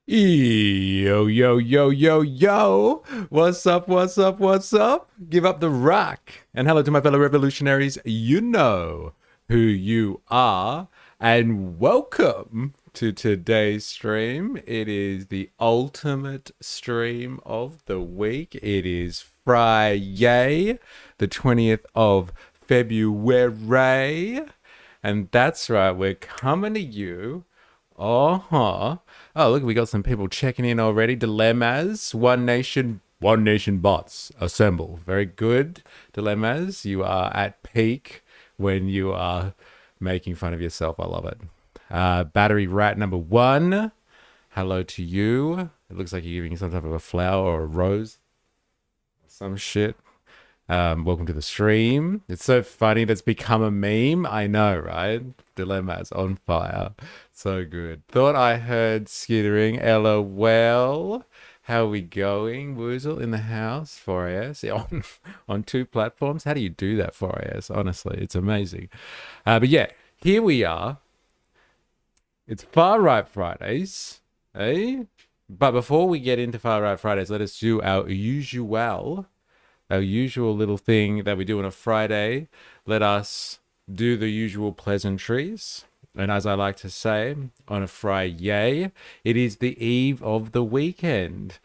Yo, yo, yo, yo, yo. What's up, what's up, what's up? Give up the rock. And hello to my fellow revolutionaries. You know who you are. And welcome to today's stream. It is the ultimate stream of the week. It is Friday, the 20th of February. And that's right, we're coming to you. Uh-huh. Oh, look, we got some people checking in already. Dilemmas, One Nation bots, assemble. Very good, Dilemmas. You are at peak when you are making fun of yourself. I love it. Battery Rat number one, hello to you. It looks like you're giving some type of a flower or a rose. Some shit. Welcome to the stream. It's so funny that's become a meme. I know, right? Dilemmas on fire. So good. Thought I heard skittering. LOL. How are we going? Woozle in the house. 4AS on two platforms. How do you do that, 4AS? Honestly, it's amazing. But yeah, here we are. It's Far Right Fridays, eh? But before we get into Far Right Fridays, let us do our usual little thing that we do on a Friday. Let us do the usual pleasantries. And as I like to say, on a Friday, it is the eve of the weekend.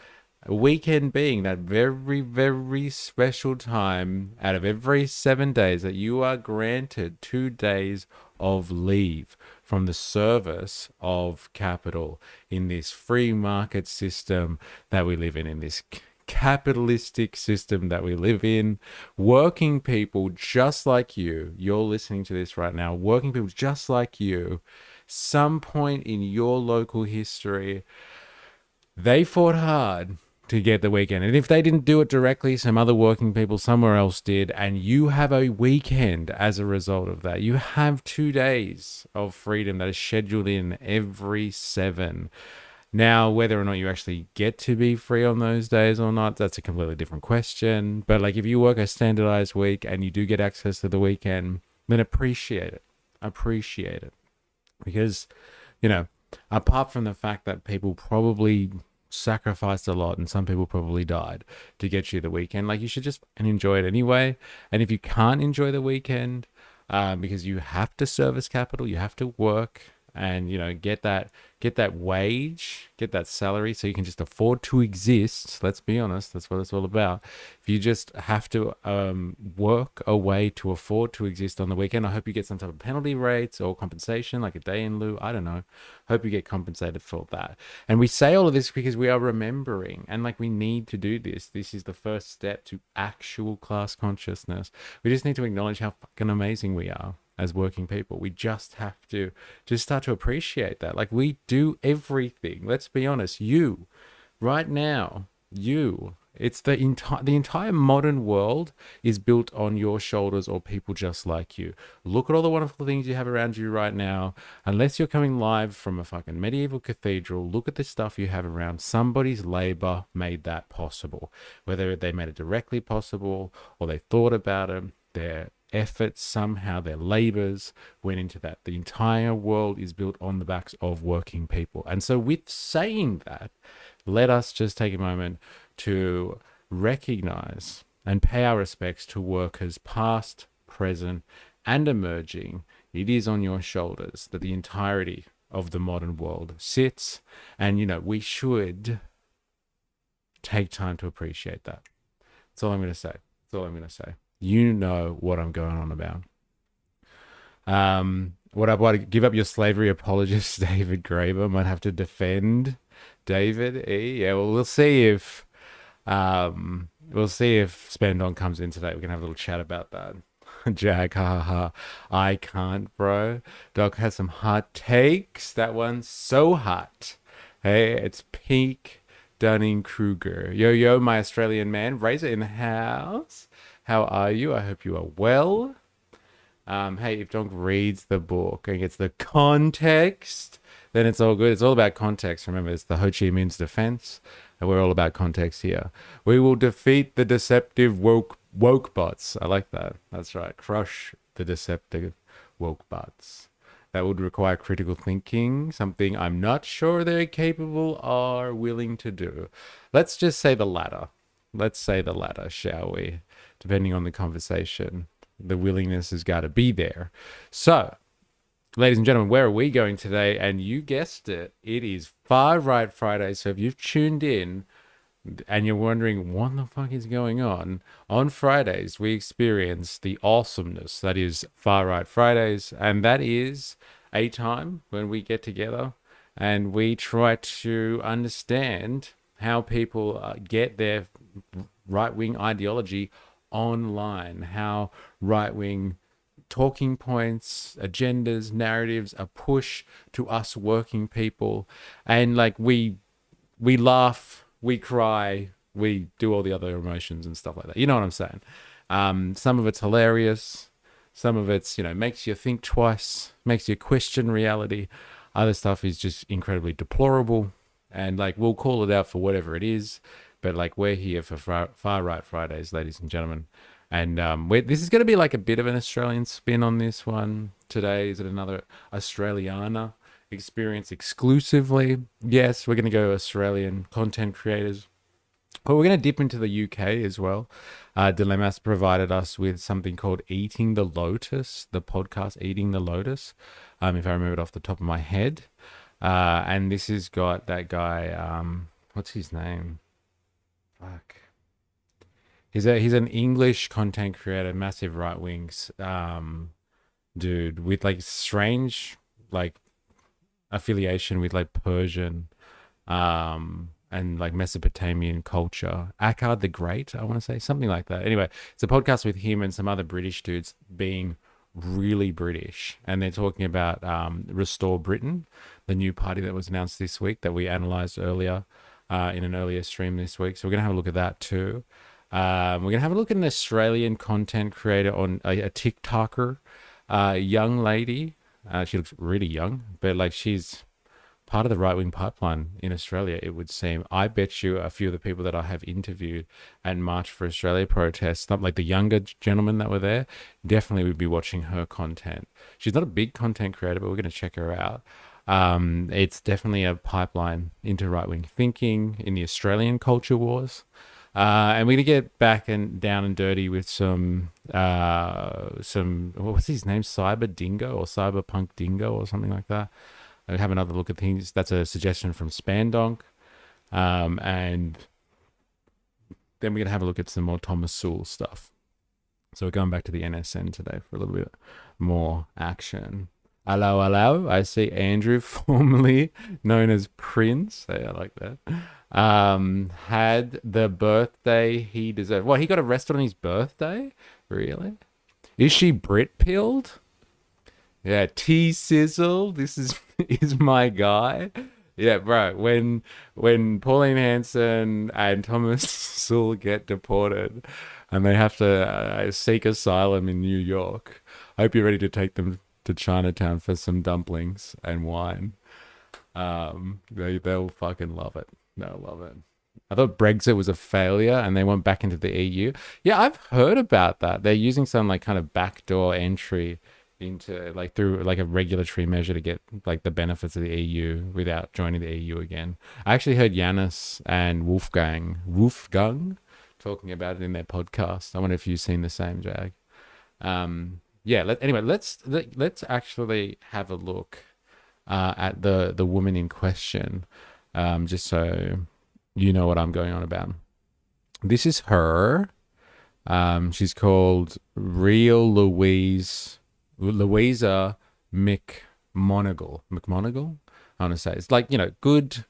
A weekend being that very, very special time out of every 7 days that you are granted 2 days of leave from the service of capital in this free market system that we live in this capitalistic system that we live in. Working people just like you're listening to this right now, working people just like you, some point in your local history, they fought hard to get the weekend. And if they didn't do it directly, some other working people somewhere else did, and you have a weekend as a result of that. You have 2 days of freedom that is scheduled in every 7. Now, whether or not you actually get to be free on those days or not, that's a completely different question. But like if you work a standardized week and you do get access to the weekend, then appreciate it. Appreciate it. Because, apart from the fact that people probably sacrificed a lot and some people probably died to get you the weekend, like you should just enjoy it anyway. And if you can't enjoy the weekend, because you have to service capital, you have to work and get that wage, get that salary so you can just afford to exist. Let's be honest, that's what it's all about. If you just have to work a way to afford to exist on the weekend, I hope you get some type of penalty rates or compensation, like a day in lieu. I don't know. Hope you get compensated for that. And we say all of this because we are remembering, and like we need to do this. This is the first step to actual class consciousness. We just need to acknowledge how fucking amazing we are as working people. We just have to just start to appreciate that. Like we do everything. Let's be honest. You, right now, it's the entire modern world is built on your shoulders or people just like you. Look at all the wonderful things you have around you right now. Unless you're coming live from a fucking medieval cathedral, look at the stuff you have around. Somebody's labor made that possible. Whether they made it directly possible or they thought about it, their efforts, somehow their labors went into that. The entire world is built on the backs of working people. And so with saying that, let us just take a moment to recognize and pay our respects to workers past, present, and emerging. It is on your shoulders that the entirety of the modern world sits. And, we should take time to appreciate that. That's all I'm going to say. That's all I'm going to say. You know what I'm going on about. What I give up your slavery apologist, David Graeber, might have to defend David. Yeah, well, we'll see if Spendon comes in today. We can have a little chat about that. Jag, ha ha ha. I can't, bro. Doc has some hot takes. That one's so hot. Hey, it's peak Dunning-Kruger. Yo, my Australian man. Razor in the house. How are you? I hope you are well. Hey, if Donk reads the book and gets the context, then it's all good. It's all about context. Remember, it's the Ho Chi Minh's defense, and we're all about context here. We will defeat the deceptive woke bots. I like that. That's right. Crush the deceptive woke bots. that would require critical thinking, something I'm not sure they're capable or willing to do. Let's just say the latter. Let's say the latter, shall we? Depending on the conversation, the willingness has got to be there. So, ladies and gentlemen, where are we going today? And you guessed it, it is Far Right Friday. So if you've tuned in and you're wondering what the fuck is going on Fridays we experience the awesomeness that is Far Right Fridays, and that is a time when we get together and we try to understand how people get their right-wing ideology online, how right-wing talking points, agendas, narratives are pushed to us working people. And like we laugh, we cry, we do all the other emotions and stuff like that. You know what I'm saying? Some of it's hilarious. Some of it's, makes you think twice, makes you question reality. Other stuff is just incredibly deplorable. And like, we'll call it out for whatever it is. But like, we're here for Far Right Fridays, ladies and gentlemen. And this is going to be like a bit of an Australian spin on this one today. Is it another Australiana experience exclusively? Yes, we're going to go Australian content creators. But we're going to dip into the UK as well. Dilemmas provided us with something called Eating the Lotus, the podcast Eating the Lotus, if I remember it off the top of my head. And this has got that guy, what's his name? Fuck. He's an English content creator, massive right wings dude with like strange like affiliation with like Persian and like Mesopotamian culture. Akkad the Great, I want to say, something like that. Anyway, it's a podcast with him and some other British dudes being really British, and they're talking about Restore Britain, the new party that was announced this week that we analysed earlier in an earlier stream this week. So we're going to have a look at that too. We're going to have a look at an Australian content creator on a TikToker, young lady. She looks really young, but like she's part of the right-wing pipeline in Australia, it would seem. I bet you a few of the people that I have interviewed and March for Australia protests, not like the younger gentlemen that were there, definitely would be watching her content. She's not a big content creator, but we're going to check her out. It's definitely a pipeline into right-wing thinking in the Australian culture wars. And we're going to get back and down and dirty with some, what's his name? Cyber Dingo or Cyberpunk Dingo or something like that. I'll have another look at things. That's a suggestion from Spandonk. And then we're going to have a look at some more Thomas Sewell stuff. So we're going back to the NSN today for a little bit more action. Hello, hello. I see Andrew, formerly known as Prince. Hey, I like that. Had the birthday he deserved. Well, he got arrested on his birthday? Really? Is she Brit pilled? Yeah, T Sizzle. This is my guy. Yeah, bro. When Pauline Hanson and Thomas Sewell get deported and they have to seek asylum in New York, I hope you're ready to take them to Chinatown for some dumplings and wine. They'll fucking love it. They'll love it. I thought Brexit was a failure and they went back into the EU. Yeah, I've heard about that. They're using some like kind of backdoor entry into like through like a regulatory measure to get like the benefits of the EU without joining the EU again. I actually heard Yanis and Wolfgang talking about it in their podcast. I wonder if you've seen the same, Jag. Yeah. Let's actually have a look at the woman in question, just so you know what I'm going on about. This is her. She's called Real Louisa McMonagle. McMonagle? I want to say it's like, good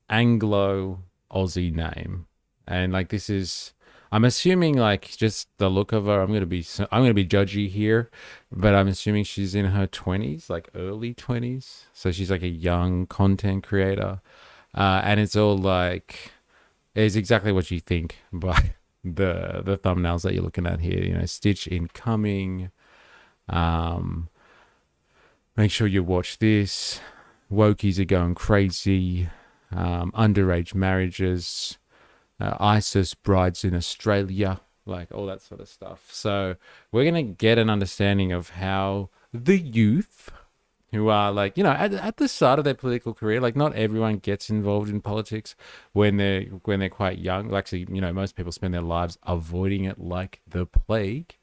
Anglo Aussie name. And like this is, I'm assuming like just the look of her, I'm going to be judgy here, but I'm assuming she's in her 20s, like early 20s. So she's like a young content creator. And it's all like, it's exactly what you think by the thumbnails that you're looking at here, Stitch incoming. Make sure you watch this. Wokies are going crazy. Underage marriages. ISIS brides in Australia. Like all that sort of stuff. So we're going to get an understanding of how the youth who are like, at the start of their political career. Like, not everyone gets involved in politics when they're quite young. Like, actually, most people spend their lives avoiding it like the plague.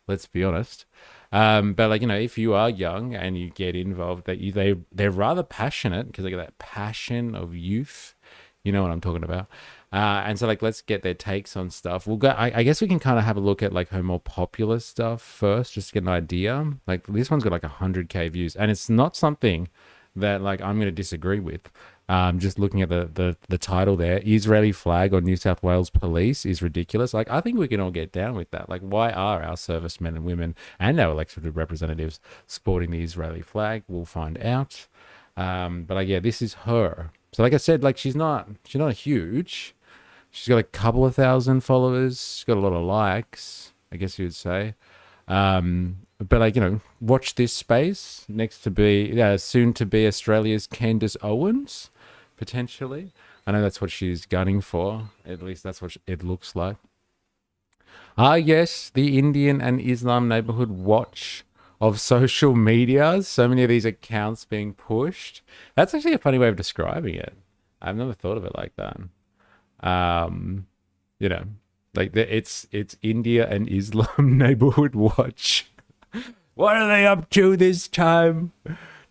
Let's be honest. But like, if you are young and you get involved, they're rather passionate because they got that passion of youth. You know what I'm talking about. And so, like, let's get their takes on stuff. We'll go. I guess we can kind of have a look at like her more popular stuff first, just to get an idea. Like, this one's got like 100K views, and it's not something that like I'm going to disagree with. Just looking at the title there, Israeli flag on New South Wales police is ridiculous. Like, I think we can all get down with that. Like, why are our servicemen and women and our elected representatives sporting the Israeli flag? We'll find out. But like, yeah, this is her. So like I said, like she's not huge. She's got a couple of thousand followers. She's got a lot of likes, I guess you would say. But like, watch this space. Next to be, soon to be Australia's Candace Owens, potentially. I know that's what she's gunning for. At least that's what it looks like. Ah, yes, the Indian and Islam Neighborhood Watch of social media. So many of these accounts being pushed. That's actually a funny way of describing it. I've never thought of it like that. Like it's India and Islam Neighborhood Watch. What are they up to this time?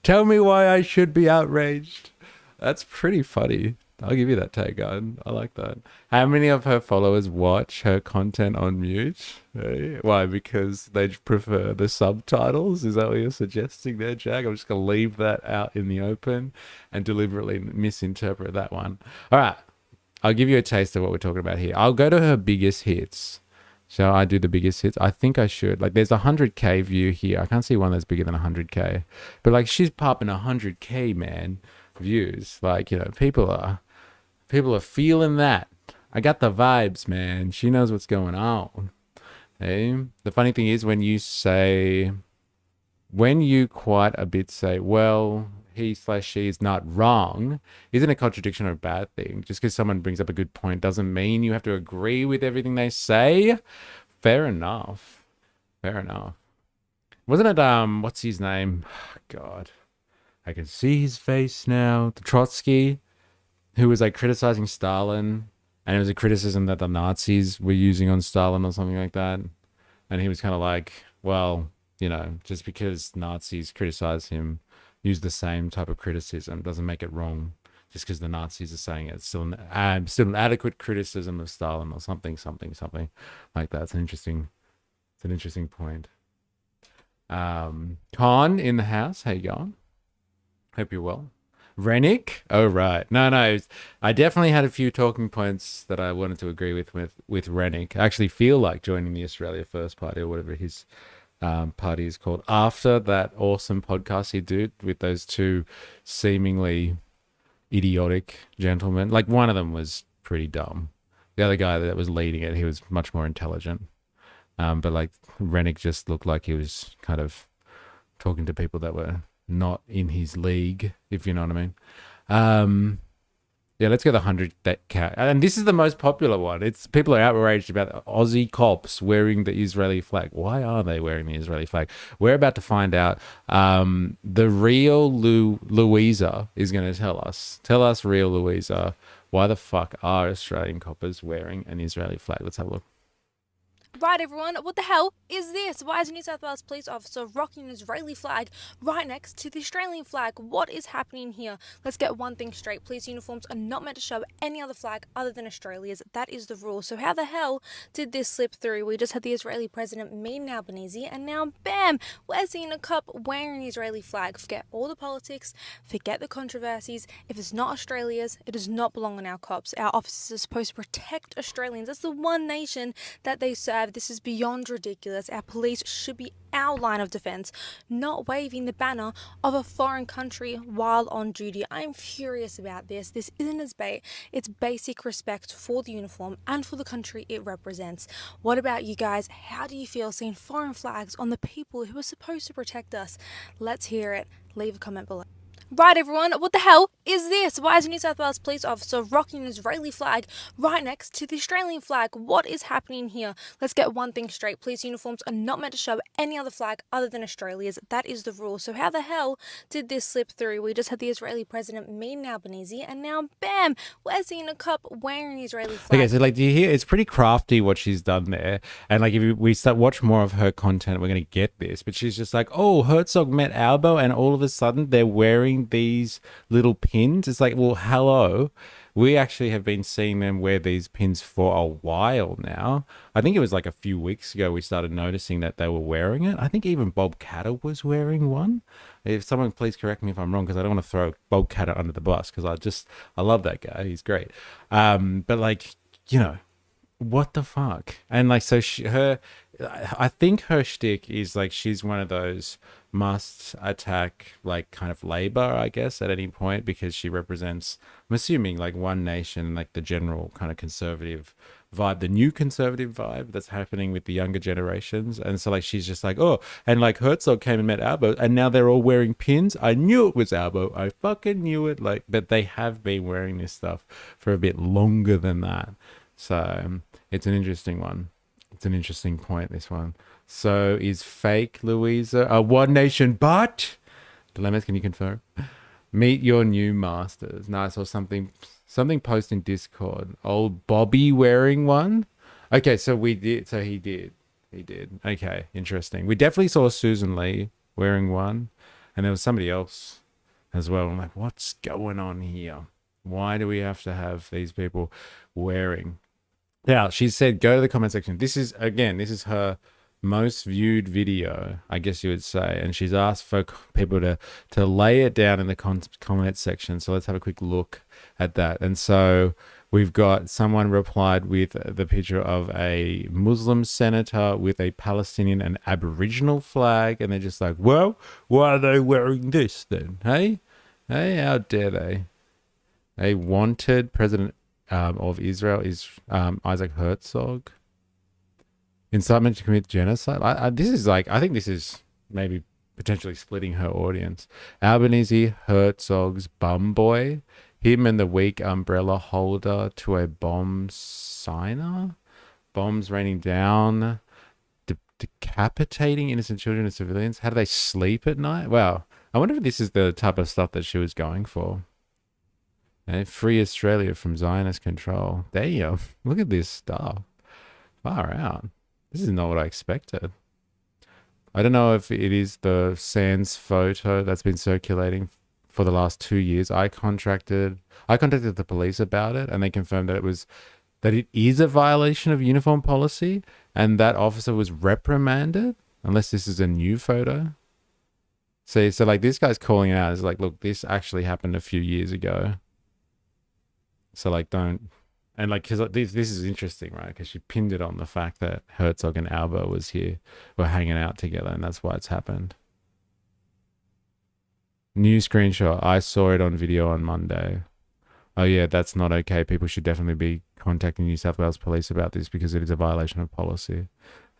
Tell me why I should be outraged. That's pretty funny. I'll give you that take, God. I like that. How many of her followers watch her content on mute? Why? Because they prefer the subtitles? Is that what you're suggesting there, Jack? I'm just going to leave that out in the open and deliberately misinterpret that one. All right. I'll give you a taste of what we're talking about here. I'll go to her biggest hits. Shall I do the biggest hits? I think I should. Like, there's a 100K view here. I can't see one that's bigger than 100K. But, like, she's popping 100K, man, views. Like, people are feeling that. I got the vibes, man. She knows what's going on. Hey? The funny thing is when you quite a bit say, well, he/she is not wrong, isn't a contradiction or a bad thing. Just because someone brings up a good point doesn't mean you have to agree with everything they say. Fair enough. Wasn't it, what's his name? God, I can see his face now. Trotsky, who was like criticizing Stalin, and it was a criticism that the Nazis were using on Stalin or something like that. And he was kind of like, well, just because Nazis criticize him, use the same type of criticism doesn't make it wrong. Just because the Nazis are saying it, it's still an adequate criticism of Stalin or something like that. It's an interesting point. Con in the house. How you going? Hope you're well. Rennick? Oh, right. No. I definitely had a few talking points that I wanted to agree with Rennick. I actually feel like joining the Australia First Party or whatever his party is called after that awesome podcast he did with those two seemingly idiotic gentlemen. Like, one of them was pretty dumb. The other guy that was leading it, he was much more intelligent. But like Rennick just looked like he was kind of talking to people that were not in his league, if you know what I mean. Yeah, let's go the 100K. And this is the most popular one. It's people are outraged about Aussie cops wearing the Israeli flag. Why are they wearing the Israeli flag? We're about to find out. The real Louisa is going to tell us. Tell us, real Louisa, why the fuck are Australian coppers wearing an Israeli flag? Let's have a look. Right, everyone, what the hell is this? Why is a New South Wales police officer rocking an Israeli flag right next to the Australian flag? What is happening here? Let's get one thing straight. Police uniforms are not meant to show any other flag other than Australia's. That is the rule. So how the hell did this slip through? We just had the Israeli president meeting Albanese, and now, bam, we're seeing a cop wearing the Israeli flag. Forget all the politics, forget the controversies. If it's not Australia's, it does not belong on our cops. Our officers are supposed to protect Australians. That's the one nation that they serve. This is beyond ridiculous. Our police should be our line of defense, not waving the banner of a foreign country while on duty. I'm furious about this. This isn't a debate. It's basic respect for the uniform and for the country it represents. What about you guys? How do you feel seeing foreign flags on the people who are supposed to protect us? Let's hear it. Leave a comment below. Right, everyone, what the hell is this? Why is a New South Wales police officer rocking an Israeli flag right next to the Australian flag? What is happening here? Let's get one thing straight. Police uniforms are not meant to show any other flag other than Australia's. That is the rule. So how the hell did this slip through? We just had the Israeli president meeting Albanese, and now, bam, we're seeing a cop wearing the Israeli flag. Okay, so like, do you hear? It's pretty crafty what she's done there, and like, if we start watch more of her content, we're gonna get this. But she's just like, oh, Herzog met Albo, and all of a sudden they're wearing these little pins. It's like, well, hello, we actually have been seeing them wear these pins for a while now. I think it was like a few weeks ago we started noticing that they were wearing it. I think even Bob Catter was wearing one. If someone please correct me if I'm wrong, because I don't want to throw Bob Catter under the bus, because I love that guy. He's great. But like, what the fuck? And like, so I think her shtick is like, she's one of those must attack like kind of labor, I guess, at any point, because she represents, I'm assuming, like One Nation, like the general kind of conservative vibe, the new conservative vibe that's happening with the younger generations. And so like, she's just like, oh, and like Herzog came and met Albo, and now they're all wearing pins. I knew it was Albo. I fucking knew it. Like, but they have been wearing this stuff for a bit longer than that. So it's an interesting one. It's an interesting point, this one. So is fake Louisa a One Nation but? Dilemmas, can you confirm? Meet your new masters. No, I saw something post in Discord. Old Bobby wearing one. Okay, so he did. Okay, interesting. We definitely saw Susan Lee wearing one, and there was somebody else as well. I'm like, what's going on here? Why do we have to have these people wearing? Yeah, she said, go to the comment section. This is her most viewed video, I guess you would say. And she's asked for people to lay it down in the comment section. So let's have a quick look at that. And so we've got someone replied with the picture of a Muslim senator with a Palestinian and Aboriginal flag. And they're just like, well, why are they wearing this then? Hey, how dare they? They wanted President of Israel is Isaac Herzog. Incitement to commit genocide. I think this is maybe potentially splitting her audience. Albanese, Herzog's bum boy, him and the weak umbrella holder to a bomb signer, bombs raining down, decapitating innocent children and civilians. How do they sleep at night? Wow. I wonder if this is the type of stuff that she was going for. Free Australia from Zionist control. Damn, look at this stuff. Far out. This is not what I expected. I don't know if it is the Sands photo that's been circulating for the last 2 years. I contacted the police about it, and they confirmed that it is a violation of uniform policy, and that officer was reprimanded, unless this is a new photo. So like, this guy's calling out. It's like, look, this actually happened a few years ago. So like, don't, and like, because this is interesting, right? Because she pinned it on the fact that Herzog and Albo were hanging out together, and that's why it's happened. New screenshot. I saw it on video on Monday. Oh yeah, that's not okay. People should definitely be contacting New South Wales Police about this, because it is a violation of policy.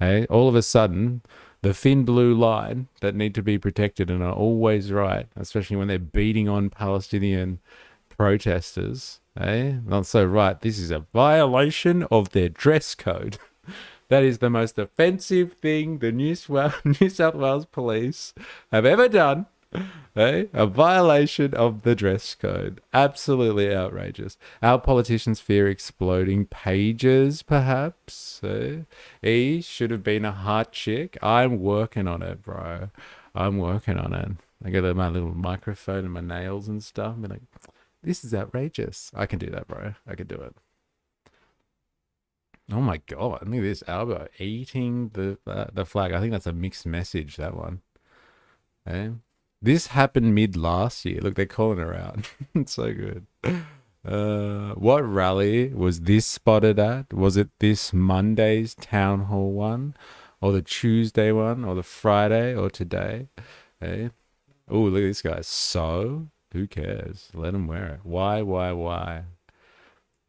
Hey, all of a sudden, the thin blue line that need to be protected and are always right, especially when they're beating on Palestinian protesters. Not so right. This is a violation of their dress code. That is the most offensive thing the New South Wales Police have ever done. A violation of the dress code. Absolutely outrageous. Our politicians fear exploding pages, perhaps. He should have been a hot chick. I'm working on it, bro. I'm working on it. I got my little microphone and my nails and stuff. I'm like, this is outrageous. I can do that, bro. I can do it. Oh my god! Look at this Albo eating the flag. I think that's a mixed message, that one. This happened mid last year. Look, they're calling her out. It's so good. What rally was this spotted at? Was it this Monday's town hall one, or the Tuesday one, or the Friday, or today? Oh, look at this guy. So who cares? Let him wear it. Why?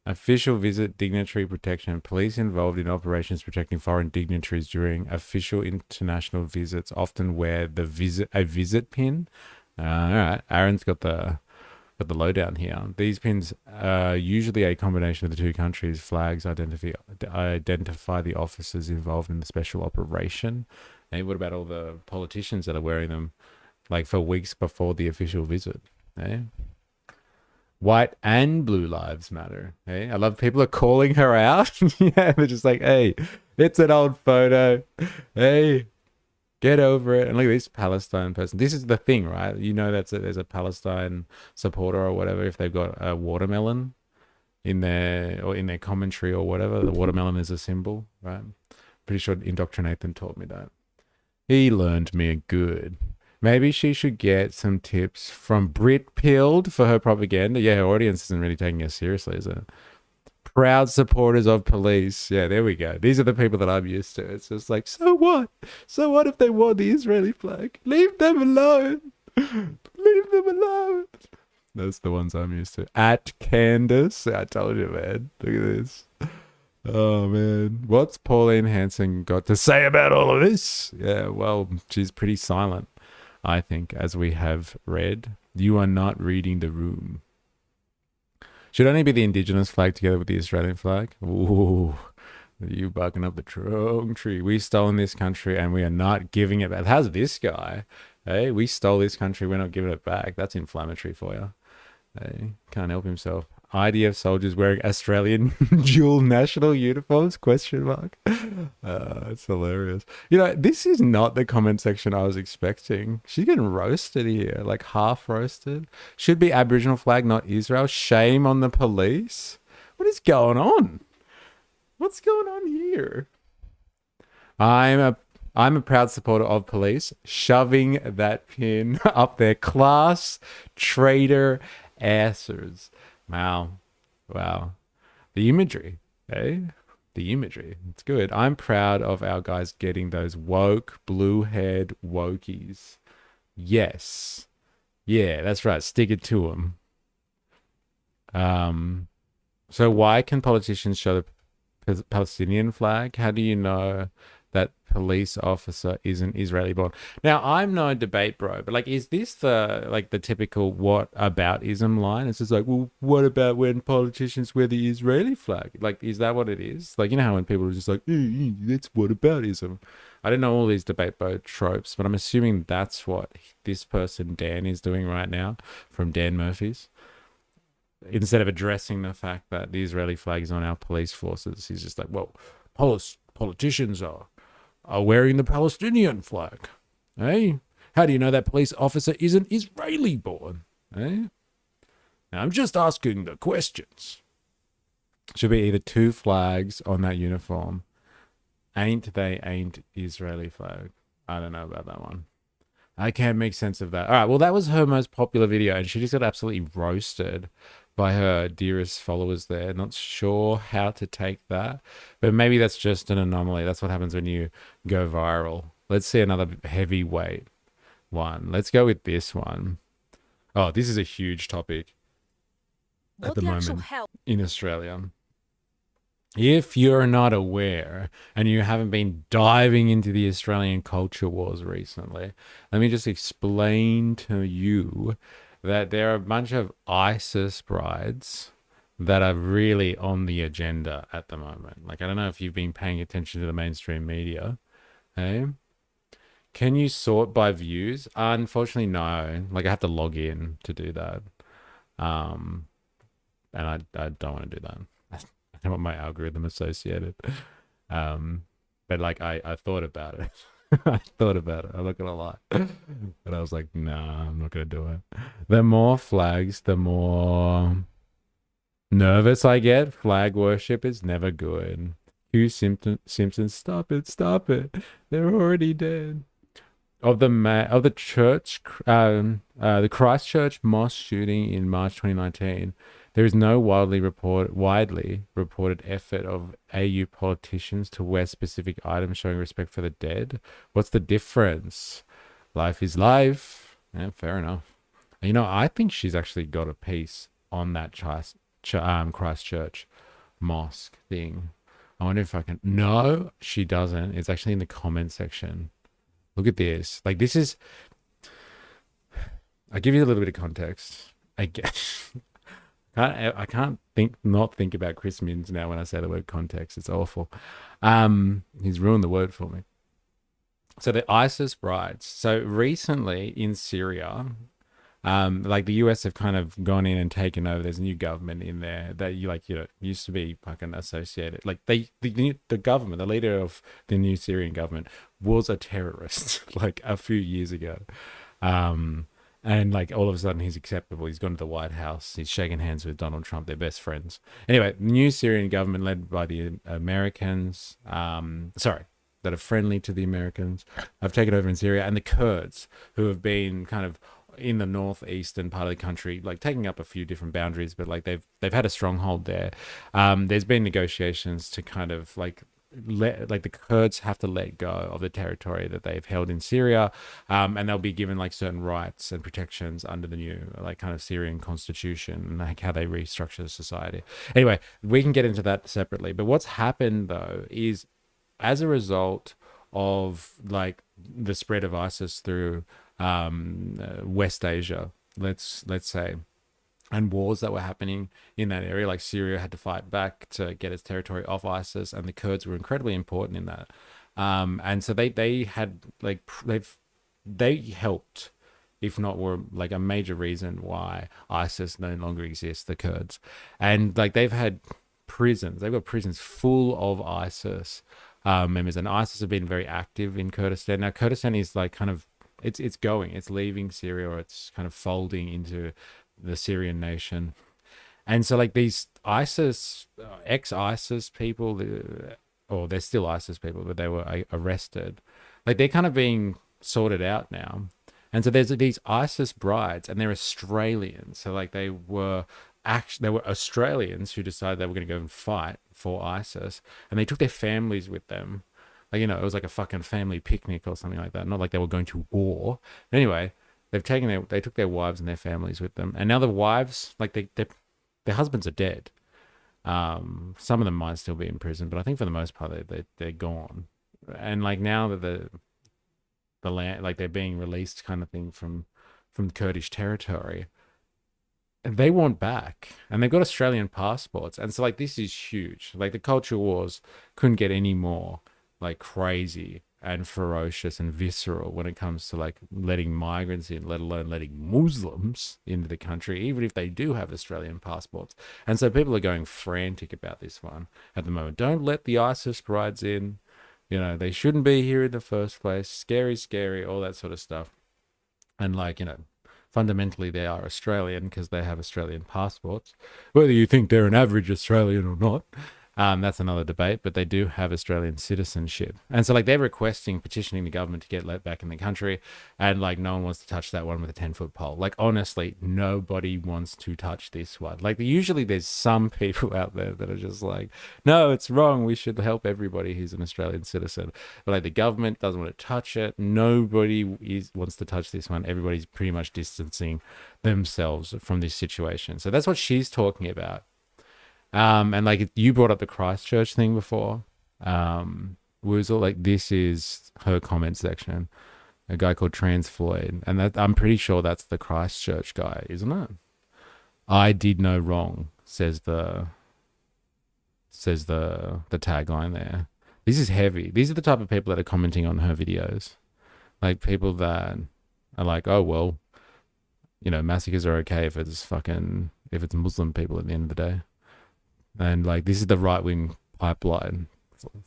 Official visit dignitary protection. Police involved in operations protecting foreign dignitaries during official international visits often wear a visit pin. All right, Aaron's got the lowdown here. These pins are usually a combination of the two countries' flags identify the officers involved in the special operation. And what about all the politicians that are wearing them like for weeks before the official visit? Eh? White and blue lives matter. Hey, I love people are calling her out. Yeah, they're just like, hey, it's an old photo. Hey, get over it. And look at this Palestine person. This is the thing, right? You know, there's a Palestine supporter or whatever. If they've got a watermelon in their commentary or whatever, the watermelon is a symbol, right? Pretty sure Indoctrinathan taught me that. He learned me a good. Maybe she should get some tips from Brit Pilled for her propaganda. Yeah, her audience isn't really taking her seriously, is it? Proud supporters of police. Yeah, there we go. These are the people that I'm used to. It's just like, so what? So what if they wore the Israeli flag? Leave them alone. Leave them alone. That's the ones I'm used to. At Candace. I told you, man. Look at this. Oh, man. What's Pauline Hanson got to say about all of this? Yeah, well, she's pretty silent, I think, as we have read. You are not reading the room. Should only be the indigenous flag together with the Australian flag. Ooh, you barking up the wrong tree. We stole this country and we are not giving it back. How's this guy? Hey, we stole this country. We're not giving it back. That's inflammatory for you. Hey, can't help himself. IDF soldiers wearing Australian dual national uniforms? Question mark. It's hilarious. You know, this is not the comment section I was expecting. She's getting roasted here, like half roasted. Should be Aboriginal flag, not Israel. Shame on the police. What is going on? What's going on here? I'm a proud supporter of police. Shoving that pin up their class traitor asses. Wow. The imagery, eh? The imagery. It's good. I'm proud of our guys getting those woke, blue-haired wokies. Yes. Yeah, that's right. Stick it to them. So why can politicians show the Palestinian flag? How do you know that police officer isn't Israeli born? Now, I'm no debate bro, but like, is this the typical what about ism line? It's just like, well, what about when politicians wear the Israeli flag? Like, is that what it is? Like, you know how when people are just like, that's what about ism? I don't know all these debate bro tropes, but I'm assuming that's what this person Dan is doing right now from Dan Murphy's. Instead of addressing the fact that the Israeli flag is on our police forces, he's just like, well, politicians are wearing the Palestinian flag. Hey, how do you know that police officer isn't Israeli born? Hey, now I'm just asking the questions. Should be either two flags on that uniform. Ain't Israeli flag. I don't know about that one. I can't make sense of that. All right, well, that was her most popular video, and she just got absolutely roasted by her dearest followers there. Not sure how to take that, but maybe that's just an anomaly. That's what happens when you go viral. Let's see another heavyweight one. Let's go with this one. Oh, this is a huge topic at the moment in Australia. If you're not aware and you haven't been diving into the Australian culture wars recently, let me just explain to you that there are a bunch of ISIS brides that are really on the agenda at the moment. Like, I don't know if you've been paying attention to the mainstream media. Hey? Can you sort by views? Unfortunately, no. Like, I have to log in to do that. And I don't want to do that. I don't want my algorithm associated. But like, I thought about it. I thought about it. I'm not gonna lie. But I was like, nah, I'm not gonna do it. The more flags, the more nervous I get. Flag worship is never good. Hugh Simpson, stop it. They're already dead. Of the church, the Christchurch mosque shooting in March 2019, there is no widely reported effort of AU politicians to wear specific items showing respect for the dead. What's the difference? Life is life. Yeah, fair enough. You know, I think she's actually got a piece on that Christchurch mosque thing. I wonder if I can. No, she doesn't. It's actually in the comment section. Look at this. Like, this is... I'll give you a little bit of context. I guess I can't not think about Chris Minns now when I say the word context. It's awful. He's ruined the word for me. So the ISIS brides. So recently in Syria, like the US have kind of gone in and taken over. There's a new government in there that used to be fucking associated. Like the government, the leader of the new Syrian government was a terrorist like a few years ago. And like all of a sudden he's acceptable. He's gone to the White House. He's shaking hands with Donald Trump. They're best friends. Anyway, the new Syrian government led by the Americans, that are friendly to the Americans, have taken over in Syria, and the Kurds, who have been kind of in the northeastern part of the country, like taking up a few different boundaries, but like they've had a stronghold there. There's been negotiations to kind of like the Kurds have to let go of the territory that they've held in Syria, and they'll be given like certain rights and protections under the new like kind of Syrian constitution and like how they restructure society. Anyway, we can get into that separately. But what's happened though is, as a result of like the spread of ISIS through West Asia, let's say, and wars that were happening in that area, like Syria had to fight back to get its territory off ISIS, and the Kurds were incredibly important in that. And so they had like they helped, if not were like a major reason why ISIS no longer exists, the Kurds. And like they've got prisons full of ISIS members, and ISIS have been very active in Kurdistan. Now Kurdistan is like kind of it's leaving Syria, or it's kind of folding into the Syrian nation. And so like these ISIS ex-ISIS people, or they're still ISIS people, but they were arrested, like they're kind of being sorted out now. And so there's these ISIS brides, and they're Australians. So like they were Australians who decided they were going to go and fight for ISIS, and they took their families with them. Like, it was like a fucking family picnic or something like that. Not like they were going to war. Anyway, they took their wives and their families with them, and now the wives, like their husbands are dead. Some of them might still be in prison, but I think for the most part they're gone. And like now that the land, like they're being released, kind of thing, from the Kurdish territory, and they want back, and they've got Australian passports, and so like this is huge. Like the culture wars couldn't get any more like crazy and ferocious and visceral when it comes to like letting migrants in, let alone letting Muslims into the country, even if they do have Australian passports. And so people are going frantic about this one at the moment. Don't let the ISIS brides in. They shouldn't be here in the first place. Scary, all that sort of stuff. And like, fundamentally they are Australian because they have Australian passports. Whether you think they're an average Australian or not, that's another debate, but they do have Australian citizenship. And so like they're petitioning the government to get let back in the country, and like no one wants to touch that one with a 10-foot pole. Like honestly, nobody wants to touch this one. Like usually there's some people out there that are just like, no, it's wrong. We should help everybody who's an Australian citizen. But like the government doesn't want to touch it. Nobody wants to touch this one. Everybody's pretty much distancing themselves from this situation. So that's what she's talking about. And like you brought up the Christchurch thing before, Woozle, like this is her comment section, a guy called Trans Floyd, and that I'm pretty sure that's the Christchurch guy, isn't it? I did no wrong, says the tagline there. This is heavy. These are the type of people that are commenting on her videos, like people that are like, oh well, massacres are okay if it's Muslim people at the end of the day. And like this is the right-wing pipeline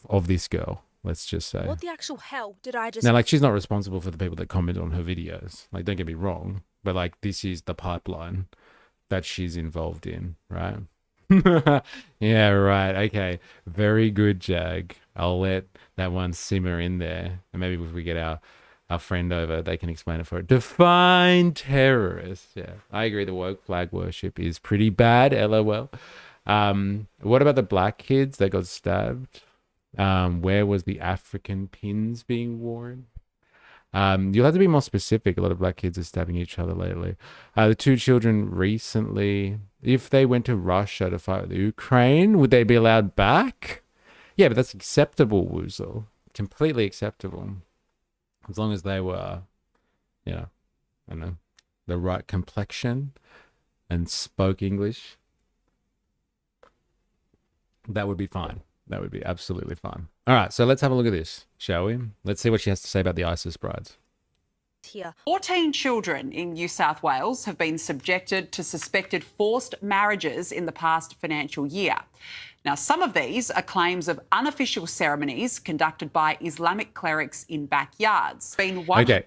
of this girl, let's just say. What the actual hell did I just... Now, like, she's not responsible for the people that comment on her videos. Like, don't get me wrong, but like this is the pipeline that she's involved in, right? Yeah, right. Okay. Very good, Jag. I'll let that one simmer in there. And maybe if we get our friend over, they can explain it for it. Define terrorist. Yeah, I agree. The woke flag worship is pretty bad. LOL. What about the black kids that got stabbed? Where was the African pins being worn? You'll have to be more specific. A lot of black kids are stabbing each other lately. The 2 children recently, if they went to Russia to fight with Ukraine, would they be allowed back? Yeah, but that's acceptable, Woozle. Completely acceptable. As long as they were, I don't know, the right complexion, and spoke English, that would be fine. That would be absolutely fine. All right, so let's have a look at this, shall we? Let's see what she has to say about the ISIS brides. Here. 14 children in New South Wales have been subjected to suspected forced marriages in the past financial year. Now, some of these are claims of unofficial ceremonies conducted by Islamic clerics in backyards. Okay,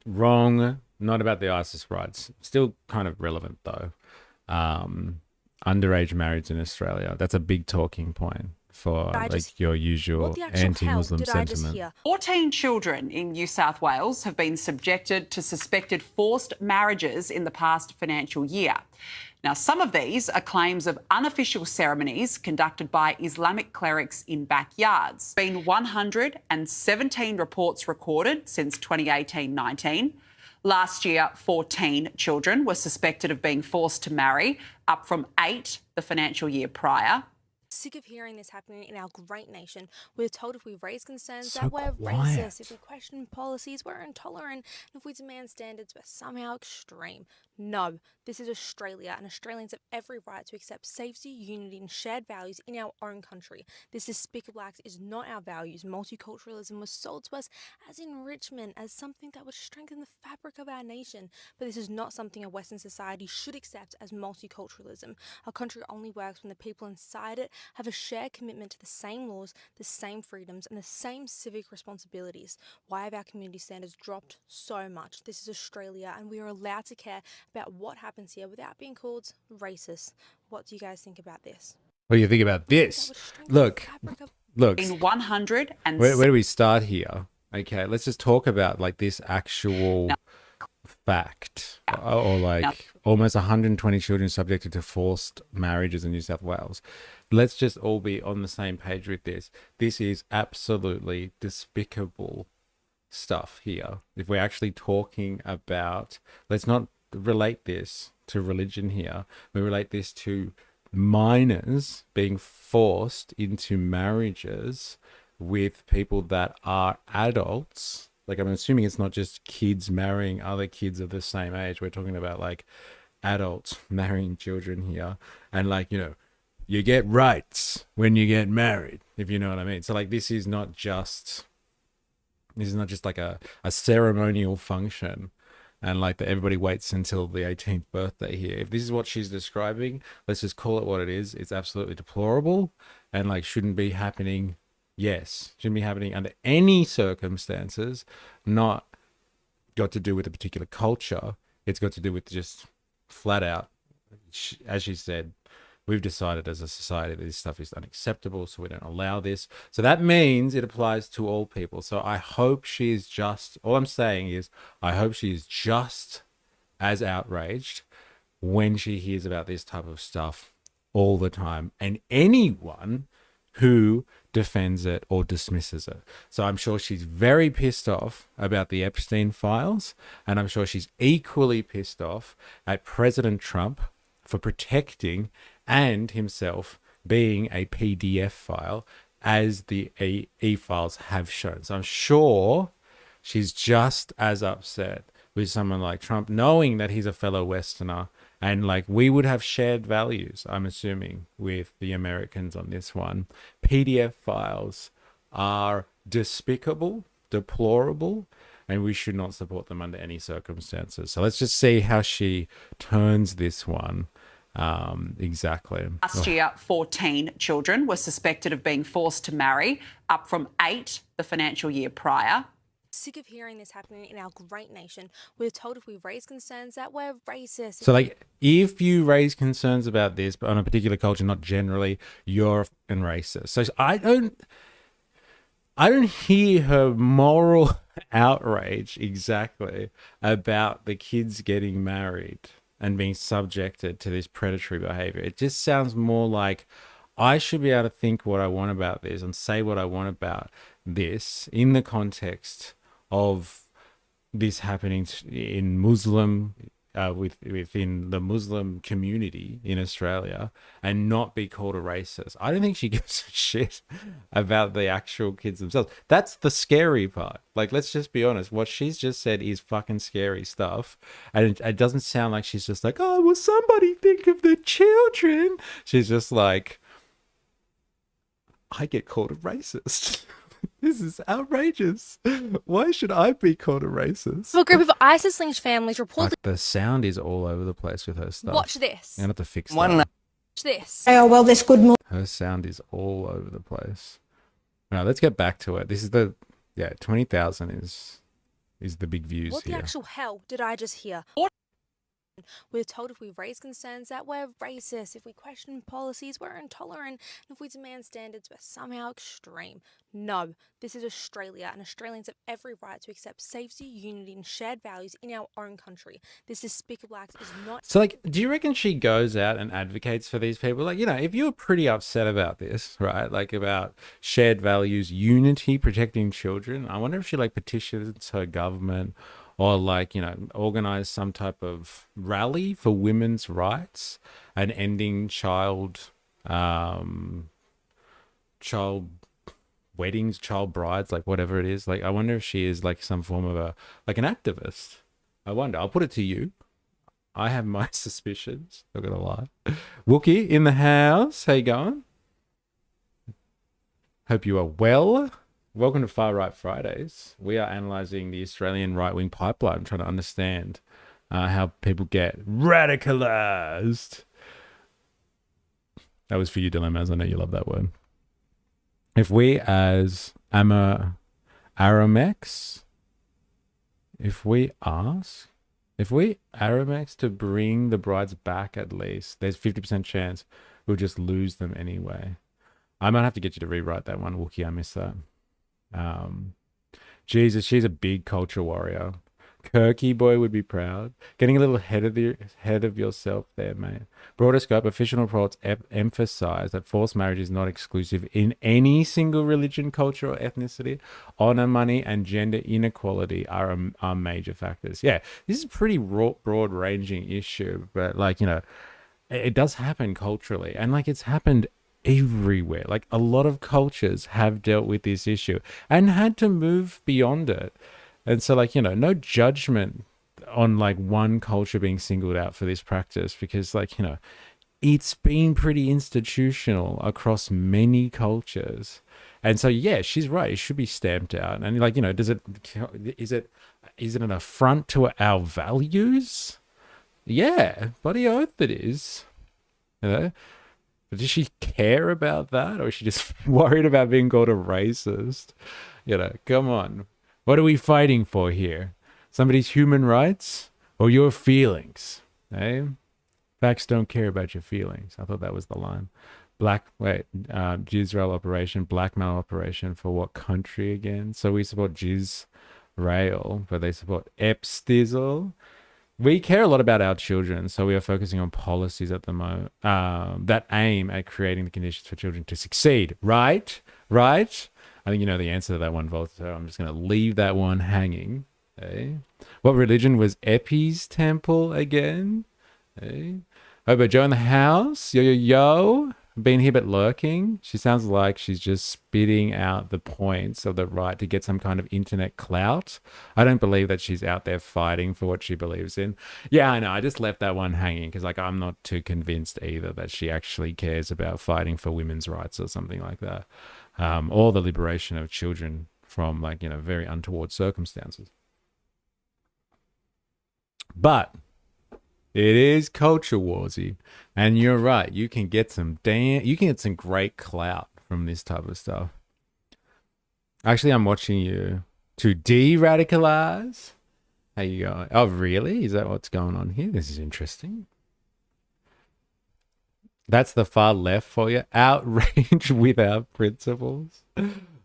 wrong. Not about the ISIS brides. Still kind of relevant, though. Underage marriage in Australia. That's a big talking point for your usual anti-Muslim sentiment. 14 children in New South Wales have been subjected to suspected forced marriages in the past financial year. Now, some of these are claims of unofficial ceremonies conducted by Islamic clerics in backyards. Been 117 reports recorded since 2018-19. Last year, 14 children were suspected of being forced to marry, up from 8 the financial year prior. Sick of hearing this happening in our great nation. We're told if we raise concerns that we're racist, if we question policies, we're intolerant, and if we demand standards, we're somehow extreme. No, this is Australia, and Australians have every right to accept safety, unity, and shared values in our own country. This despicable act is not our values. Multiculturalism was sold to us as enrichment, as something that would strengthen the fabric of our nation. But this is not something a Western society should accept as multiculturalism. Our country only works when the people inside it have a shared commitment to the same laws, the same freedoms, and the same civic responsibilities. Why have our community standards dropped so much? This is Australia, and we are allowed to care about what happens here without being called racist. What do you guys think about this? What do you think about this? Look. In 100 and where do we start here? Okay, let's just talk about like this actual fact, or like almost 120 children subjected to forced marriages in New South Wales. Let's just all be on the same page with this. This is absolutely despicable stuff here. If we're actually talking about, let's not relate this to religion here. We relate this to minors being forced into marriages with people that are adults. Like, I'm assuming it's not just kids marrying other kids of the same age. We're talking about like adults marrying children here. And like, you know, you get rights when you get married, if you know what I mean. So like, this is not just like a ceremonial function. And like that everybody waits until the 18th birthday here. If this is what she's describing, let's just call it what it is. It's absolutely deplorable and like shouldn't be happening. Yes, shouldn't be happening under any circumstances. Not got to do with a particular culture. It's got to do with just flat out, as she said, we've decided as a society that this stuff is unacceptable, so we don't allow this. So that means it applies to all people. So I hope she is just, all I'm saying is, I hope she is just as outraged when she hears about this type of stuff all the time. And anyone who defends it or dismisses it. So I'm sure she's very pissed off about the Epstein files, and I'm sure she's equally pissed off at President Trump for protecting and himself being a PDF file, as the e-files have shown. So I'm sure she's just as upset with someone like Trump, knowing that he's a fellow Westerner, and like we would have shared values, I'm assuming, with the Americans on this one. PDF files are despicable, deplorable, and we should not support them under any circumstances. So let's just see how she turns this one. Exactly. Last year, 14 children were suspected of being forced to marry, up from 8 the financial year prior. Sick of hearing this happening in our great nation. We're told if we raise concerns that we're racist. So like, if you raise concerns about this, but on a particular culture, not generally, you're a racist. So I don't hear her moral outrage exactly about the kids getting married and being subjected to this predatory behavior. It just sounds more like I should be able to think what I want about this and say what I want about this in the context of this happening in Muslim within the Muslim community in Australia and not be called a racist. I don't think she gives a shit about the actual kids themselves. That's the scary part. Like, let's just be honest. What she's just said is fucking scary stuff. And it doesn't sound like she's just like, oh, will somebody think of the children? She's just like, I get called a racist. This is outrageous. Why should I be called a racist? A group of ISIS-linked families reported. Like, the sound is all over the place with her stuff. Watch this. I'm gonna have to fix that. Watch this. Oh, well, there's good more. Her sound is all over the place. Now let's get back to it. This is 20,000 is the big views What the here. actual hell did I just hear? We're told if we raise concerns that we're racist, if we question policies, we're intolerant, and if we demand standards, we're somehow extreme. No, this is Australia, and Australians have every right to accept safety, unity, and shared values in our own country. This despicable act is not. So, like, do you reckon she goes out and advocates for these people? Like, you know, if you're pretty upset about this, right, like about shared values, unity, protecting children, I wonder if she, like, petitions her government or, like, you know, organize some type of rally for women's rights and ending child weddings, child brides, like whatever it is. Like, I wonder if she is like some form of an activist. I wonder. I'll put it to you. I have my suspicions. Not gonna lie. Wookie in the house. How you going? Hope you are well. Welcome to Far Right Fridays. We are analysing the Australian right-wing pipeline, trying to understand how people get radicalised. That was for you, Dilemmas. I know you love that word. If we as Aramex, if we Aramex to bring the brides back at least, there's 50% chance we'll just lose them anyway. I might have to get you to rewrite that one, Wookie. I missed that. Jesus, she's a big culture warrior. Kirky boy would be proud. Getting a little ahead of yourself there, mate. Broader scope, official reports emphasize that forced marriage is not exclusive in any single religion, culture, or ethnicity. Honor, money, and gender inequality are major factors. Yeah, this is a pretty broad-ranging issue, but, like, you know, it does happen culturally, and, like, it's happened everywhere. Like, a lot of cultures have dealt with this issue and had to move beyond it. And so, like, you know, no judgment on, like, one culture being singled out for this practice, because, like, you know, it's been pretty institutional across many cultures. And so, yeah, she's right. It should be stamped out. And, like, you know, is it an affront to our values? Yeah, bloody oath it is. You know? But does she care about that, or is she just worried about being called a racist? You know, come on. What are we fighting for here? Somebody's human rights or your feelings? Eh? Facts don't care about your feelings. I thought that was the line. Jizrael operation, blackmail operation for what country again? So we support Jizrael, but they support Epstizzle. We care a lot about our children, so we are focusing on policies at the moment that aim at creating the conditions for children to succeed. Right? I think you know the answer to that one, Volta. So I'm just going to leave that one hanging. Eh? What religion was Epi's temple again? Eh? Oh, but Joe in the house. Yo. Been here but lurking. She sounds like she's just spitting out the points of the right to get some kind of internet clout. I don't believe that she's out there fighting for what she believes in. Yeah, I know. I just left that one hanging because, like, I'm not too convinced either that she actually cares about fighting for women's rights or something like that. Or the liberation of children from, like, you know, very untoward circumstances. But it is culture warsy, and you're right. You can get some great clout from this type of stuff. Actually, I'm watching you to de-radicalize. How you going? Oh, really? Is that what's going on here? This is interesting. That's the far left for you. Outrage without principles.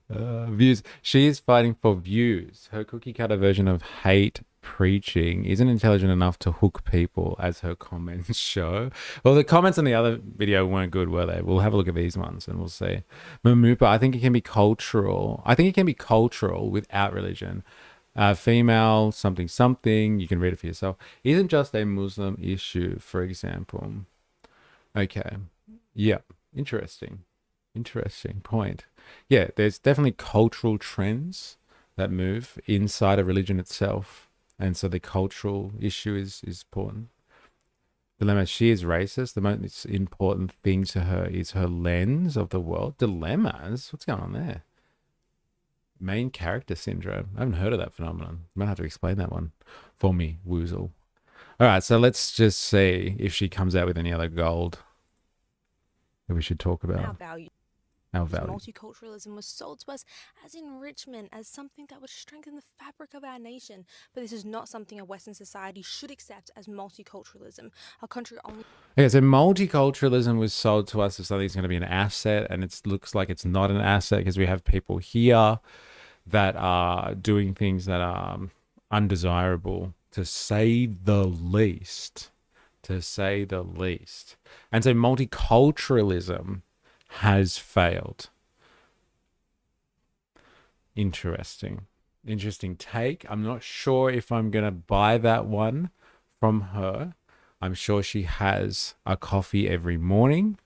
Views. She is fighting for views. Her cookie cutter version of hate preaching isn't intelligent enough to hook people, as her comments show. Well, the comments on the other video weren't good, were they? We'll have a look at these ones and we'll see. Mamupa, I think it can be cultural. I think it can be cultural without religion. female something something. You can read it for yourself. Isn't just a Muslim issue, for example. Okay. Yeah. Interesting point. Yeah, there's definitely cultural trends that move inside a religion itself, and so the cultural issue is important. Dilemma, she is racist. The most important thing to her is her lens of the world. Dilemmas? What's going on there? Main character syndrome. I haven't heard of that phenomenon. You might have to explain that one for me, Woozle. All right, so let's just see if she comes out with any other gold that we should talk about. Our value. Multiculturalism was sold to us as enrichment, as something that would strengthen the fabric of our nation. But this is not something a Western society should accept as multiculturalism. Our country only... Okay, so multiculturalism was sold to us as something that's going to be an asset, and it looks like it's not an asset because we have people here that are doing things that are undesirable, to say the least. And so multiculturalism has failed. Interesting take. I'm not sure if I'm gonna buy that one from her. I'm sure she has a coffee every morning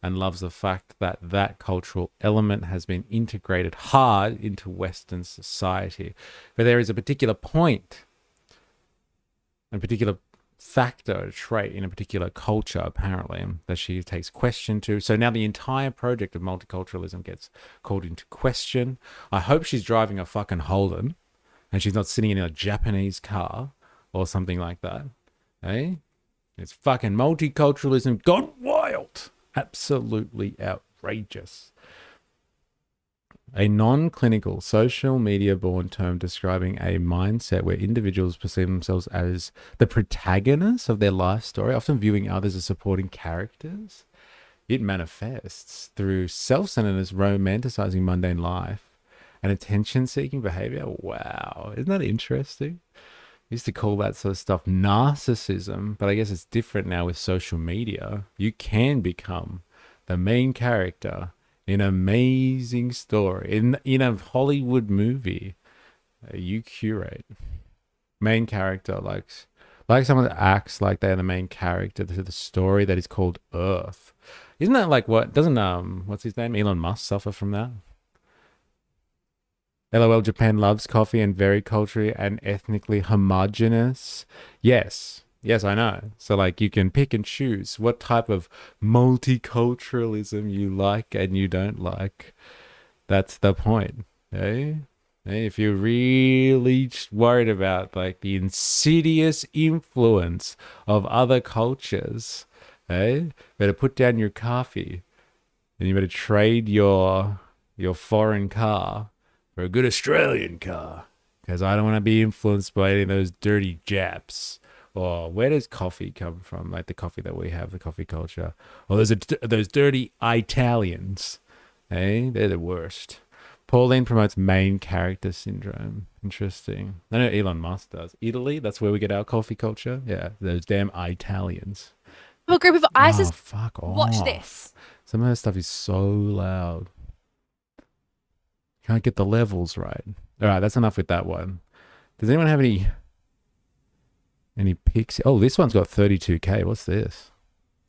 and loves the fact that that cultural element has been integrated hard into Western society. But there is a particular point, a particular factor, a trait in a particular culture, apparently, that she takes question to. So now the entire project of multiculturalism gets called into question. I hope she's driving a fucking Holden and she's not sitting in a Japanese car or something like that. Eh? It's fucking multiculturalism gone wild. Absolutely outrageous. A non-clinical social media-born term describing a mindset where individuals perceive themselves as the protagonists of their life story, often viewing others as supporting characters. It manifests through self-centeredness, romanticizing mundane life, and attention-seeking behavior. Wow, isn't that interesting? Used to call that sort of stuff narcissism, but I guess it's different now with social media. You can become the main character in an amazing story, in a Hollywood movie. You curate. Main character, like someone that acts like they're the main character to the story that is called Earth. Isn't that like what, doesn't, what's his name? Elon Musk suffer from that? LOL, Japan loves coffee and very culturally and ethnically homogenous. Yes, I know. So like you can pick and choose what type of multiculturalism you like and you don't like. That's the point. Eh? If you're really worried about like the insidious influence of other cultures, better put down your coffee and you better trade your foreign car for a good Australian car, because I don't want to be influenced by any of those dirty Japs. Or where does coffee come from? Like the coffee that we have, the coffee culture. Or those dirty Italians. They're the worst. Pauline promotes main character syndrome. Interesting. I know Elon Musk does. Italy, that's where we get our coffee culture. Yeah, those damn Italians. A group of ISIS. Oh, fuck off. Watch this. Some of her stuff is so loud. Can't get the levels right. All right, that's enough with that one. Does anyone have any pics? Oh, this one's got 32K. What's this?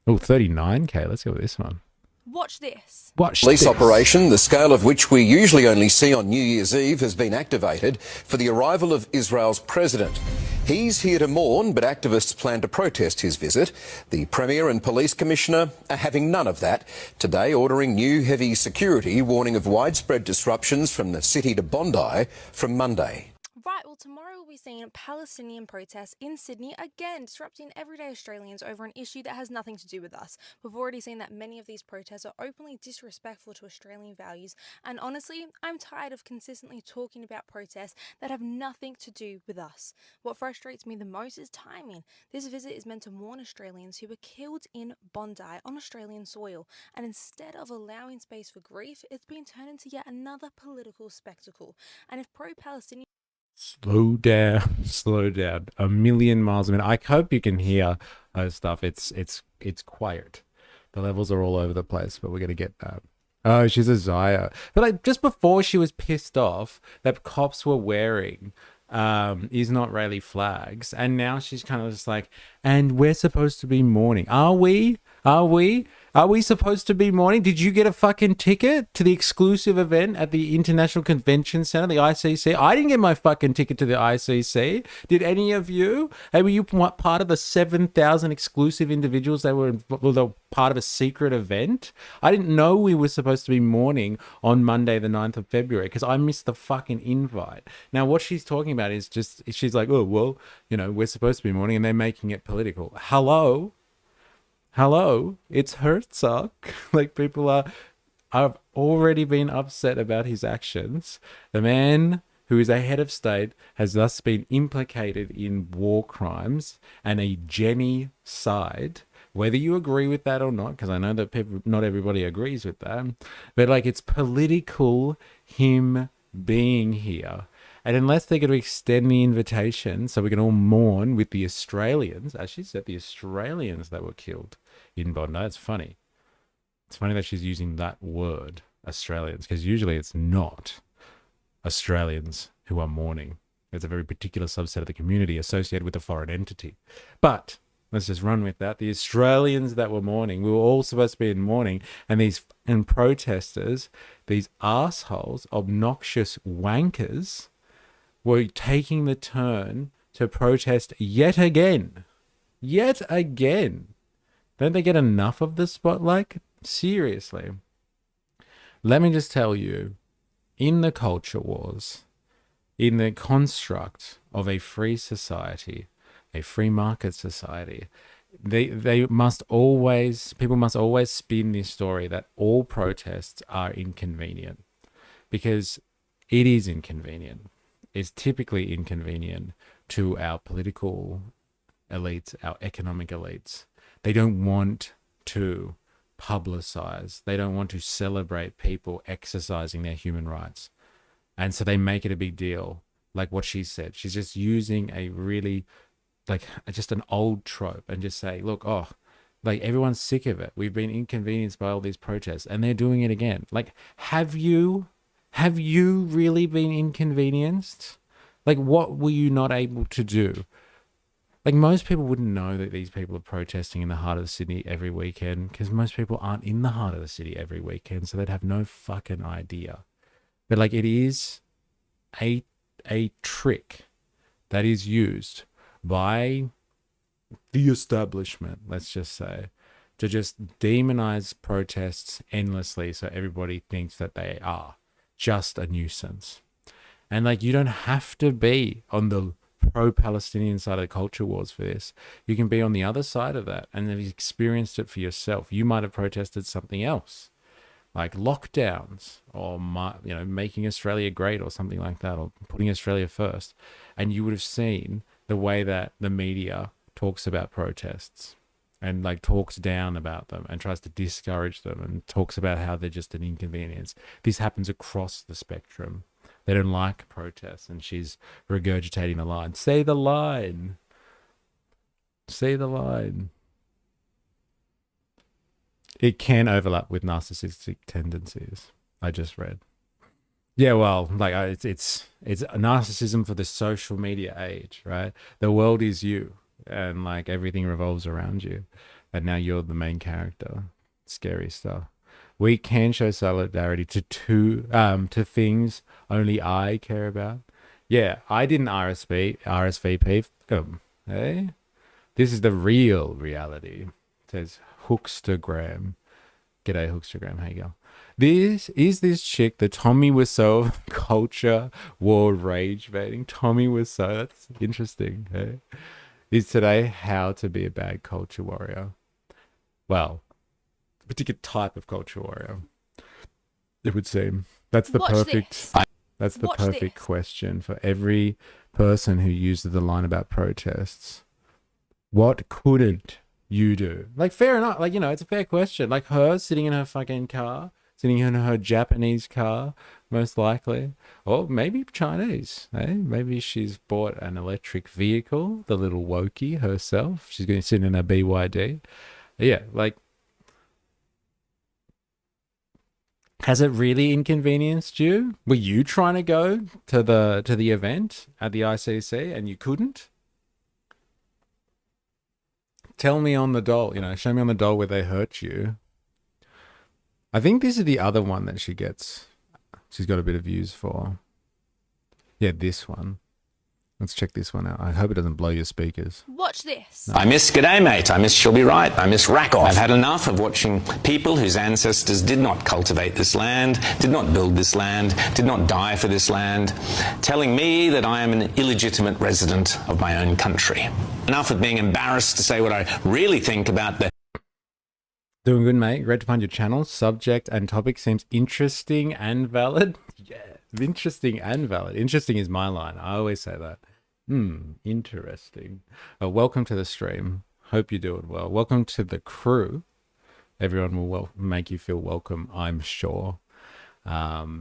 Oh, 39K. Let's go with this one. Watch this. Police operation, the scale of which we usually only see on New Year's Eve, has been activated for the arrival of Israel's president. He's here to mourn, but activists plan to protest his visit. The Premier and Police Commissioner are having none of that. Today, ordering new heavy security, warning of widespread disruptions from the city to Bondi from Monday. Right, well, tomorrow we'll be seeing Palestinian protests in Sydney again, disrupting everyday Australians over an issue that has nothing to do with us. We've already seen that many of these protests are openly disrespectful to Australian values, and honestly, I'm tired of consistently talking about protests that have nothing to do with us. What frustrates me the most is timing. This visit is meant to mourn Australians who were killed in Bondi on Australian soil, and instead of allowing space for grief, it's been turned into yet another political spectacle. And if pro-Palestinian... Slow down. A million miles a minute. I hope you can hear her stuff. It's quiet. The levels are all over the place, but we're gonna get that. Oh, she's a Zaya. But like just before she was pissed off that cops were wearing is not really flags. And now she's kind of just like, and we're supposed to be mourning. Are we? Are we? Are we supposed to be mourning? Did you get a fucking ticket to the exclusive event at the International Convention Center, the ICC? I didn't get my fucking ticket to the ICC. Did any of you? Hey, were you part of the 7,000 exclusive individuals that were part of a secret event? I didn't know we were supposed to be mourning on Monday, the 9th of February, because I missed the fucking invite. Now, what she's talking about is just, she's like, oh, well, you know, we're supposed to be mourning, and they're making it political. Hello, it's Herzog. Like, people have already been upset about his actions. The man who is a head of state has thus been implicated in war crimes and a genocide. Whether you agree with that or not, because I know that people, not everybody agrees with that, but like, it's political him being here. And unless they're going to extend the invitation so we can all mourn with the Australians, as she said, the Australians that were killed in Bondi. It's funny. It's funny that she's using that word, Australians, because usually it's not Australians who are mourning. It's a very particular subset of the community associated with a foreign entity. But let's just run with that. The Australians that were mourning, we were all supposed to be in mourning, and protesters, these assholes, obnoxious wankers, were taking the turn to protest yet again. Yet again. Don't they get enough of the spotlight? Seriously. Let me just tell you, in the culture wars, in the construct of a free society, a free market society, people must always spin this story that all protests are inconvenient, because it is inconvenient. It's typically inconvenient to our political elites, our economic elites. They don't want to publicize. They don't want to celebrate people exercising their human rights. And so they make it a big deal. Like what she said. She's just using a really, like, just an old trope and just say, look, oh, like, everyone's sick of it. We've been inconvenienced by all these protests, and they're doing it again. Like, have you really been inconvenienced? Like, what were you not able to do? Like, most people wouldn't know that these people are protesting in the heart of the city every weekend, because most people aren't in the heart of the city every weekend, so they'd have no fucking idea. But, like, it is a trick that is used by the establishment, let's just say, to just demonize protests endlessly, so everybody thinks that they are just a nuisance. And, like, you don't have to be on the pro-Palestinian side of the culture wars for this. You can be on the other side of that and have experienced it for yourself. You might have protested something else, like lockdowns, or, you know, making Australia great, or something like that, or putting Australia first. And you would have seen the way that the media talks about protests, and, like, talks down about them and tries to discourage them, and talks about how they're just an inconvenience. This happens across the spectrum. They don't like protests, and she's regurgitating the line. Say the line. Say the line. It can overlap with narcissistic tendencies, I just read. Yeah, well, like, it's a narcissism for the social media age, right? The world is you, and, like, everything revolves around you, and now you're the main character. Scary stuff. We can show solidarity to things only I care about. Yeah, I didn't RSVP. Hey, this is the real reality. It says Hookstagram. G'day, Hookstagram. How you go? This chick, the Tommy Wiseau culture war rage baiting. Tommy Wiseau. That's interesting. Hey? Is today how to be a bad culture warrior? Well, a particular type of culture warrior, it would seem. That's the perfect question for every person who uses the line about protests. What couldn't you do? Like, fair enough. Like, you know, it's a fair question. Like, her sitting in her fucking car, sitting in her Japanese car, most likely, or maybe Chinese. Eh? Maybe she's bought an electric vehicle, the little Wokey herself. She's going to sit in her BYD. Yeah, like, Has it really inconvenienced you? Were you trying to go to the event at the ICC and you couldn't? Tell me on the doll, show me on the doll where they hurt you. I think this is the other one that she's got a bit of views for. Yeah, this one. Let's check this one out. I hope it doesn't blow your speakers. Watch this. I miss G'day Mate, I miss She'll Be Right, I miss Rack Off. I've had enough of watching people whose ancestors did not cultivate this land, did not build this land, did not die for this land, telling me that I am an illegitimate resident of my own country. Enough of being embarrassed to say what I really think about the... Doing good, mate. Great to find your channel. Subject and topic seems interesting and valid. Yeah, interesting and valid. Interesting is my line. I always say that. Interesting. Welcome to the stream. Hope you're doing well. Welcome to the crew. Everyone will make you feel welcome, I'm sure. Yeah,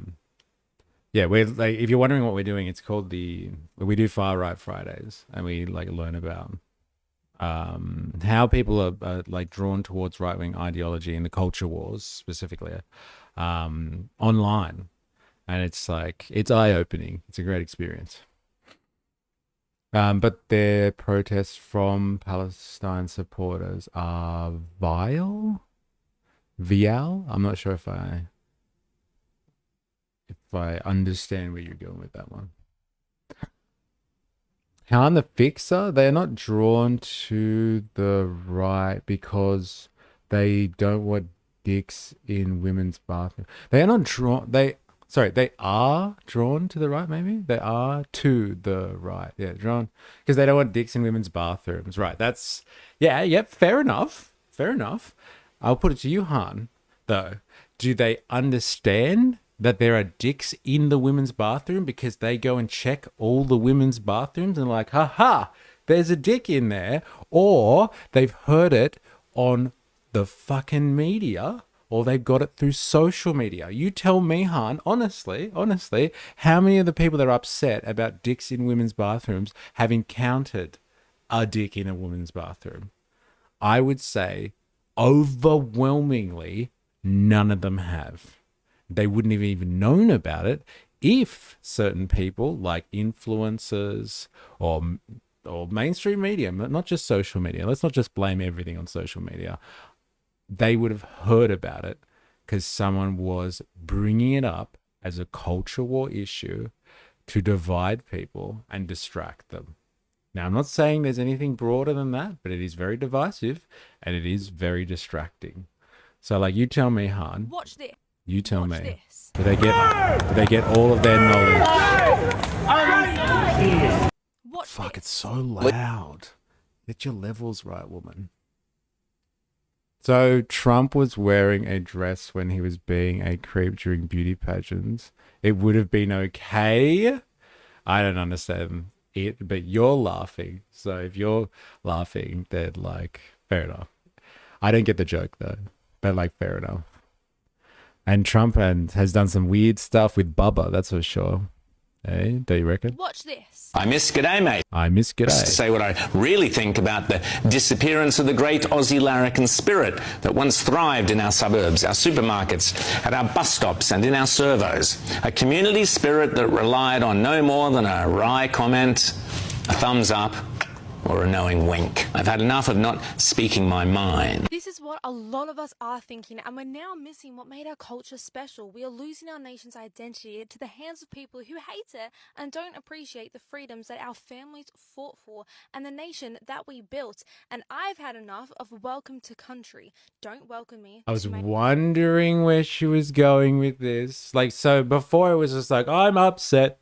we're like, if you're wondering what we're doing, it's called we do Far Right Fridays, and we like learn about how people are like drawn towards right-wing ideology in the culture wars specifically online, and it's eye-opening. It's a great experience. But their protests from Palestine supporters are vile. I'm not sure if I understand where you're going with that one. How in the Fixer, they're not drawn to the right because they don't want dicks in women's bathrooms. They are not drawn. They are drawn to the right. Maybe they are to the right. Yeah, drawn because they don't want dicks in women's bathrooms. Right. That's fair enough. Fair enough. I'll put it to you, Han. Though, do they understand that there are dicks in the women's bathroom because they go and check all the women's bathrooms and like, haha, there's a dick in there, or they've heard it on the fucking media, or they've got it through social media. You tell me, Han, honestly, how many of the people that are upset about dicks in women's bathrooms have encountered a dick in a woman's bathroom? I would say overwhelmingly none of them have. They wouldn't have even known about it if certain people like influencers or mainstream media, not just social media. Let's not just blame everything on social media. They would have heard about it because someone was bringing it up as a culture war issue to divide people and distract them. Now, I'm not saying there's anything broader than that, but it is very divisive and it is very distracting. So, like, you tell me, Han. Watch this. You tell Watch me. This. Do they get all of their knowledge? Watch Fuck, this. it's so loud. Get your levels right, woman. So Trump was wearing a dress when he was being a creep during beauty pageants. It would have been okay. I don't understand it, but you're laughing. So if you're laughing, then like, fair enough. I don't get the joke though, but like, fair enough. And Trump has done some weird stuff with Bubba, that's for sure. Hey, do you reckon? Watch this. I miss G'day Mate. I miss G'day. To say what I really think about the disappearance of the great Aussie larrikin spirit that once thrived in our suburbs, our supermarkets, at our bus stops and in our servos. A community spirit that relied on no more than a wry comment, a thumbs up, or a knowing wink. I've had enough of not speaking my mind. This is what a lot of us are thinking, and we're now missing what made our culture special. We are losing our nation's identity to the hands of people who hate it and don't appreciate the freedoms that our families fought for and the nation that we built. And I've had enough of welcome to country. Don't welcome me. I was wondering where she was going with this. Like, so before it was just like, I'm upset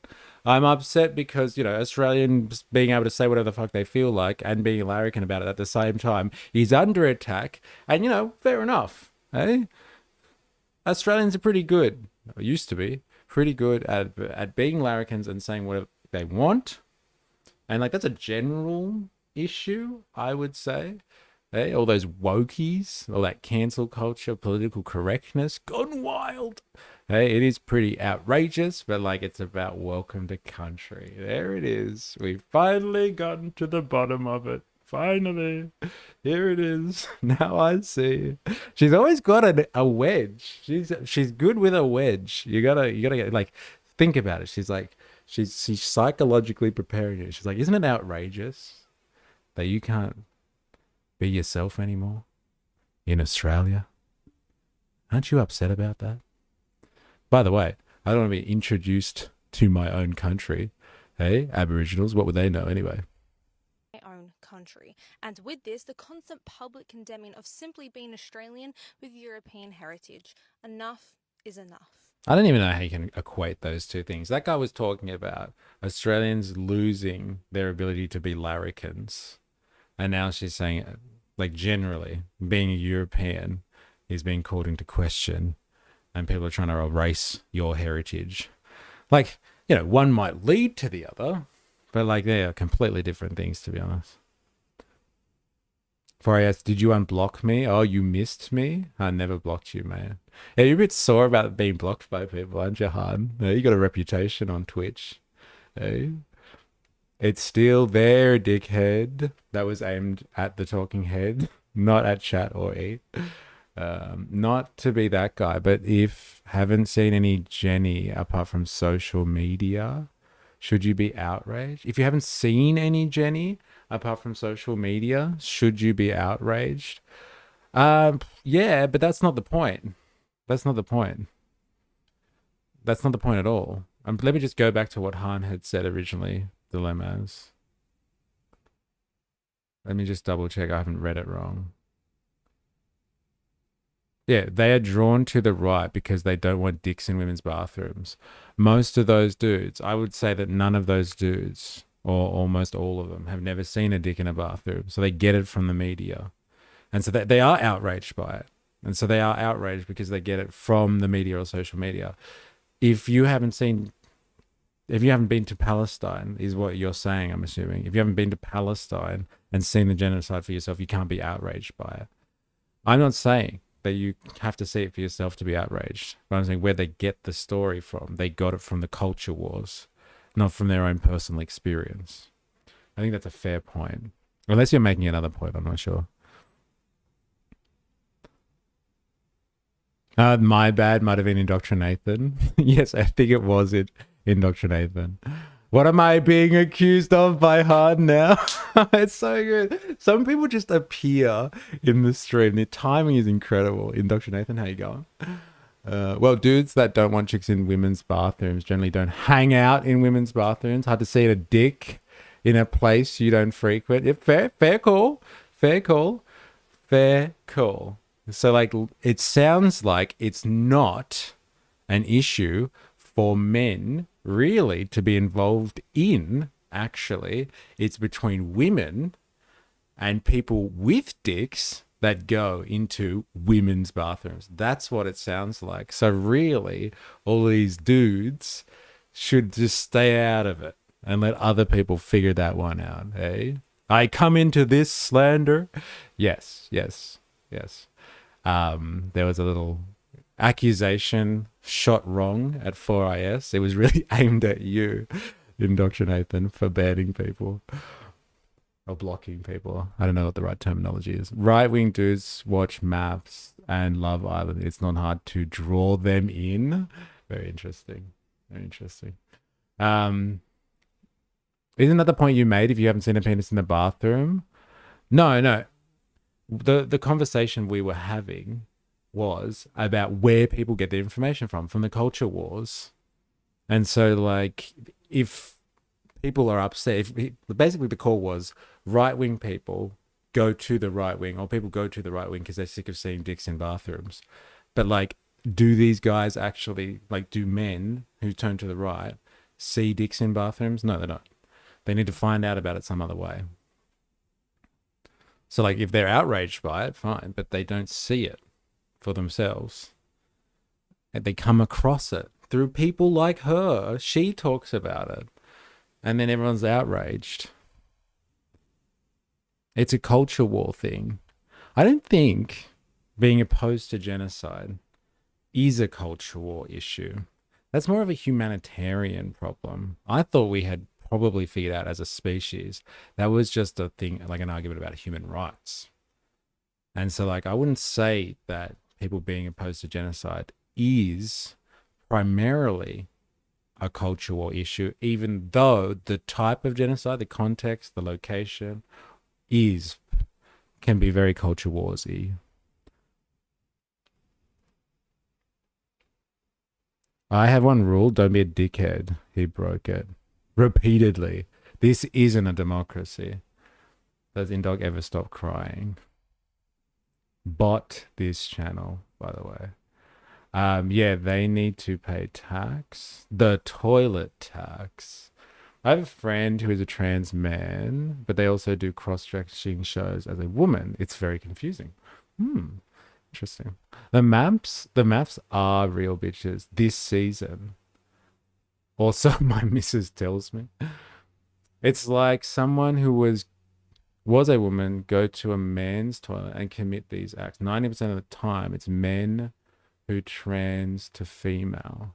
because, Australians being able to say whatever the fuck they feel like and being a larrikin about it at the same time is under attack. And, fair enough. Eh? Australians are pretty good, or used to be, pretty good at being larrikins and saying whatever they want. And, like, that's a general issue, I would say. Eh? All those wokies, all that cancel culture, political correctness, gone wild. Hey, it is pretty outrageous, but like it's about welcome to country. There it is. We've finally gotten to the bottom of it. Finally, here it is. Now I see. She's always got a wedge. She's good with a wedge. You gotta get, like, think about it. She's like, she's psychologically preparing you. She's like, isn't it outrageous that you can't be yourself anymore in Australia? Aren't you upset about that? By the way, I don't want to be introduced to my own country. Hey, Aboriginals, what would they know anyway? Own country. And with this, the constant public condemning of simply being Australian with European heritage. Enough is enough. I don't even know how you can equate those two things. That guy was talking about Australians losing their ability to be larrikins. And now she's saying, like, generally, being a European is being called into question. And people are trying to erase your heritage. Like, you know, one might lead to the other, but, like, they are completely different things, to be honest. 4AS, did you unblock me? Oh, you missed me? I never blocked you, man. Yeah, you're a bit sore about being blocked by people, aren't you, Han? Yeah, you got a reputation on Twitch. Hey? It's still there, dickhead. That was aimed at the talking head, not at chat or eat. Not to be that guy, but if haven't seen any Jenny apart from social media, should you be outraged? If you haven't seen any Jenny apart from social media, should you be outraged? Yeah, but that's not the point. That's not the point. That's not the point at all. Let me just go back to what Han had said originally, Dilemmas. Let me just double check I haven't read it wrong. Yeah, they are drawn to the right because they don't want dicks in women's bathrooms. Most of those dudes, I would say that none of those dudes, or almost all of them, have never seen a dick in a bathroom. So they get it from the media. And so they are outraged by it. And so they are outraged because they get it from the media or social media. If you haven't been to Palestine, is what you're saying, I'm assuming. If you haven't been to Palestine and seen the genocide for yourself, you can't be outraged by it. I'm not saying that you have to see it for yourself to be outraged. But I'm saying where they get the story from, they got it from the culture wars, not from their own personal experience. I think that's a fair point. Unless you're making another point, I'm not sure. My bad might have been Indoctrinathan. Yes, I think it was Indoctrinathan. What am I being accused of by Hard now? It's so good. Some people just appear in the stream. Their timing is incredible. Indoctrinathan, how you going? Well, dudes that don't want chicks in women's bathrooms generally don't hang out in women's bathrooms. Hard to see a dick in a place you don't frequent. Yeah, fair call. Fair call. Fair call. So, like, it sounds like it's not an issue for men really to be involved in. Actually, it's between women and people with dicks that go into women's bathrooms. That's what it sounds like. So really, all these dudes should just stay out of it and let other people figure that one out. Hey, I come into this slander. Yes. There was a little accusation shot wrong at 4IS. It was really aimed at you, Indoctrinathan, for banning people or blocking people. I don't know what the right terminology is. Right-wing dudes watch Maths and Love Island. It's not hard to draw them in. Very interesting. Very interesting. Isn't that the point you made? If you haven't seen a penis in the bathroom? No. The conversation we were having was about where people get their information from the culture wars. And so, like, if people are upset, basically the call was right-wing people go to the right wing, or people go to the right wing because they're sick of seeing dicks in bathrooms. But, like, do these guys actually, like, do men who turn to the right see dicks in bathrooms? No, they don't. They need to find out about it some other way. So, like, if they're outraged by it, fine, but they don't see it for themselves. And they come across it through people like her. She talks about it. And then everyone's outraged. It's a culture war thing. I don't think being opposed to genocide is a culture war issue. That's more of a humanitarian problem. I thought we had probably figured out as a species. That was just a thing, like an argument about human rights. And so, like, I wouldn't say that people being opposed to genocide is primarily a cultural issue, even though the type of genocide, the context, the location can be very culture warsy. I have one rule: don't be a dickhead. He broke it repeatedly. This isn't a democracy. Does Indog ever stop crying? Bought this channel, by the way. Yeah, they need to pay tax. The toilet tax. I have a friend who is a trans man, but they also do cross-dressing shows as a woman. It's very confusing. Interesting. The maps are real bitches this season. Also, my missus tells me. It's like someone who was a woman go to a man's toilet and commit these acts. 90% of the time, it's men who trans to female.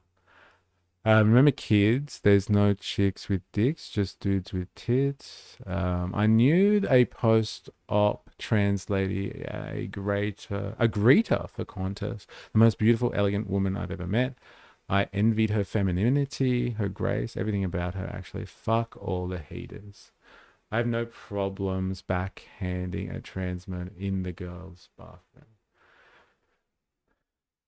Remember kids, there's no chicks with dicks, just dudes with tits. I knew a post-op trans lady, a greeter for Qantas, the most beautiful, elegant woman I've ever met. I envied her femininity, her grace, everything about her actually. Fuck all the haters. I have no problems backhanding a trans man in the girls' bathroom.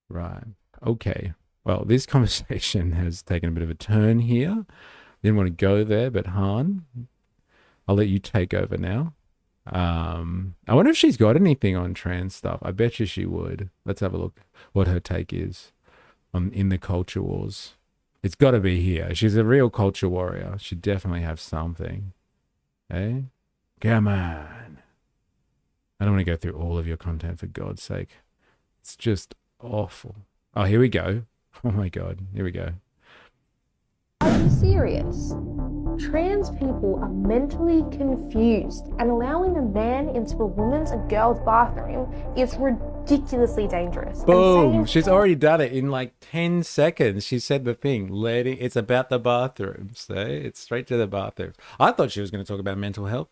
Right. Okay. Well, this conversation has taken a bit of a turn here. Didn't want to go there, but Han, I'll let you take over now. I wonder if she's got anything on trans stuff. I bet you she would. Let's have a look what her take is in the culture wars. It's got to be here. She's a real culture warrior. She'd definitely have something. Eh? Come on. I don't want to go through all of your content, for God's sake. It's just awful. Oh, here we go. Oh my God. Here we go. Are you serious? Trans people are mentally confused, and allowing a man into a woman's and girl's bathroom is ridiculously dangerous. Boom. She's already done it in like 10 seconds. She said the thing. It's about the bathrooms. Eh? It's straight to the bathrooms. I thought she was going to talk about mental health.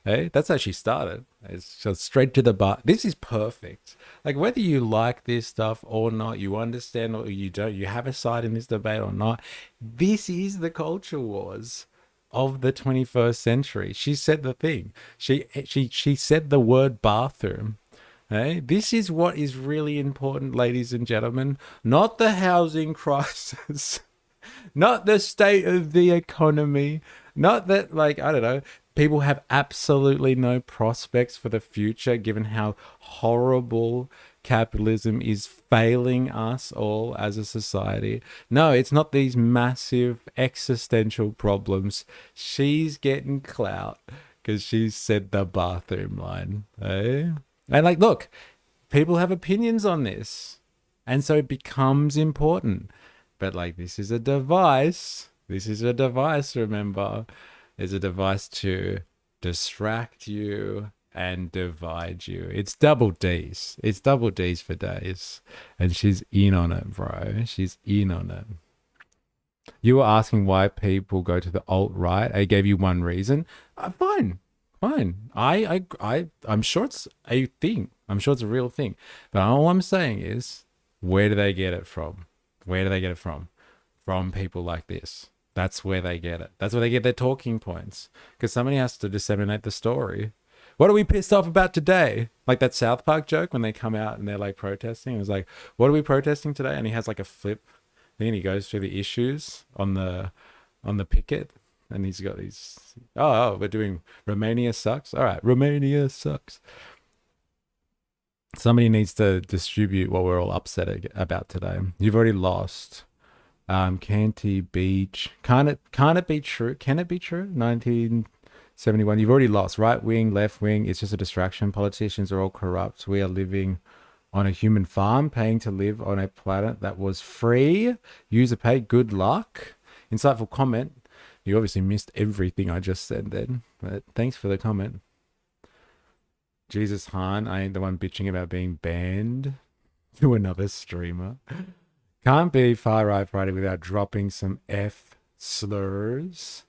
Hey, that's how she started. It's just straight to the bar. This is perfect. Like, whether you like this stuff or not, you understand or you don't, you have a side in this debate or not, this is the culture wars of the 21st century. She said the thing. She said the word bathroom. Hey, this is what is really important, ladies and gentlemen. Not the housing crisis, not the state of the economy, not that, like, I don't know, people have absolutely no prospects for the future given how horrible capitalism is failing us all as a society. No, it's not these massive existential problems. She's getting clout because she said the bathroom line. Eh? And like, look, people have opinions on this. And so it becomes important. But like, this is a device. This is a device, remember. Is a device to distract you and divide you. It's double D's. It's double D's for days. And she's in on it, bro. She's in on it. You were asking why people go to the alt-right. I gave you one reason. Fine. I'm sure it's a thing. I'm sure it's a real thing. But all I'm saying is, where do they get it from? Where do they get it from? From people like this. That's where they get it. That's where they get their talking points. Because somebody has to disseminate the story. What are we pissed off about today? Like that South Park joke when they come out and they're like protesting. It was like, what are we protesting today? And he has like a flip thing and he goes through the issues on the picket. And he's got these, we're doing Romania sucks. All right, Romania sucks. Somebody needs to distribute what we're all upset about today. You've already lost. Canty Beach. Can't it be true? Can it be true? 1971. You've already lost. Right wing, left wing. It's just a distraction. Politicians are all corrupt. We are living on a human farm, paying to live on a planet that was free. User pay. Good luck. Insightful comment. You obviously missed everything I just said then. But thanks for the comment. Jesus Han, I ain't the one bitching about being banned to another streamer. Can't be Far Right Friday without dropping some F slurs.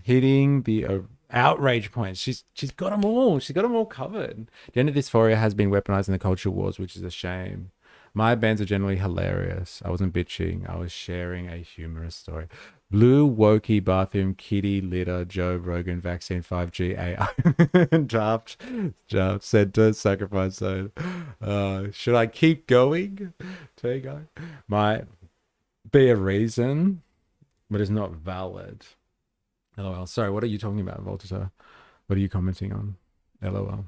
Hitting the outrage points. She's got them all. She's got them all covered. Gender dysphoria has been weaponized in the culture wars, which is a shame. My bands are generally hilarious. I wasn't bitching. I was sharing a humorous story. Blue, wokey, bathroom, kitty, litter, Joe Rogan, vaccine, 5G, AI, draft, center, sacrifice zone. Should I keep going? Tego might be a reason, but it's not valid. LOL. Sorry, what are you talking about, Voltaire? What are you commenting on? LOL.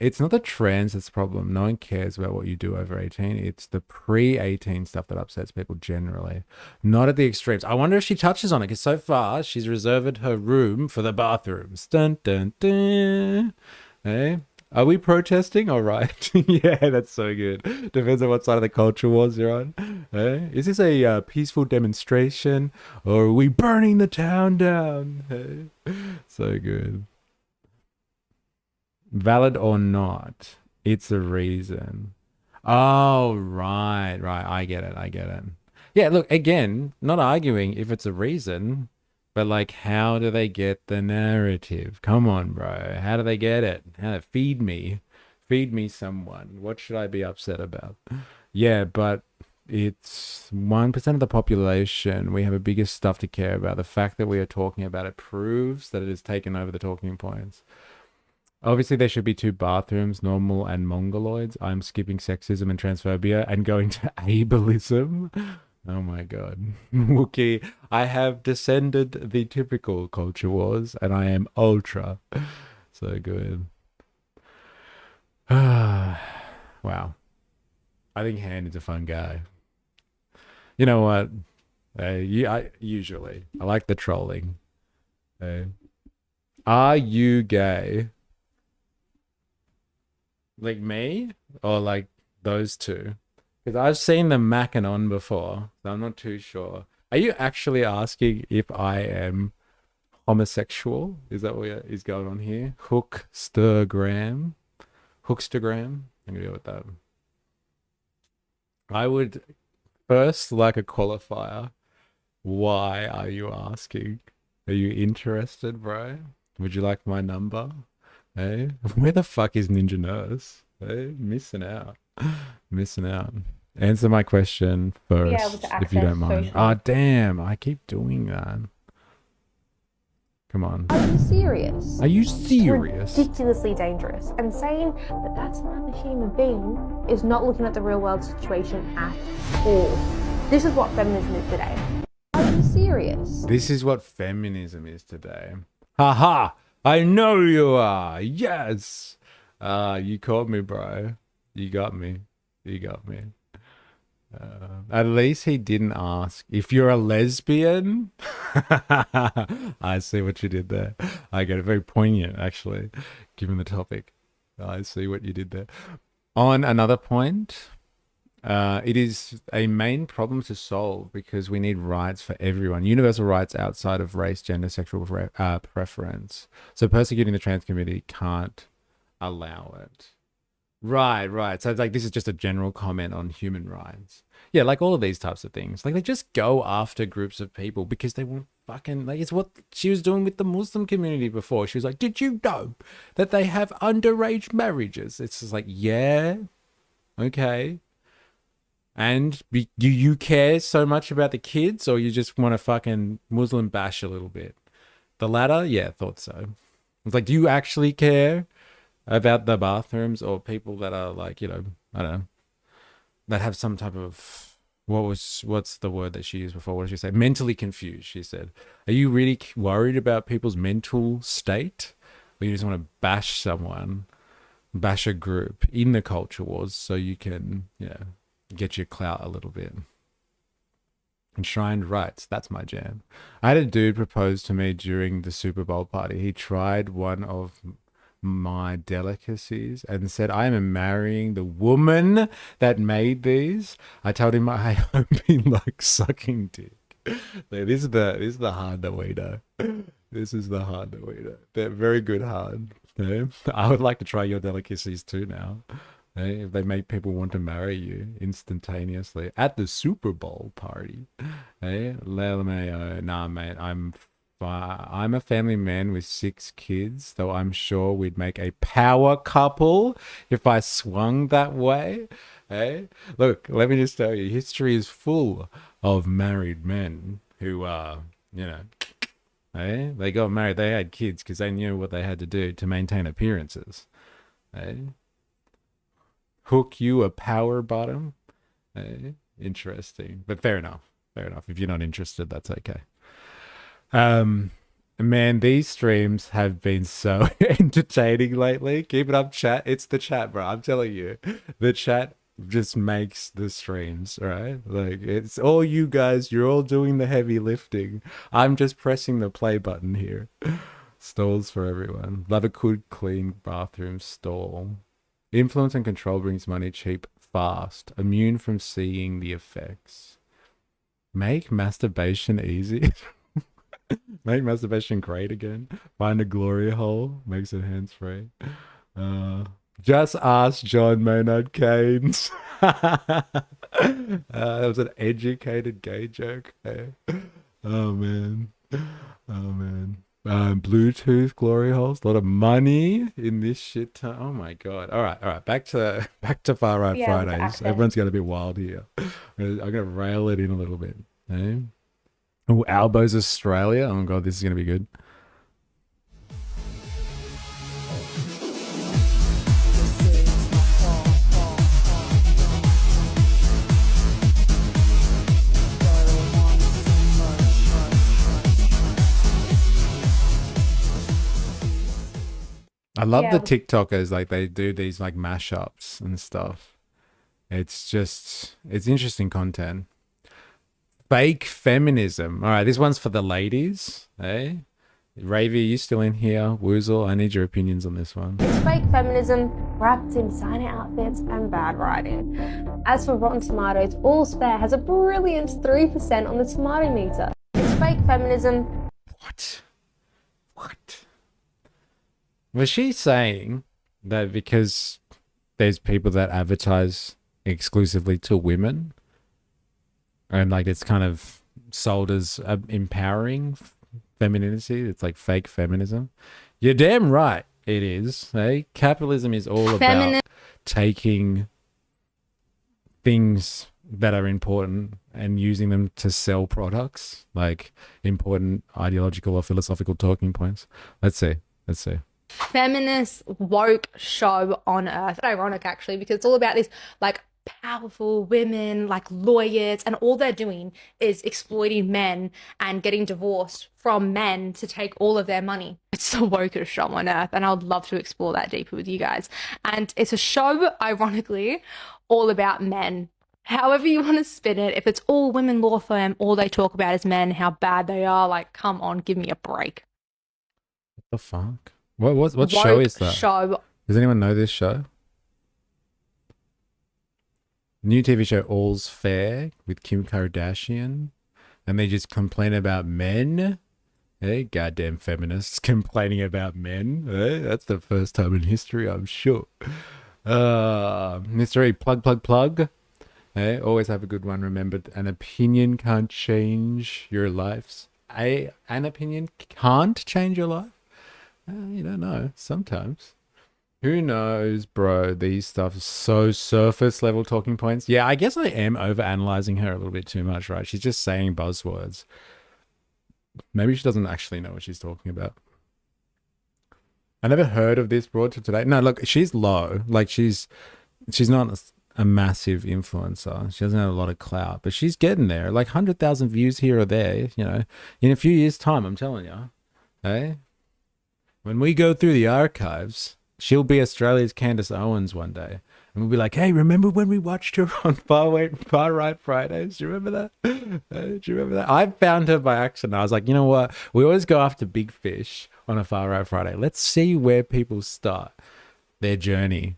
It's not the trans that's the problem. No one cares about what you do over 18. It's the pre-18 stuff that upsets people generally. Not at the extremes. I wonder if she touches on it, because so far she's reserved her room for the bathrooms. Dun, dun, dun. Hey? Are we protesting? All right. Yeah, that's so good. Depends on what side of the culture wars you're on. Hey? Is this a peaceful demonstration, or are we burning the town down? Hey? So good. Valid or not, it's a reason. Oh, right. I get it. Yeah, look, again, not arguing if it's a reason, but like, how do they get the narrative? Come on, bro. How do they get it? Feed me someone. What should I be upset about? Yeah, but it's 1% of the population. We have a bigger stuff to care about. The fact that we are talking about it proves that it has taken over the talking points. Obviously, there should be 2 bathrooms, normal and mongoloids. I'm skipping sexism and transphobia and going to ableism. Oh my god. Wookie, I have descended the typical culture wars and I am ultra. So good. Wow. I think Han is a fun guy. You know what? I like the trolling. Are you gay? Like me, or like those two? Because I've seen them macking on before, so I'm not too sure. Are you actually asking if I am homosexual? Is that what is going on here? Hookstagram? I'm gonna go with that. I would first like a qualifier. Why are you asking? Are you interested, bro? Would you like my number? Hey, where the fuck is Ninja Nurse? Hey, missing out. Answer my question first, if you don't mind. Oh, damn, I keep doing that. Come on. Are you serious? It's ridiculously dangerous. And saying that that's another human being is not looking at the real world situation at all. This is what feminism is today. Are you serious? This is what feminism is today. Haha! I know you are. Yes. You caught me, bro. You got me. At least he didn't ask if you're a lesbian. I see what you did there. I get it. Very poignant, actually, given the topic. I see what you did there. On another point, it is a main problem to solve because we need rights for everyone. Universal rights outside of race, gender, sexual preference. So persecuting the trans community can't allow it. Right. So like this is just a general comment on human rights. Yeah, like all of these types of things. Like they just go after groups of people because they want fucking, like it's what she was doing with the Muslim community before. She was like, did you know that they have underage marriages? It's just like, yeah, okay. And do you care so much about the kids, or you just want to fucking Muslim bash a little bit? The latter? Yeah, thought so. It's like, do you actually care about the bathrooms or people that are like, you know, I don't know, that have some type of, what's the word that she used before? What did she say? Mentally confused, she said. Are you really worried about people's mental state? Or you just want to bash someone, bash a group in the culture wars so you can, you know, get your clout a little bit. Enshrined rights, that's my jam. I had a dude propose to me during the Super Bowl party. He tried one of my delicacies and said, I am marrying the woman that made these. I told him I hope he likes sucking dick. This is the hard that we know. This is the hard that we know. They're very good hard. Okay? I would like to try your delicacies too now. If they make people want to marry you instantaneously at the Super Bowl party. Hey, LMAO. Nah, mate, I'm a family man with 6 kids, though I'm sure we'd make a power couple if I swung that way. Hey, look, let me just tell you, history is full of married men who hey, they got married, they had kids because they knew what they had to do to maintain appearances. Hey, hook you a power bottom. Hey, interesting, but fair enough. Fair enough. If you're not interested, that's okay. Man, these streams have been so entertaining lately. Keep it up, chat. It's the chat, bro. I'm telling you, the chat just makes the streams, right? Like, it's all you guys. You're all doing the heavy lifting. I'm just pressing the play button here. Stalls for everyone. Love a good, clean bathroom stall. Influence and control brings money cheap, fast. Immune from seeing the effects. Make masturbation easy. Make masturbation great again. Find a glory hole. Makes it hands-free. Just ask John Maynard Keynes. That was an educated gay joke. Oh, man. Oh, man. Bluetooth glory holes. A lot of money in this shit time. Oh, my God. All right. Back to Far Right Fridays. Everyone's got a bit wild here. I'm going to rail it in a little bit. Eh? Oh, Albo's Australia. Oh my God, this is gonna be good. I love the TikTokers, like they do these like mashups and stuff. It's interesting content. Fake feminism. All right, this one's for the ladies. Hey, Ravy, are you still in here? Woozle, I need your opinions on this one. It's fake feminism wrapped in designer outfits and bad writing. As for Rotten Tomatoes, All's Fair has a brilliant 3% on the tomato meter. It's fake feminism. What? Was she saying that because there's people that advertise exclusively to women? And like it's kind of sold as empowering femininity. It's like fake feminism. You're damn right it is. Hey? Capitalism is all about taking things that are important and using them to sell products, like important ideological or philosophical talking points. Let's see. Feminist woke show on earth. Ironic actually, because it's all about this like powerful women, like lawyers, and all they're doing is exploiting men and getting divorced from men to take all of their money. It's the wokest show on earth, and I would love to explore that deeper with you guys. And it's a show, ironically, all about men. However you want to spin it, if it's all women law firm, all they talk about is men, how bad they are, like, come on, give me a break. What the fuck? What show is that? Does anyone know this show? New TV show All's Fair with Kim Kardashian, and they just complain about men. Hey, goddamn feminists complaining about men. Hey, that's the first time in history, I'm sure. Mystery plug. Hey, always have a good one. Remember, an opinion can't change your lives. An opinion can't change your life? You don't know. Sometimes. Who knows, bro? These stuff is so surface level talking points. Yeah, I guess I am overanalyzing her a little bit too much, right? She's just saying buzzwords. Maybe she doesn't actually know what she's talking about. I never heard of this broad till today. No, look, she's low. Like she's not a massive influencer. She doesn't have a lot of clout, but she's getting there. Like 100,000 views here or there, you know, in a few years' time, I'm telling you. Hey? When we go through the archives, she'll be Australia's Candace Owens one day. And we'll be like, hey, remember when we watched her on Far Right Fridays? Do you remember that? Do you remember that? I found her by accident. I was like, you know what? We always go after big fish on a Far Right Friday. Let's see where people start their journey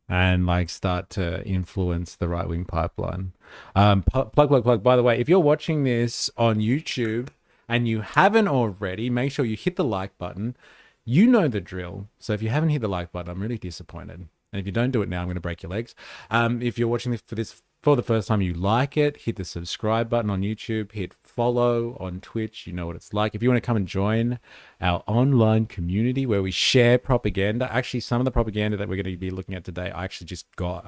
and like start to influence the right-wing pipeline. Plug. By the way, if you're watching this on YouTube and you haven't already, make sure you hit the like button. You know the drill. So if you haven't hit the like button, I'm really disappointed. And if you don't do it now, I'm going to break your legs. If you're watching this for the first time, you like it, hit the subscribe button on YouTube, hit follow on Twitch. You know what it's like. If you want to come and join our online community where we share propaganda, actually some of the propaganda that we're going to be looking at today, I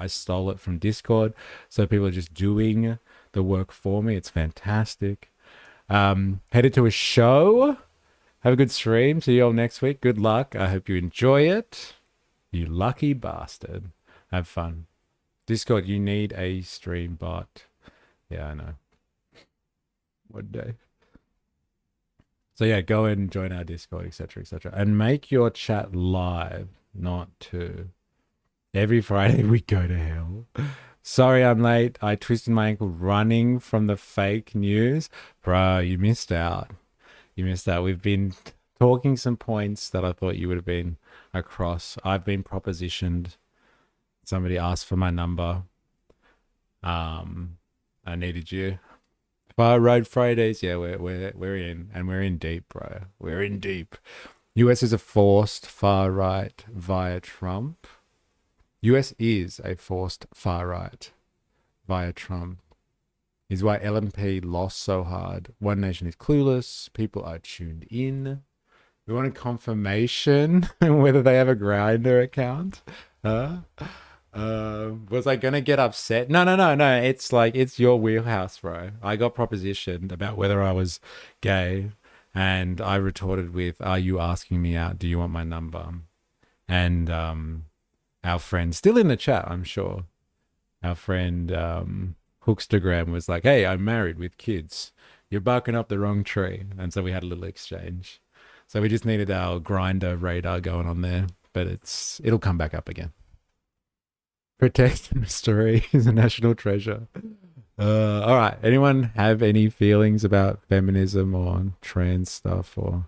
stole it from Discord. So people are just doing the work for me. It's fantastic. Headed to a show. Have a good stream. See you all next week. Good luck. I hope you enjoy it. You lucky bastard. Have fun. Discord, you need a stream bot. Yeah, I know. One day. So yeah, go and join our Discord, etc., etc. And make your chat live, not to. Every Friday we go to hell. Sorry I'm late. I twisted my ankle running from the fake news. Bro, you missed out. You missed out. We've been talking some points that I thought you would have been across. I've been propositioned. Somebody asked for my number. I needed you. Far Road Fridays. Yeah, we're in, and we're in deep, bro. We're in deep. US is a forced far right via Trump. US is a forced far right via Trump. Is why LMP lost so hard. One Nation is clueless. People are tuned in. We want a confirmation whether they have a Grindr account. Was I gonna get upset? No. It's like, it's your wheelhouse, bro. I got propositioned about whether I was gay, and I retorted with, "Are you asking me out? Do you want my number?" And our friend, still in the chat, I'm sure. Our friend Hookstagram was like, "Hey, I'm married with kids. You're barking up the wrong tree." And so we had a little exchange. So we just needed our Grindr radar going on there, but it'll come back up again. Protect mystery is a national treasure. All right. Anyone have any feelings about feminism or trans stuff? Or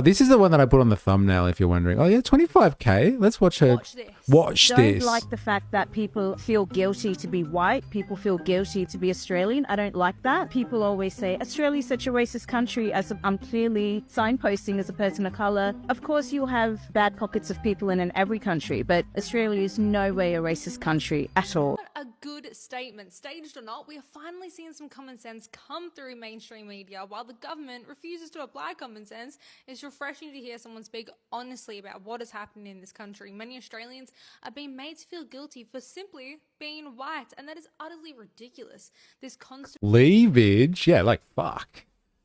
this is the one that I put on the thumbnail. If you're wondering, oh yeah, 25K. Let's watch her. Watch this. Don't like the fact that people feel guilty to be white. People feel guilty to be Australian. I don't like that. People always say Australia's such a racist country. As I'm clearly signposting as a person of color. Of course, you'll have bad pockets of people in every country, but Australia is no way a racist country at all. What a good statement. Staged or not, we are finally seeing some common sense come through mainstream media. While the government refuses to apply common sense, it's refreshing to hear someone speak honestly about what is happening in this country. Many Australians are being made to feel guilty for simply being white, and that is utterly ridiculous. This constant Leavage, yeah, like fuck.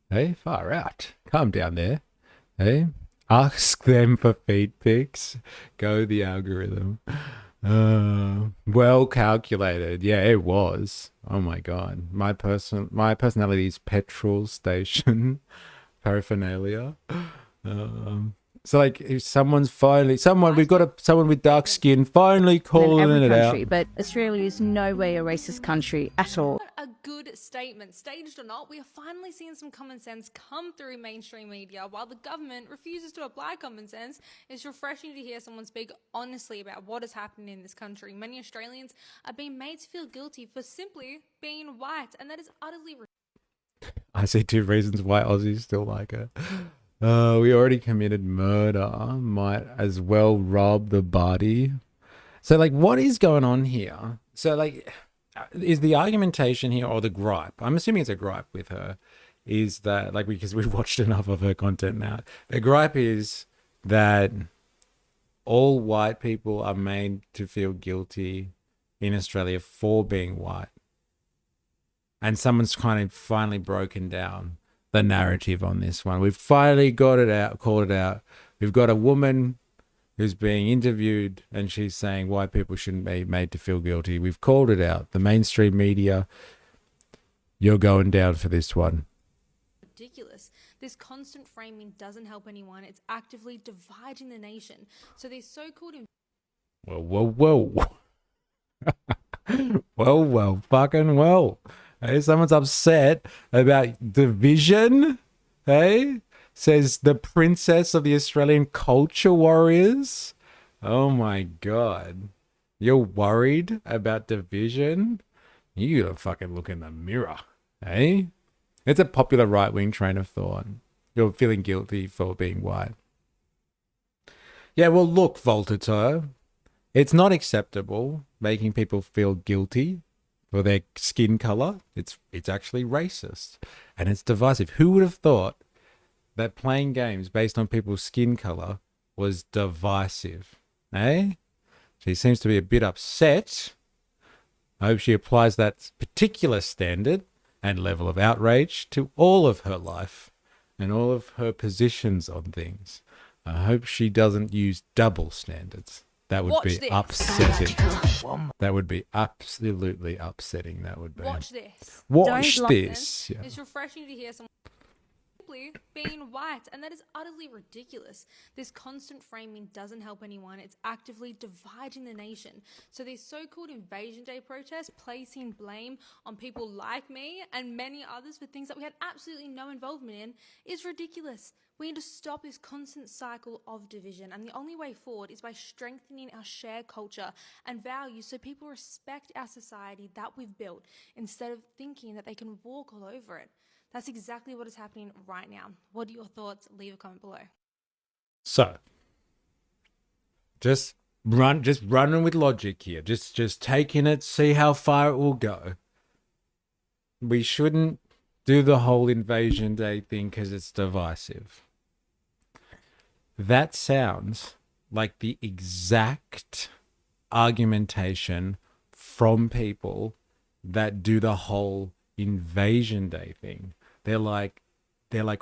Hey, far out. Calm down there. Hey, ask them for feed pics. Go the algorithm. Well calculated. Yeah, it was. Oh my god. My personality is petrol station paraphernalia. So like, if someone we've got someone with dark skin finally calling it out. But Australia is no way a racist country at all. What a good statement. Staged or not, we are finally seeing some common sense come through mainstream media. While the government refuses to apply common sense, it's refreshing to hear someone speak honestly about what is happening in this country. Many Australians are being made to feel guilty for simply being white, and that is utterly ridiculous. I see 2 reasons why Aussies still like her. We already committed murder. Might as well rob the body. So, like, what is going on here? So, like, is the argumentation here, or the gripe? I'm assuming it's a gripe with her. Is that, like, because we've watched enough of her content now. The gripe is that all white people are made to feel guilty in Australia for being white. And someone's kind of finally broken down the narrative on this one. We've finally got it out, called it out. We've got a woman who's being interviewed and she's saying white people shouldn't be made to feel guilty. We've called it out. The mainstream media, you're going down for this one. Ridiculous. This constant framing doesn't help anyone. It's actively dividing the nation. So these so-called Whoa. Well, fucking well. Hey, someone's upset about division. Hey, says the princess of the Australian culture warriors. Oh my god, you're worried about division? You gotta fucking look in the mirror. Hey, it's a popular right-wing train of thought. You're feeling guilty for being white. Yeah, well, look, Voltaire, It's not acceptable making people feel guilty for their skin color. It's actually racist and it's divisive. Who would have thought that playing games based on people's skin color was divisive? Eh? She seems to be a bit upset. I hope she applies that particular standard and level of outrage to all of her life and all of her positions on things. I hope she doesn't use double standards. That would Watch be this. upsetting. That would be absolutely upsetting. That would be. Watch this. Watch Don't this. Yeah. It's refreshing to hear someone simply being white, and that is utterly ridiculous. This constant framing doesn't help anyone. It's actively dividing the nation. So these so-called Invasion Day protests placing blame on people like me and many others for things that we had absolutely no involvement in is ridiculous. We need to stop this constant cycle of division, and the only way forward is by strengthening our shared culture and values so people respect our society that we've built instead of thinking that they can walk all over it. That's exactly what is happening right now. What are your thoughts? Leave a comment below. So, just running with logic here. Just taking it, see how far it will go. We shouldn't do the whole Invasion Day thing because it's divisive. That sounds like the exact argumentation from people that do the whole Invasion Day thing. They're like,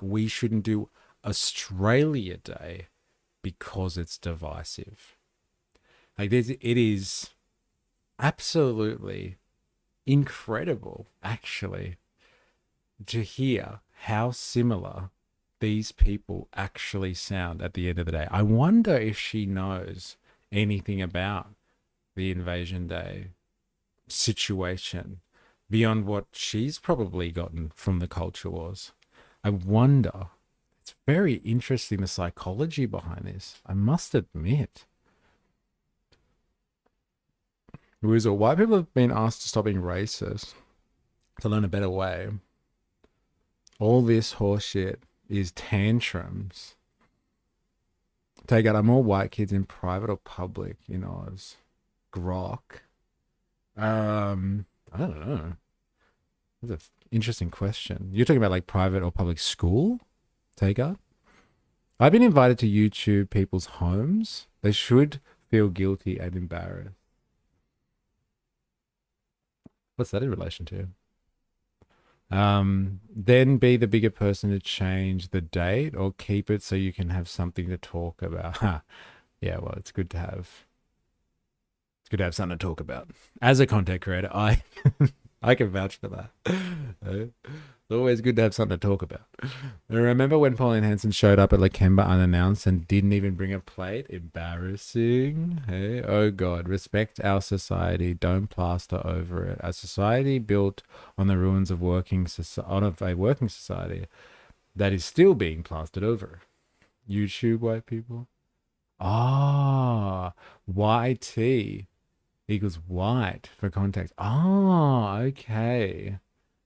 we shouldn't do Australia Day because it's divisive. Like it is absolutely incredible, actually, to hear how similar these people actually sound at the end of the day. I wonder if she knows anything about the Invasion Day situation beyond what she's probably gotten from the culture wars. I wonder. It's very interesting, the psychology behind this, I must admit. Woozle, white people have been asked to stop being racist, to learn a better way. All this horseshit is tantrums. Take out, are more white kids in private or public in Oz? Grok. I don't know. That's an interesting question. You're talking about like private or public school? Take out? I've been invited to YouTube people's homes. They should feel guilty and embarrassed. What's that in relation to? Then be the bigger person to change the date or keep it so you can have something to talk about. Yeah, well, it's good to have something to talk about. As a content creator, I can vouch for that. It's always good to have something to talk about. I remember when Pauline Hanson showed up at Lakemba unannounced and didn't even bring a plate? Embarrassing. Hey, oh God, respect our society. Don't plaster over it. A society built on the ruins of a working society that is still being plastered over. YouTube white people. YT equals white for context. Okay.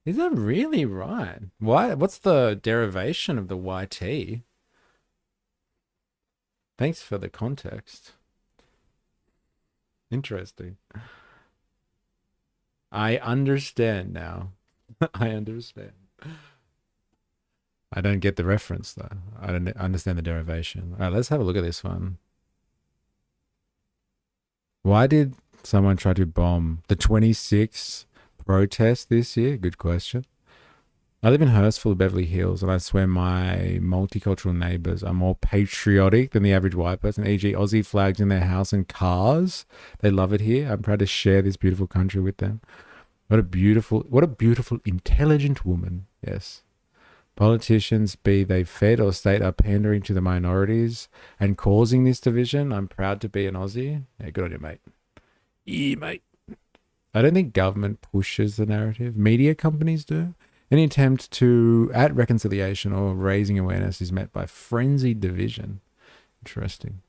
Is that really right? Why? What's the derivation of the YT? Thanks for the context. Interesting. I understand now. I understand. I don't get the reference though. I don't understand the derivation. All right, let's have a look at this one. Why did someone try to bomb the 26th protest this year? Good question. I live in Hurstville, Beverly Hills, and I swear my multicultural neighbors are more patriotic than the average white person, e.g. Aussie flags in their house and cars. They love it here. I'm proud to share this beautiful country with them. What a beautiful, intelligent woman. Yes. Politicians, be they Fed or state, are pandering to the minorities and causing this division. I'm proud to be an Aussie. Yeah, good on you, mate. Yeah, mate. I don't think government pushes the narrative. Media companies do. Any attempt at reconciliation or raising awareness is met by frenzied division. Interesting.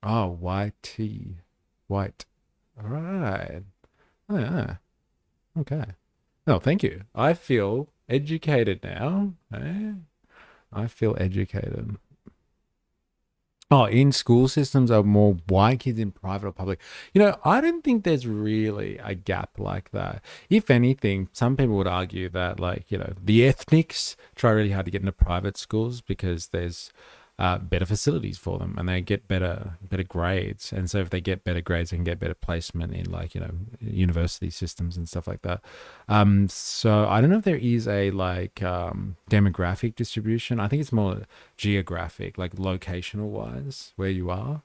Oh, YT. White. All right. Oh, yeah. Okay. Oh, thank you. I feel educated now. Eh? I feel educated. Oh, in school systems are more white kids in private or public. I don't think there's really a gap like that. If anything, some people would argue that, like, the ethnics try really hard to get into private schools because there's better facilities for them and they get better grades. And so if they get better grades, they can get better placement in, like, university systems and stuff like that. So I don't know if there is a demographic distribution. I think it's more geographic, like locational wise, where you are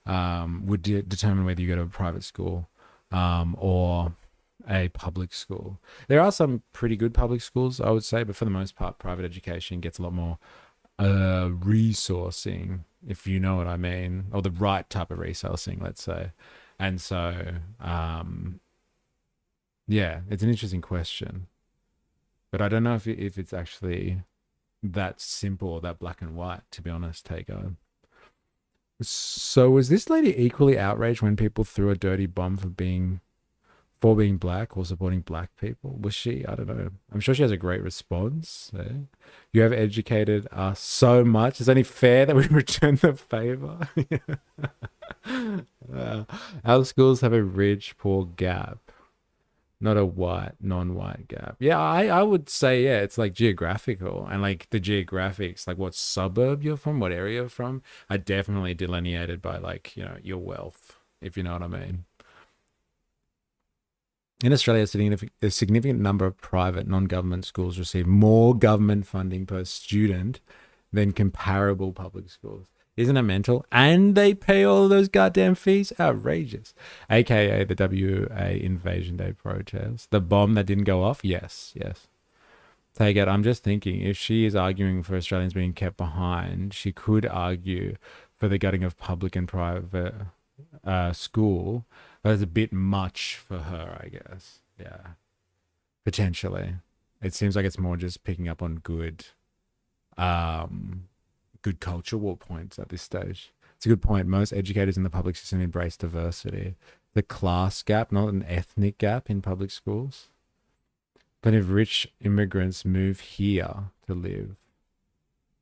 would determine whether you go to a private school or a public school. There are some pretty good public schools, I would say, but for the most part, private education gets a lot more resourcing, if you know what I mean, or the right type of resourcing, let's say. And so yeah, it's an interesting question, but I don't know if it's actually that simple or that black and white, to be honest. Tago. So was this lady equally outraged when people threw a dirty bomb for being black or supporting black people? Was she? I don't know. I'm sure she has a great response. You have educated us so much. It's only fair that we return the favor. Our schools have a rich-poor gap, not a non-white gap. Yeah, I would say, yeah, it's like geographical, and like the geographics, like what suburb you're from, what area you're from, are definitely delineated by, like, your wealth, if you know what I mean. In Australia, a significant number of private non-government schools receive more government funding per student than comparable public schools. Isn't it mental? And they pay all those goddamn fees? Outrageous. AKA the WA Invasion Day protest. The bomb that didn't go off? Yes. Take it. I'm just thinking, if she is arguing for Australians being kept behind, she could argue for the gutting of public and private school. That's a bit much for her, I guess. Yeah. Potentially. It seems like it's more just picking up on good culture war points at this stage. It's a good point. Most educators in the public system embrace diversity. The class gap, not an ethnic gap in public schools. But if rich immigrants move here to live.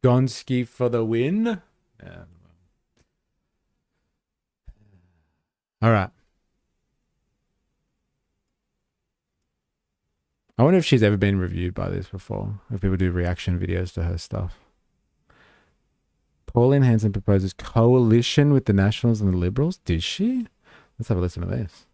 Gonski for the win? Yeah. All right. I wonder if she's ever been reviewed by this before. If people do reaction videos to her stuff. Pauline Hanson proposes coalition with the Nationals and the Liberals. Did she? Let's have a listen to this.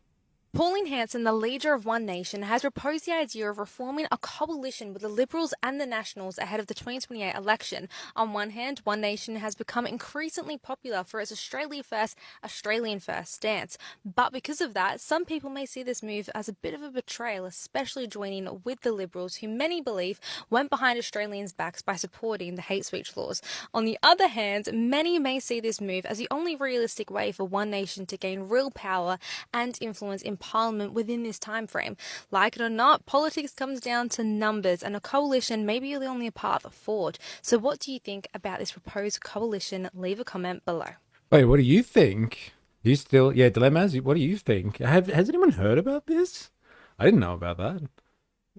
Pauline Hanson, the leader of One Nation, has proposed the idea of reforming a coalition with the Liberals and the Nationals ahead of the 2028 election. On one hand, One Nation has become increasingly popular for its Australia First, Australian First stance. But because of that, some people may see this move as a bit of a betrayal, especially joining with the Liberals, who many believe went behind Australians' backs by supporting the hate speech laws. On the other hand, many may see this move as the only realistic way for One Nation to gain real power and influence in Parliament within this time frame. Like it or not, politics comes down to numbers, and a coalition may be the only path forward. So what do you think about this proposed coalition? Leave a comment below. Wait, what do you think? You still, yeah, Dilemmas, what do you think? Has anyone heard about this? I didn't know about that.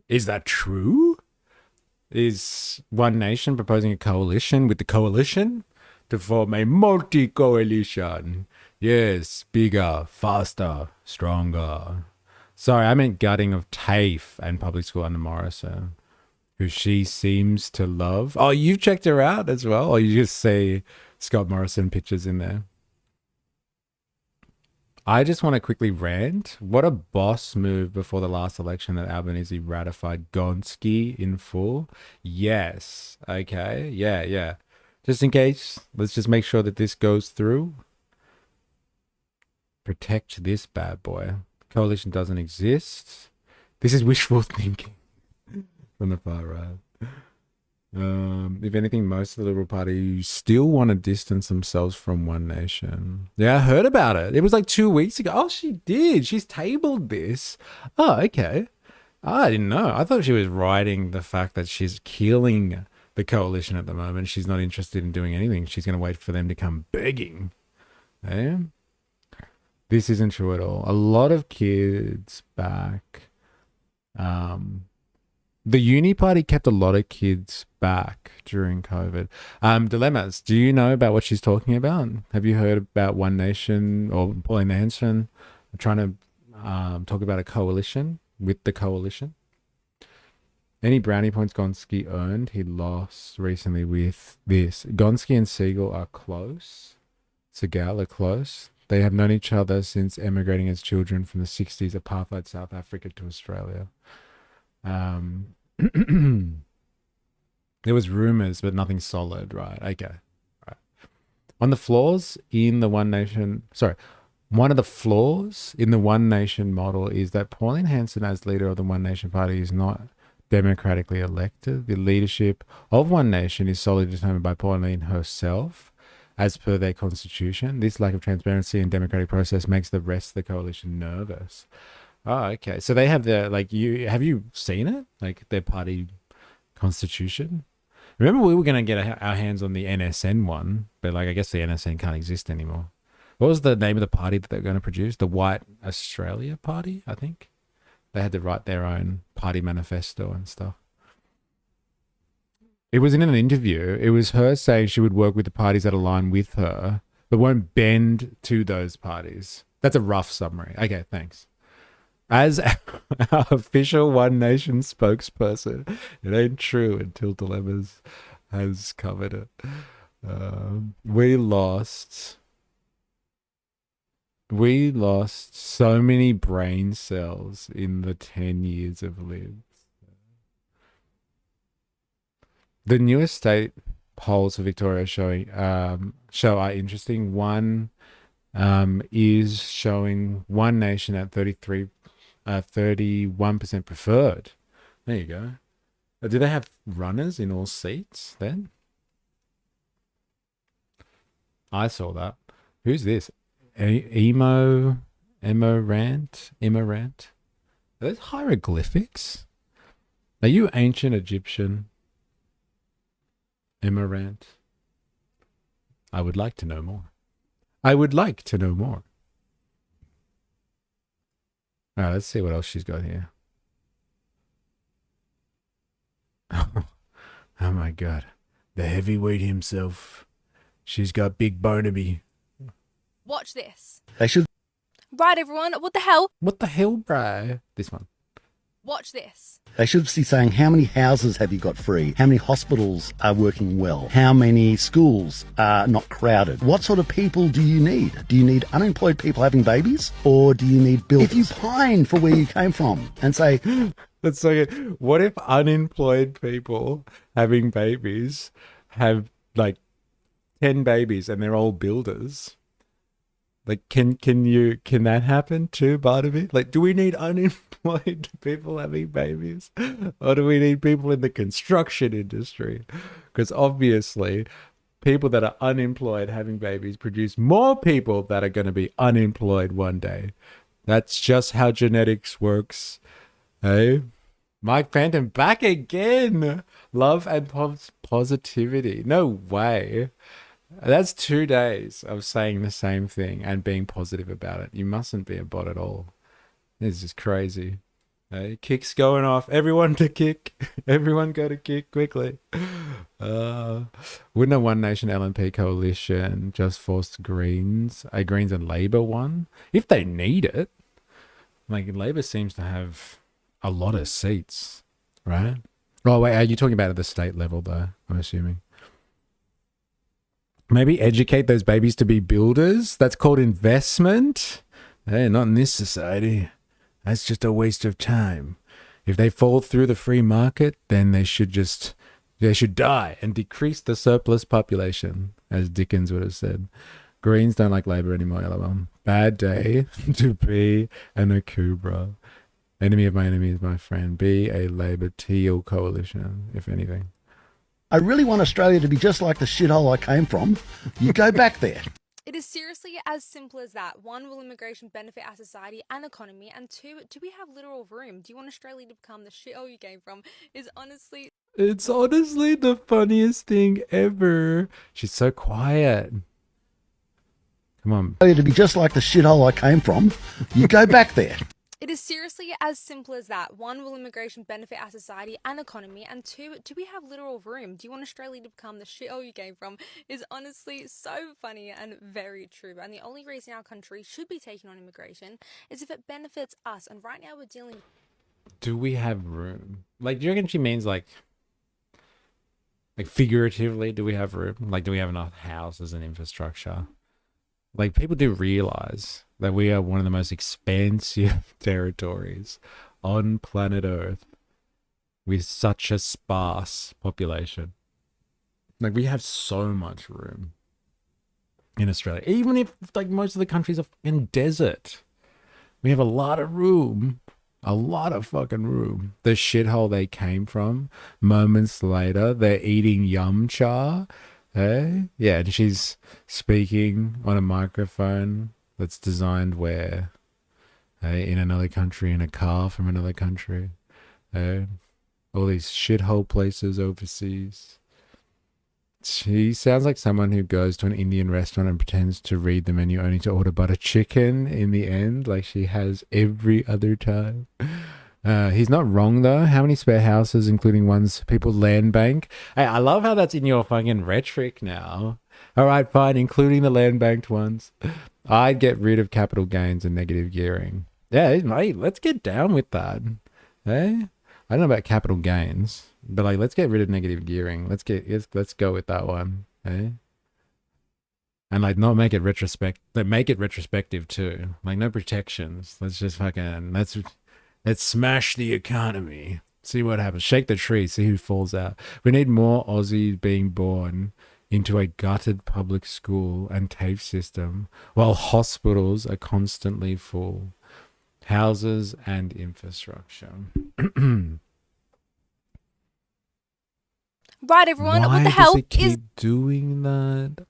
Is that true? Is One Nation proposing a coalition with the coalition to form a multi-coalition? Yes, bigger, faster, stronger. Sorry, I meant gutting of TAFE and public school under Morrison, who she seems to love. Oh, you've checked her out as well? Or you just see Scott Morrison pictures in there? I just want to quickly rant. What a boss move before the last election that Albanese ratified Gonski in full. Yes. Okay. Yeah. Just in case, let's just make sure that this goes through. Protect this bad boy. Coalition doesn't exist. This is wishful thinking from the far right. If anything, most of the Liberal Party still want to distance themselves from One Nation. Yeah, I heard about it. It was like 2 weeks ago. Oh, she did. She's tabled this. Oh, okay. I didn't know. I thought she was writing the fact that she's killing the coalition at the moment. She's not interested in doing anything. She's going to wait for them to come begging. Eh? This isn't true at all. A lot of kids back The uni party kept a lot of kids back during COVID. Dilemmas. Do you know about what she's talking about? Have you heard about One Nation or Pauline Hanson trying to talk about a coalition with the coalition? Any brownie points Gonski earned, he lost recently with this. Gonski and Siegel are close. Segal are close. They have known each other since emigrating as children from the 60s, apartheid South Africa to Australia. There was rumors, but nothing solid, right? Okay. Right. On the flaws in the One Nation, one of the flaws in the One Nation model is that Pauline Hanson, as leader of the One Nation Party, is not democratically elected. The leadership of One Nation is solely determined by Pauline herself, as per their constitution. This lack of transparency and democratic process makes the rest of the coalition nervous. Oh, okay. So they have their, have you seen it? Like their party constitution? Remember we were going to get our hands on the NSN one, but I guess the NSN can't exist anymore. What was the name of the party that they're going to produce? The White Australia Party, I think. They had to write their own party manifesto and stuff. It was in an interview. It was her saying she would work with the parties that align with her, but won't bend to those parties. That's a rough summary. Okay, thanks. As our official One Nation spokesperson, it ain't true until Dilemmas has covered it. We lost so many brain cells in the 10 years of Libs. The newest state polls for Victoria show are interesting. One is showing One Nation at 31% preferred. There you go. Do they have runners in all seats then? I saw that. Who's this? Emma Rant? Are those hieroglyphics? Are you ancient Egyptian? Emma Rant? I would like to know more. All right, let's see what else she's got here. Oh my God. The heavyweight himself. She's got Big Barnaby. Watch this. They should. Right, everyone. What the hell? What the hell, bro? This one. Watch this. They should be saying, how many houses have you got free? How many hospitals are working well? How many schools are not crowded? What sort of people do you need? Do you need unemployed people having babies? Or do you need builders? If you pine for where you came from and say... That's so good. What if unemployed people having babies have 10 babies and they're all builders? Can that happen too, Barnaby? Do we need unemployed people having babies? Or do we need people in the construction industry? Because obviously, people that are unemployed having babies produce more people that are going to be unemployed one day. That's just how genetics works. Hey? Mike Phantom back again. Love and positivity. No way. That's 2 days of saying the same thing and being positive about it. You mustn't be a bot at all. This is crazy. Hey, kicks going off. Everyone to kick. Everyone go to kick quickly. Wouldn't a One Nation LNP coalition just force Greens and Labor one? If they need it. Labor seems to have a lot of seats, right? Oh, wait, are you talking about at the state level, though, I'm assuming? Maybe educate those babies to be builders. That's called investment. Hey, not in this society. That's just a waste of time. If they fall through the free market, then they should die and decrease the surplus population, as Dickens would have said. Greens don't like Labor anymore, LOL. Bad day to be an Akubra. Enemy of my enemy is my friend. Be a Labor teal coalition, if anything. I really want Australia to be just like the shithole I came from. You go back there. It is seriously as simple as that. One, will immigration benefit our society and economy? And two, do we have literal room? Do you want Australia to become the shithole you came from? It's honestly the funniest thing ever. She's so quiet. Come on. Australia to be just like the shithole I came from. You go back there. It is seriously as simple as that. One, will immigration benefit our society and economy? And two, do we have literal room? Do you want Australia to become the shithole you came from? Is honestly so funny and very true. And the only reason our country should be taking on immigration is if it benefits us. And right now we're dealing. Do we have room? Like, do you reckon she means like figuratively? Do we have room? Like, do we have enough houses and infrastructure? Like, people do realize that we are one of the most expansive territories on planet Earth with such a sparse population. Like, we have so much room in Australia. Even if, like, most of the countries are in desert, we have a lot of room. A lot of fucking room. The shithole they came from, moments later, they're eating yum cha. Hey? Yeah, and she's speaking on a microphone that's designed where? Hey, in another country, in a car from another country. Hey? All these shithole places overseas. She sounds like someone who goes to an Indian restaurant and pretends to read the menu only to order butter chicken in the end, like she has every other time. He's not wrong though. How many spare houses, including ones people land bank? Hey, I love how that's in your fucking rhetoric now. All right, fine, including the land banked ones. I'd get rid of capital gains and negative gearing. Yeah, mate, let's get down with that. Hey, I don't know about capital gains, but like, let's get rid of negative gearing. Let's go with that one. Hey, and like, not make it make it retrospective too. Like, no protections. Let's just fucking let's smash the economy. See what happens. Shake the tree. See who falls out. We need more Aussies being born into a gutted public school and TAFE system while hospitals are constantly full. Houses and infrastructure. Right, everyone. Why what the hell does it keep is doing that?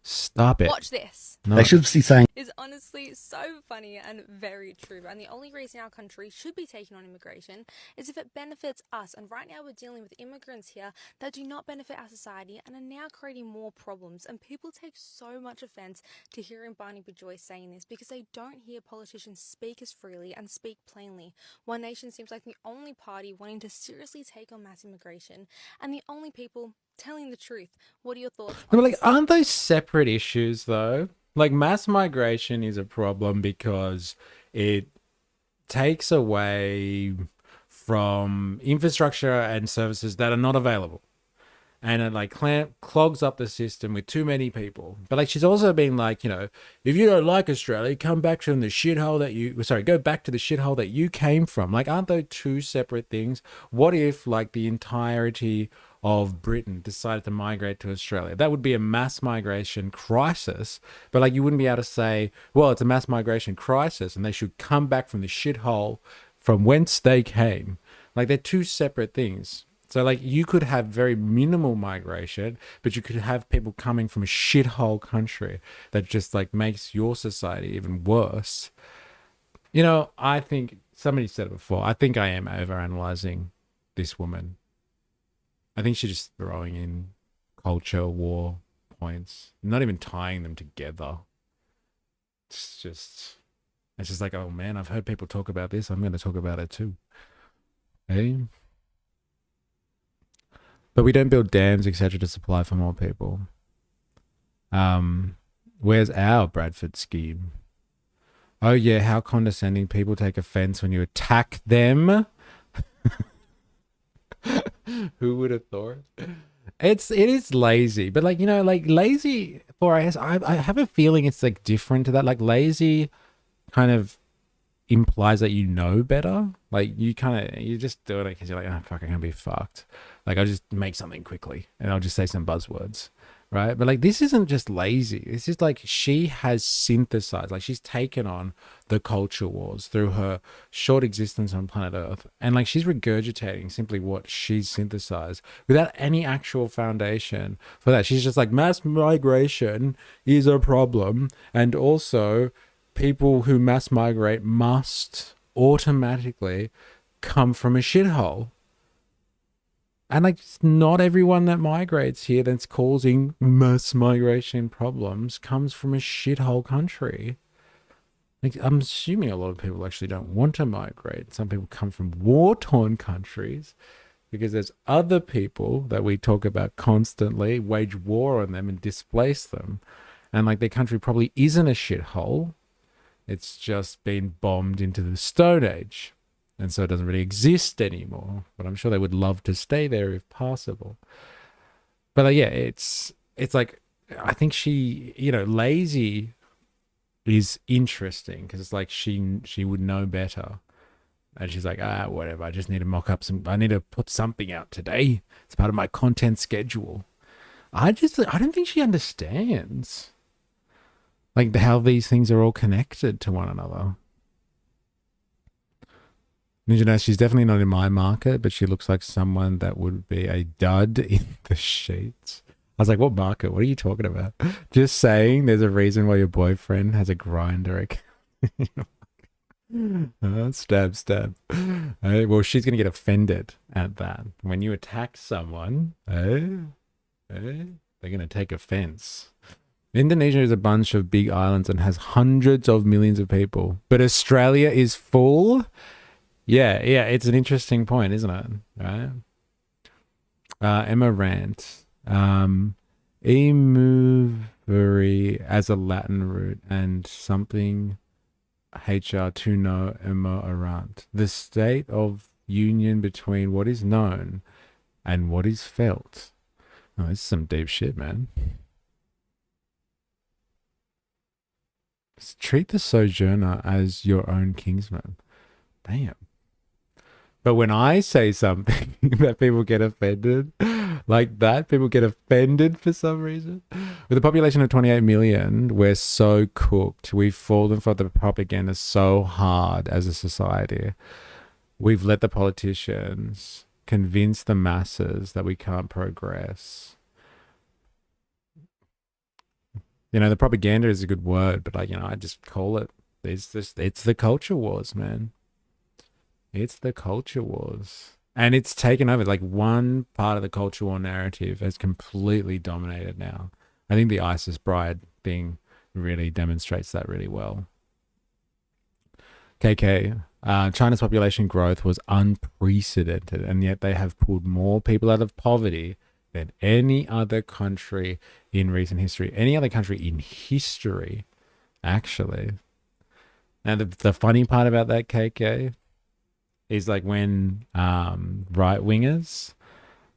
Stop it. Watch this. No. They should be saying, Is honestly so funny and very true. And the only reason our country should be taking on immigration is if it benefits us. And right now we're dealing with immigrants here that do not benefit our society and are now creating more problems. And people take so much offense to hearing Barnaby Joyce saying this because they don't hear politicians speak as freely and speak plainly. One Nation seems like the only party wanting to seriously take on mass immigration and the only people telling the truth. What are your thoughts? No, but like, aren't those separate issues though? Like, mass migration is a problem because it takes away from infrastructure and services that are not available. And it like clogs up the system with too many people. But like, she's also been like, you know, if you don't like Australia, come back from the shithole that go back to the shithole that you came from. Like, aren't those two separate things? What if like the entirety of Britain decided to migrate to Australia? That would be a mass migration crisis. But like, you wouldn't be able to say, well, it's a mass migration crisis and they should come back from the shithole from whence they came. Like, they're two separate things. So like, you could have very minimal migration, but you could have people coming from a shithole country that just like makes your society even worse. You know, I think somebody said it before. I think I am overanalyzing this woman. I think she's just throwing in culture war points, not even tying them together. It's just like, oh man, I've heard people talk about this. I'm going to talk about it too. Hey. But we don't build dams, etc., to supply for more people. Where's our Bradford scheme? Oh yeah, how condescending. People take offense when you attack them. Who would have thought? It is lazy, but like, you know, like lazy for us, I have a feeling it's like different to that. Like, lazy kind of implies that you know better. Like, you just do it because you're like, oh fuck, I'm gonna be fucked. Like, I'll just make something quickly and I'll just say some buzzwords, right? But like, this isn't just lazy. It's just like, she has synthesized, like, she's taken on the culture wars through her short existence on planet Earth, and like, she's regurgitating simply what she's synthesized without any actual foundation for that. She's just like, mass migration is a problem, and also people who mass migrate must automatically come from a shithole. And like, not everyone that migrates here that's causing mass migration problems comes from a shithole country. Like, I'm assuming a lot of people actually don't want to migrate. Some people come from war-torn countries because there's other people that we talk about constantly wage war on them and displace them. And like their country probably isn't a shithole. It's just been bombed into the Stone Age. And so it doesn't really exist anymore. But I'm sure they would love to stay there if possible. But yeah, it's like, I think she, lazy is interesting because it's like she would know better. And she's like, whatever, I just need to mock up I need to put something out today. It's part of my content schedule. I don't think she understands like how these things are all connected to one another. She's definitely not in my market, but she looks like someone that would be a dud in the sheets. I was like, what market? What are you talking about? Just saying there's a reason why your boyfriend has a grinder. Stab. Well, she's going to get offended at that. When you attack someone, they're going to take offense. Indonesia is a bunch of big islands and has hundreds of millions of people. But Australia is full? Yeah, it's an interesting point, isn't it? Right? Emma Rant. Emovere as a Latin root and something HR to know Emma Arant. The state of union between what is known and what is felt. Oh, this is some deep shit, man. Treat the sojourner as your own kinsman. Damn. But when I say something that people get offended, like that, people get offended for some reason. With a population of 28 million, we're so cooked. We've fallen for the propaganda so hard as a society. We've let the politicians convince the masses that we can't progress. The propaganda is a good word, but I just call it, it's the culture wars, man. It's the culture wars. And it's taken over. Like one part of the culture war narrative has completely dominated now. I think the ISIS bride thing really demonstrates that really well. KK, China's population growth was unprecedented, and yet they have pulled more people out of poverty than any other country in recent history. Any other country in history, actually. Now, the funny part about that, KK, is like when right-wingers,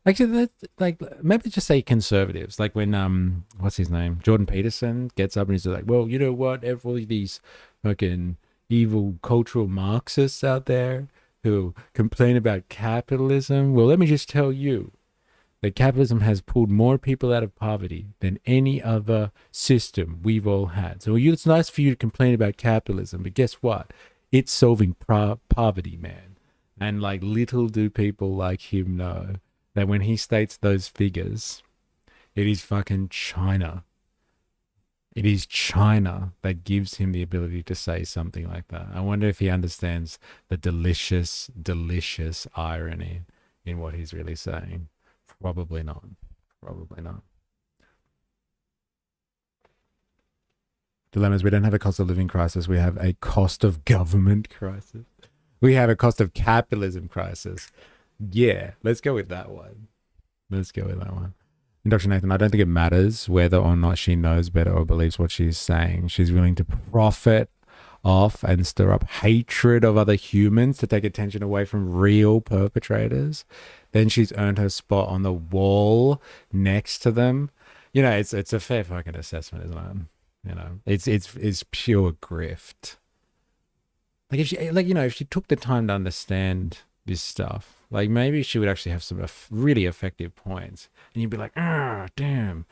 actually, like maybe just say conservatives, like when what's his name, Jordan Peterson gets up and he's like, well, you know what, all these fucking evil cultural Marxists out there who complain about capitalism, well, let me just tell you that capitalism has pulled more people out of poverty than any other system we've all had. So it's nice for you to complain about capitalism, but guess what? It's solving poverty, man. And like little do people like him know that when he states those figures, it is fucking China. It is China that gives him the ability to say something like that. I wonder if he understands the delicious, delicious irony in what he's really saying. Probably not. Probably not. Dilemmas. We don't have a cost of living crisis. We have a cost of government crisis. We have a cost of capitalism crisis. Yeah, let's go with that one. And Dr. Nathan, I don't think it matters whether or not she knows better or believes what she's saying. She's willing to profit off and stir up hatred of other humans to take attention away from real perpetrators. Then she's earned her spot on the wall next to them. It's a fair fucking assessment, isn't it? It's pure grift. Like if she took the time to understand this stuff, like maybe she would actually have some really effective points, and you'd be like, damn,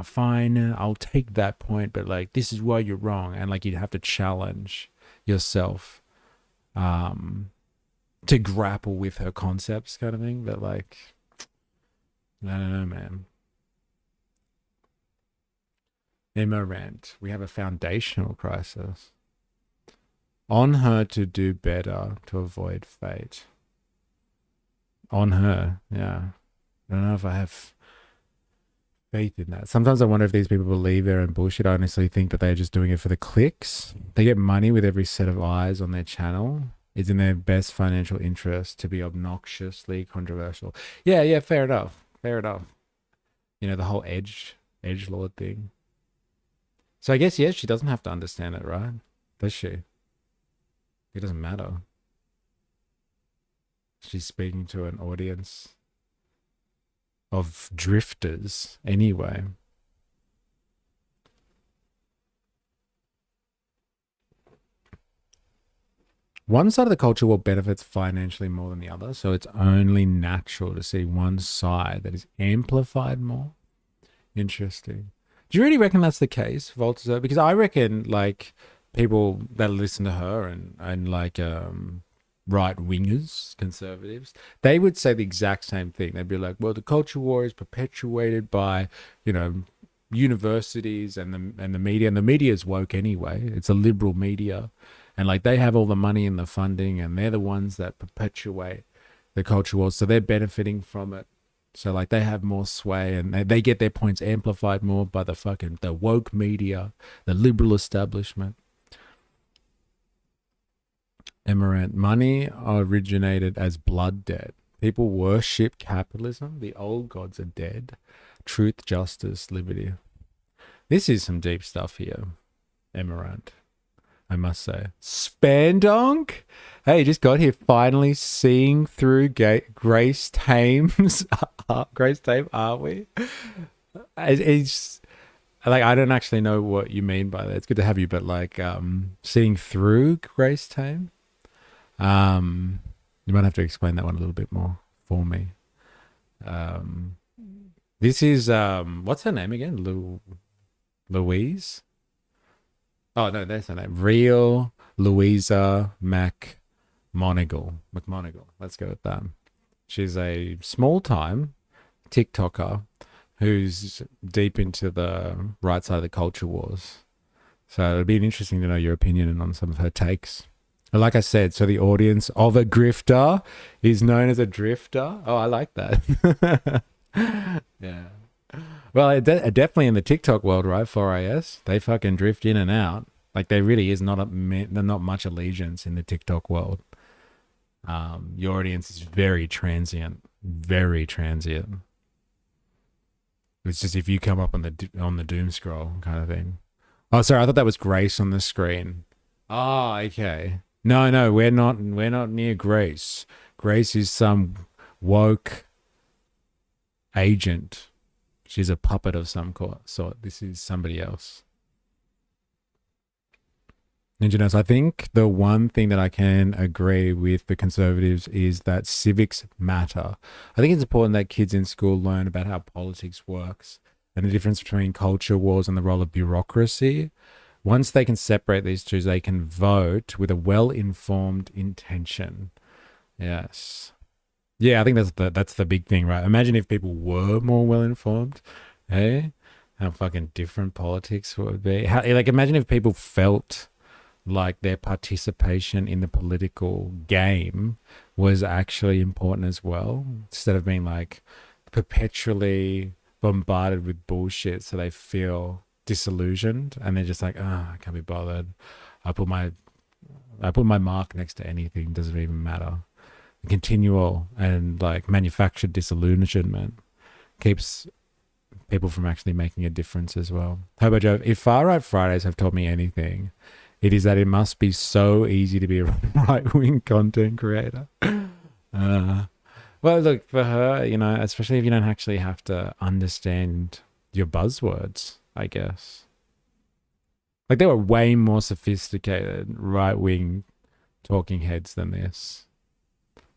fine, I'll take that point, but like this is why you're wrong, and like you'd have to challenge yourself, to grapple with her concepts, kind of thing. But like, I don't know, man. Emma Rant, we have a foundational crisis. On her to do better to avoid fate. On her, yeah. I don't know if I have faith in that. Sometimes I wonder if these people believe their own bullshit. I honestly think that they're just doing it for the clicks. They get money with every set of eyes on their channel. It's in their best financial interest to be obnoxiously controversial. Yeah, fair enough. Fair enough. You know, the whole edge lord thing. So I guess, yes, she doesn't have to understand it, right? Does she? It doesn't matter. She's speaking to an audience of drifters anyway. One side of the culture will benefits financially more than the other, so it's only natural to see one side that is amplified more. Interesting. Do you really reckon that's the case, Voltaire? Because I reckon, like, people that listen to her and like right-wingers, conservatives, they would say the exact same thing. They'd be like, well, the culture war is perpetuated by, you know, universities and the media. And the media is woke anyway. It's a liberal media. And like they have all the money and the funding, and they're the ones that perpetuate the culture war. So they're benefiting from it. So like they have more sway, and they get their points amplified more by the woke media, the liberal establishment. Emirant, money originated as blood debt. People worship capitalism. The old gods are dead. Truth, justice, liberty. This is some deep stuff here, Emirant, I must say. Spandonk? Hey, just got here finally seeing through Grace Tame's Grace Tame, are we? It's like, I don't actually know what you mean by that. It's good to have you, but like seeing through Grace Tame? You might have to explain that one a little bit more for me. This is what's her name again? Louise? Oh no, that's her name. Real Louisa McMonigal. Let's go with that. She's a small-time TikToker who's deep into the right side of the culture wars. So it'd be interesting to know your opinion on some of her takes. Like I said, so the audience of a grifter is known as a drifter. Oh, I like that. Yeah. Well, definitely in the TikTok world, right? 4AS, they fucking drift in and out. Like there really is not much allegiance in the TikTok world. Your audience is very transient. Very transient. It's just if you come up on the doom scroll kind of thing. Oh, sorry, I thought that was Grace on the screen. Oh, okay. No, we're not near Grace. Grace is some woke agent. She's a puppet of some sort. This is somebody else. Ninja Nurse, I think the one thing that I can agree with the conservatives is that civics matter. I think it's important that kids in school learn about how politics works and the difference between culture wars and the role of bureaucracy. Once they can separate these two, they can vote with a well-informed intention. Yes. Yeah, I think that's the big thing, right? Imagine if people were more well-informed, hey? How fucking different politics would be. Imagine if people felt like their participation in the political game was actually important as well, instead of being like perpetually bombarded with bullshit so they feel disillusioned and they're just like, I can't be bothered. I put my mark next to anything, doesn't even matter. Continual and like manufactured disillusionment keeps people from actually making a difference as well. Hobo Joe, if Far Right Fridays have taught me anything, it is that it must be so easy to be a right-wing content creator. Well, look, for her, you know, especially if you don't actually have to understand your buzzwords, I guess. Like, there were way more sophisticated right-wing talking heads than this.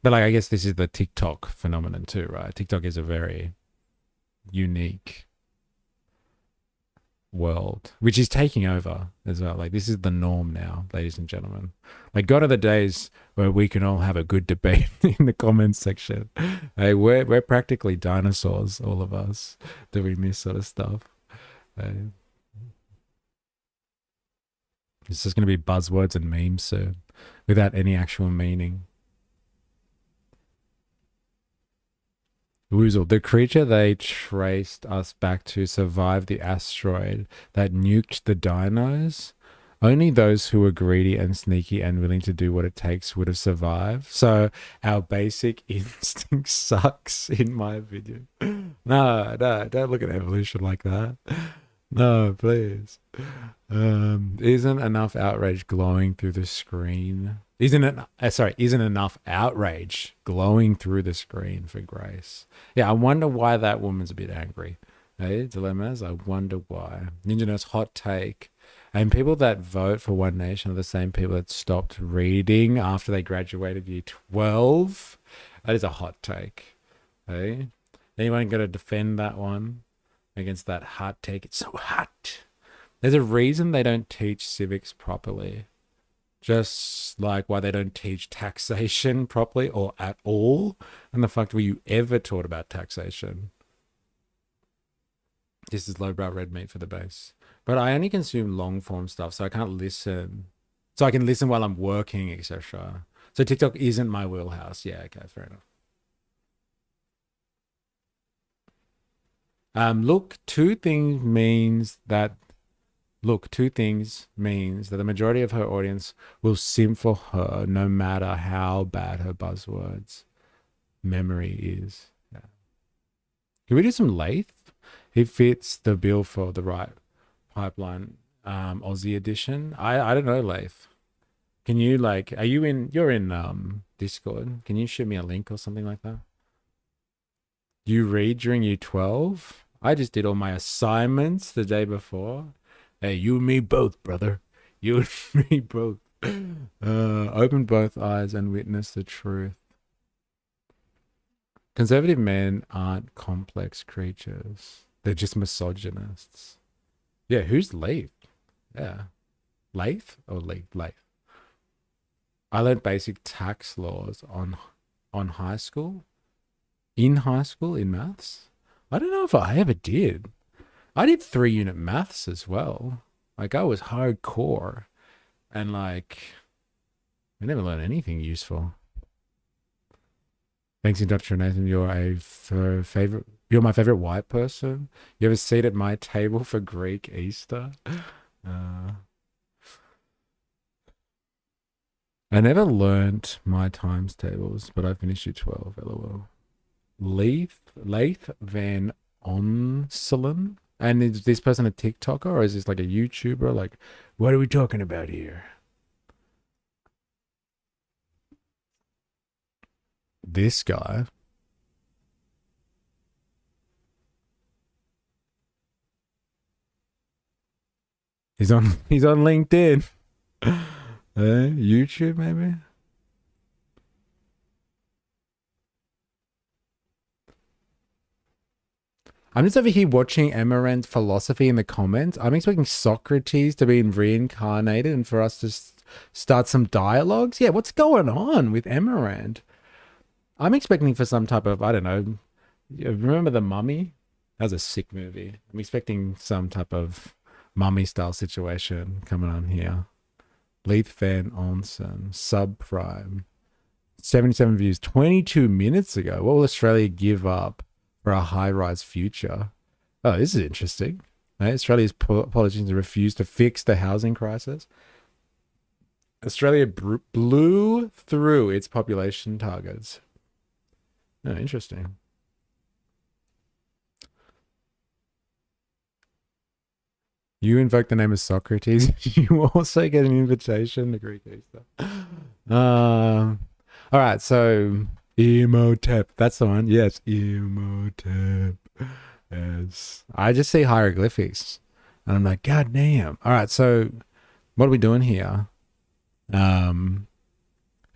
But, like, I guess this is the TikTok phenomenon too, right? TikTok is a very unique world, which is taking over as well. Like, this is the norm now, ladies and gentlemen. Like, gone are the days where we can all have a good debate in the comments section. Hey, we're practically dinosaurs, all of us, doing this sort of stuff. It's just going to be buzzwords and memes soon, without any actual meaning. Woozle, the creature they traced us back to survived the asteroid that nuked the dinos. Only those who were greedy and sneaky and willing to do what it takes would have survived. So our basic instinct sucks, in my opinion. No, don't look at evolution like that. No, please. Isn't enough outrage glowing through the screen? Isn't enough outrage glowing through the screen for Grace? Yeah, I wonder why that woman's a bit angry. Hey, Dilemmas, I wonder why. Ninja Nurse hot take. And people that vote for One Nation are the same people that stopped reading after they graduated year 12. That is a hot take. Hey? Anyone going to defend that one against that hot take? It's so hot. There's a reason they don't teach civics properly. Just like why they don't teach taxation properly or at all. And the fuck were you ever taught about taxation? This is lowbrow red meat for the base. But I only consume long form stuff, so I can't listen. So I can listen while I'm working, etc. So TikTok isn't my wheelhouse. Yeah, okay, fair enough. Look, two things means that the majority of her audience will sim for her no matter how bad her buzzwords memory is. Yeah. Can we do some Lathe? He fits the bill for the right pipeline Aussie edition. I don't know, Lathe. Can you you're in Discord. Can you shoot me a link or something like that? You read during year 12? I just did all my assignments the day before. Hey, you and me both, brother. You and me both. Open both eyes and witness the truth. Conservative men aren't complex creatures. They're just misogynists. Yeah, who's Lathe? Yeah. Lathe or Lathe? I learned basic tax laws in high school in maths. I don't know if I ever did. I did 3-unit maths as well. Like, I was hardcore. And like, I never learned anything useful. Thanks, Indoctrination. You're my favorite white person. You have a seat at my table for Greek Easter. I never learned my times tables, but I finished at 12. LOL. Lathe Van Onselen. And is this person a TikToker or is this like a YouTuber? Like, what are we talking about here? This guy. He's on LinkedIn. YouTube maybe? I'm just over here watching Emerend's philosophy in the comments. I'm expecting Socrates to be reincarnated and for us to start some dialogues. Yeah, what's going on with Emerend? I'm expecting for some type of, I don't know, remember The Mummy? That was a sick movie. I'm expecting some type of mummy style situation coming on here. Leith Van Onsen, subprime. 77 views 22 minutes ago. What will Australia give up for a high-rise future? Oh, this is interesting. Australia's politicians refuse to fix the housing crisis. Australia blew through its population targets. Oh, interesting. You invoke the name of Socrates. You also get an invitation to Greek Easter. All right, so Imhotep. That's the one. Yes, Imhotep. Yes. I just see hieroglyphics, and I'm like, God damn. All right, so what are we doing here? Who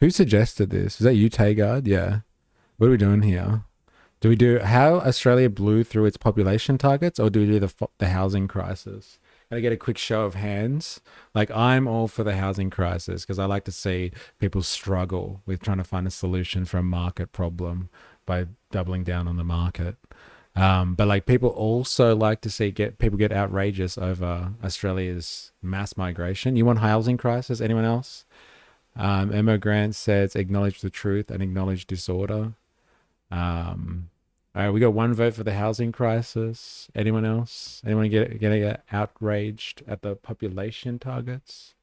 suggested this? Is that you, Tagard? Yeah. What are we doing here? Do we do how Australia blew through its population targets, or do we do the housing crisis? Can I get a quick show of hands? Like, I'm all for the housing crisis because I like to see people struggle with trying to find a solution for a market problem by doubling down on the market. But like, people also like to see people get outrageous over Australia's mass migration. You want housing crisis? Anyone else? Emma Grant says, acknowledge the truth and acknowledge disorder. All right, we got one vote for the housing crisis. Anyone else? Anyone get outraged at the population targets?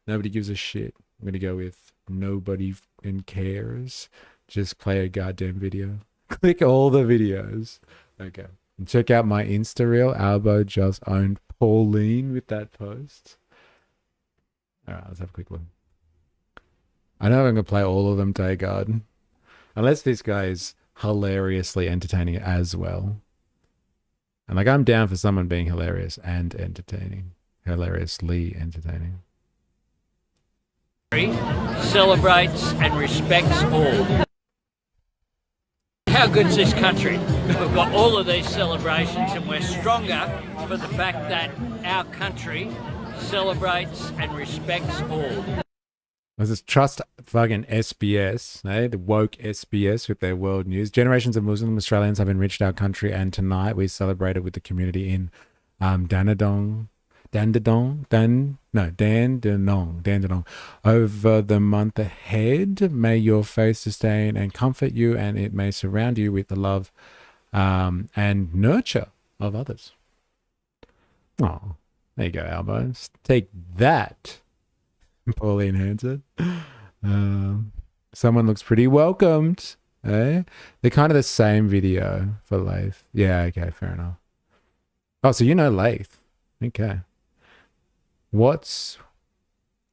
Nobody gives a shit. I'm gonna go with nobody fucking cares. Just play a goddamn video. Click all the videos. Okay. And check out my Insta reel. Albo just owned Pauline with that post. All right, let's have a quick look. I know I'm gonna play all of them, Dayguard. Unless this guy is hilariously entertaining as well. And like, I'm down for someone being hilarious and entertaining. Hilariously entertaining. Celebrates and respects all. How good's this country? We've got all of these celebrations and we're stronger for the fact that our country celebrates and respects all. Let's just trust fucking SBS, eh? The woke SBS with their world news. Generations of Muslim Australians have enriched our country, and tonight we celebrated with the community in Dandenong. Over the month ahead, may your faith sustain and comfort you, and it may surround you with the love and nurture of others. Oh, there you go, Albo. Take that, Pauline Hanson. Someone looks pretty welcomed. Eh? They're kind of the same video for Lath. Yeah, okay, fair enough. Oh, so you know Lath. Okay. What's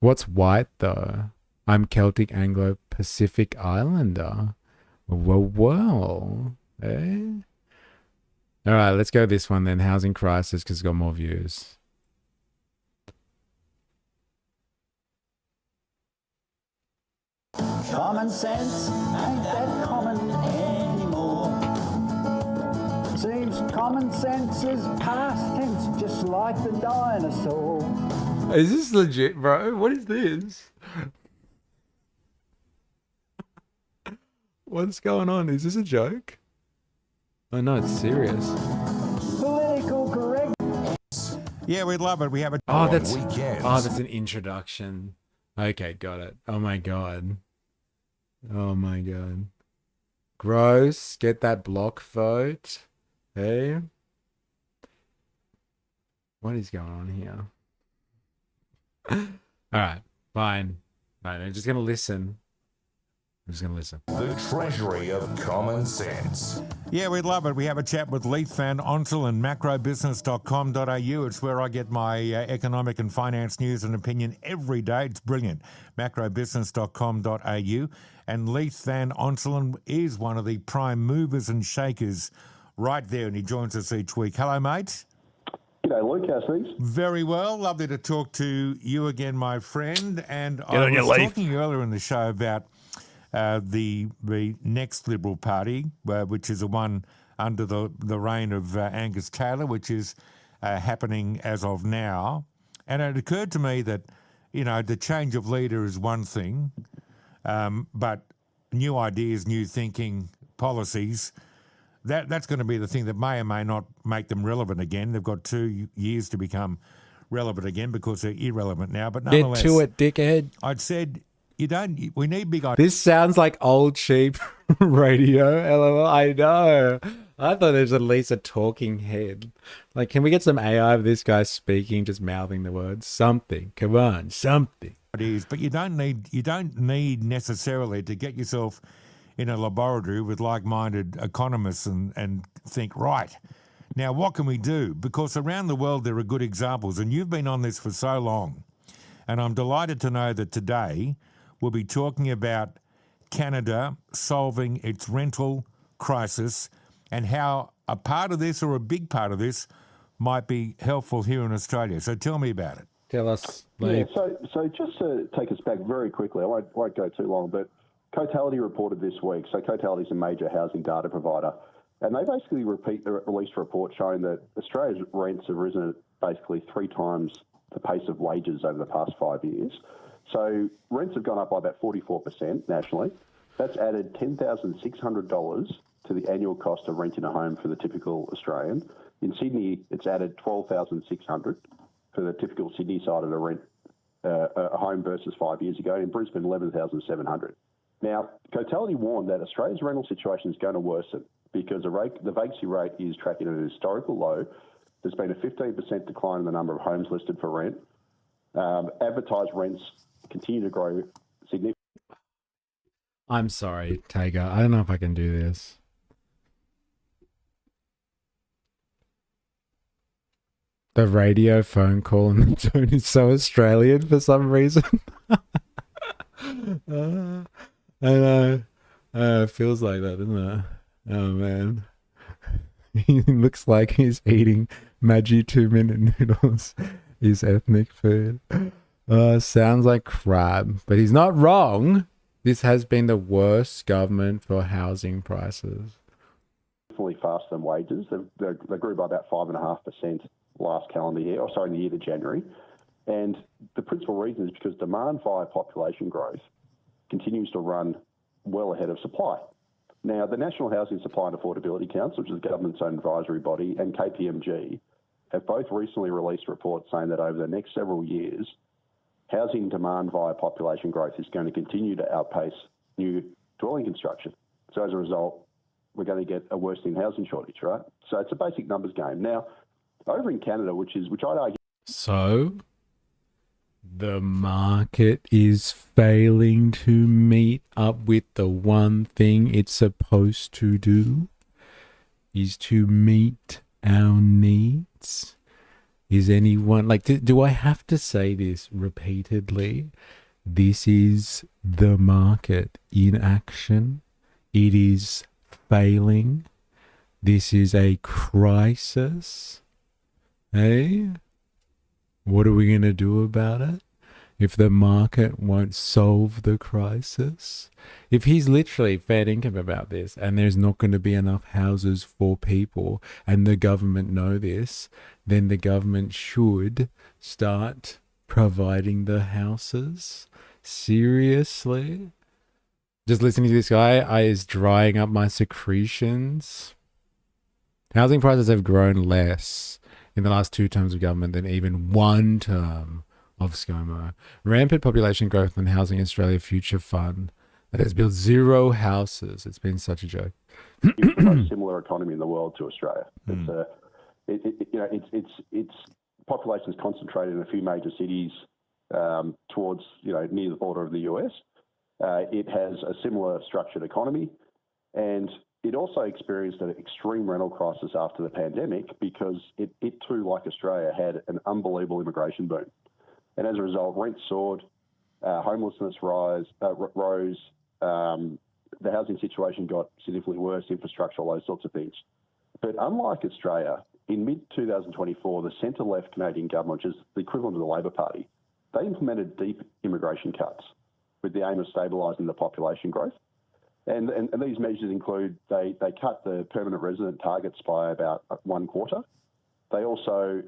white though? I'm Celtic Anglo Pacific Islander. Well, eh? All right, let's go this one then. Housing crisis, because it's got more views. Common sense ain't that common anymore. Seems common sense is past tense, just like the dinosaur. Is this legit, bro? What is this? What's going on? Is this a joke? Oh no, it's serious. Political correct. Yeah, we'd love it. We have a that's weekends. Oh, that's an introduction. Okay, got it. Oh my god. Oh my god. Gross. Get that block vote. Hey. What is going on here? All right, fine. I'm just gonna listen. The treasury of common sense. Yeah, we'd love it. We have a chat with Leith Van Onsel and macrobusiness.com.au. It's where I get my economic and finance news and opinion every day. It's brilliant. macrobusiness.com.au. And Leith Van Onselen is one of the prime movers and shakers right there, and he joins us each week. Hello, mate. G'day, Luke. How's things? Very well. Lovely to talk to you again, my friend. And Get on I your was leaf. talking earlier in the show about the next Liberal Party, which is the one under the reign of Angus Taylor, which is happening as of now. And it occurred to me that, you know, the change of leader is one thing, but new ideas, new thinking, policies, that's going to be the thing that may or may not make them relevant again. They've got 2 years to become relevant again because they're irrelevant now. But Get nonetheless, to it, dickhead. I'd said we need big ideas. This sounds like old cheap radio. LOL. I know. I thought there's at least a talking head. Like, can we get some AI of this guy speaking, just mouthing the words? Something. Come on, something. But you don't need necessarily to get yourself in a laboratory with like-minded economists and think, right, now what can we do? Because around the world there are good examples, and you've been on this for so long. And I'm delighted to know that today we'll be talking about Canada solving its rental crisis and how a part of this or a big part of this might be helpful here in Australia. So tell me about it. Tell us. Yeah, so just to take us back very quickly, I won't go too long, but Cotality reported this week. So Cotality is a major housing data provider, and they basically released a report showing that Australia's rents have risen at basically 3 times the pace of wages over the past 5 years. So rents have gone up by about 44% nationally. That's added $10,600 to the annual cost of renting a home for the typical Australian. In Sydney, it's added $12,600 for the typical Sydney side of the rent a home versus 5 years ago. In Brisbane, $11,700. Now, Cotality warned that Australia's rental situation is going to worsen. because the vacancy rate is tracking at a historical low. There's been a 15% decline in the number of homes listed for rent. Advertised rents continue to grow significantly. I'm sorry, Tiger. I don't know if I can do this. The radio phone call and the tone is so Australian for some reason. I know. It feels like that, doesn't it? Oh, man. He looks like he's eating Maggi 2-minute noodles. His ethnic food. Sounds like crap. But he's not wrong. This has been the worst government for housing prices. Definitely faster than wages. They grew by about 5.5% last calendar year, in the year to January. And the principal reason is because demand via population growth continues to run well ahead of supply. Now, the National Housing Supply and Affordability Council, which is the government's own advisory body, and KPMG have both recently released reports saying that over the next several years, housing demand via population growth is going to continue to outpace new dwelling construction. So as a result, we're going to get a worsening housing shortage, right? So it's a basic numbers game. Now, over in Canada, which I'd argue... So, the market is failing to meet up with the one thing it's supposed to do, is to meet our needs. Is anyone, like, do I have to say this repeatedly? This is the market in action. It is failing. This is a crisis. Hey? What are we going to do about it? If the market won't solve the crisis? If he's literally fair income about this and there's not going to be enough houses for people and the government know this, then the government should start providing the houses. Seriously? Just listening to this guy is drying up my secretions. Housing prices have grown less in the last 2 terms of government than even 1 term of ScoMo. Rampant population growth and Housing Australia Future Fund that has built 0 houses. It's been such a joke. It's the most similar economy in the world to Australia. Its population is concentrated in a few major cities towards near the border of the US. It has a similar structured economy, and it also experienced an extreme rental crisis after the pandemic because it too, like Australia, had an unbelievable immigration boom. And as a result, rents soared, homelessness rose, the housing situation got significantly worse, infrastructure, all those sorts of things. But unlike Australia, in mid-2024, the centre-left Canadian government, which is the equivalent of the Labor Party, they implemented deep immigration cuts with the aim of stabilising the population growth. And these measures include they cut the permanent resident targets by about 1/4. They also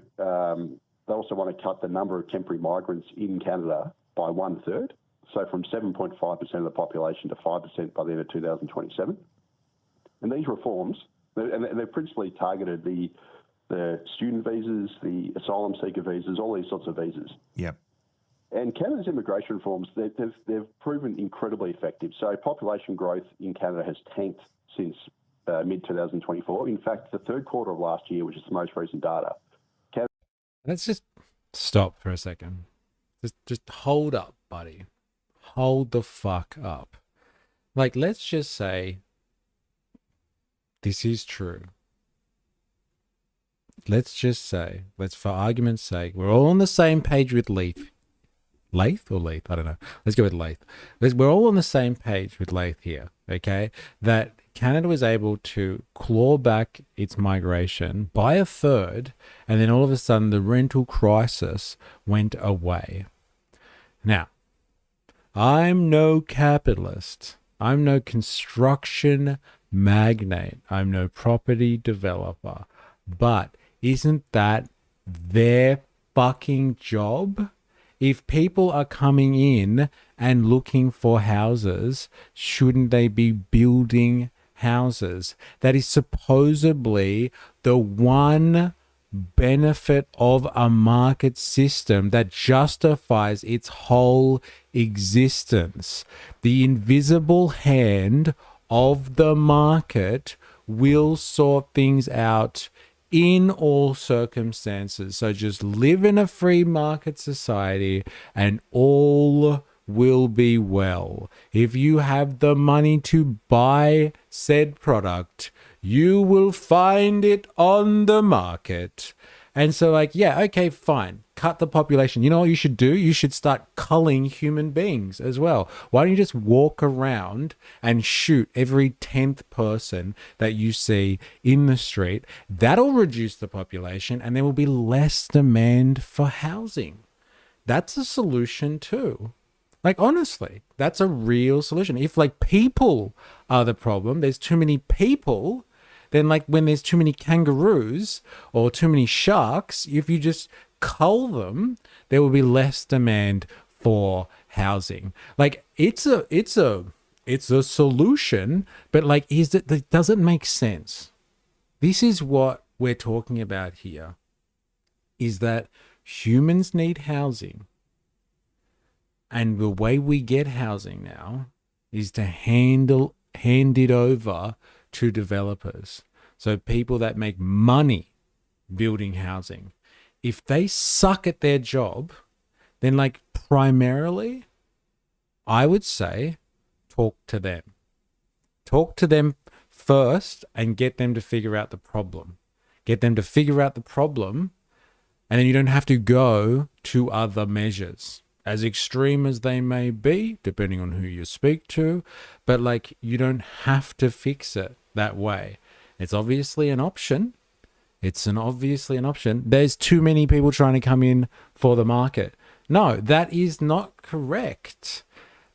want to cut the number of temporary migrants in Canada by 1/3, so from 7.5% of the population to 5% by the end of 2027. And these reforms, and they've principally targeted the student visas, the asylum seeker visas, all these sorts of visas. Yep. And Canada's immigration reforms, they've proven incredibly effective. So population growth in Canada has tanked since mid-2024. In fact, the 3rd quarter of last year, which is the most recent data. Let's just stop for a second. Just hold up, buddy. Hold the fuck up. Like, let's just say this is true. Let's just say, for argument's sake, we're all on the same page with Leith. Leith or Leith? I don't know. Let's go with Leith. We're all on the same page with Leith here, okay? That Canada was able to claw back its migration by 1/3, and then all of a sudden the rental crisis went away. Now, I'm no capitalist. I'm no construction magnate. I'm no property developer. But isn't that their fucking job? If people are coming in and looking for houses, shouldn't they be building houses? That is supposedly the one benefit of a market system that justifies its whole existence. The invisible hand of the market will sort things out in all circumstances. So just live in a free market society and all will be well. If you have the money to buy said product, you will find it on the market. And so, like, yeah, okay, fine. Cut the population. You know what you should do? You should start culling human beings as well. Why don't you just walk around and shoot every 10th person that you see in the street? That'll reduce the population and there will be less demand for housing. That's a solution too. Like, honestly, that's a real solution. If, like, people are the problem, there's too many people, then, like, when there's too many kangaroos or too many sharks, if you just cull them, there will be less demand for housing. Like, it's a solution, but, like, that doesn't make sense. This is what we're talking about here, is that humans need housing. And the way we get housing now is to hand it over to developers. So people that make money building housing, if they suck at their job, then, like, primarily, I would say talk to them. Talk to them first and get them to figure out the problem. Get them to figure out the problem, and then you don't have to go to other measures, as extreme as they may be, depending on who you speak to, but, like, you don't have to fix it that way. It's obviously an option. Obviously an option. There's too many people trying to come in for the market. No, that is not correct.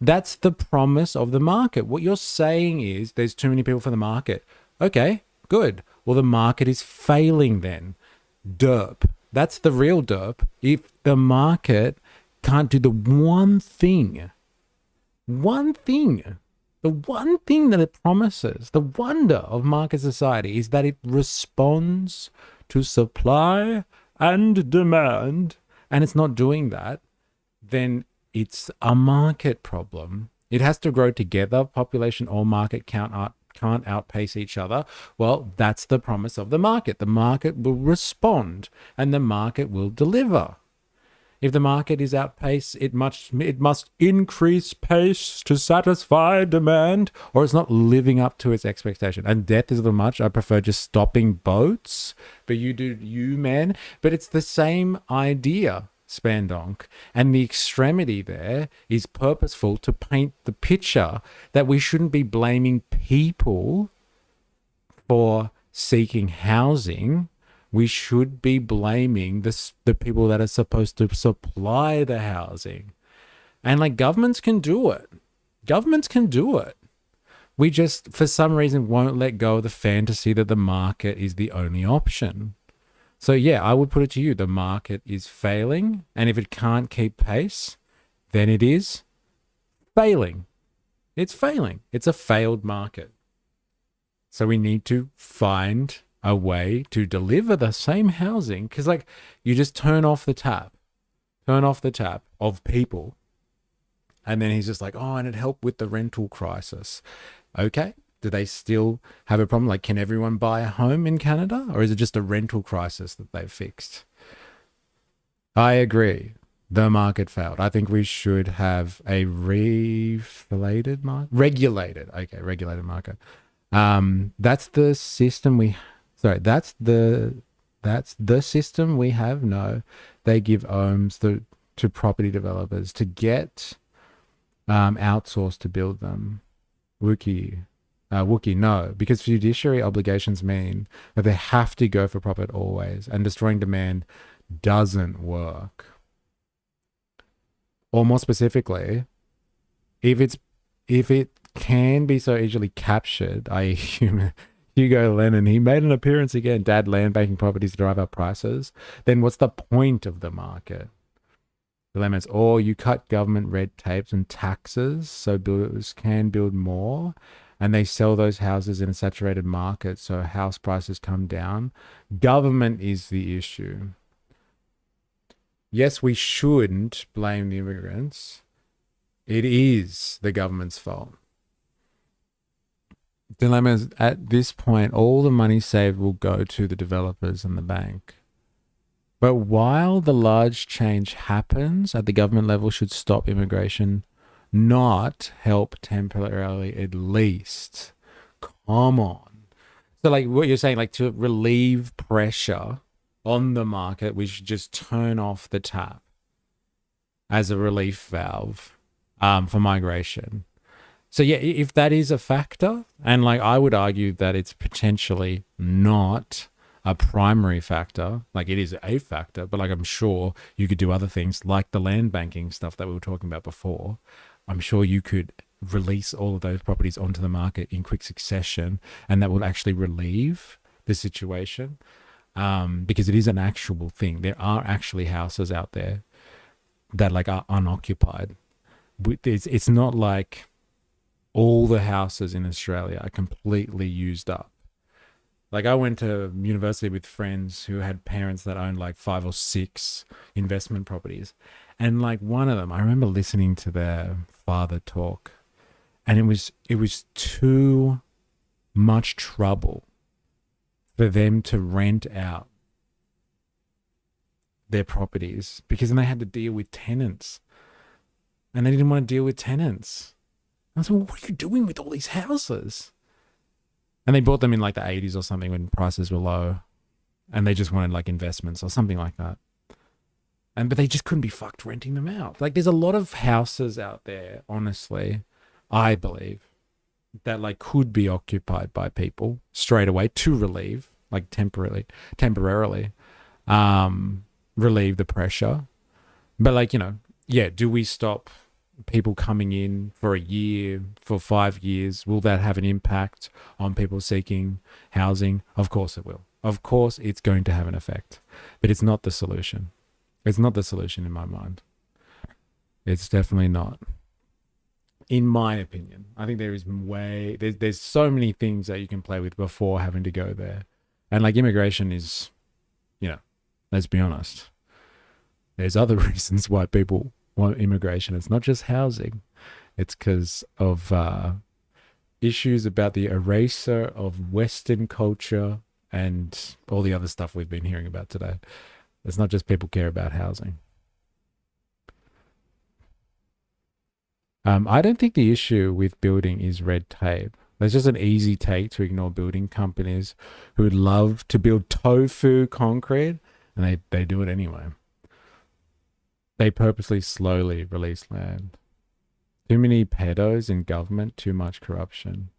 That's the promise of the market. What you're saying is there's too many people for the market. Okay, good. Well, the market is failing then. Derp. That's the real derp. If the market can't do the one thing that it promises, the wonder of market society is that it responds to supply and demand, and it's not doing that, then it's a market problem. It has to grow together. Population or market can't outpace each other. Well, that's the promise of the market. The market will respond and the market will deliver. If the market is outpaced, it must increase pace to satisfy demand, or it's not living up to its expectation. And death is the much. I prefer just stopping boats, but you do you, man. But it's the same idea, Spandonk. And the extremity there is purposeful to paint the picture that we shouldn't be blaming people for seeking housing. We should be blaming the people that are supposed to supply the housing. And, like, governments can do it. Governments can do it. We just, for some reason, won't let go of the fantasy that the market is the only option. So, yeah, I would put it to you. The market is failing. And if it can't keep pace, then it is failing. It's failing. It's a failed market. So we need to find a way to deliver the same housing, because, like, you just turn off the tap of people, and then he's just like, oh, and it helped with the rental crisis. Okay, do they still have a problem? Like, can everyone buy a home in Canada, or is it just a rental crisis that they've fixed? I agree. The market failed. I think we should have a regulated market. That's the system that's the system we have. No, they give OHMs to property developers to get outsourced to build them. Wookie, no, because fiduciary obligations mean that they have to go for profit always, and destroying demand doesn't work. Or more specifically, if it can be so easily captured, i.e. Hugo Lennon, he made an appearance again, dad land banking properties to drive up prices, then what's the point of the market? Dilemmas, or you cut government red tapes and taxes so builders can build more, and they sell those houses in a saturated market so house prices come down. Government is the issue. Yes, we shouldn't blame the immigrants. It is the government's fault. dilemma is at this point, all the money saved will go to the developers and the bank. But while the large change happens at the government level should stop immigration, not help temporarily at least. Come on. So like what you're saying, like to relieve pressure on the market, we should just turn off the tap as a relief valve for migration. So yeah, if that is a factor, and like I would argue that it's potentially not a primary factor, like it is a factor, but like I'm sure you could do other things like the land banking stuff that we were talking about before. I'm sure you could release all of those properties onto the market in quick succession, and that will actually relieve the situation because it is an actual thing. There are actually houses out there that like are unoccupied. It's not like all the houses in Australia are completely used up. Like I went to university with friends who had parents that owned like 5 or 6 investment properties. And like one of them, I remember listening to their father talk, and it was too much trouble for them to rent out their properties because then they had to deal with tenants. And they didn't want to deal with tenants. I was like, well, what are you doing with all these houses? And they bought them in like the 80s or something when prices were low, and they just wanted like investments or something like that. But they just couldn't be fucked renting them out. Like there's a lot of houses out there, honestly, I believe, that like could be occupied by people straight away to relieve, like temporarily, relieve the pressure. But like, you know, yeah, do we stop people coming in for a year, for 5 years? Will that have an impact on people seeking housing? Of course it will. Of course it's going to have an effect, but it's not the solution. It's not the solution in my mind. It's definitely not. In my opinion, I think there is there's so many things that you can play with before having to go there. And like immigration is, you know, let's be honest, there's other reasons why people want immigration. It's not just housing. It's because of issues about the erasure of Western culture and all the other stuff we've been hearing about today. It's not just people care about housing. I don't think the issue with building is red tape. There's just an easy take to ignore building companies who would love to build tofu concrete, and they do it anyway. They purposely slowly release land. Too many pedos in government, too much corruption.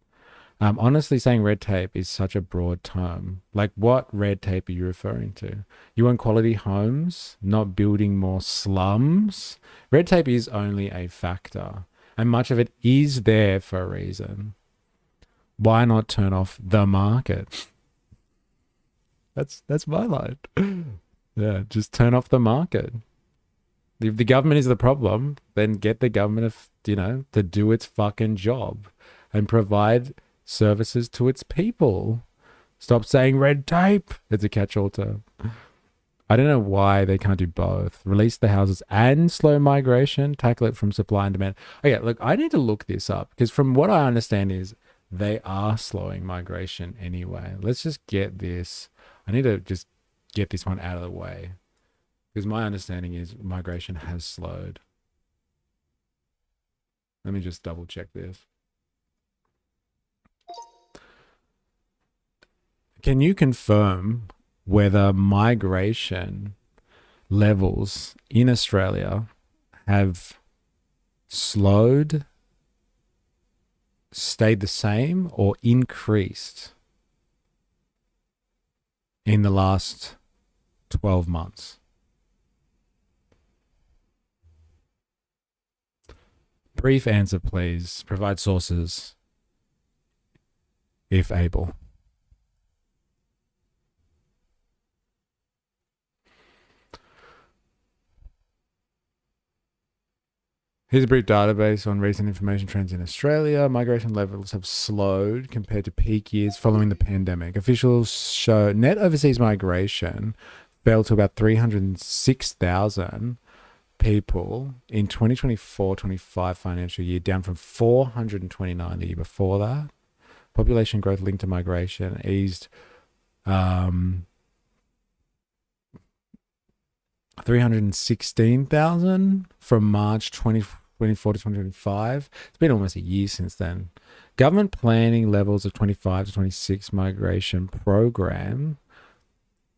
Honestly, saying red tape is such a broad term. Like, what red tape are you referring to? You want quality homes, not building more slums? Red tape is only a factor, and much of it is there for a reason. Why not turn off the market? That's my line. Yeah, just turn off the market. If the government is the problem, then get the government, to do its fucking job and provide services to its people. Stop saying red tape. It's a catch-all term. I don't know why they can't do both. Release the houses and slow migration. Tackle it from supply and demand. Okay, look, I need to look this up because from what I understand is they are slowing migration anyway. Let's just get this. I need to just get this one out of the way because my understanding is migration has slowed. Let me just double check this. Can you confirm whether migration levels in Australia have slowed, stayed the same, or increased in the last 12 months? Brief answer, please. Provide sources if able. Here's a brief database on recent information trends in Australia. Migration levels have slowed compared to peak years following the pandemic. Officials show net overseas migration fell to about 306,000 people in 2024-25 financial year, down from 429 the year before that. population growth linked to migration eased 316,000 from March 2024 to 2025. It's been almost a year since then. Government planning levels of 25 to 26 migration program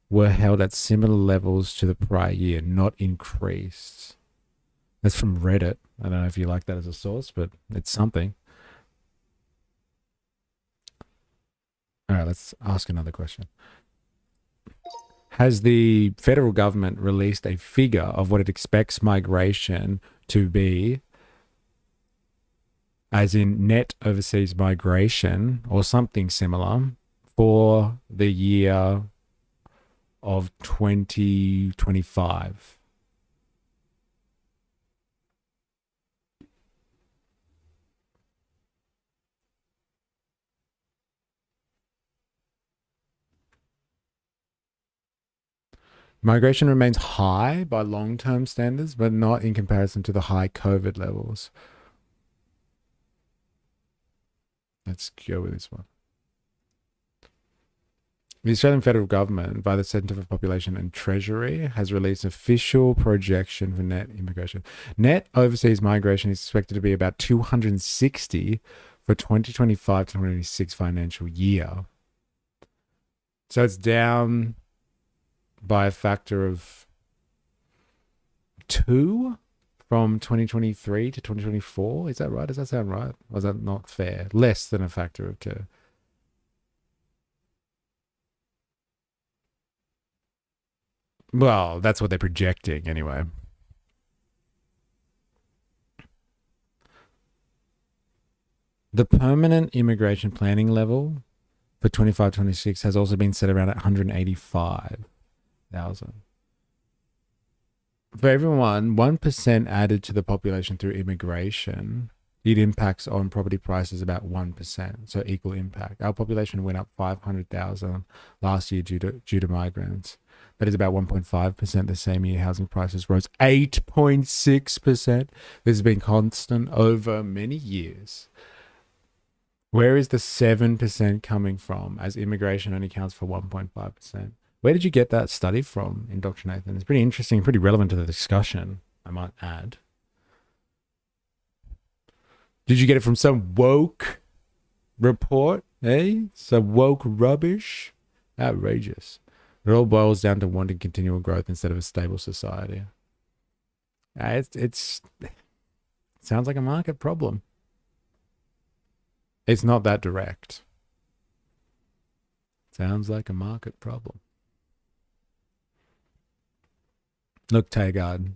were held at similar levels to the prior year, not increased. That's from Reddit. I don't know if you like that as a source, but it's something. All right, let's ask another question. Has the federal government released a figure of what it expects migration to be, as in net overseas migration or something similar, for the year of 2025? Migration remains high by long-term standards, but not in comparison to the high COVID levels. Let's go with this one. The Australian federal government, by the Centre for Population and Treasury, has released official projection for net immigration. Net overseas migration is expected to be about 260 for 2025 to 2026 financial year. So it's down by a factor of 2 from 2023 to 2024. Is that right? Does that sound right? Or is that not fair? Less than a factor of 2. Well, that's what they're projecting anyway. The permanent immigration planning level for 25-26 has also been set around at 185,000. For everyone, 1% added to the population through immigration, it impacts on property prices about 1%, so equal impact. Our population went up 500,000 last year due to migrants. That is about 1.5%. The same year, housing prices rose 8.6%. This has been constant over many years. Where is the 7% coming from, as immigration only counts for 1.5%? Where did you get that study from, Dr. Nathan? It's pretty interesting, pretty relevant to the discussion, I might add. Did you get it from some woke report? Some woke rubbish? Outrageous. It all boils down to wanting continual growth instead of a stable society. It sounds like a market problem. It's not that direct. Sounds like a market problem. Look, Tagard,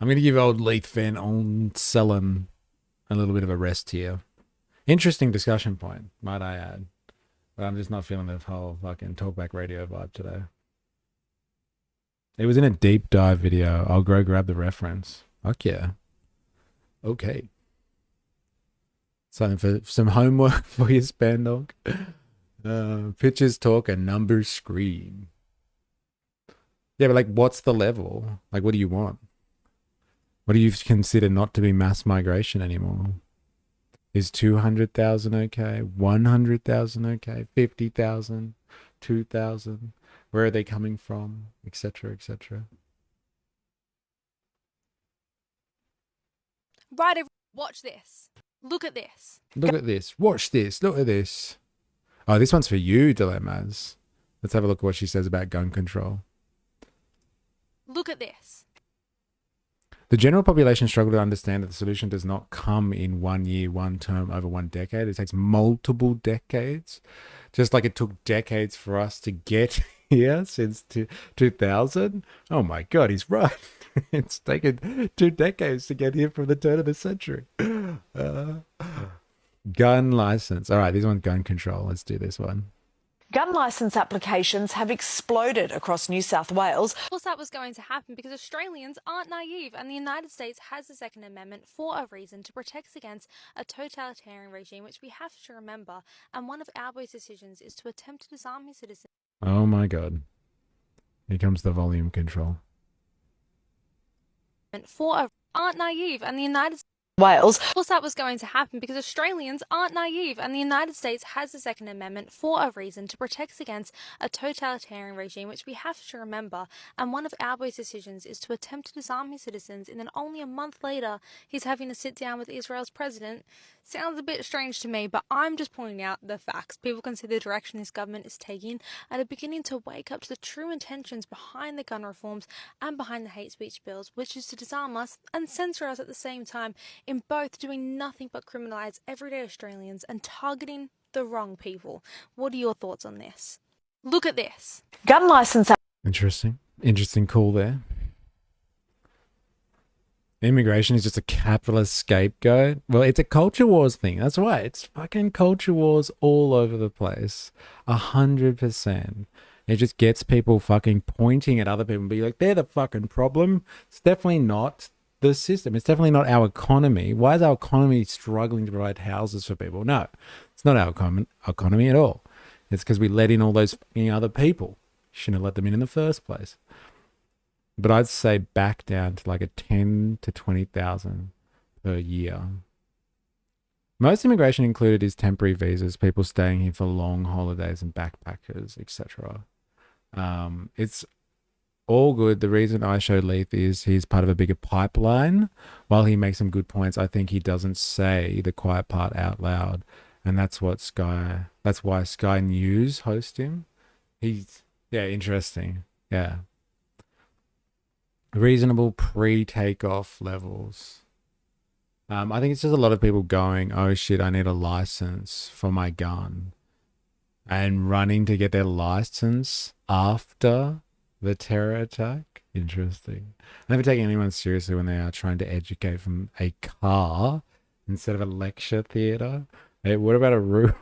I'm going to give old Leith Van Onselen a little bit of a rest here. Interesting discussion point, might I add. But I'm just not feeling the whole fucking talkback radio vibe today. It was in a deep dive video. I'll go grab the reference. Fuck yeah. Okay. Something for some homework for your span dog. Pictures talk and numbers scream. Yeah, but like, what's the level? Like, what do you want? What do you consider not to be mass migration anymore? Is 200,000 okay? 100,000 okay? 50,000? 2,000? Where are they coming from? Etc. etc. Right, watch this. Look at this. Look at this. Watch this. Look at this. Oh, this one's for you, Dilemmas. Let's have a look at what she says about gun control. Look at this. The general population struggle to understand that the solution does not come in 1 year, 1 term, over 1 decade. It takes multiple decades. Just like it took decades for us to get here since 2000. Oh my God, he's right. It's taken 2 decades to get here from the turn of the century. Gun license. All right, this one's gun control. Let's do this one. Gun licence applications have exploded across New South Wales. Of course that was going to happen because Australians aren't naive, and the United States has the Second Amendment for a reason, to protect against a totalitarian regime, which we have to remember, and one of Albo's decisions is to attempt to disarm his citizens. Oh my God. Here comes the volume control. Aren't naive, and the United States Wales. Of course, that was going to happen because Australians aren't naive, and the United States has the Second Amendment for a reason, to protect against a totalitarian regime, which we have to remember. And one of Albo's decisions is to attempt to disarm his citizens, and then only a month later, he's having to sit down with Israel's president. Sounds a bit strange to me, but I'm just pointing out the facts. People can see the direction this government is taking and are beginning to wake up to the true intentions behind the gun reforms and behind the hate speech bills, which is to disarm us and censor us at the same time, in both doing nothing but criminalise everyday Australians and targeting the wrong people. What are your thoughts on this? Look at this. Gun licence. Interesting call there. Immigration is just a capitalist scapegoat. Well, it's a culture wars thing. That's why it's fucking culture wars all over the place. 100%. It just gets people fucking pointing at other people and be like, they're the fucking problem. It's definitely not the system. It's definitely not our economy. Why is our economy struggling to provide houses for people? No, it's not our economy at all. It's because we let in all those fucking other people. Shouldn't have let them in the first place. But I'd say back down to like a 10 to 20,000 per year. Most immigration included is temporary visas, people staying here for long holidays and backpackers, etc. It's all good. The reason I showed Leith is he's part of a bigger pipeline. While he makes some good points, I think he doesn't say the quiet part out loud. And that's why Sky News host him. Interesting. Yeah. Reasonable pre-takeoff levels. I think it's just a lot of people going, oh shit, I need a license for my gun, and running to get their license after the terror attack. Interesting. I never take anyone seriously when they are trying to educate from a car instead of a lecture theater. Hey, what about a room?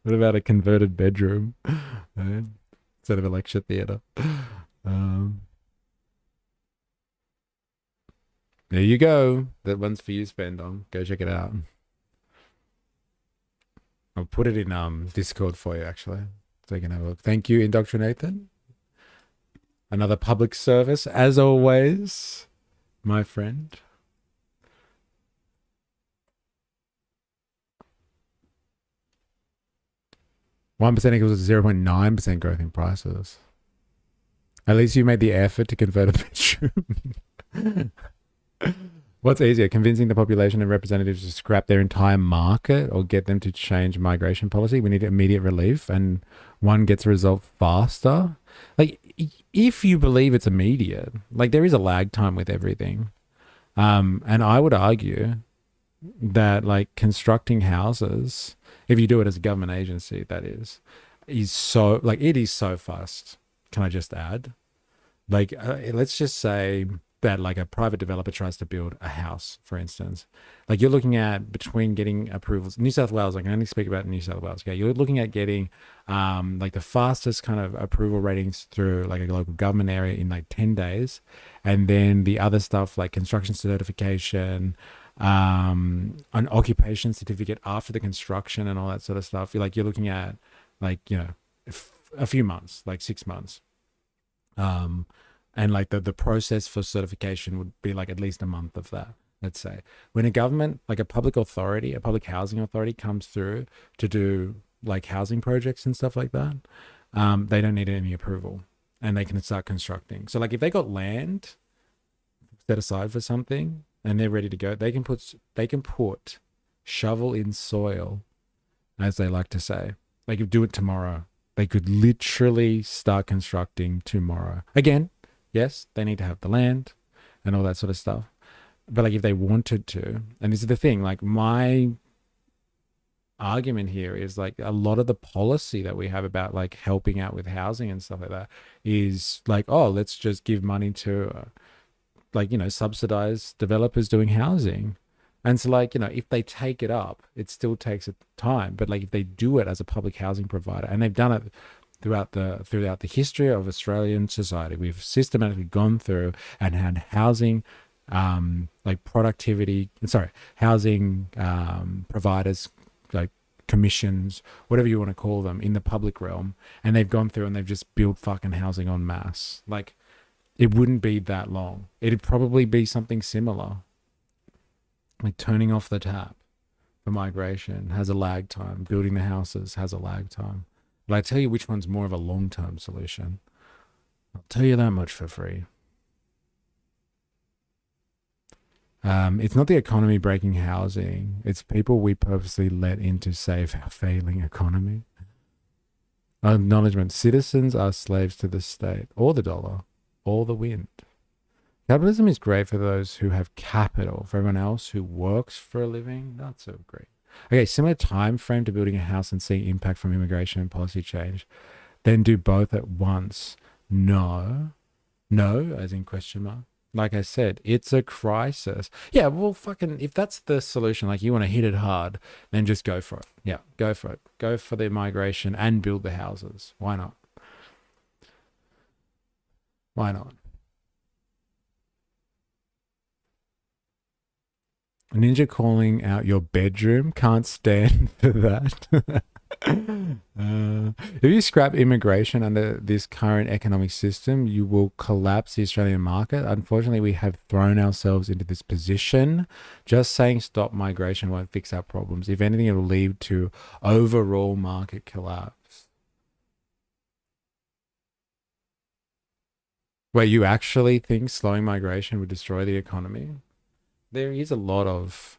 What about a converted bedroom instead of a lecture theater? There you go. That one's for you, Spendong. Go check it out. I'll put it in Discord for you, actually, so you can have a look. Thank you, Indoctrinathan. Another public service, as always, my friend. %1% equals 0.9% growth in prices. At least you made the effort to convert a bedroom. What's easier, convincing the population and representatives to scrap their entire market or get them to change migration policy? We need immediate relief, and one gets a result faster. Like, if you believe it's immediate, like, there is a lag time with everything. And I would argue that, like, constructing houses, if you do it as a government agency, that is so, like, it is so fast. Can I just add? Like, let's just say that, like, a private developer tries to build a house, for instance. Like, you're looking at, between getting approvals, New South Wales, I can only speak about New South Wales, okay? You're looking at getting, like, the fastest kind of approval ratings through, like, a local government area in, like, 10 days. And then the other stuff, like construction certification, an occupation certificate after the construction and all that sort of stuff. You're looking at, like, you know, a few months, like 6 months. And like the process for certification would be like at least a month of that, let's say. When a government, like a public authority, a public housing authority comes through to do like housing projects and stuff like that, they don't need any approval and they can start constructing. So like if they got land set aside for something and they're ready to go, they can put shovel in soil, as they like to say. They could do it tomorrow. They could literally start constructing tomorrow. Again, yes, they need to have the land and all that sort of stuff. But like if they wanted to, and this is the thing, like my argument here is like a lot of the policy that we have about like helping out with housing and stuff like that is like, oh, let's just give money to like, you know, subsidize developers doing housing. And so like, you know, if they take it up, it still takes a time. But like if they do it as a public housing provider, and they've done it throughout the history of Australian society, we've systematically gone through and had housing, like housing providers, like commissions, whatever you want to call them, in the public realm, and they've gone through and they've just built fucking housing en masse. Like, it wouldn't be that long. It'd probably be something similar. Like turning off the tap for migration has a lag time. Building the houses has a lag time. But I tell you which one's more of a long-term solution. I'll tell you that much for free. It's not the economy breaking housing. It's people we purposely let in to save our failing economy. Acknowledgement. Citizens are slaves to the state, or the dollar, or the wind. Capitalism is great for those who have capital. For everyone else who works for a living, not so great. Okay, similar time frame to building a house and seeing impact from immigration and policy change. Then do both at once. No, as in question mark. Like I said, it's a crisis. Yeah, well, fucking, if that's the solution, like you want to hit it hard, then just go for it. Yeah, go for it. Go for the migration and build the houses. Why not? Why not? Ninja calling out your bedroom. Can't stand for that. If you scrap immigration under this current economic system, you will collapse the Australian market. Unfortunately, we have thrown ourselves into this position. Just saying stop migration won't fix our problems. If anything, it will lead to overall market collapse. Wait, you actually think slowing migration would destroy the economy? There is a lot of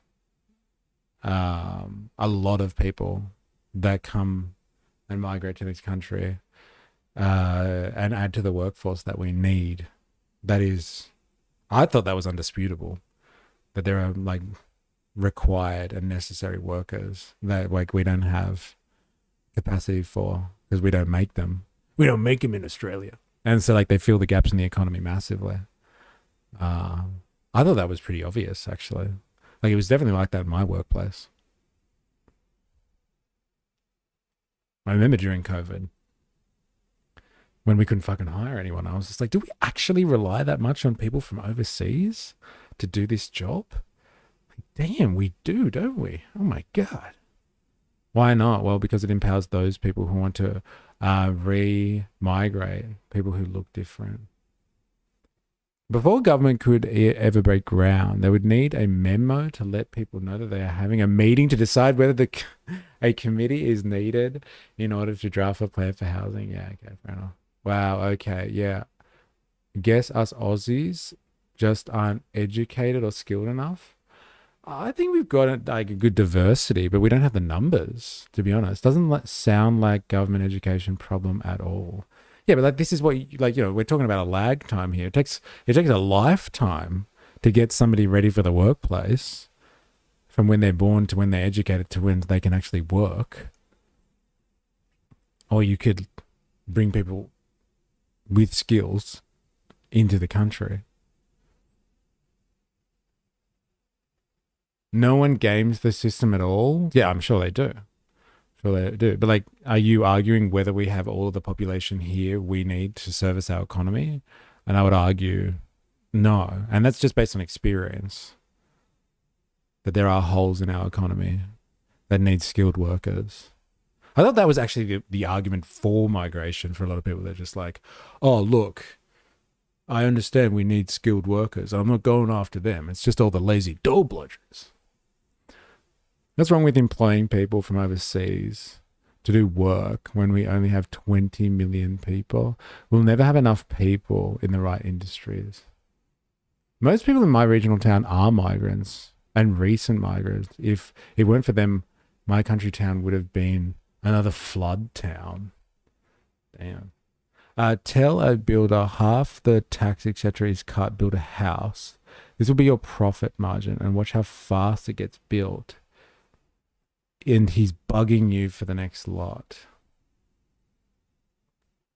people that come and migrate to this country and add to the workforce that we need. That is, I thought that was undisputable, that there are like required and necessary workers that like we don't have capacity for because we don't make them. We don't make them in Australia. And so like they fill the gaps in the economy massively. I thought that was pretty obvious, actually. Like, it was definitely like that in my workplace. I remember during COVID, when we couldn't fucking hire anyone, I was just like, do we actually rely that much on people from overseas to do this job? Like, damn, we do, don't we? Oh my God. Why not? Well, because it empowers those people who want to re-migrate, people who look different. Before government could ever break ground, they would need a memo to let people know that they are having a meeting to decide whether a committee is needed in order to draft a plan for housing. Yeah, okay, fair enough. Wow, okay, yeah. Guess us Aussies just aren't educated or skilled enough. I think we've got like a good diversity, but we don't have the numbers, to be honest. Doesn't sound like government education problem at all. Yeah, but like this is what we're talking about a lag time here. It takes a lifetime to get somebody ready for the workplace, from when they're born to when they're educated to when they can actually work. Or you could bring people with skills into the country. No one games the system at all. Yeah, I'm sure they do. But like, are you arguing whether we have all of the population here we need to service our economy? And I would argue no. And that's just based on experience, that there are holes in our economy that need skilled workers. I thought that was actually the argument for migration for a lot of people. They're just like, oh, look, I understand we need skilled workers. I'm not going after them. It's just all the lazy dole bludgers. What's wrong with employing people from overseas to do work when we only have 20 million people? We'll never have enough people in the right industries. Most people in my regional town are migrants and recent migrants. If it weren't for them, my country town would have been another flood town. Damn. Tell a builder half the tax, etc. is cut, build a house. This will be your profit margin, and watch how fast it gets built. And he's bugging you for the next lot.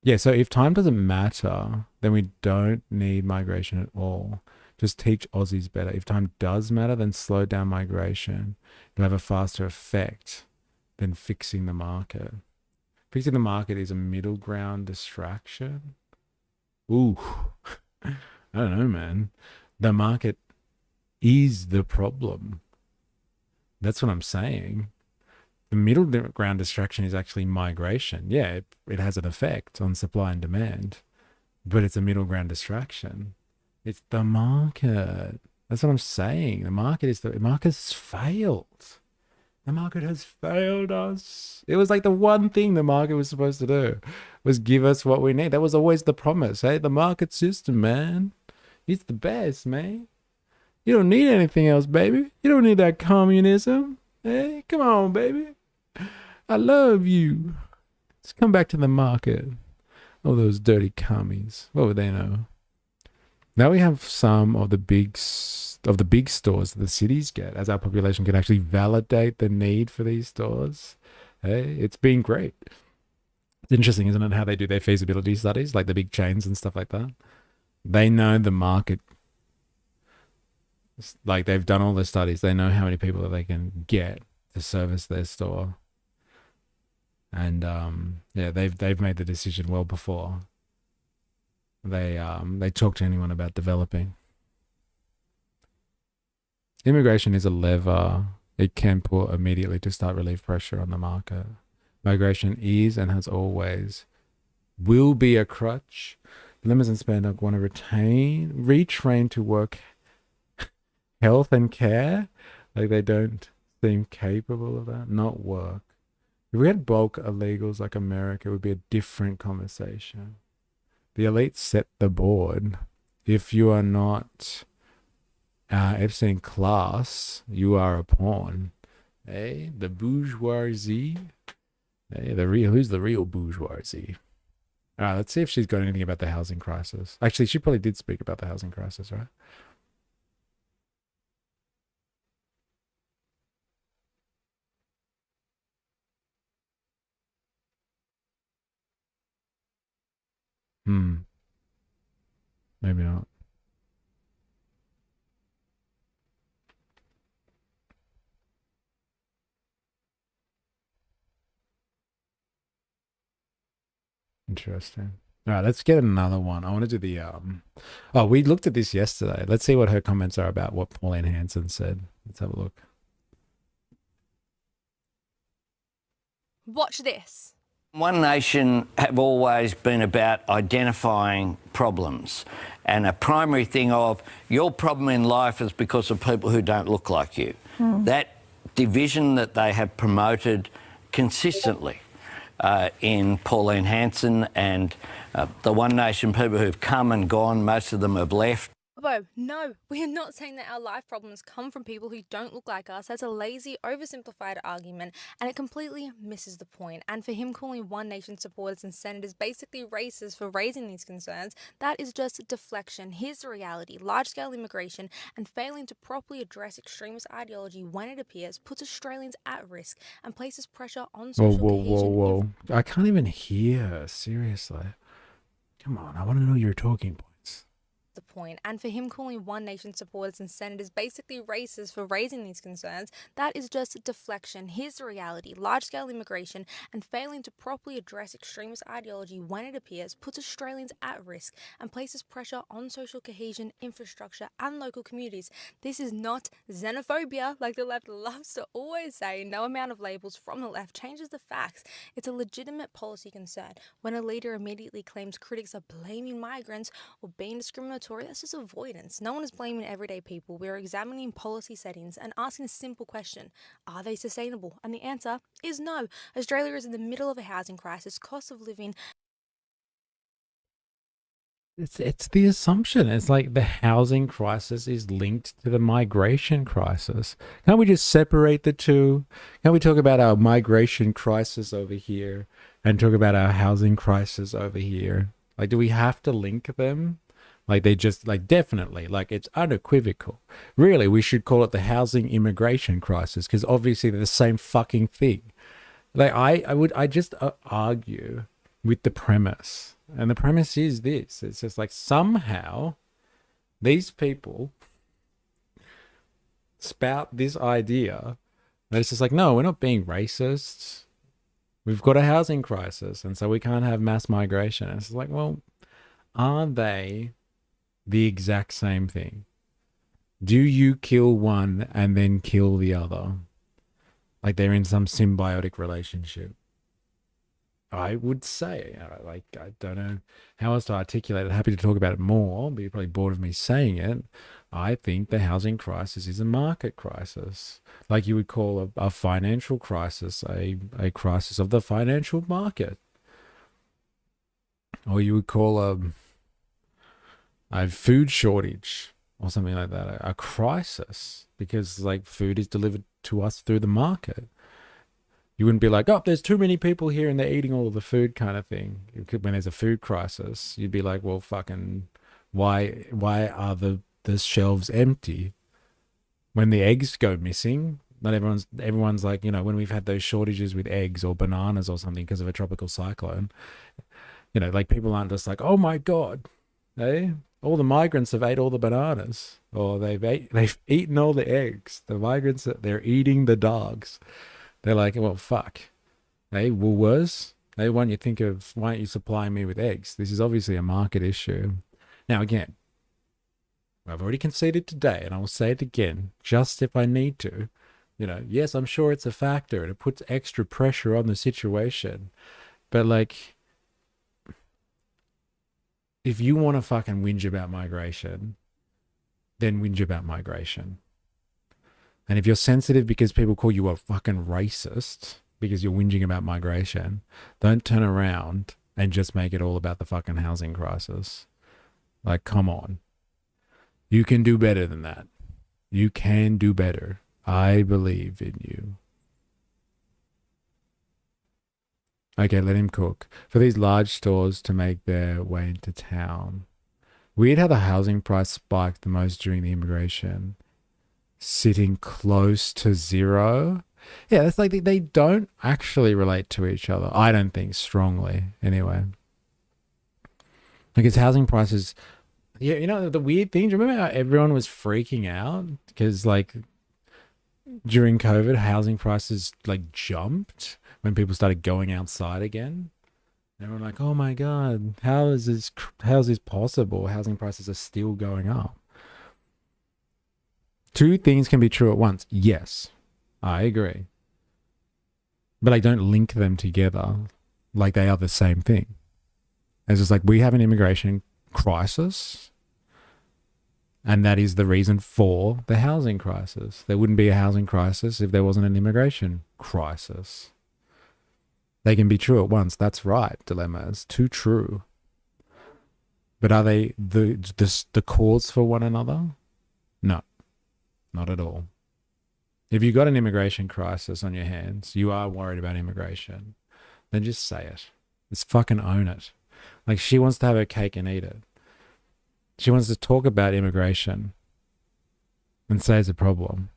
Yeah, so if time doesn't matter, then we don't need migration at all. Just teach Aussies better. If time does matter, then slow down migration. It'll have a faster effect than fixing the market. Fixing the market is a middle ground distraction. Ooh, I don't know, man. The market is the problem. That's what I'm saying. The middle ground distraction is actually migration. Yeah, it has an effect on supply and demand, but it's a middle ground distraction. It's the market. That's what I'm saying. The market has failed. The market has failed us. It was like the one thing the market was supposed to do was give us what we need. That was always the promise. Hey, the market system, man. It's the best, man. You don't need anything else, baby. You don't need that communism. Hey, come on, baby. I love you. Let's come back to the market. Oh, those dirty commies. What would they know? Now we have some of the big stores that the cities get, as our population can actually validate the need for these stores. Hey, it's been great. It's interesting, isn't it, how they do their feasibility studies, like the big chains and stuff like that. They know the market. Like, they've done all the studies. They know how many people that they can get to service their store. And yeah, they've made the decision well before they talk to anyone about developing. Immigration is a lever it can pull immediately to start relieve pressure on the market. Migration is and has always will be a crutch. Lemons and Spandock want to retrain to work health and care. Like, they don't seem capable of that. Not work. If we had bulk illegals like America, it would be a different conversation. The elite set the board. If you are not Epstein class, you are a pawn. Hey, the bourgeoisie. Hey, who's the real bourgeoisie? All right, let's see if she's got anything about the housing crisis. Actually, she probably did speak about the housing crisis, right? Maybe not. Interesting. All right, let's get another one. I want to do the oh, we looked at this yesterday. Let's see what her comments are about what Pauline Hanson said. Let's have a look. Watch this. One Nation have always been about identifying problems, and a primary thing of your problem in life is because of people who don't look like you. That division that they have promoted consistently in Pauline Hanson and the One Nation people who've come and gone, most of them have left. Bo, no, we are not saying that our life problems come from people who don't look like us. That's a lazy, oversimplified argument, and it completely misses the point. And for him calling One Nation supporters and senators basically racist for raising these concerns, that is just deflection. Here's the reality. Large-scale immigration and failing to properly address extremist ideology when it appears puts Australians at risk and places pressure on social cohesion. Whoa. I can't even hear. Seriously. Come on, I want to know your talking points. The point. And for him calling One Nation supporters and senators basically racist for raising these concerns, that is just deflection. Here's the reality. Large-scale immigration and failing to properly address extremist ideology when it appears puts Australians at risk and places pressure on social cohesion, infrastructure and local communities. This is not xenophobia, like the left loves to always say. No amount of labels from the left changes the facts. It's a legitimate policy concern. When a leader immediately claims critics are blaming migrants or being discriminatory, that's just avoidance. No one is blaming everyday people. We're examining policy settings and asking a simple question. Are they sustainable? And the answer is no. Australia is in the middle of a housing crisis, cost of living. It's the assumption. It's like the housing crisis is linked to the migration crisis. Can't we just separate the two? Can't we talk about our migration crisis over here and talk about our housing crisis over here? Like, do we have to link them? Like, they just, like, definitely, like, it's unequivocal. Really, we should call it the housing immigration crisis, because obviously they're the same fucking thing. Like, I just argue with the premise. And the premise is this. It's just like, somehow these people spout this idea that it's just like, no, we're not being racist. We've got a housing crisis, and so we can't have mass migration. And it's like, well, are they the exact same thing? Do you kill one and then kill the other? Like they're in some symbiotic relationship? I would say, like, I don't know how else to articulate it. Happy to talk about it more, but you're probably bored of me saying it. I think the housing crisis is a market crisis, like you would call a financial crisis, a crisis of the financial market, or you would call a food shortage or something like that a crisis, because like food is delivered to us through the market. You wouldn't be like, oh, there's too many people here and they're eating all of the food kind of thing. When there's a food crisis, you'd be like, well, fucking, why are the shelves empty? When the eggs go missing, not everyone's like, you know, when we've had those shortages with eggs or bananas or something because of a tropical cyclone, you know, like people aren't just like, oh my God, all the migrants have ate all the bananas, or they've eaten all the eggs. The migrants, they're eating the dogs. They're like, well, fuck. Hey, Woolworths, why don't you supply me with eggs? This is obviously a market issue. Now, again, I've already conceded today, and I will say it again, just if I need to. You know, yes, I'm sure it's a factor, and it puts extra pressure on the situation. But, like, if you want to fucking whinge about migration, then whinge about migration. And if you're sensitive because people call you a fucking racist because you're whinging about migration, don't turn around and just make it all about the fucking housing crisis. Like, come on. You can do better than that. You can do better. I believe in you. Okay, let him cook. For these large stores to make their way into town. Weird how the housing price spiked the most during the immigration. Sitting close to zero. Yeah, that's like they don't actually relate to each other. I don't think strongly, anyway. Because housing prices, yeah, you know, the weird thing, do you remember how everyone was freaking out? Because, like, during COVID, housing prices, like, jumped when people started going outside again. Everyone like, oh my God, how is this possible? Housing prices are still going up. Two things can be true at once. Yes, I agree. But I don't link them together like they are the same thing. It's just like, we have an immigration crisis, and that is the reason for the housing crisis. There wouldn't be a housing crisis if there wasn't an immigration crisis. They can be true at once. That's right, Dilemma. It's too true. But are they the cause for one another? No. Not at all. If you've got an immigration crisis on your hands, you are worried about immigration, then just say it. Just fucking own it. Like, she wants to have her cake and eat it. She wants to talk about immigration and say it's a problem,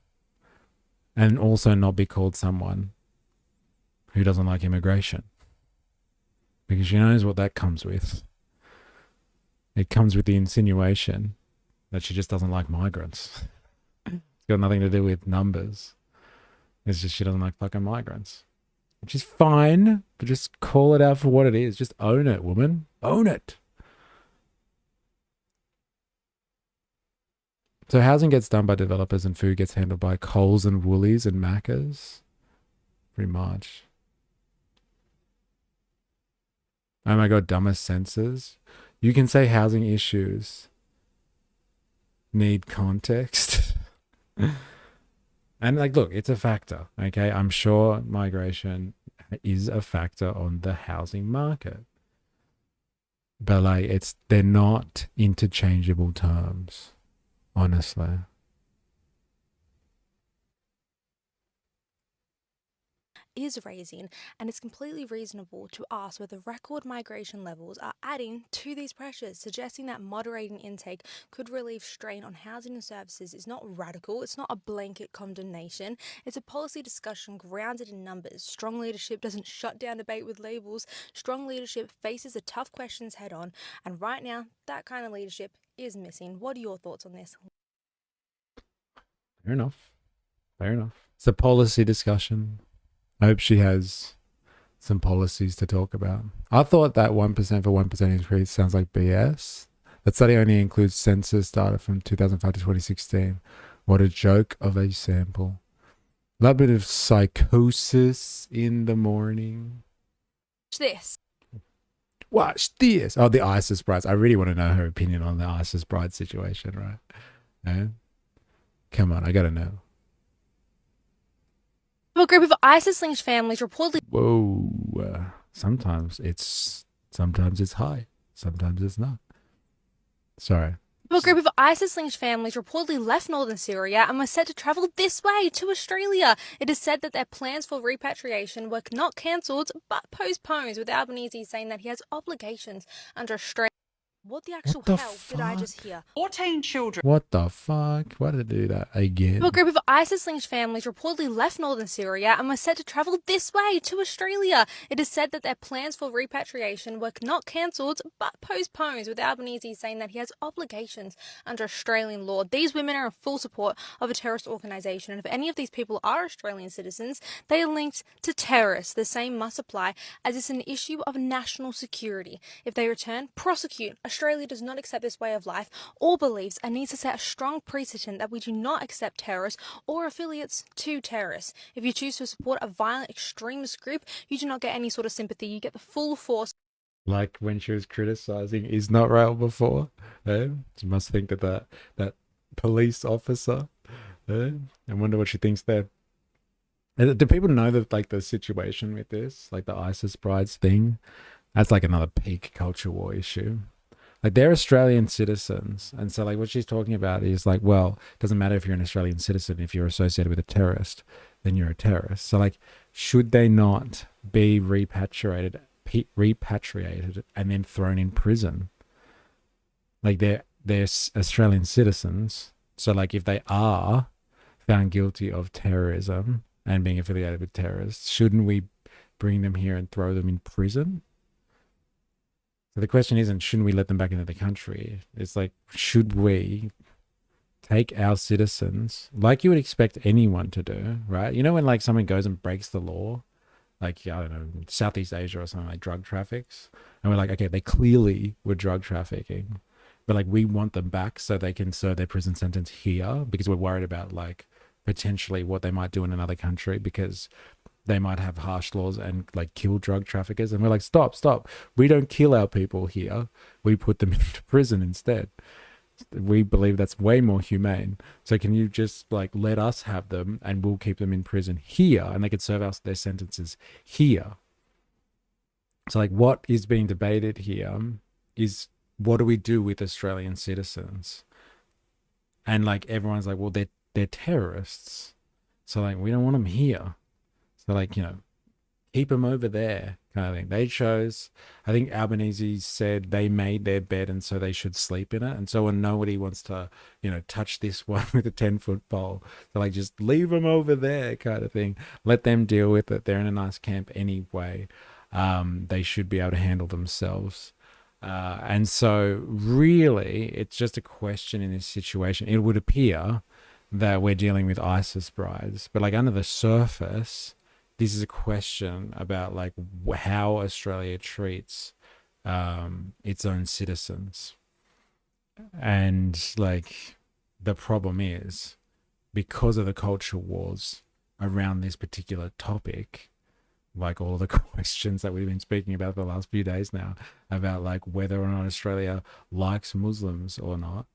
and also not be called someone who doesn't like immigration, because she knows what that comes with. It comes with the insinuation that she just doesn't like migrants. It's got nothing to do with numbers. It's just she doesn't like fucking migrants. Which is fine, but just call it out for what it is. Just own it, woman. Own it. So housing gets done by developers and food gets handled by Coles and Woolies and Macca's. Pretty much. Oh my God, dumbest senses. You can say housing issues need context. And, like, look, it's a factor, okay? I'm sure migration is a factor on the housing market. But, like, they're not interchangeable terms, honestly. Is raising, and it's completely reasonable to ask whether record migration levels are adding to these pressures, suggesting that moderating intake could relieve strain on housing and services is not radical, it's not a blanket condemnation, it's a policy discussion grounded in numbers. Strong leadership doesn't shut down debate with labels. Strong leadership faces the tough questions head on, and right now, that kind of leadership is missing. What are your thoughts on this? Fair enough. Fair enough. It's a policy discussion. I hope she has some policies to talk about. I thought that 1% for 1% increase sounds like BS. That study only includes census data from 2005 to 2016. What a joke of a sample. A little bit of psychosis in the morning. Watch this. Watch this. Oh, the ISIS brides. I really want to know her opinion on the ISIS bride situation, right? No? Come on, I gotta know. A group of ISIS-linked families reportedly... Whoa. Sometimes it's high. Sometimes it's not. Sorry. A group of ISIS-linked families reportedly left northern Syria and were set to travel this way to Australia. It is said that their plans for repatriation were not cancelled but postponed, with Albanese saying that he has obligations under Australia. What the actual hell did I just hear? 14 children. What the fuck? Why did they do that again? A group of ISIS-linked families reportedly left northern Syria and were set to travel this way to Australia. It is said that their plans for repatriation were not cancelled but postponed, with Albanese saying that he has obligations under Australian law. These women are in full support of a terrorist organisation, and if any of these people are Australian citizens, they are linked to terrorists. The same must apply, as it's an issue of national security. If they return, prosecute. Australia does not accept this way of life or beliefs and needs to set a strong precedent that we do not accept terrorists or affiliates to terrorists. If you choose to support a violent extremist group, you do not get any sort of sympathy. You get the full force. Like when she was criticizing Is Not Rail before. You must think that police officer. I wonder what she thinks there. Do people know that, like, the situation with this, like the ISIS brides thing? That's like another peak culture war issue. Like, they're Australian citizens, and so like what she's talking about is like, well, it doesn't matter if you're an Australian citizen. If you're associated with a terrorist, then you're a terrorist. So like, should they not be repatriated and then thrown in prison? Like, they're Australian citizens, so like if they are found guilty of terrorism and being affiliated with terrorists, shouldn't we bring them here and throw them in prison? So the question isn't, shouldn't we let them back into the country? It's like, should we take our citizens, like you would expect anyone to do, right? You know, when like someone goes and breaks the law, like, I don't know, Southeast Asia or something, like drug traffics, and we're like, okay, they clearly were drug trafficking, but like we want them back so they can serve their prison sentence here because we're worried about like potentially what they might do in another country because they might have harsh laws and like kill drug traffickers. And we're like, stop. We don't kill our people here. We put them into prison instead. We believe that's way more humane. So can you just like let us have them and we'll keep them in prison here and they could serve us their sentences here. So like what is being debated here is, what do we do with Australian citizens? And like everyone's like, well, they're terrorists. So like we don't want them here. So like, you know, keep them over there kind of thing. They chose, I think Albanese said they made their bed and so they should sleep in it. And so when nobody wants to, you know, touch this one with a 10-foot pole, so like just leave them over there kind of thing. Let them deal with it. They're in a nice camp anyway. They should be able to handle themselves. And so really it's just a question in this situation. It would appear that we're dealing with ISIS brides, but like under the surface, this is a question about like how Australia treats its own citizens. And like the problem is, because of the culture wars around this particular topic, like all the questions that we've been speaking about for the last few days now about like whether or not Australia likes Muslims or not,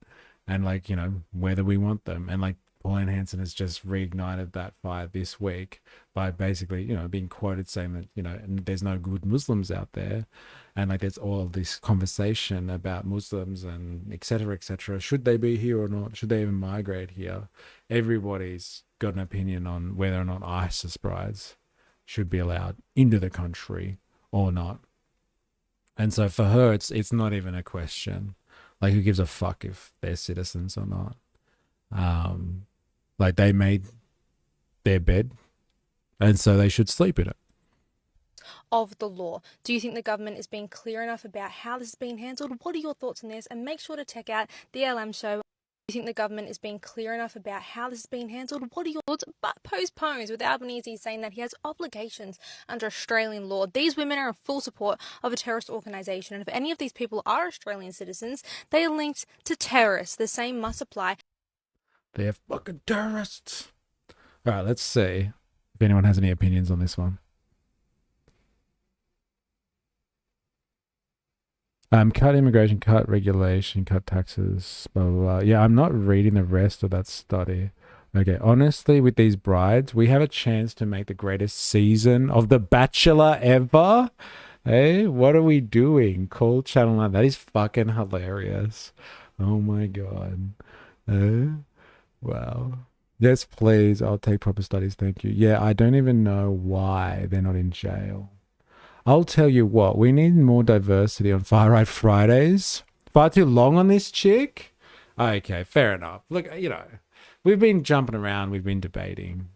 and like, you know, whether we want them. And like Pauline Hanson has just reignited that fire this week by basically, you know, being quoted saying that, you know, there's no good Muslims out there. And like there's all of this conversation about Muslims and et cetera, et cetera. Should they be here or not? Should they even migrate here? Everybody's got an opinion on whether or not ISIS brides should be allowed into the country or not. And so for her, it's not even a question. Like, who gives a fuck if they're citizens or not? Like, they made their bed, and so they should sleep in it. Of the law. Do you think the government is being clear enough about how this is being handled? What are your thoughts on this? And make sure to check out the LM show. Do you think the government is being clear enough about how this is being handled? What are your thoughts? But postpones, with Albanese saying that he has obligations under Australian law. These women are in full support of a terrorist organisation, and if any of these people are Australian citizens, they are linked to terrorists. The same must apply. They're fucking terrorists. All right, let's see if anyone has any opinions on this one. Cut immigration, cut regulation, cut taxes, blah, blah, blah. Yeah, I'm not reading the rest of that study. Okay, honestly, with these brides, we have a chance to make the greatest season of The Bachelor ever. Hey, what are we doing? Call Channel 9. That is fucking hilarious. Oh my God. Wow. Yes, please. I'll take proper studies. Thank you. Yeah, I don't even know why they're not in jail. I'll tell you what, we need more diversity on Far Right Fridays. Far too long on this chick? Okay, fair enough. Look, you know, we've been jumping around, we've been debating.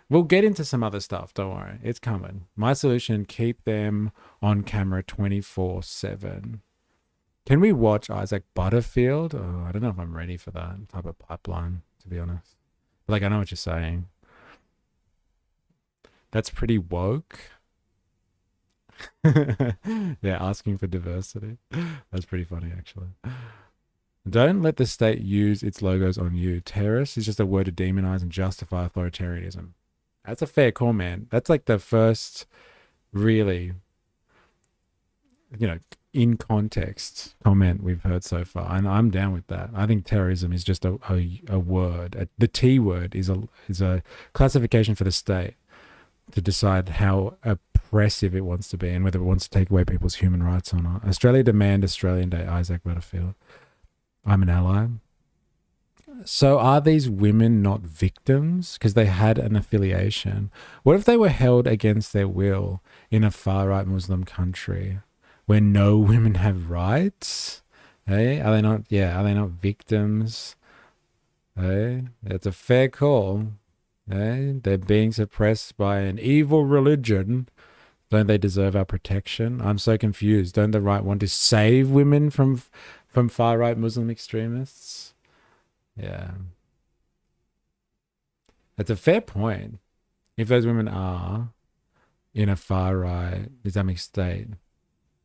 We'll get into some other stuff, don't worry. It's coming. My solution, keep them on camera 24/7. Can we watch Isaac Butterfield? Oh, I don't know if I'm ready for that type of pipeline, to be honest. Like, I know what you're saying. That's pretty woke. Yeah, asking for diversity. That's pretty funny, actually. Don't let the state use its logos on you. Terrorist is just a word to demonize and justify authoritarianism. That's a fair call, man. That's like the first really, you know, in context comment we've heard so far. And I'm down with that. I think terrorism is just a word. The T word is a classification for the state to decide how oppressive it wants to be and whether it wants to take away people's human rights or not. Australia demand Australian Day, Isaac Butterfield. I'm an ally. So are these women not victims because they had an affiliation? What if they were held against their will in a far-right Muslim country where no women have rights? Hey, are they not? Yeah, are they not victims? Hey, it's a fair call. Hey, they're being suppressed by an evil religion. Don't they deserve our protection? I'm so confused. Don't the right want to save women from far-right Muslim extremists? Yeah. That's a fair point. If those women are in a far-right Islamic state,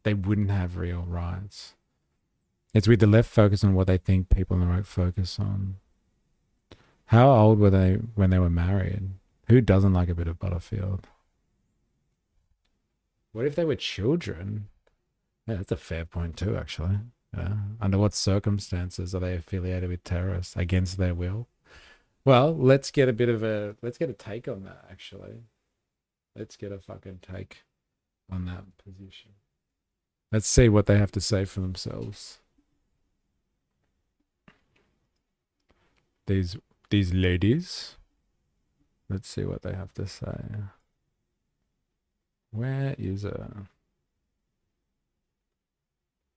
they wouldn't have real rights. It's with the left focus on what they think people on the right focus on. How old were they when they were married? Who doesn't like a bit of Butterfield? What if they were children? Yeah, that's a fair point too, actually. Yeah. Under what circumstances are they affiliated with terrorists against their will? Well, let's get a take on that, actually. Let's get a fucking take on that position. Let's see what they have to say for themselves. These ladies. Let's see what they have to say. Where is it?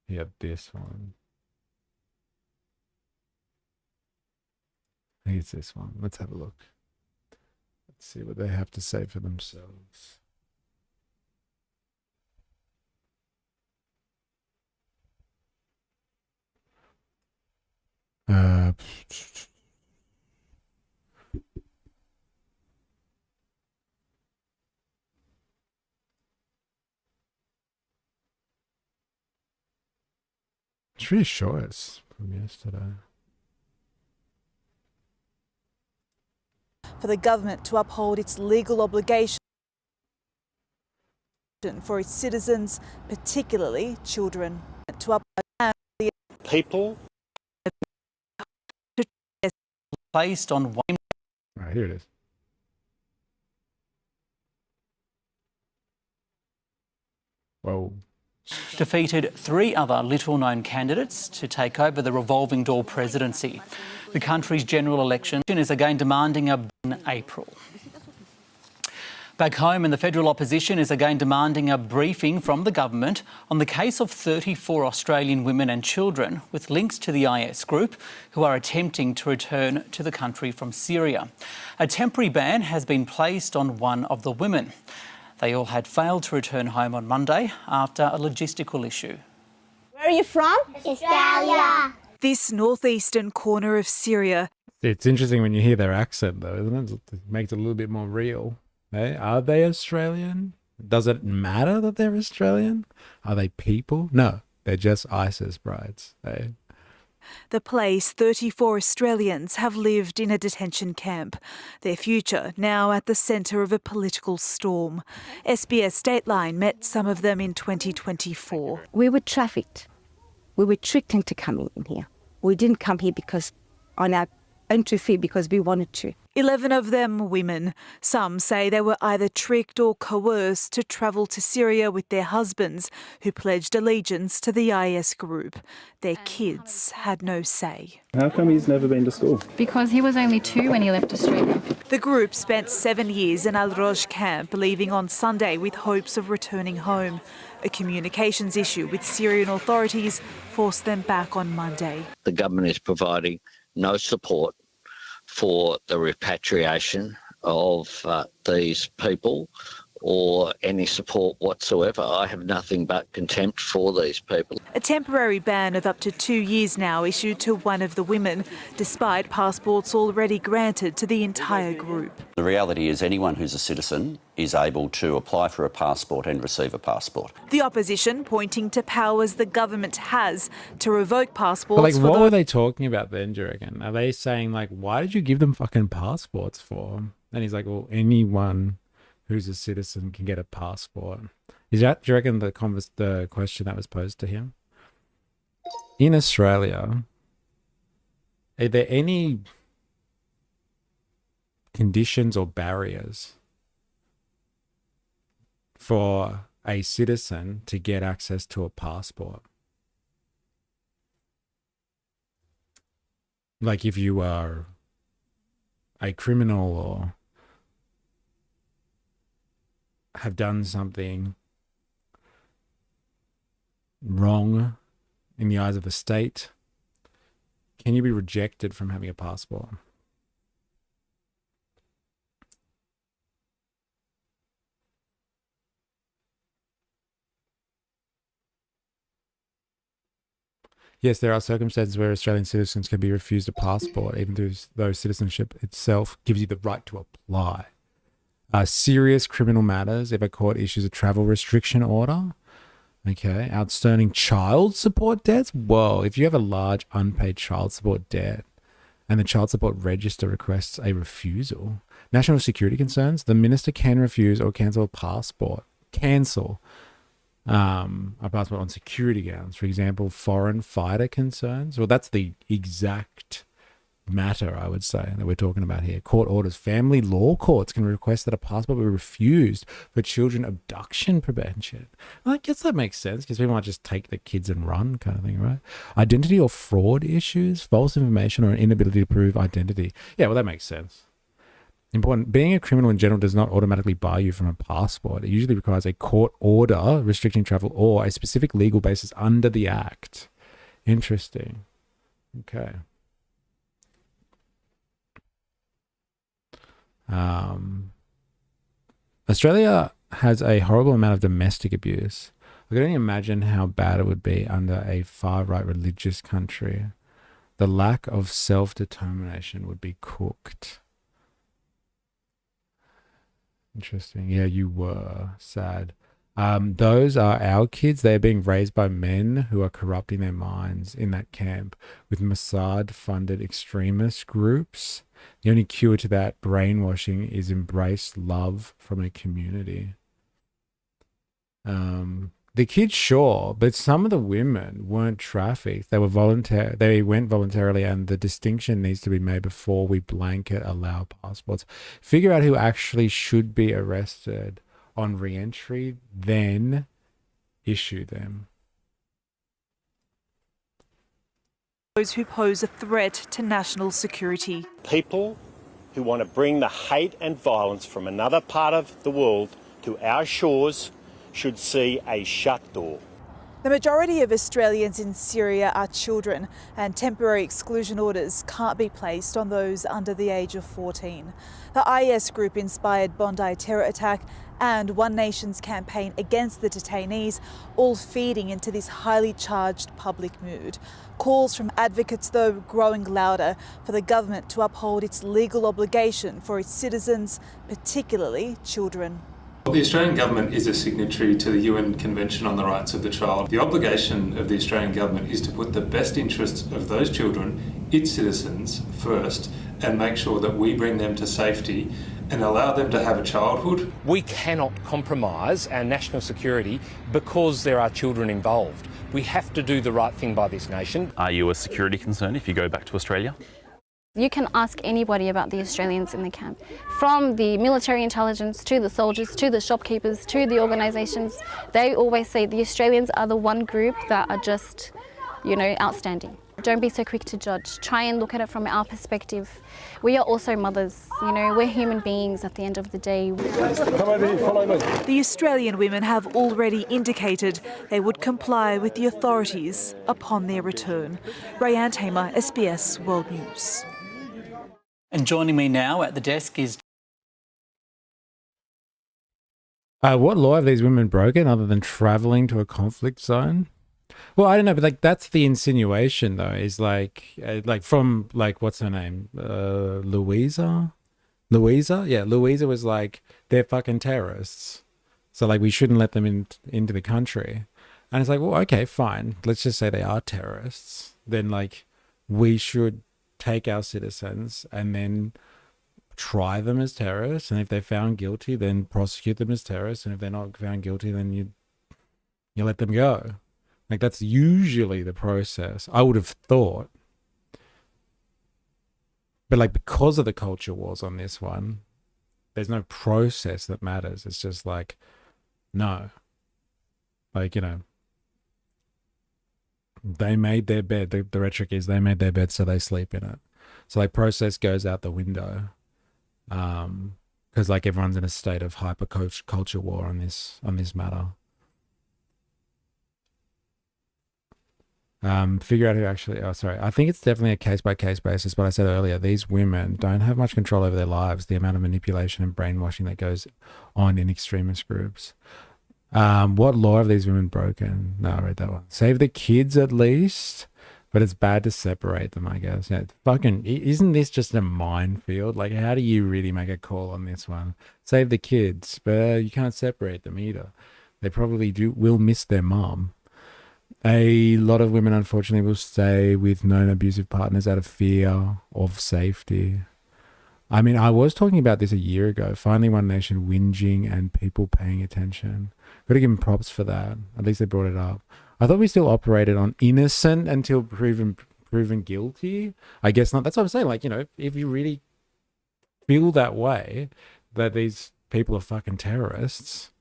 Yeah, this one. I think it's this one. Let's have a look. Let's see what they have to say for themselves. It's really short. It's from yesterday. For the government to uphold its legal obligation for its citizens, particularly children, to uphold people placed on one. Right, here it is. Whoa. Defeated 3 other little-known candidates to take over the revolving door presidency. The country's general election is again demanding in April. Back home, and the federal opposition is again demanding a briefing from the government on the case of 34 Australian women and children with links to the IS group who are attempting to return to the country from Syria. A temporary ban has been placed on one of the women. They all had failed to return home on Monday after a logistical issue. Where are you from? Australia. This northeastern corner of Syria. It's interesting when you hear their accent, though, isn't it? It makes it a little bit more real. Hey, are they Australian? Does it matter that they're Australian? Are they people? No, they're just ISIS brides. Hey. The place 34 Australians have lived in a detention camp. Their future now at the centre of a political storm. SBS Dateline met some of them in 2024. We were trafficked We were tricked into coming in here. We didn't come here because on our own two feet because we wanted to. 11 of them women. Some say they were either tricked or coerced to travel to Syria with their husbands, who pledged allegiance to the IS group. Their kids had no say. How come he's never been to school? Because he was only 2 when he left Australia. The group spent 7 years in Al Roj camp, leaving on Sunday with hopes of returning home. A communications issue with Syrian authorities forced them back on Monday. The government is providing no support for the repatriation of these people or any support whatsoever. I have nothing but contempt for these people. A temporary ban of up to 2 years now issued to one of the women, despite passports already granted to the entire group. The reality is anyone who's a citizen is able to apply for a passport and receive a passport. The opposition pointing to powers the government has to revoke passports. But like, what were they talking about then, do you reckon? Are they saying like, why did you give them fucking passports for? And he's like, well, anyone who's a citizen can get a passport. Is that, do you reckon, the question that was posed to him? In Australia, are there any conditions or barriers for a citizen to get access to a passport? Like if you are a criminal or have done something wrong in the eyes of the state, can you be rejected from having a passport? Yes, there are circumstances where Australian citizens can be refused a passport, even though citizenship itself gives you the right to apply. Serious criminal matters, if a court issues a travel restriction order. Okay, outstanding child support debts. Whoa, if you have a large unpaid child support debt and the child support register requests a refusal. National security concerns, the minister can refuse or cancel a passport. Cancel a passport on security grounds. For example, foreign fighter concerns. Well, that's the exact matter, I would say, that we're talking about here. Court orders. Family law courts can request that a passport be refused for children abduction prevention. Well, I guess that makes sense because people might just take the kids and run kind of thing, right? Identity or fraud issues, false information or an inability to prove identity. Yeah, well, that makes sense. Important. Being a criminal in general does not automatically bar you from a passport. It usually requires a court order restricting travel or a specific legal basis under the Act. Interesting. Okay. Australia has a horrible amount of domestic abuse. I can only imagine how bad it would be under a far-right religious country. The lack of self-determination would be cooked. Interesting. Yeah, you were sad. Those are our kids. They're being raised by men who are corrupting their minds in that camp with Mossad-funded extremist groups. The only cure to that brainwashing is embrace love from a community. The kids, sure, but some of the women weren't trafficked. They were They went voluntarily, and the distinction needs to be made before we blanket allow passports. Figure out who actually should be arrested on re-entry, then issue them. Those who pose a threat to national security. People who want to bring the hate and violence from another part of the world to our shores should see a shut door. The majority of Australians in Syria are children, and temporary exclusion orders can't be placed on those under the age of 14. The IS group inspired Bondi terror attack and One Nation's campaign against the detainees, all feeding into this highly charged public mood. Calls from advocates, though, growing louder for the government to uphold its legal obligation for its citizens, particularly children. The Australian Government is a signatory to the UN Convention on the Rights of the Child. The obligation of the Australian Government is to put the best interests of those children, its citizens, first, and make sure that we bring them to safety and allow them to have a childhood. We cannot compromise our national security because there are children involved. We have to do the right thing by this nation. Are you a security concern if you go back to Australia? You can ask anybody about the Australians in the camp, from the military intelligence to the soldiers to the shopkeepers to the organisations. They always say the Australians are the one group that are just, outstanding. Don't be so quick to judge. Try and look at it from our perspective. We are also mothers, we're human beings at the end of the day. Come over here, follow me. The Australian women have already indicated they would comply with the authorities upon their return. Rayanne Tamer, SBS World News. And joining me now at the desk is... What law have these women broken other than travelling to a conflict zone? Well, I don't know, but that's the insinuation though, is from what's her name? Louisa? Yeah, Louisa was like, they're fucking terrorists. So we shouldn't let them into the country. And it's like, well, okay, fine. Let's just say they are terrorists. Then we should take our citizens and then try them as terrorists. And if they're found guilty, then prosecute them as terrorists. And if they're not found guilty, then you let them go. That's usually the process, I would have thought. But because of the culture wars on this one, there's no process that matters. It's just no. They made their bed. The rhetoric is they made their bed, so they sleep in it. So process goes out the window. Because everyone's in a state of hyper culture war on this matter. Figure out who actually... Oh, sorry. I think it's definitely a case-by-case basis, but I said earlier, these women don't have much control over their lives, the amount of manipulation and brainwashing that goes on in extremist groups. What law have these women broken? No, I read that one. Save the kids at least, but it's bad to separate them, I guess. Yeah, isn't this just a minefield? How do you really make a call on this one? Save the kids, but you can't separate them either. They probably will miss their mom. A lot of women, unfortunately, will stay with known abusive partners out of fear of safety. I mean, I was talking about this a year ago. Finally, One Nation whinging and people paying attention. Got to give them props for that. At least they brought it up. I thought we still operated on innocent until proven guilty. I guess not. That's what I'm saying. If you really feel that way, that these people are fucking terrorists,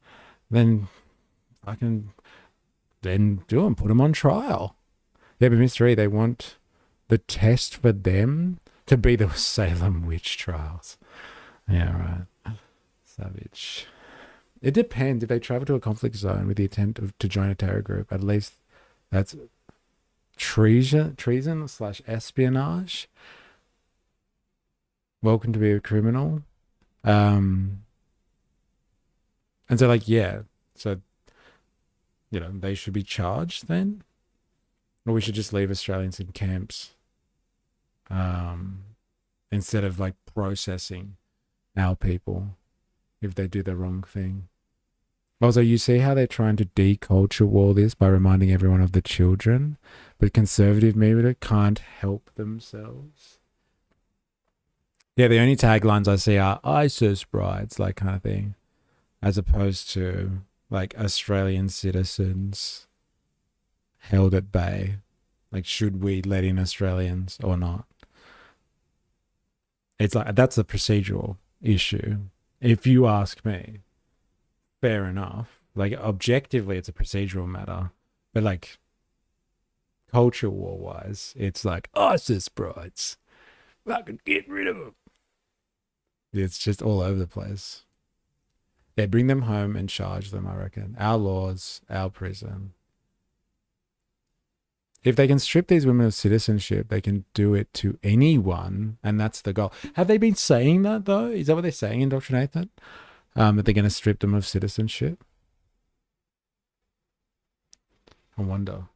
then then do them, put them on trial. Yeah, but Mr. E, they want the test for them to be the Salem witch trials. Yeah, right. Savage. It depends. If they travel to a conflict zone with the intent to join a terror group, at least that's treason/espionage. Welcome to be a criminal. And so yeah. So they should be charged then? Or we should just leave Australians in camps instead of processing our people if they do the wrong thing. Also, you see how they're trying to deculture war this by reminding everyone of the children, but conservative media can't help themselves. Yeah, the only taglines I see are ISIS brides, kind of thing, as opposed to Australian citizens held at bay. Should we let in Australians or not? It's that's a procedural issue. If you ask me, fair enough. Objectively, it's a procedural matter. But culture war wise, it's ISIS brides. I could get rid of them. It's just all over the place. Yeah, bring them home and charge them, I reckon. Our laws, our prison. If they can strip these women of citizenship, they can do it to anyone, and that's the goal. Have they been saying that, though? Is that what they're saying in Dr. Nathan? That they're going to strip them of citizenship? I wonder.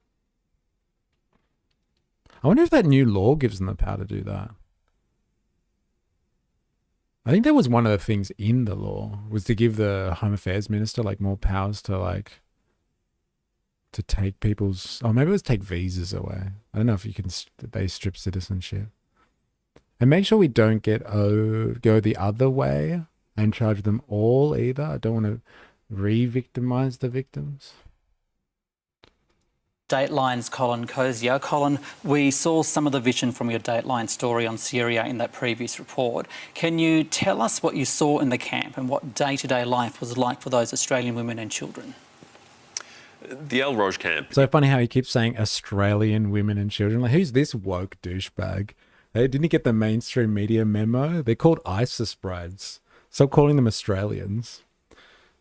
I wonder if that new law gives them the power to do that. I think that was one of the things in the law, was to give the Home Affairs Minister more powers to to take people's, or maybe it was take visas away. I don't know if they strip citizenship. And make sure we don't go the other way and charge them all either. I don't want to re-victimize the victims. Dateline's Colin Cozier. Colin, we saw some of the vision from your Dateline story on Syria in that previous report. Can you tell us what you saw in the camp and what day-to-day life was like for those Australian women and children? The El Roj camp. So funny how he keeps saying Australian women and children. Like, who's this woke douchebag? Hey, didn't he get the mainstream media memo? They're called ISIS brides. Stop calling them Australians.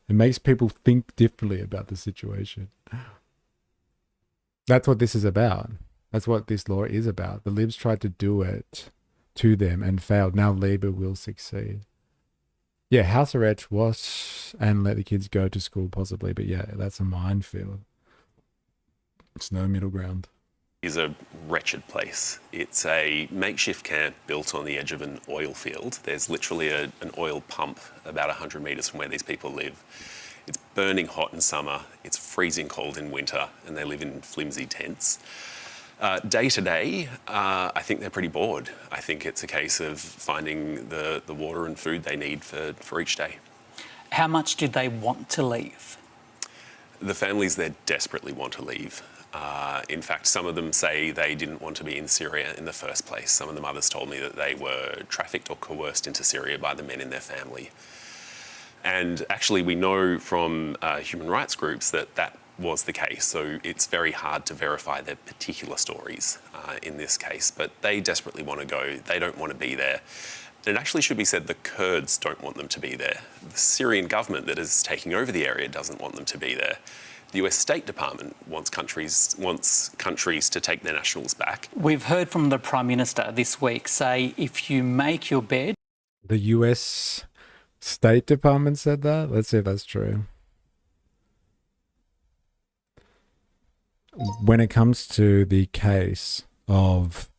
It makes people think differently about the situation. That's what this is about. That's what this law is about. The Libs tried to do it to them and failed. Now Labor will succeed. Yeah, house arrest was and let the kids go to school possibly, but yeah, that's a minefield. It's no middle ground. Is a wretched place. It's a makeshift camp built on the edge of an oil field. There's literally an oil pump about 100 metres from where these people live. It's burning hot in summer, it's freezing cold in winter, and they live in flimsy tents. Day to day, I think they're pretty bored. I think it's a case of finding the water and food they need for each day. How much did they want to leave? The families there desperately want to leave. In fact, some of them say they didn't want to be in Syria in the first place. Some of the mothers told me that they were trafficked or coerced into Syria by the men in their family. And actually, we know from human rights groups that that was the case. So it's very hard to verify their particular stories in this case. But they desperately want to go. They don't want to be there. It actually should be said the Kurds don't want them to be there. The Syrian government that is taking over the area doesn't want them to be there. The US State Department wants countries to take their nationals back. We've heard from the Prime Minister this week say, if you make your bed... The US State Department said that? Let's see if that's true. When it comes to the case of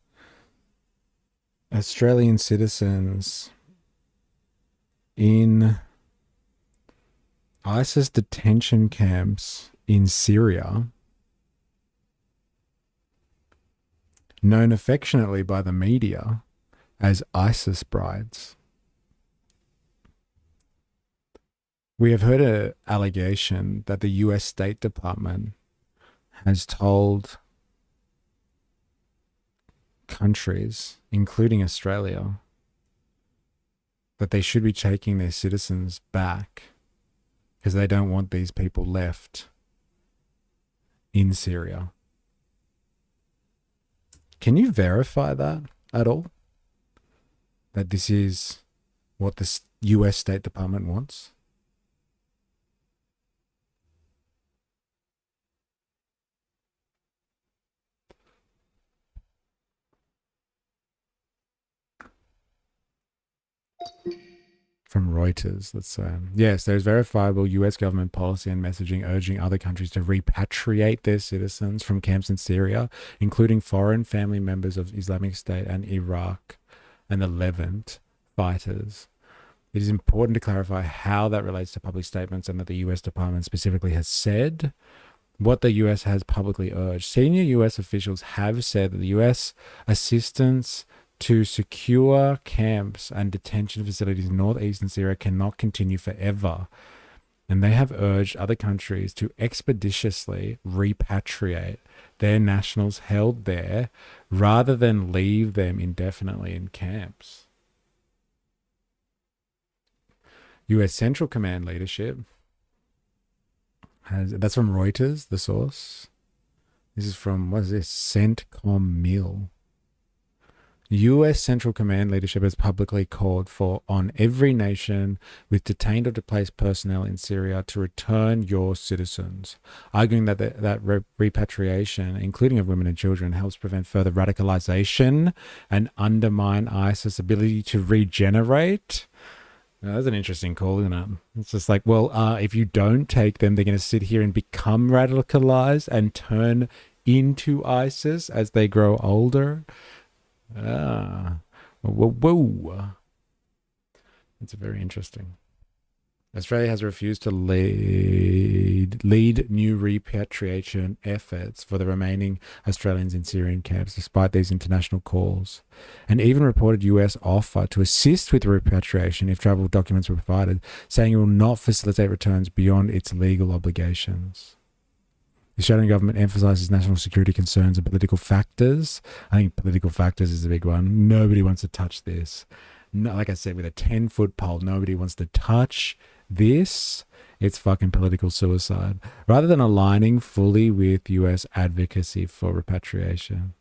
Australian citizens in ISIS detention camps in Syria, known affectionately by the media as ISIS brides, we have heard an allegation that the US State Department has told countries, including Australia, that they should be taking their citizens back because they don't want these people left in Syria. Can you verify that at all? That this is what the US State Department wants? From Reuters, let's say. Yes, there's verifiable US government policy and messaging urging other countries to repatriate their citizens from camps in Syria, including foreign family members of Islamic State and Iraq and the Levant fighters. It is important to clarify how that relates to public statements and that the US Department specifically has said what the US has publicly urged. Senior US officials have said that the US assistance to secure camps and detention facilities in northeastern Syria cannot continue forever. And they have urged other countries to expeditiously repatriate their nationals held there rather than leave them indefinitely in camps. US Central Command leadership that's from Reuters, the source. This is from, what is this? CENTCOM Mill. US Central Command leadership has publicly called on every nation with detained or displaced personnel in Syria to return your citizens, arguing that repatriation, including of women and children, helps prevent further radicalization and undermine ISIS' ability to regenerate. Now, that's an interesting call, isn't it? It's just like, well, if you don't take them, they're going to sit here and become radicalized and turn into ISIS as they grow older. Whoa. That's very interesting. Australia has refused to lead new repatriation efforts for the remaining Australians in Syrian camps, despite these international calls, and even reported US offer to assist with repatriation if travel documents were provided, saying it will not facilitate returns beyond its legal obligations. The Australian government emphasises national security concerns and political factors. I think political factors is a big one. Nobody wants to touch this. No, like I said, with a 10-foot pole, nobody wants to touch this. It's fucking political suicide. Rather than aligning fully with US advocacy for repatriation.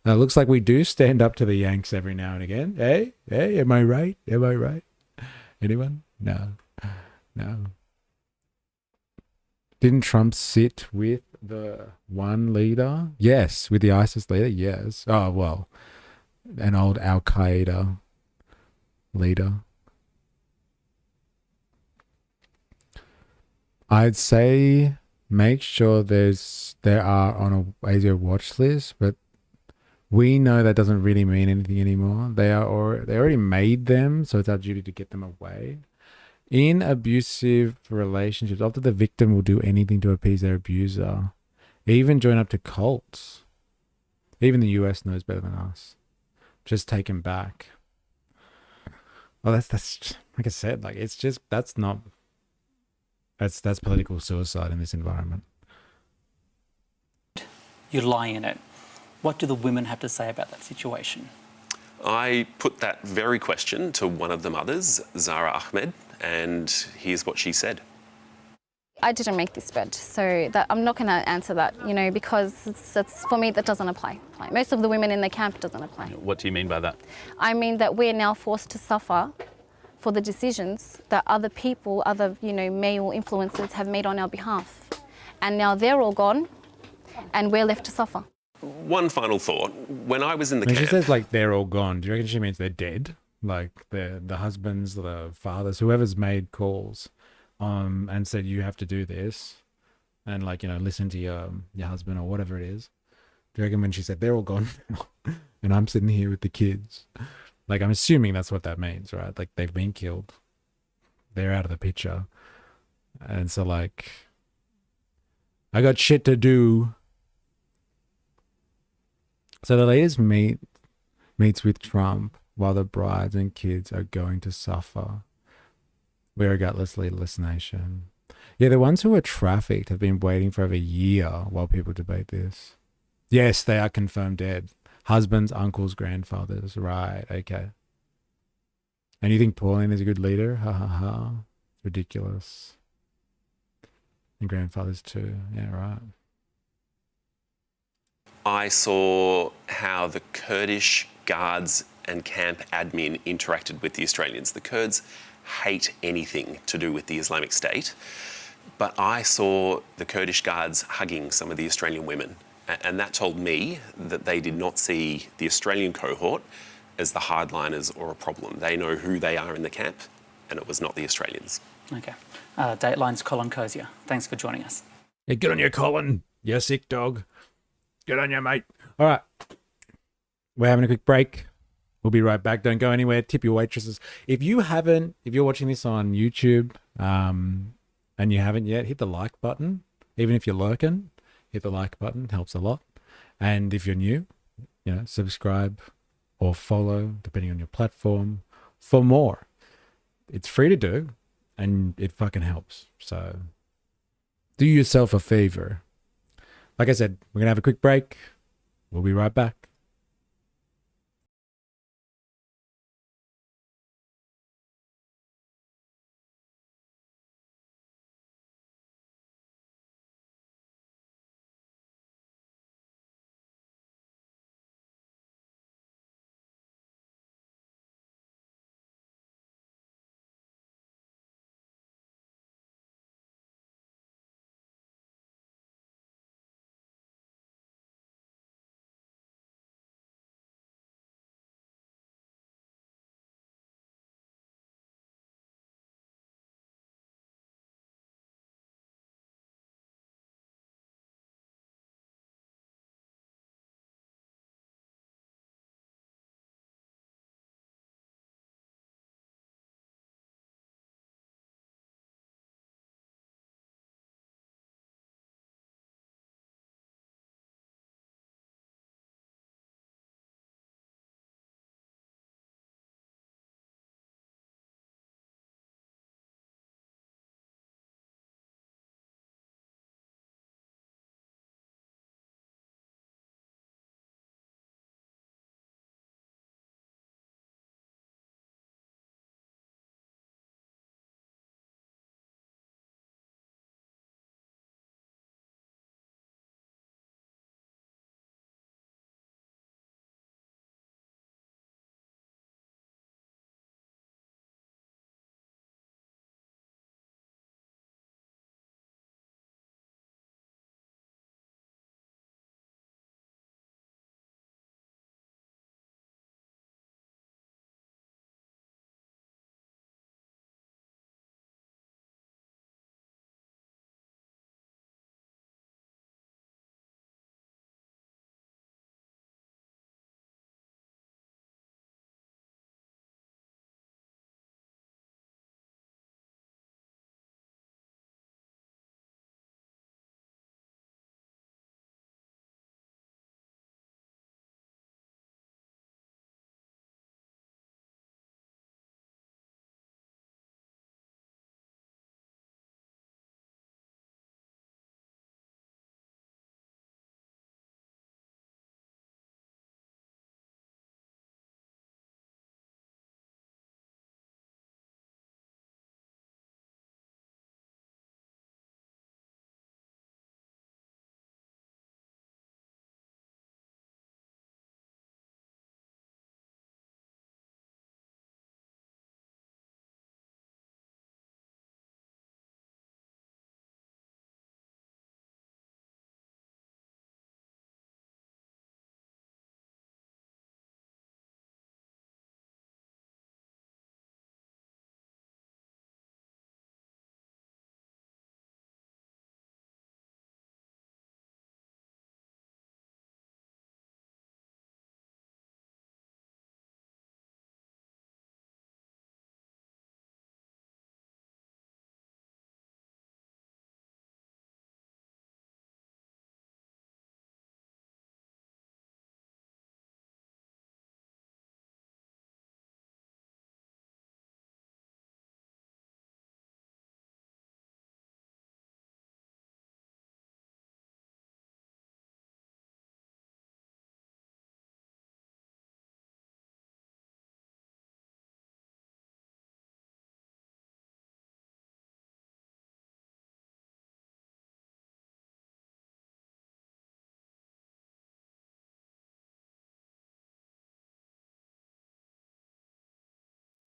Now, it looks like we do stand up to the Yanks every now and again. Hey, am I right? Am I right? Anyone? No. Didn't Trump sit with the one leader? Yes. With the ISIS leader? Yes. Oh, well, an old Al-Qaeda leader. I'd say make sure there are on a ASIO watch list, but we know that doesn't really mean anything anymore. They already made them, so it's our duty to get them away. In abusive relationships, often the victim will do anything to appease their abuser, even join up to cults. Even the US knows better than us. Just take him back. Well, that's like I said, like it's just that's political suicide in this environment. You lie in it. What do the women have to say about that situation? I put that very question to one of the mothers, Zara Ahmed, and here's what she said. I didn't make this bed, so that I'm not going to answer that, because it's for me that doesn't apply. Most of the women in the camp doesn't apply. What do you mean by that? I mean that we're now forced to suffer for the decisions that other people, other male influencers have made on our behalf, and now they're all gone, and we're left to suffer. One final thought. When I was in the When camp... she says like they're all gone, do you reckon she means they're dead? Like the husbands, the fathers, whoever's made calls and said you have to do this and listen to your husband or whatever it is. Do you reckon when she said they're all gone and I'm sitting here with the kids, like I'm assuming that's what that means, right? Like they've been killed. They're out of the picture. And so I got shit to do. So the latest meets with Trump while the brides and kids are going to suffer. We're a gutless, leaderless nation. Yeah, the ones who are trafficked have been waiting for over a year while people debate this. Yes, they are confirmed dead. Husbands, uncles, grandfathers. Right, okay. And you think Pauline is a good leader? Ha ha ha. Ridiculous. And grandfathers too. Yeah, right. I saw how the Kurdish guards and camp admin interacted with the Australians. The Kurds hate anything to do with the Islamic State, but I saw the Kurdish guards hugging some of the Australian women, and that told me that they did not see the Australian cohort as the hardliners or a problem. They know who they are in the camp, and it was not the Australians. Okay. Dateline's Colin Cozier. Thanks for joining us. Hey, good on you, Colin. You sick dog. Good on you, mate. All right. We're having a quick break. We'll be right back. Don't go anywhere. Tip your waitresses. If you're watching this on YouTube and you haven't yet, hit the like button. Even if you're lurking, hit the like button. Helps a lot. And if you're new, subscribe or follow, depending on your platform, for more. It's free to do, and it fucking helps. So do yourself a favor. Like I said, we're going to have a quick break. We'll be right back.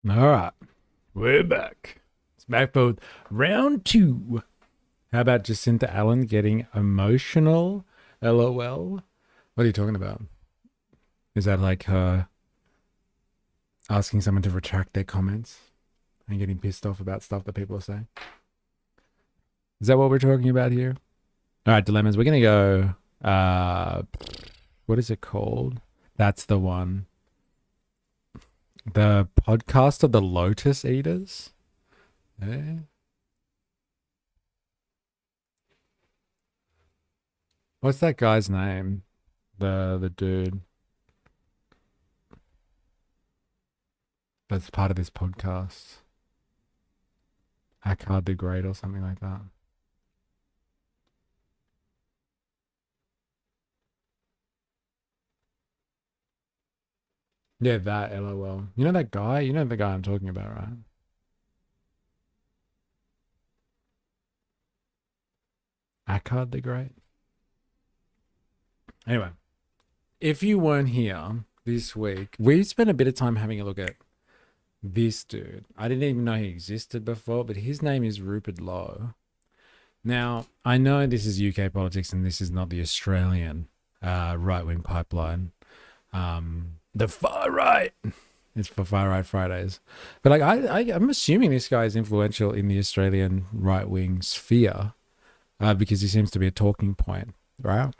All right. We're back. It's back for round 2. How about Jacinta Allen getting emotional? LOL. What are you talking about? Is that like her asking someone to retract their comments and getting pissed off about stuff that people are saying? Is that what we're talking about here? All right, dilemmas. We're going to go, what is it called? That's the one. The podcast of the Lotus Eaters. Eh? What's that guy's name? The dude that's part of this podcast. Akkad the Great or something like that. Yeah, that LOL. You know that guy? You know the guy I'm talking about, right? Akkad the Great. Anyway, if you weren't here this week, we spent a bit of time having a look at this dude. I didn't even know he existed before, but his name is Rupert Lowe. Now, I know this is UK politics and this is not the Australian right-wing pipeline. The far right. It's for Far Right Fridays. But like I'm assuming this guy is influential in the Australian right-wing sphere because he seems to be a talking point, right?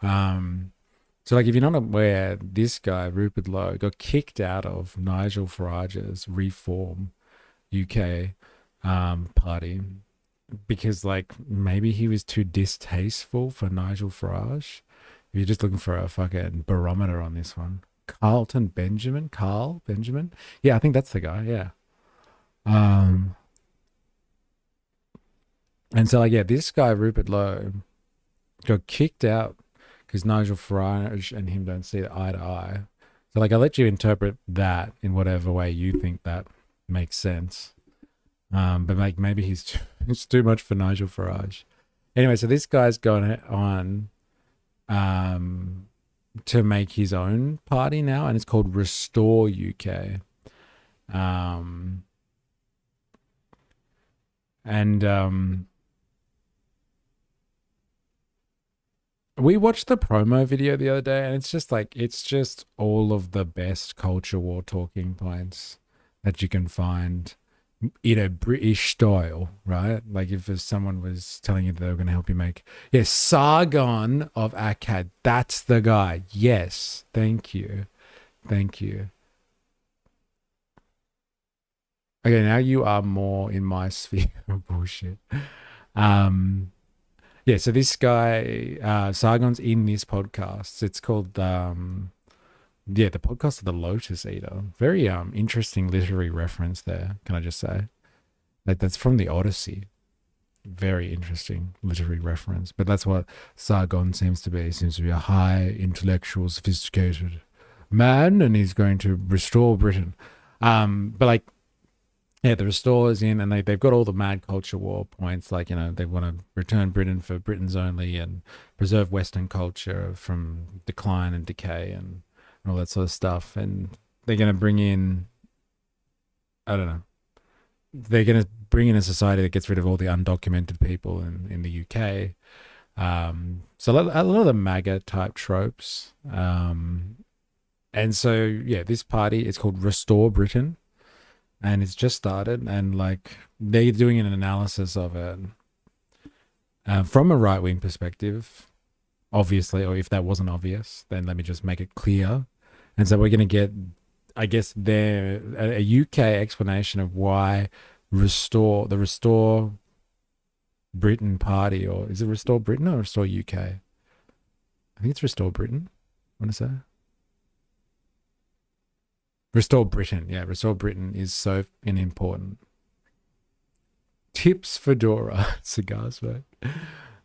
So like if you're not aware, this guy, Rupert Lowe, got kicked out of Nigel Farage's Reform UK party because like maybe he was too distasteful for Nigel Farage. If you're just looking for a fucking barometer on this one. Carl Benjamin? Yeah, I think that's the guy, yeah. And so like, yeah, this guy, Rupert Lowe, got kicked out because Nigel Farage and him don't see eye to eye. So like, I'll let you interpret that in whatever way you think that makes sense. But like, maybe it's too much for Nigel Farage. Anyway, so this guy's going on to make his own party now, and it's called Restore UK. We watched the promo video the other day, and it's just all of the best culture war talking points that you can find in a British style, right? Like if someone was telling you that they were going to help you make, yes, Sargon of Akkad, that's the guy. Yes, thank you. Okay, now you are more in my sphere of bullshit. Yeah, so this guy, Sargon's in this podcast. It's called, the podcast of the Lotus Eater. Very interesting literary reference there, can I just say? Like, that's from the Odyssey. Very interesting literary reference. But that's what Sargon seems to be. He seems to be a high, intellectual, sophisticated man, and he's going to restore Britain. But like, yeah, the Restore's in, and they've got all the mad culture war points, like, you know, they want to return Britain for Britain's only and preserve Western culture from decline and decay and all that sort of stuff. And they're going to bring in, I don't know, they're going to bring in a society that gets rid of all the undocumented people in the UK. So a lot of the MAGA type tropes. And so, yeah, this party is called Restore Britain. And it's just started, and like they're doing an analysis of it from a right-wing perspective, obviously, or if that wasn't obvious, then let me just make it clear. And so we're going to get, I guess, a UK explanation of why the Restore Britain party, or is it Restore Britain or Restore UK? I think it's Restore Britain, I want to say. Restore Britain. Yeah, Restore Britain is so important. Tips Fedora cigar smoke.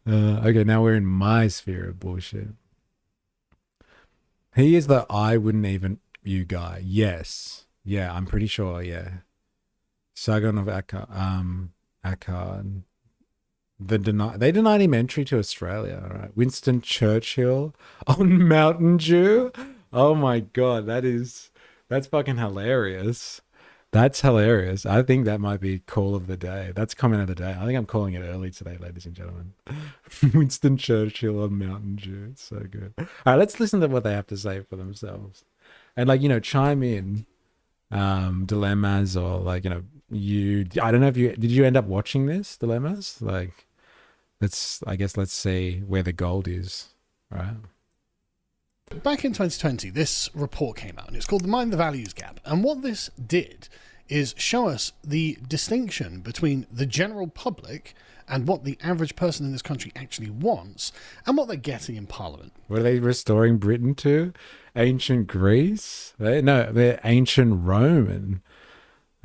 Okay, now we're in my sphere of bullshit. He is the I wouldn't even you guy. Yes. Yeah, I'm pretty sure, yeah. Sargon of Akkad. They denied him entry to Australia, right? Winston Churchill on Mountain Dew. Oh my God, that's fucking hilarious. That's hilarious. I think that might be call of the day. That's comment of the day. I think I'm calling it early today, ladies and gentlemen. Winston Churchill on Mountain Dew. It's so good. All right, let's listen to what they have to say for themselves. And like, chime in dilemmas or like, I don't know if did you end up watching this dilemmas? Like, let's see where the gold is, right? Back in 2020, this report came out, and it's called the Mind the Values Gap. And what this did is show us the distinction between the general public and what the average person in this country actually wants and what they're getting in Parliament. What are they restoring Britain to? Ancient Greece? They're ancient Roman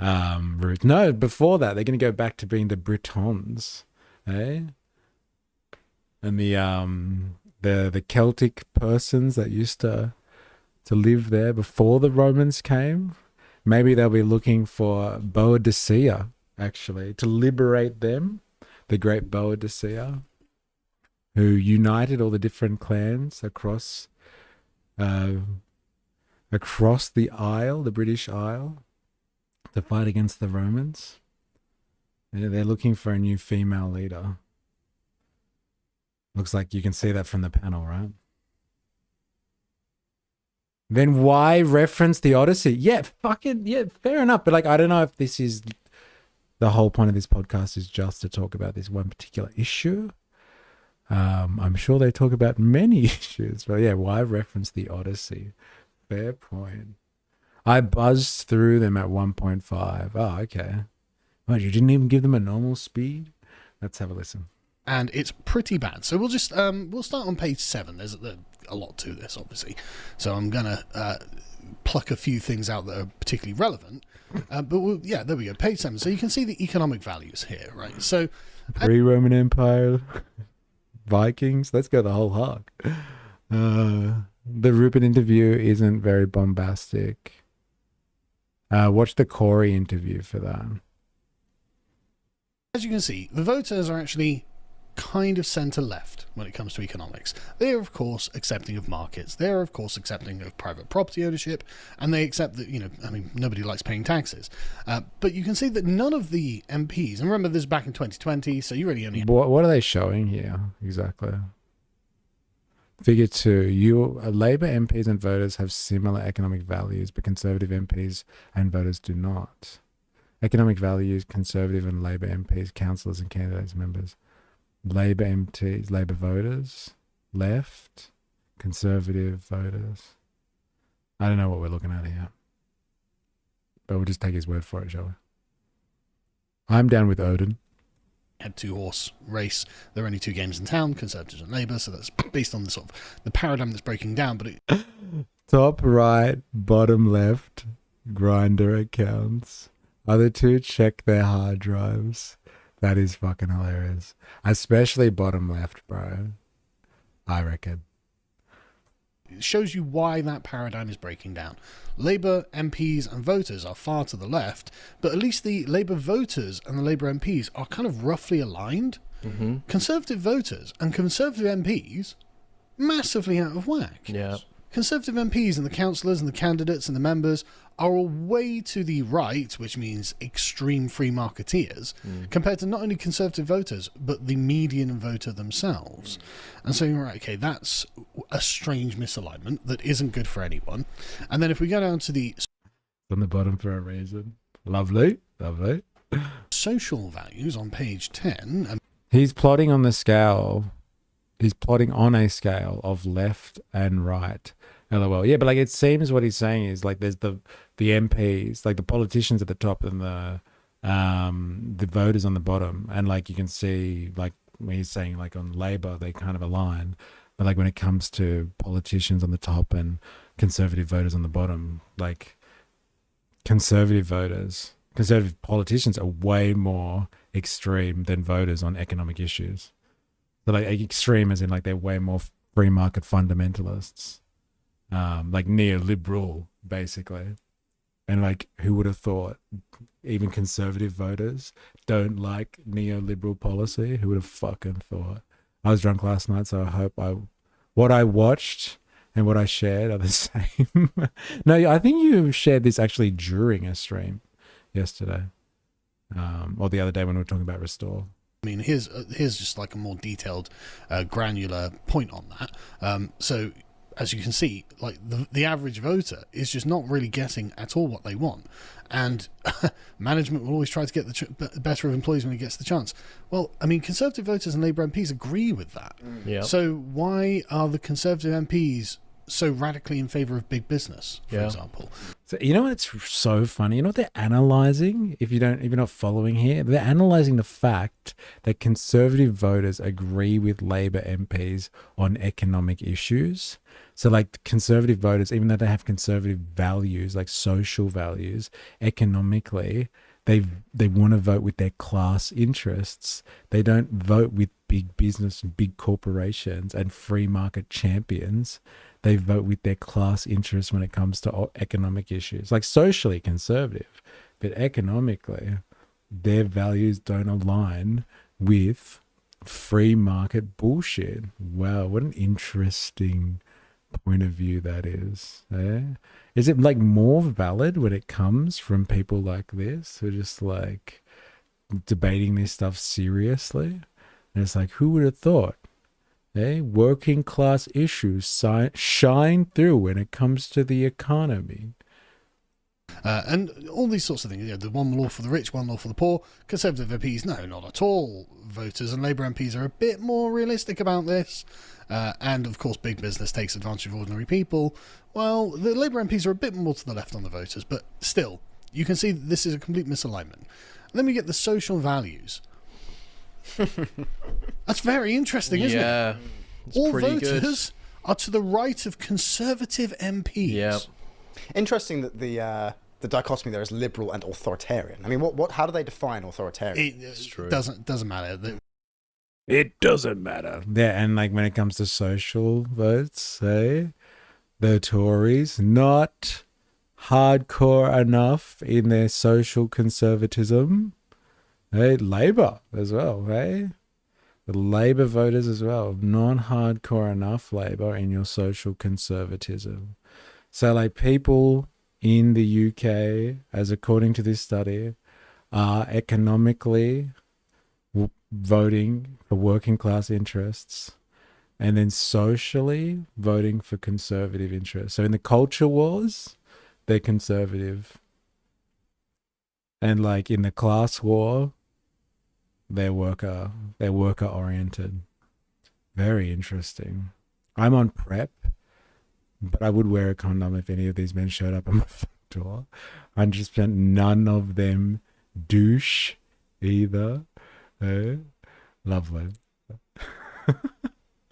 roots. No, before that, they're going to go back to being the Britons, eh? And the Celtic persons that used to live there before the Romans came. Maybe they'll be looking for Boadicea, actually, to liberate them. The great Boadicea, who united all the different clans across the Isle, the British Isle, to fight against the Romans. And they're looking for a new female leader. Looks like you can see that from the panel, right? Then why reference the Odyssey? Yeah, fair enough. But like, I don't know if this is the whole point of this podcast is just to talk about this one particular issue. I'm sure they talk about many issues, but yeah, why reference the Odyssey? Fair point. I buzzed through them at 1.5. Oh, okay. What, you didn't even give them a normal speed? Let's have a listen. And it's pretty bad. So we'll just we'll start on page 7. There's a lot to this, obviously. So I'm gonna pluck a few things out that are particularly relevant. But there we go. Page 7. So you can see the economic values here, right? So pre-Roman Empire, Vikings. Let's go the whole hog. The Rupert interview isn't very bombastic. Watch the Corey interview for that. As you can see, the voters are actually kind of centre-left when it comes to economics. They are, of course, accepting of markets. They are, of course, accepting of private property ownership, and they accept that, nobody likes paying taxes. But you can see that none of the MPs, and remember this is back in 2020, so you really only... What are they showing here, exactly? Figure 2, Labour MPs and voters have similar economic values, but Conservative MPs and voters do not. Economic values, Conservative and Labour MPs, councillors and candidates, members. Labour MPs, Labour voters, left, Conservative voters. I don't know what we're looking at here. But we'll just take his word for it, shall we? I'm down with Odin. Had 2-horse race. There are only 2 games in town, Conservatives and Labour, so that's based on the sort of the paradigm that's breaking down. But top right, bottom left, Grindr accounts. Other 2 check their hard drives. That is fucking hilarious. Especially bottom left, bro. I reckon. It shows you why that paradigm is breaking down. Labour MPs and voters are far to the left, but at least the Labour voters and the Labour MPs are kind of roughly aligned. Mm-hmm. Conservative voters and Conservative MPs, massively out of whack. Yeah. Conservative MPs and the councillors and the candidates and the members are all way to the right, which means extreme free marketeers, compared to not only Conservative voters, but the median voter themselves. And so you're right, okay, that's a strange misalignment that isn't good for anyone. And then if we go down to the... On the bottom for a reason. Lovely. Social values on page 10. He's plotting on the scale. He's plotting on a scale of left and right. LOL. Yeah, but like it seems what he's saying is like there's the MPs, like the politicians at the top and the voters on the bottom. And like you can see like when he's saying like on Labour they kind of align. But like when it comes to politicians on the top and Conservative voters on the bottom, like Conservative politicians are way more extreme than voters on economic issues. So like extreme as in like they're way more free market fundamentalists. Like neoliberal, basically. And like, who would have thought even Conservative voters don't like neoliberal policy? Who would have fucking thought? I was drunk last night, so I hope what I watched and what I shared are the same. No, I think you shared this actually during a stream. yesterday, or the other day when we were talking about Restore. I mean, here's just like a more detailed, granular point on that. So, as you can see, like the average voter is just not really getting at all what they want, and management will always try to get the better of employees when it gets the chance. Well, I mean, Conservative voters and Labour MPs agree with that. Yep. So why are the Conservative MPs so radically in favour of big business, for example? So you know what's so funny? You know what they're analysing? If you're not following here, they're analysing the fact that Conservative voters agree with Labour MPs on economic issues. So like Conservative voters, even though they have conservative values, like social values, economically, they want to vote with their class interests. They don't vote with big business and big corporations and free market champions. They vote with their class interests when it comes to economic issues, like socially conservative, but economically, their values don't align with free market bullshit. Wow, what an interesting point of view that is. Is it like more valid when it comes from people like this who are just like debating this stuff seriously? And it's like, who would have thought? Working class issues shine through when it comes to the economy. And all these sorts of things, the one law for the rich, one law for the poor. Conservative MPs, no, not at all. Voters and Labour MPs are a bit more realistic about this. And of course, big business takes advantage of ordinary people. Well, the Labour MPs are a bit more to the left on the voters, but still, you can see that this is a complete misalignment. then we get the social values. That's very interesting, isn't it? Yeah. All voters are to the right of Conservative MPs. Yeah. Interesting that the dichotomy there is liberal and authoritarian. I mean, how do they define authoritarian? It's true. Doesn't matter. It doesn't matter. Yeah, and like when it comes to social votes, the Tories not hardcore enough in their social conservatism. Labour as well, The Labour voters as well, non-hardcore enough Labour in your social conservatism. So like people in the UK, as according to this study, are economically voting for working class interests and then socially voting for conservative interests. So in the culture wars, they're conservative. And like in the class war, they're worker oriented. Very interesting. I'm on PrEP, but I would wear a condom if any of these men showed up at my front door. 100% none of them douche either. Lovely.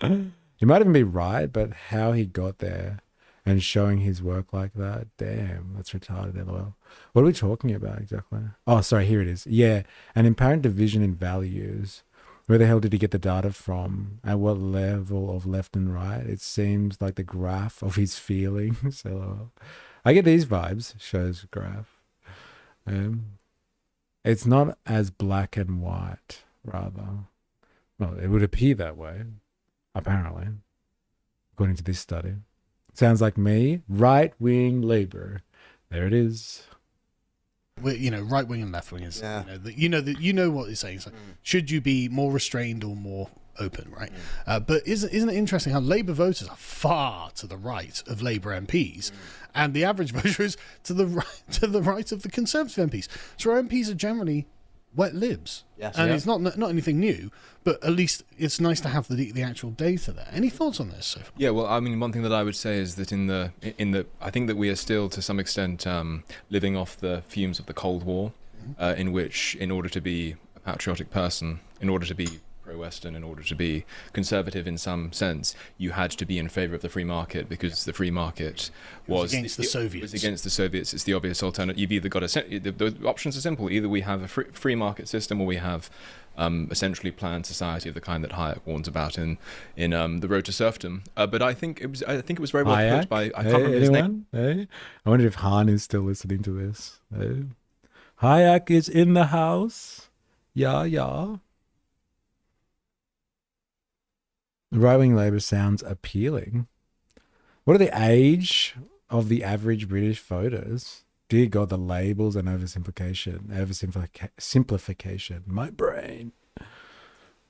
He might even be right, but how he got there and showing his work like that, damn, that's retarded, LOL. What are we talking about exactly? Oh, sorry, here it is. Yeah, an apparent division in values. Where the hell did he get the data from? At what level of left and right? It seems like the graph of his feelings. LOL. I get these vibes, shows graph. It's not as black and white, rather. Well, it would appear that way, apparently, according to this study. Sounds like me, right-wing Labour. There it is. Well, right wing and left wing is, you know what it's saying. So, should you be more restrained or more open, right? But isn't it interesting how Labour voters are far to the right of Labour MPs, and the average voter is to the right of the Conservative MPs. So our MPs are generally wet libs, and it's not anything new, but at least it's nice to have the actual data there. Any thoughts on this so far? Yeah, well, I mean, one thing that I would say is that in the I think that we are still to some extent living off the fumes of the Cold War, in which, in order to be a patriotic person, in order to be pro-Western, in order to be conservative in some sense, you had to be in favour of the free market, because the free market was against the Soviets. It was against the Soviets. It's the obvious alternative. You've either got the options are simple. Either we have a free market system, or we have a centrally planned society of the kind that Hayek warns about in The Road to Serfdom. But I think it was very well put by, I can't remember his name. I wonder if Han is still listening to this. Hayek is in the house. Yeah. Right-wing Labour sounds appealing. What are the age of the average British voters? dear God, the labels and simplification. My brain.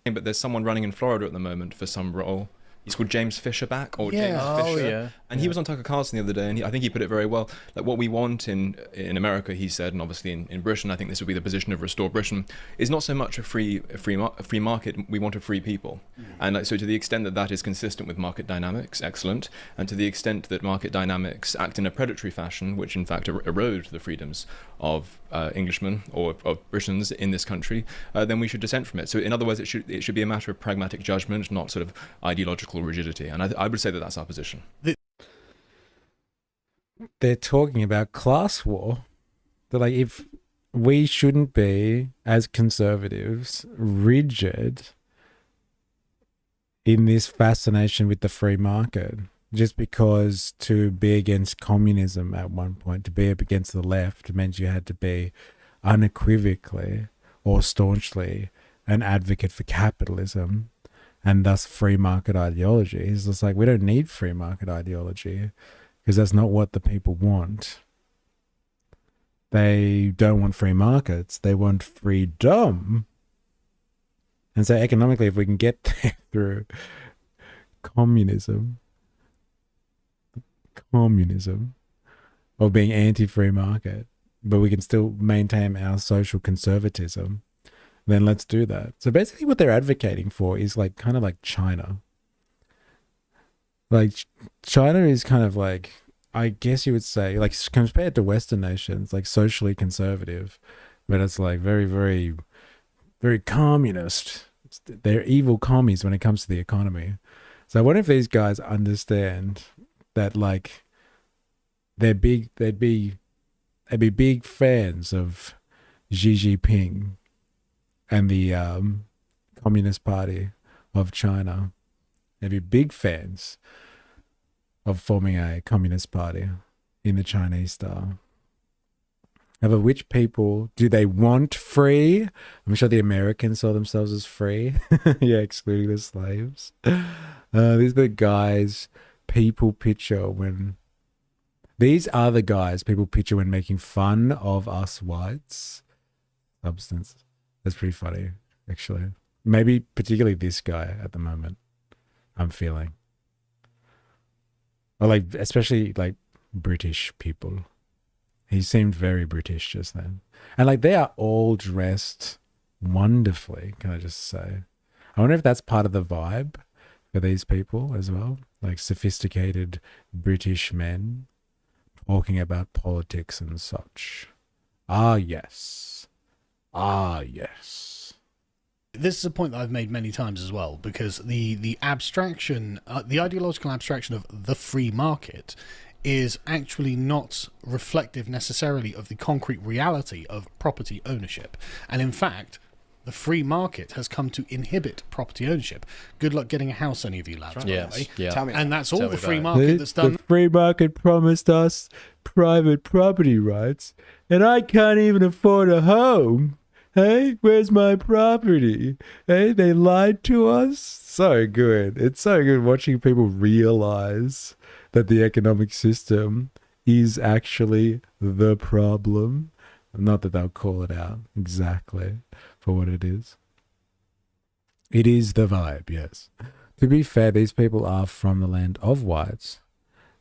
But there's someone running in Florida at the moment for some role. He's called James Fisherback or James Fisher. And he was on Tucker Carlson the other day, and I think he put it very well. Like, what we want in America, he said, and obviously in Britain, I think this would be the position of Restore Britain, is not so much a free market. We want a free people. And so to the extent that that is consistent with market dynamics, excellent. And to the extent that market dynamics act in a predatory fashion, which in fact erode the freedoms of Englishmen or of Britons in this country, then we should dissent from it. So in other words, it should be a matter of pragmatic judgment, not sort of ideological rigidity. And I would say that that's our position. They're talking about class war. They're like, if we shouldn't be, as conservatives, rigid in this fascination with the free market, just because to be against communism at one point, to be against the left, meant you had to be unequivocally or staunchly an advocate for capitalism and thus free market ideology. It's just like, we don't need free market ideology because that's not what the people want. They don't want free markets. They want freedom. And so economically, if we can get there through communism, or being anti-free market, but we can still maintain our social conservatism, then let's do that. So basically what they're advocating for is like kind of like China. Like China is kind of like, I guess you would say, like compared to Western nations, like socially conservative, but it's like very, very, very communist. They're evil commies when it comes to the economy. So I wonder if these guys understand that, like, they'd be big fans of Xi Jinping and the Communist Party of China. They'd be big fans of forming a Communist Party in the Chinese style. However, which people do they want free? I'm sure the Americans saw themselves as free. Yeah, excluding the slaves. These are the guys people picture when... These are the guys people picture when making fun of us whites. Substance. That's pretty funny, actually. Maybe particularly this guy at the moment, I'm feeling. Or like, especially like British people. He seemed very British just then. And like, they are all dressed wonderfully, can I just say. I wonder if that's part of the vibe for these people as well. Like sophisticated British men talking about politics and such. Ah, yes. Ah, yes. This is a point that I've made many times as well, because the abstraction, the ideological abstraction of the free market is actually not reflective necessarily of the concrete reality of property ownership. And in fact, the free market has come to inhibit property ownership. Good luck getting a house, any of you lads, by the way. Tell me and that's Tell all me the free about market that's done. The free market promised us private property rights, and I can't even afford a home. Hey, where's my property? Hey, they lied to us. So good. It's so good watching people realize that the economic system is actually the problem. Not that they'll call it out exactly for what it is. It is the vibe, yes. To be fair, these people are from the land of whites.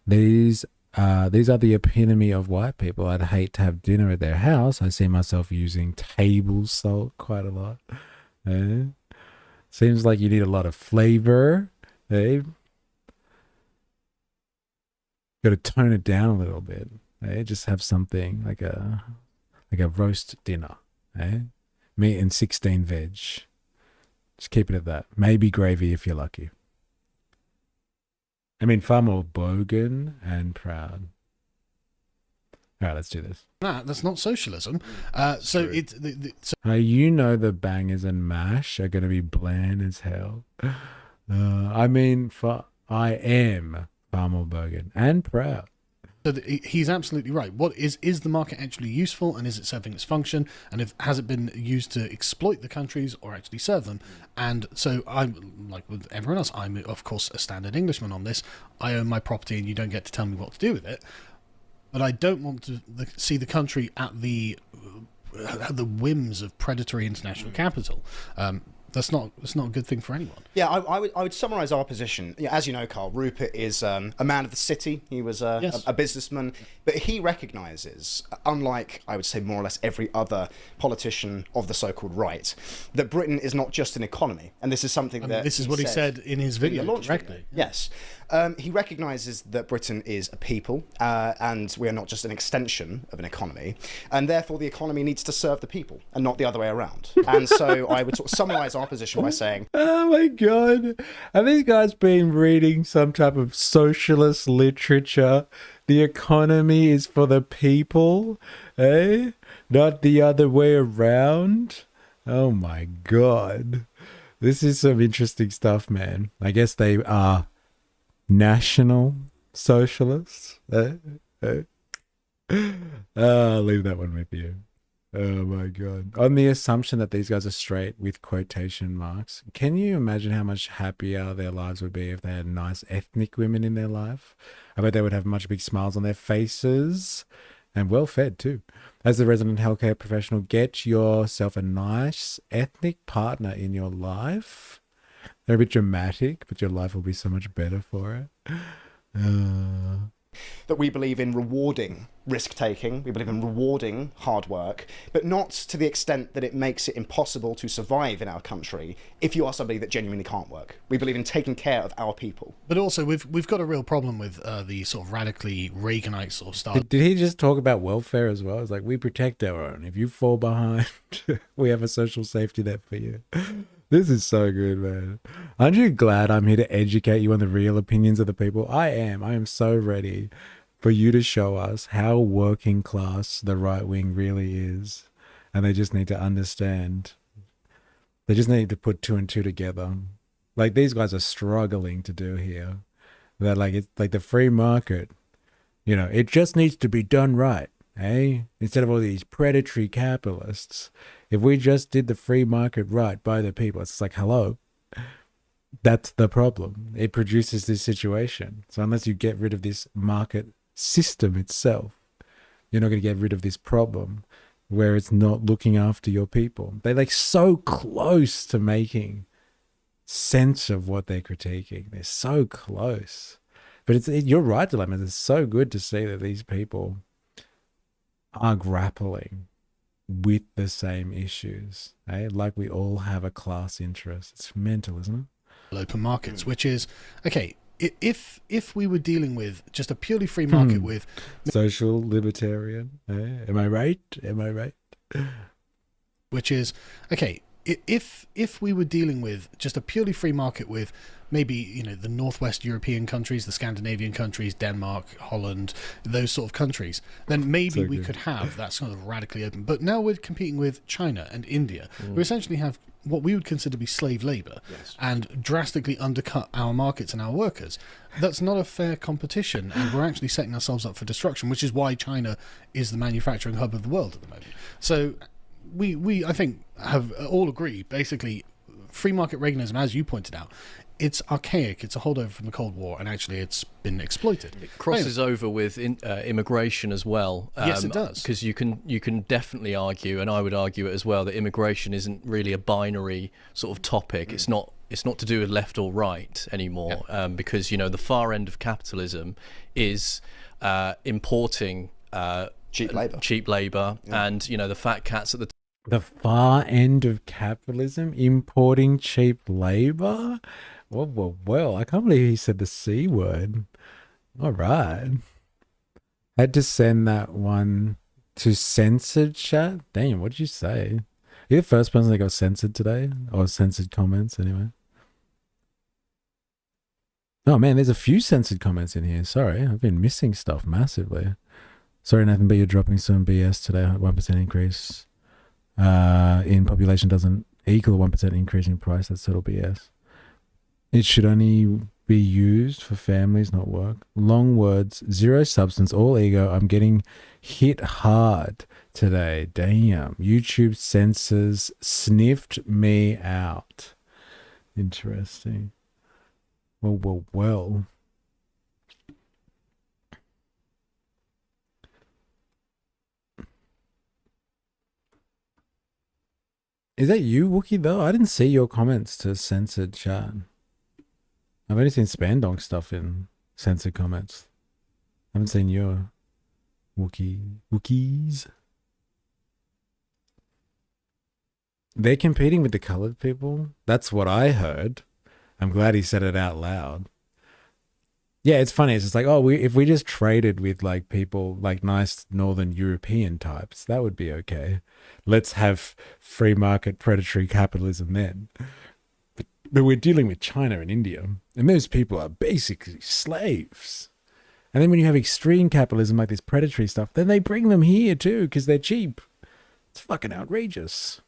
These are the epitome of white people. I'd hate to have dinner at their house. I see myself using table salt quite a lot. Seems like you need a lot of flavor. Got to tone it down a little bit. Just have something like a roast dinner. Meat and 16 veg. Just keep it at that. Maybe gravy if you're lucky. I mean, far more bogan and proud. All right, let's do this. That's not socialism. You know the bangers and mash are going to be bland as hell. I am far more bogan and proud. So he's absolutely right. What is the market actually useful, and is it serving its function, and has it been used to exploit the countries or actually serve them? And so I'm like with everyone else, I'm of course a standard Englishman on this. I own my property and you don't get to tell me what to do with it. But I don't want to see the country at the whims of predatory international capital. That's not a good thing for anyone. Yeah, I would summarise our position. Yeah, as you know, Carl, Rupert is a man of the city. He was a businessman, but he recognises, unlike I would say more or less every other politician of the so-called right, that Britain is not just an economy, and this is something that this is what he said in his video directly. Yes, he recognises that Britain is a people, and we are not just an extension of an economy, and therefore the economy needs to serve the people and not the other way around. And so I would sort of summarise our position by saying, oh my god, have these guys been reading some type of socialist literature? The economy is for the people, eh? Not the other way around. Oh my god, this is some interesting stuff, man. I guess they are national socialists. I'll leave that one with you. Oh my god. On the assumption that these guys are straight with quotation marks, can you imagine how much happier their lives would be if they had nice ethnic women in their life? I bet they would have much big smiles on their faces and well fed too. As the resident healthcare professional, get yourself a nice ethnic partner in your life. They're a bit dramatic, but your life will be so much better for it. that we believe in rewarding risk-taking, we believe in rewarding hard work, but not to the extent that it makes it impossible to survive in our country if you are somebody that genuinely can't work. We believe in taking care of our people. But also, we've got a real problem with the sort of radically Reaganite sort of style. Did he just talk about welfare as well? It's like, we protect our own. If you fall behind, we have a social safety net for you. This is so good, man. Aren't you glad I'm here to educate you on the real opinions of the people? I am. I am so ready for you to show us how working class the right wing really is. And they just need to understand. They just need to put two and two together. Like, these guys are struggling to do here. That, like, it's like the free market. You know, it just needs to be done right, eh? Instead of all these predatory capitalists. If we just did the free market right by the people, it's like, hello, that's the problem. It produces this situation. So unless you get rid of this market system itself, you're not going to get rid of this problem where it's not looking after your people. They're like so close to making sense of what they're critiquing. They're so close. But you're right, Dilemma. It's so good to see that these people are grappling with the same issues, eh? Like we all have a class interest. It's mental, isn't it? Open markets, which is okay. If we were dealing with just a purely free market with social libertarian, eh? Am I right? Am I right? Which is okay. If we were dealing with just a purely free market with maybe, you know, the Northwest European countries, the Scandinavian countries, Denmark, Holland, those sort of countries, then maybe we could have that sort of radically open. But now we're competing with China and India, who essentially have what we would consider to be slave labour, and drastically undercut our markets and our workers. That's not a fair competition, and we're actually setting ourselves up for destruction, which is why China is the manufacturing hub of the world at the moment. So we I think, have all agreed, basically, free market Reaganism, as you pointed out, it's archaic, it's a holdover from the Cold War, and actually it's been exploited. It crosses over with immigration as well. Yes, it does. Because you can definitely argue, and I would argue it as well, that immigration isn't really a binary sort of topic. It's not to do with left or right anymore, because, you know, the far end of capitalism is importing cheap labour, and, you know, the fat cats at the far end of capitalism, importing cheap labour. Well, I can't believe he said the C word. All right. Had to send that one to censored chat. Damn, what did you say? You're the first person that got censored today, or censored comments anyway. Oh man, there's a few censored comments in here. Sorry, I've been missing stuff massively. Sorry, Nathan, but you're dropping some BS today. 1% increase in population doesn't equal a 1% increase in price. That's total BS. It should only be used for families, not work. Long words, zero substance, all ego. I'm getting hit hard today. Damn. YouTube censors sniffed me out. Interesting. Well. Is that you, Wookie, though? I didn't see your comments to censored chat. I've only seen Spandonk stuff in censored comments. I haven't seen your Wookiees. They're competing with the colored people? That's what I heard. I'm glad he said it out loud. Yeah, it's funny. It's just like, oh, if we just traded with like people, like nice Northern European types, that would be okay. Let's have free market predatory capitalism then. But we're dealing with China and India, and those people are basically slaves. And then when you have extreme capitalism like this predatory stuff, then they bring them here too because they're cheap. It's fucking outrageous.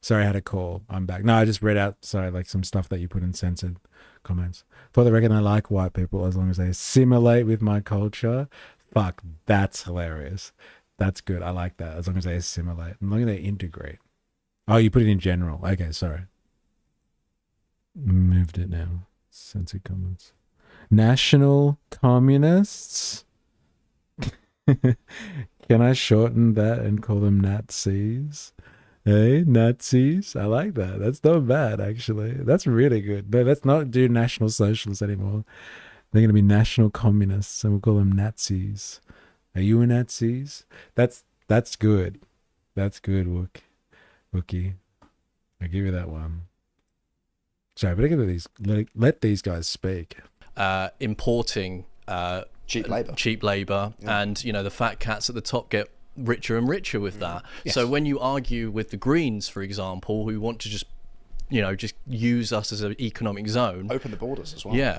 Sorry, I had a call. I'm back. No, I just read out, like some stuff that you put in censored comments. For the record, I like white people as long as they assimilate with my culture. Fuck, that's hilarious. That's good. I like that. As long as they assimilate. As long as they integrate. Oh, you put it in general. Okay, sorry. Moved it now. Censored comments. National communists? Can I shorten that and call them Nazis? Hey, Nazis. I like that. That's not bad, actually. That's really good. No, let's not do National Socialists anymore. They're going to be National Communists, and we'll call them Nazis. Are you a Nazis? That's good. That's good, Wookie. I'll give you that one. Sorry, but let these guys speak. Importing cheap labor, and you know the fat cats at the top get richer and richer with that. Yes. So when you argue with the Greens, for example, who want to just use us as an economic zone, open the borders as well. Yeah.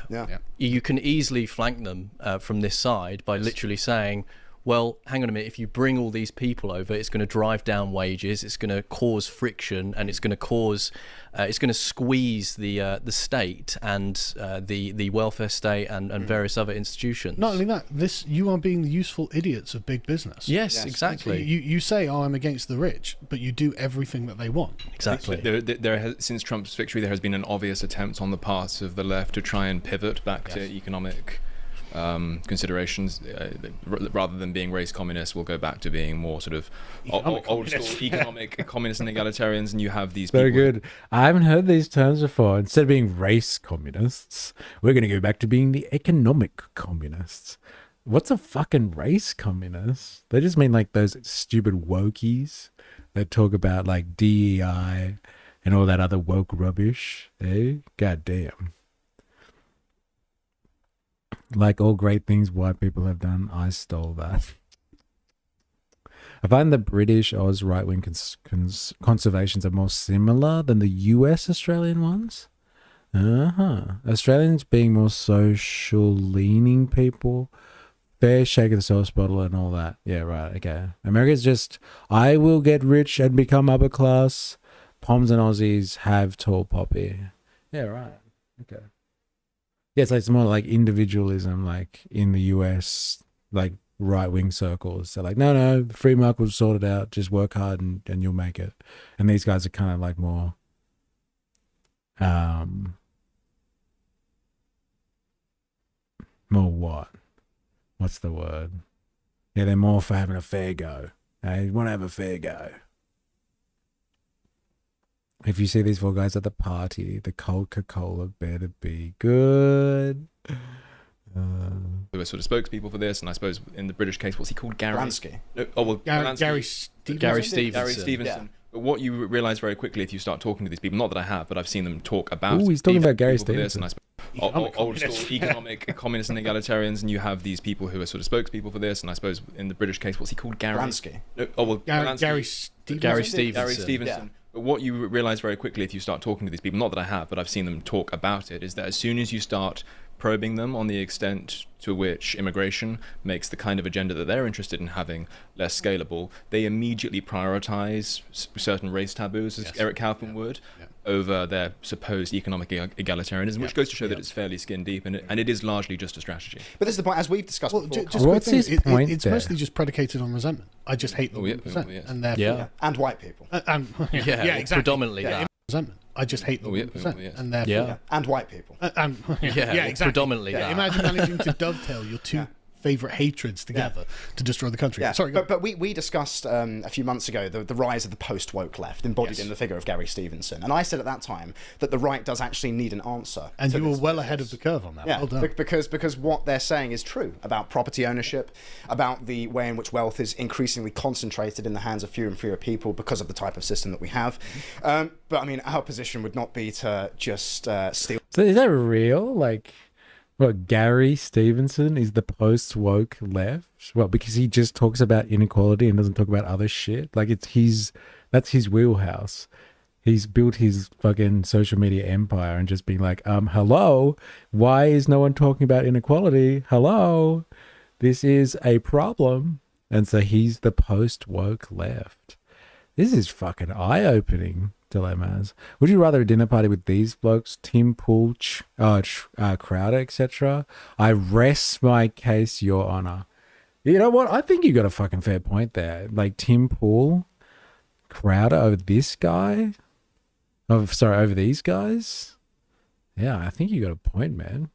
You can easily flank them from this side by literally saying, well, hang on a minute, if you bring all these people over, it's going to drive down wages, it's going to cause friction, and it's going to squeeze the state and the welfare state and various other institutions. Not only that, you are being the useful idiots of big business. Yes, exactly. You say, oh, I'm against the rich, but you do everything that they want. Exactly. There has, since Trump's victory, there has been an obvious attempt on the part of the left to try and pivot back to economic considerations, rather than being race communists, will go back to being more sort of old school economic communists and egalitarians, and you have these Very people. good. I haven't heard these terms before. Instead of being race communists, we're going to go back to being the economic communists. What's a fucking race communist? They just mean like those stupid wokies that talk about like DEI and all that other woke rubbish. Eh? God damn. Like all great things white people have done, I stole that. I find the British Oz right-wing conservations are more similar than the US Australian ones. Australians being more social-leaning people, fair shake of the sauce bottle and all that. Yeah, right, okay. America's just, I will get rich and become upper class. Poms and Aussies have tall poppy. Yeah, right, okay. Yeah, it's more like individualism, like in the US, like right-wing circles. They're like, no, the free market will sort it out. Just work hard and you'll make it. And these guys are kind of like more, more what? What's the word? Yeah, they're more for having a fair go. They want to have a fair go. If you see these four guys at the party, the Coca-Cola better be good. There were sort of spokespeople for this, and I suppose in the British case, what's he called? Gary? Lansky. Gary Stevenson. Gary Stevenson. Yeah. But what you realise very quickly if you start talking to these people, not that I have, but I've seen them talk about. Oh, he's talking about Gary Stevenson. Old school economic communists and egalitarians, and you have these people who are sort of spokespeople for this, and I suppose in the British case, what's he called? Gary? Lansky. Gary Stevenson. Gary Stevenson. Yeah. But what you realise very quickly if you start talking to these people, not that I have, but I've seen them talk about it, is that as soon as you start probing them on the extent to which immigration makes the kind of agenda that they're interested in having less scalable, they immediately prioritise certain race taboos, as Eric Kaufman would, over their supposed economic egalitarianism, which goes to show that it's fairly skin deep, and it is largely just a strategy. But this is the point, as we've discussed before. What's his point It's there? Mostly just predicated on resentment. I just hate them, and therefore... And white people. Exactly. Predominantly that. Resentment. I just hate them, and therefore... And white people. Exactly. Predominantly that. Imagine managing to dovetail your two favourite hatreds together to destroy the country. Yeah. Sorry, but we discussed a few months ago the rise of the post-woke left, embodied in the figure of Gary Stevenson. And I said at that time that the right does actually need an answer. And you were well ahead of the curve on that. Yeah, well done. because what they're saying is true about property ownership, about the way in which wealth is increasingly concentrated in the hands of fewer and fewer people because of the type of system that we have. But I mean, our position would not be to just steal. So is that real? Like, what, Gary Stevenson is the post-woke left? Well, because he just talks about inequality and doesn't talk about other shit. Like, that's his wheelhouse. He's built his fucking social media empire and just being like, hello, why is no one talking about inequality? Hello, this is a problem. And so he's the post-woke left. This is fucking eye-opening dilemmas. Would you rather a dinner party with these blokes, Tim Pool, Crowder, etc.? I rest my case, Your Honor. You know what? I think you got a fucking fair point there. Like Tim Pool, Crowder over this guy. Over these guys. Yeah, I think you got a point, man.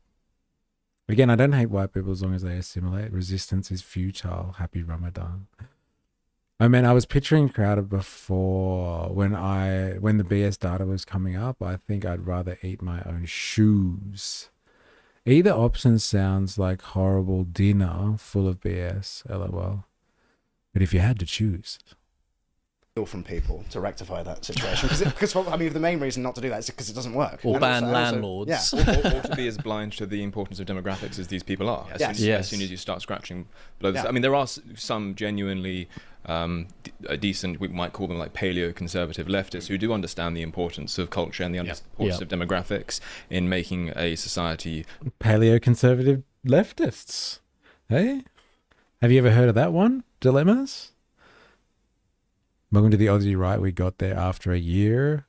Again, I don't hate white people as long as they assimilate. Resistance is futile. Happy Ramadan. I mean, I was picturing Crowder before when the BS data was coming up. I think I'd rather eat my own shoes. Either option sounds like horrible dinner full of BS, LOL. But if you had to choose... from people to rectify that situation, because I mean the main reason not to do that is because it doesn't work. Or ban landlords. Or to be as blind to the importance of demographics as these people are. As soon as you start scratching below this. I mean, there are some genuinely decent, we might call them like paleo-conservative leftists who do understand the importance of culture and the importance of demographics in making a society. Paleo-conservative leftists. Hey? Have you ever heard of that one? Dilemmas? Welcome to the Aussie right. We got there after a year.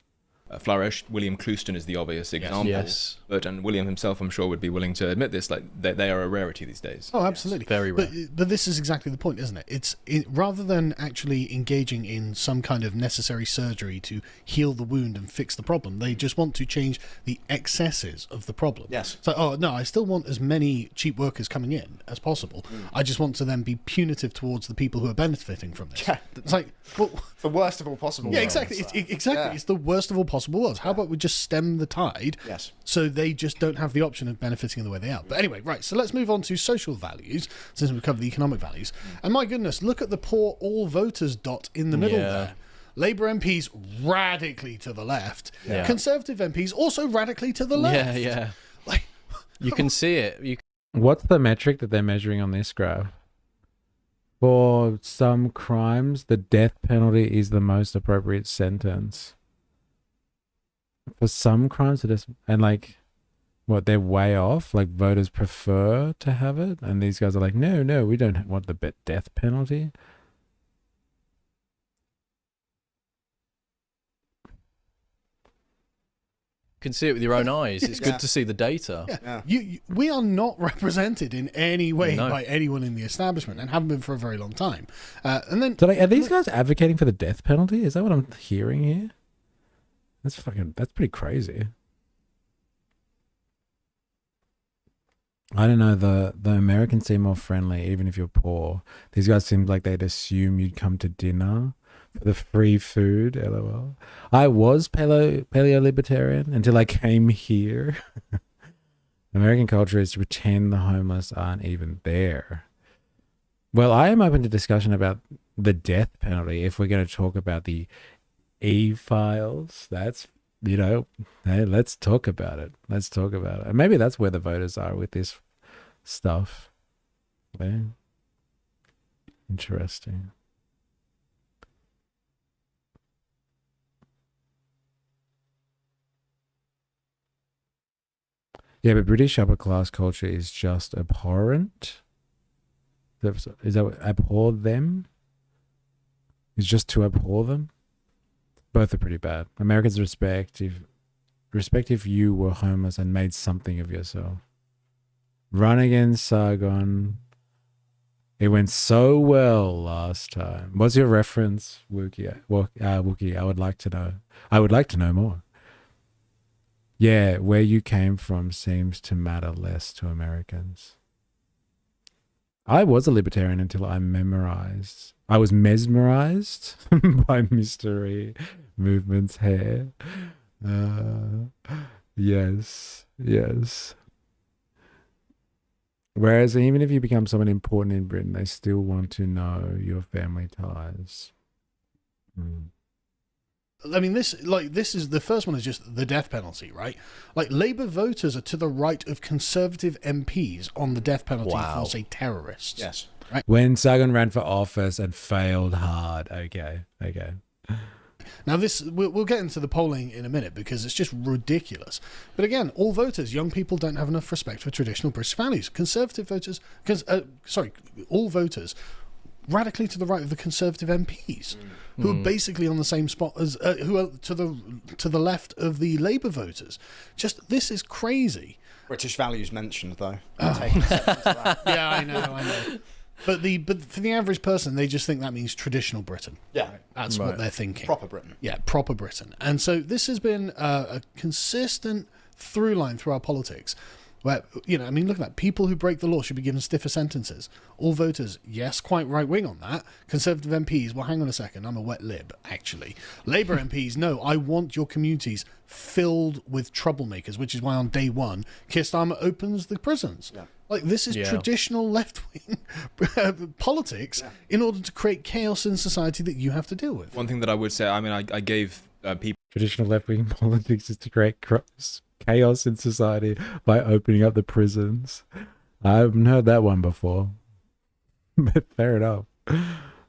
Flourish. William Clouston is the obvious example. Yes. And William himself, I'm sure, would be willing to admit this. Like they are a rarity these days. Oh, absolutely. Very rare. But this is exactly the point, isn't it? Rather than actually engaging in some kind of necessary surgery to heal the wound and fix the problem, they just want to change the excesses of the problem. Yes. So, oh no, I still want as many cheap workers coming in as possible. I just want to then be punitive towards the people who are benefiting from this. Yeah. It's like, well, the worst of all possible. Yeah, worlds. exactly. It's the worst of all possible worlds. How about we just stem the tide? Yes. So they just don't have the option of benefiting in the way they are. But anyway, right, so let's move on to social values, since we've covered the economic values. And my goodness, look at the poor all voters dot in the middle there. Labour MPs radically to the left. Yeah. Conservative MPs also radically to the left. Yeah. Like, you can see it. What's the metric that they're measuring on this graph? For some crimes, the death penalty is the most appropriate sentence. For some crimes, what, they're way off? Like, voters prefer to have it? And these guys are like, no, we don't want the death penalty. You can see it with your own eyes. It's good to see the data. Yeah. We are not represented in any way by anyone in the establishment, and haven't been for a very long time. And then, so, are these guys advocating for the death penalty? Is that what I'm hearing here? That's pretty crazy. I don't know, the Americans seem more friendly, even if you're poor. These guys seem like they'd assume you'd come to dinner for the free food, LOL. I was paleo-libertarian until I came here. American culture is to pretend the homeless aren't even there. Well, I am open to discussion about the death penalty if we're going to talk about the E-files. That's, hey, let's talk about it. And maybe that's where the voters are with this stuff. Yeah. Interesting. Yeah, but British upper class culture is just abhorrent. Is that abhor them? Is just to abhor them? Both are pretty bad. Americans respect if you were homeless and made something of yourself. Run against Sargon. It went so well last time. What's your reference, Wookie? Wookie, I would like to know. I would like to know more. Yeah, where you came from seems to matter less to Americans. I was a libertarian until I was mesmerized by Mystery Movement's hair. Yes. Whereas even if you become someone important in Britain, they still want to know your family ties. I mean, this is the first one is just the death penalty, right? Like, Labour voters are to the right of Conservative MPs on the death penalty for, say, terrorists. Yes. Right? When Sargon ran for office and failed hard. Okay. Now, we'll get into the polling in a minute because it's just ridiculous. But again, all voters, young people don't have enough respect for traditional British values. Conservative voters, all voters, radically to the right of the Conservative MPs, who are basically on the same spot as who are to the left of the Labour voters. Just, this is crazy. British values mentioned, though. Yeah, I know. But for the average person, they just think that means traditional Britain. Yeah. That's what they're thinking. Proper Britain. Yeah, proper Britain. And so this has been a consistent through line through our politics. Where, look at that. People who break the law should be given stiffer sentences. All voters, yes, quite right-wing on that. Conservative MPs, well, hang on a second, I'm a wet lib, actually. Labour MPs, no, I want your communities filled with troublemakers, which is why on day one, Keir Starmer opens the prisons. Yeah. Like, this is traditional left-wing politics in order to create chaos in society that you have to deal with. One thing that I would say, I gave people... Traditional left-wing politics is to create chaos in society by opening up the prisons. I haven't heard that one before. But fair enough.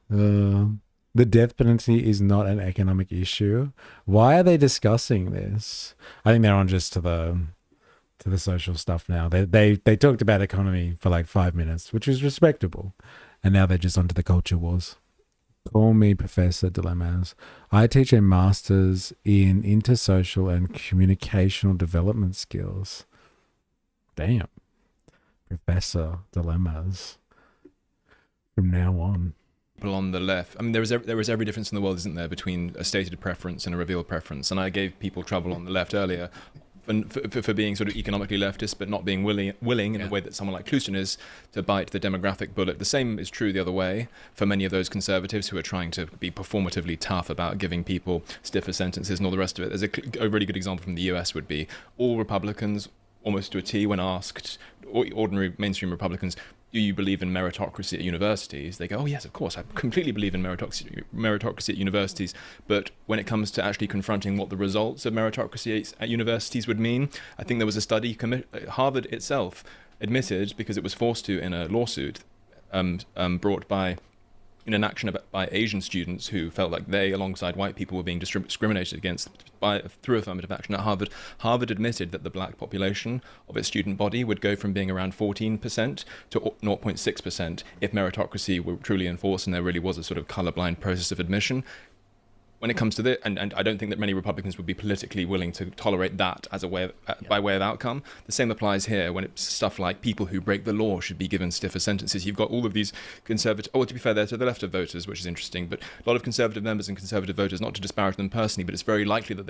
The death penalty is not an economic issue. Why are they discussing this? I think they're on just to the social stuff now. They talked about economy for like 5 minutes, which is respectable. And now they're just onto the culture wars. Call me Professor Dilemmas. I teach a master's in intersocial and communicational development skills. Damn. Professor Dilemmas. From now on. People on the left. I mean, there is every difference in the world, isn't there, between a stated preference and a revealed preference. And I gave people trouble on the left earlier for being sort of economically leftist, but not being willing in the way that someone like Clouston is to bite the demographic bullet. The same is true the other way for many of those conservatives who are trying to be performatively tough about giving people stiffer sentences and all the rest of it. There's a really good example from the US would be all Republicans, almost to a T, when asked, ordinary mainstream Republicans, do you believe in meritocracy at universities? They go, oh yes, of course, I completely believe in meritocracy at universities. But when it comes to actually confronting what the results of meritocracy at universities would mean, I think there was a study, Harvard itself admitted, because it was forced to in a lawsuit brought by in an action by Asian students who felt like they, alongside white people, were being discriminated against through affirmative action at Harvard. Harvard admitted that the black population of its student body would go from being around 14% to 0.6% if meritocracy were truly enforced and there really was a sort of colorblind process of admission. When it comes to this, and I don't think that many Republicans would be politically willing to tolerate that as a way by way of outcome. The same applies here when it's stuff like people who break the law should be given stiffer sentences. You've got all of these conservative, to be fair, they're to the left of voters, which is interesting, but a lot of conservative members and conservative voters, not to disparage them personally, but it's very likely that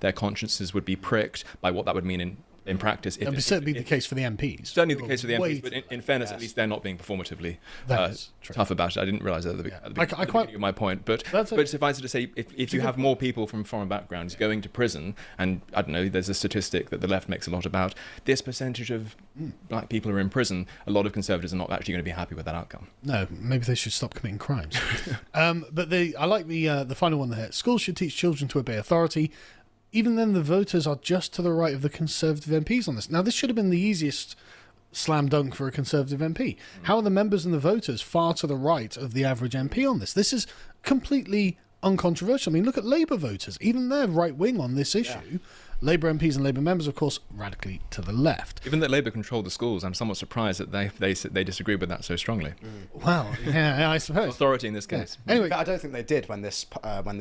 their consciences would be pricked by what that would mean in practice. That would certainly be the case for the MPs. Certainly the case for the MPs, but in fairness, at least they're not being performatively tough about it. I didn't realise that at the beginning of my point. But suffice it to say, if you have more people from foreign backgrounds going to prison, and I don't know, there's a statistic that the left makes a lot about, this percentage of black people are in prison, a lot of conservatives are not actually going to be happy with that outcome. No, maybe they should stop committing crimes. But I like the final one there. Schools should teach children to obey authority. Even then, the voters are just to the right of the Conservative MPs on this. Now, this should have been the easiest slam dunk for a Conservative MP. How are the members and the voters far to the right of the average MP on this? This is completely uncontroversial. I mean, look at Labour voters. Even they're right-wing on this issue. Yeah. Labour MPs and Labour members, of course, radically to the left. Given that Labour controlled the schools, I'm somewhat surprised that they disagree with that so strongly. Well, yeah, I suppose. Authority in this case. Yeah. Anyway, I don't think they did when this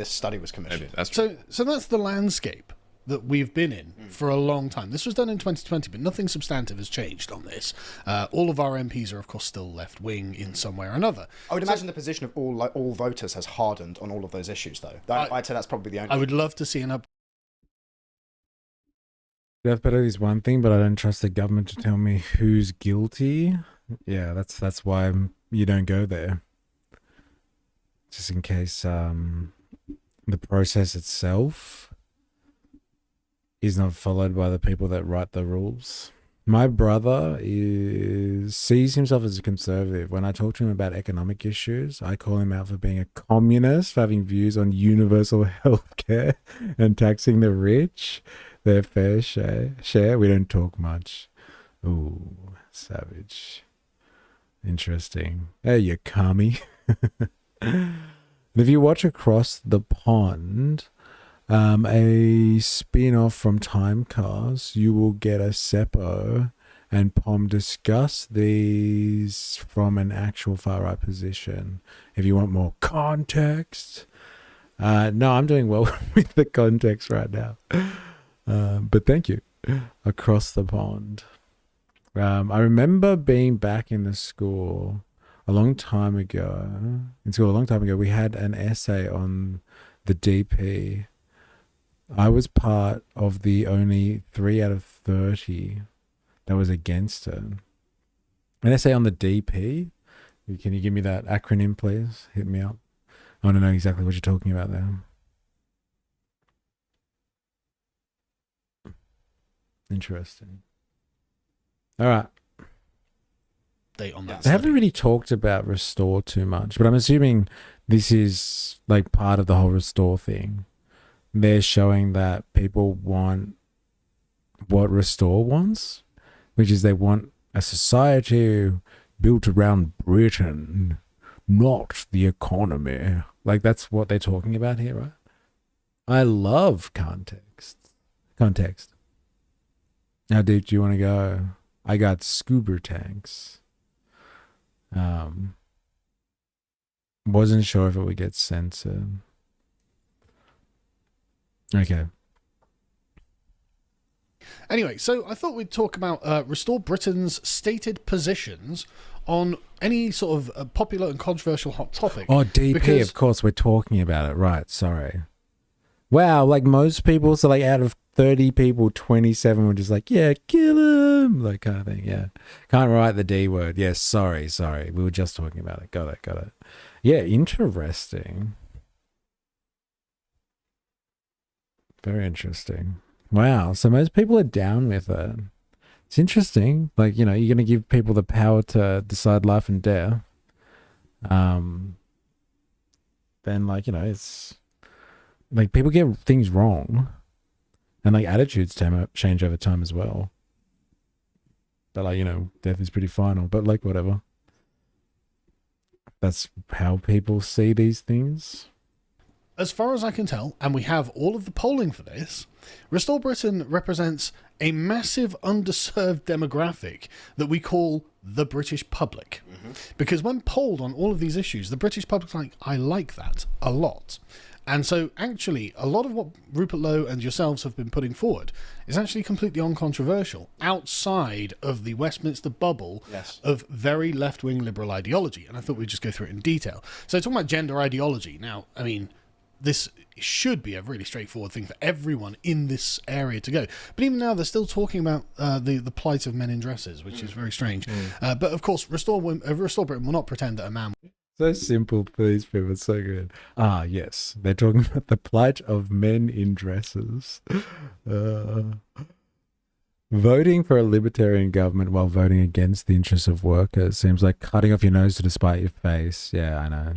study was commissioned. Maybe, that's true. So that's the landscape that we've been in for a long time. This was done in 2020, but nothing substantive has changed on this. All of our MPs are, of course, still left-wing in some way or another. I would imagine the position of all voters has hardened on all of those issues, though. I'd say that's probably the only... I would love to see an Death penalty is one thing, but I don't trust the government to tell me who's guilty. Yeah, that's why you don't go there. Just in case the process itself is not followed by the people that write the rules. My brother sees himself as a conservative. When I talk to him about economic issues, I call him out for being a communist, for having views on universal health care and taxing the rich, their fair share. We don't talk much. Ooh, savage. Interesting. Hey, you commie. If you watch Across the Pond, a spin-off from Time Cars, you will get a Seppo and Pom discuss these from an actual far-right position. If you want more context. No, I'm doing well with the context right now. But thank you. Across the Pond. I remember being back in the school a long time ago. We had an essay on the DP. I was part of the only 3 out of 30 that was against it. An essay on the DP. Can you give me that acronym, please? Hit me up. I want to know exactly what you're talking about there. Interesting. All right. They haven't really talked about Restore too much, but I'm assuming this is like part of the whole Restore thing. They're showing that people want what Restore wants, which is they want a society built around Britain, not the economy. Like, that's what they're talking about here, right? I love context. How deep do you want to go? I got scuba tanks. Wasn't sure if it would get censored. Okay. Anyway, so I thought we'd talk about Restore Britain's stated positions on any sort of popular and controversial hot topic. Oh, DP, of course, we're talking about it. Right, sorry. Wow, like most people, so like out of 30 people, 27 were just like, yeah, kill him, like kind of thing, yeah. Can't write the D word. Yes, sorry. We were just talking about it. Got it. Yeah, interesting. Very interesting. Wow, so most people are down with it. It's interesting. Like, you know, you're going to give people the power to decide life and death. Then, like, you know, it's like people get things wrong. And, like, attitudes change over time as well. But, like, you know, death is pretty final. But, like, whatever. That's how people see these things. As far as I can tell, and we have all of the polling for this, Restore Britain represents a massive underserved demographic that we call the British public. Mm-hmm. Because when polled on all of these issues, the British public's like, I like that a lot. And so actually, a lot of what Rupert Lowe and yourselves have been putting forward is actually completely uncontroversial, outside of the Westminster bubble of very left-wing liberal ideology. And I thought we'd just go through it in detail. So talking about gender ideology, now, I mean, this should be a really straightforward thing for everyone in this area to go. But even now, they're still talking about the plight of men in dresses, which is very strange. But of course, Restore Britain will not pretend that a man... So simple, please, people. It's so good. Ah, yes. They're talking about the plight of men in dresses. Voting for a libertarian government while voting against the interests of workers seems like cutting off your nose to spite your face. Yeah, I know.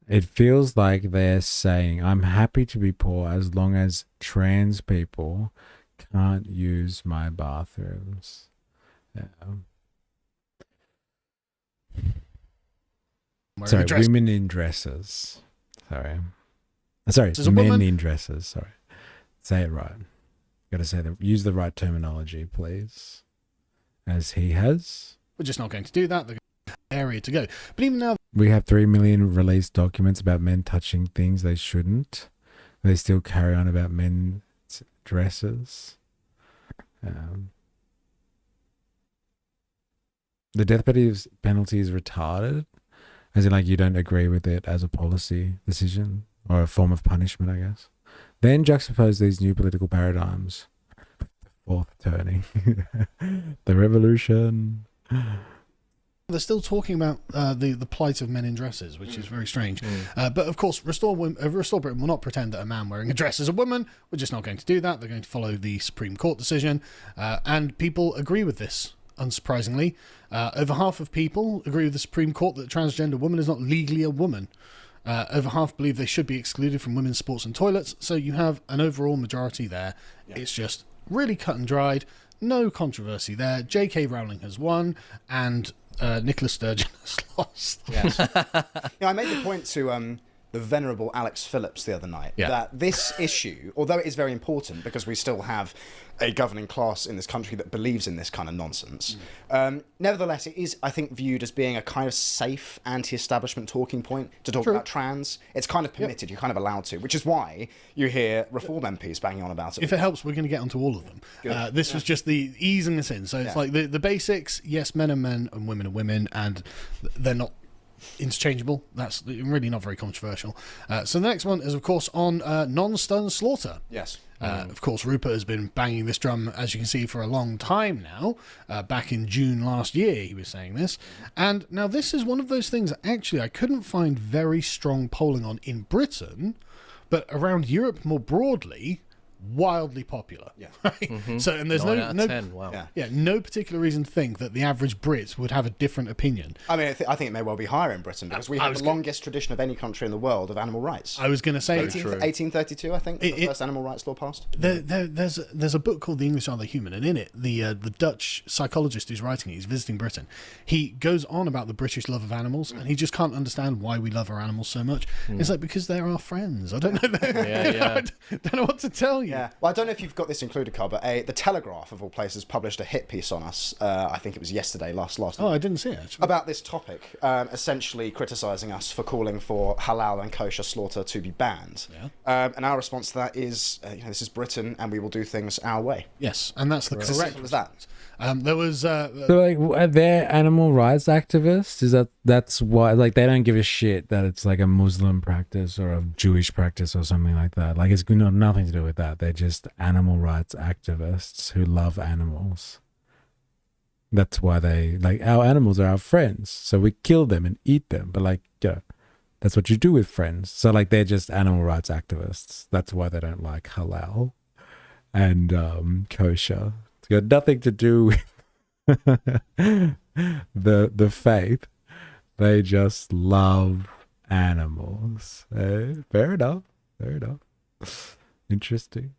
It feels like they're saying, I'm happy to be poor as long as trans people can't use my bathrooms. Yeah. Sorry, women in dresses. Sorry, men in dresses. Sorry. Say it right. Got to use the right terminology, please. As he has. We're just not going to do that. The area to go. But even now... We have 3 million released documents about men touching things they shouldn't. They still carry on about men's dresses. The death penalty is retarded. As in, like, you don't agree with it as a policy decision or a form of punishment, I guess. Then juxtapose these new political paradigms. Fourth turning. The revolution. They're still talking about the plight of men in dresses, which is very strange. But of course, Restore Britain will not pretend that a man wearing a dress is a woman. We're just not going to do that. They're going to follow the Supreme Court decision. And people agree with this, unsurprisingly. Over half of people agree with the Supreme Court that a transgender woman is not legally a woman. Over half believe they should be excluded from women's sports and toilets. So you have an overall majority there. Yeah. It's just really cut and dried. No controversy there. J.K. Rowling has won, and Nicola Sturgeon has lost. Yes. I made the point to the venerable Alex Phillips the other night that this issue, although it is very important because we still have a governing class in this country that believes in this kind of nonsense, nevertheless, it is, I think, viewed as being a kind of safe anti-establishment talking point to talk about trans. It's kind of permitted, you're kind of allowed to, which is why you hear Reform MPs banging on about it. If it helps, we're going to get onto all of them. This was just the easing this in. So it's like the basics, yes, men are men and women are women, and they're not interchangeable. That's really not very controversial. So the next one is, of course, on non-stun slaughter. Yes. Of course, Rupert has been banging this drum, as you can see, for a long time now. Back in June last year, he was saying this. And now this is one of those things that actually I couldn't find very strong polling on in Britain, but around Europe more broadly, wildly popular. Yeah. Right? So, and there's 9 out of 10. Wow. No particular reason to think that the average Brit would have a different opinion. I mean, I think it may well be higher in Britain because we have the longest tradition of any country in the world of animal rights. I was going to say 1832, I think, the first animal rights law passed. There's a book called The English Are the Human, and in it, the Dutch psychologist who's writing it, he's visiting Britain. He goes on about the British love of animals, and he just can't understand why we love our animals so much. It's like, because they're our friends. I don't know. I don't know what to tell you. Yeah. Well, I don't know if you've got this included, Carl, but the Telegraph, of all places, published a hit piece on us. I think it was yesterday, last night. Oh, I didn't see it, actually. About this topic, essentially criticising us for calling for halal and kosher slaughter to be banned. Yeah. And our response to that is, this is Britain, and we will do things our way. Yes, and that's the correct response. There was so like they're animal rights activists. That's why they don't give a shit that it's like a Muslim practice or a Jewish practice or something like that. Like it's got nothing to do with that. They're just animal rights activists who love animals. That's why they our animals are our friends, so we kill them and eat them. But that's what you do with friends. So they're just animal rights activists. That's why they don't like halal and kosher. It's got nothing to do with the faith. They just love animals. Fair enough. Interesting.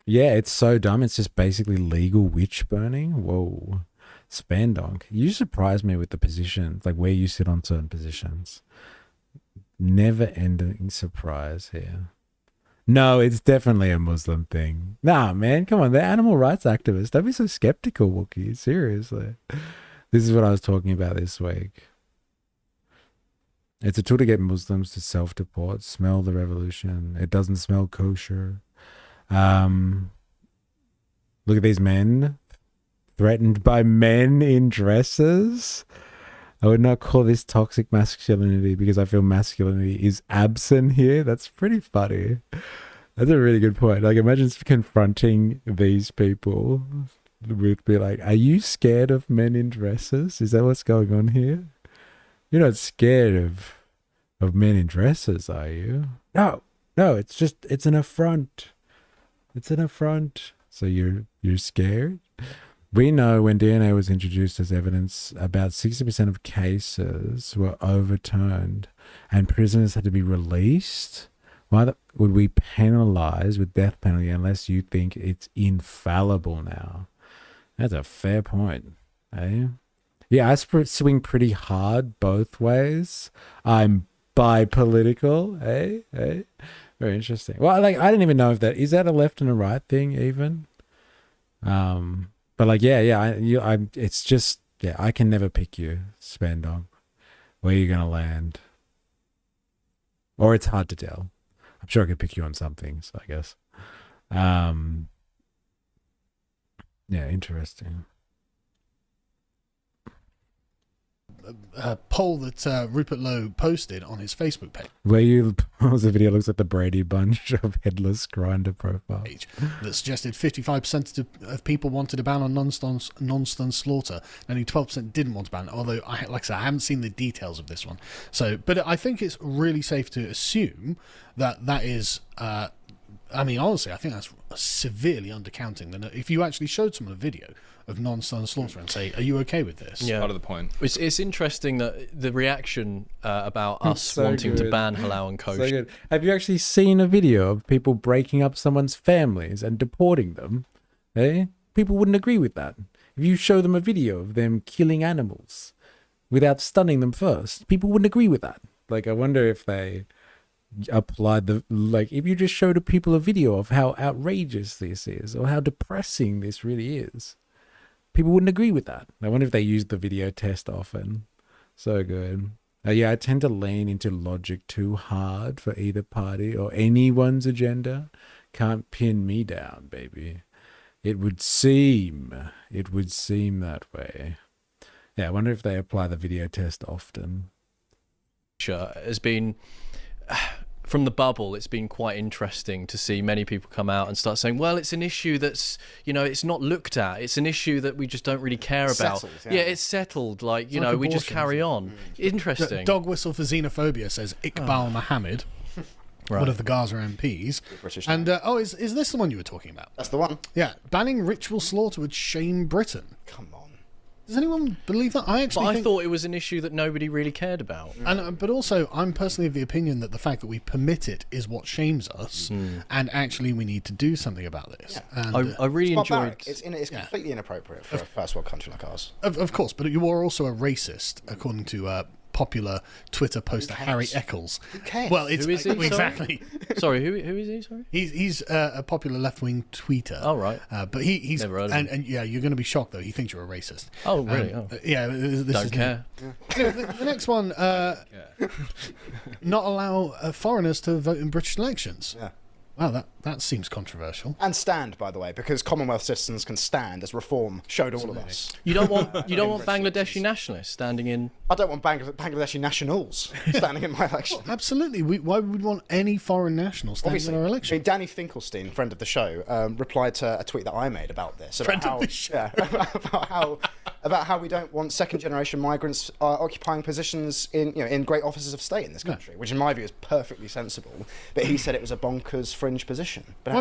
Yeah, it's so dumb. It's just basically legal witch burning. Whoa. Spandonk. You surprise me with the positions, like where you sit on certain positions. Never ending surprise here. No, it's definitely a Muslim thing. Nah, man, come on. They're animal rights activists. Don't be so skeptical, Wookie. Seriously. This is what I was talking about this week. It's a tool to get Muslims to self-deport, smell the revolution. It doesn't smell kosher. Look at these men threatened by men in dresses. I would not call this toxic masculinity because I feel masculinity is absent here. That's pretty funny. That's a really good point. Imagine confronting these people with be like, are you scared of men in dresses? Is that what's going on here? You're not scared of men in dresses, are you? No, it's an affront. It's an affront. So you're scared? We know when DNA was introduced as evidence, about 60% of cases were overturned and prisoners had to be released. Why would we penalize with death penalty unless you think it's infallible now? That's a fair point, eh? Yeah, I swing pretty hard both ways. I'm bipolitical, eh? Very interesting. Well, I didn't even know if is that a left and a right thing even? But it's just, I can never pick you, Spandong, where you're going to land. Or it's hard to tell. I'm sure I could pick you on some things, I guess. Yeah, interesting. poll that Rupert Lowe posted on his Facebook page. Where you pause the video, looks like the Brady Bunch of headless grinder profile. That suggested 55% of people wanted a ban on non-stun slaughter. Only 12% didn't want to ban. Although, like I said, I haven't seen the details of this one. So, but I think it's really safe to assume that is. I mean, honestly, I think that's severely undercounting. If you actually showed someone a video of non-stun slaughter and say, "Are you okay with this?" Part of the point. It's interesting that the reaction about us wanting to ban halal and kosher. So good. Have you actually seen a video of people breaking up someone's families and deporting them? Eh? People wouldn't agree with that. If you show them a video of them killing animals without stunning them first, people wouldn't agree with that. Like, I wonder if they applied if you just showed people a video of how outrageous this is or how depressing this really is, people wouldn't agree with that. I wonder if they used the video test often. So good. Yeah, I tend to lean into logic too hard for either party or anyone's agenda. Can't pin me down, baby. It would seem that way. Yeah, I wonder if they apply the video test often. Has been, from the bubble, it's been quite interesting to see many people come out and start saying, well, it's an issue that's, it's not looked at. It's an issue that we just don't really care about. Settled, yeah, it's settled. Like, we just carry on. Interesting. Dog whistle for xenophobia, says Iqbal Mohammed, one of the Gaza MPs. British and, is this the one you were talking about? That's the one. Yeah, banning ritual slaughter would shame Britain. Come on. Does anyone believe that? I thought it was an issue that nobody really cared about. But also, I'm personally of the opinion that the fact that we permit it is what shames us, and actually we need to do something about this. Yeah. And, I really enjoyed. It's completely inappropriate for a first world country like ours. Of course, but you are also a racist, according to popular Twitter poster Harry Eccles. Who cares? Well, it's who is he? Exactly. Sorry, who is he? Sorry, he's a popular left-wing tweeter. Oh right, but he's never heard of him. And yeah, you're going to be shocked though. He thinks you're a racist. Oh really? Yeah, this don't care. Anyway, the next one, not allow foreigners to vote in British elections. Yeah. Wow, that seems controversial. And stand, by the way, because Commonwealth citizens can stand, as reform showed all of us. You don't want Bangladeshi nationalists standing in. I don't want Bangladeshi nationals standing in my election. Well, absolutely. Why would we want any foreign nationals standing in our election? I mean, Danny Finkelstein, friend of the show, replied to a tweet that I made about this. About how we don't want second-generation migrants occupying positions in great offices of state in this country, which in my view is perfectly sensible. But he said it was a bonkers fringe position. But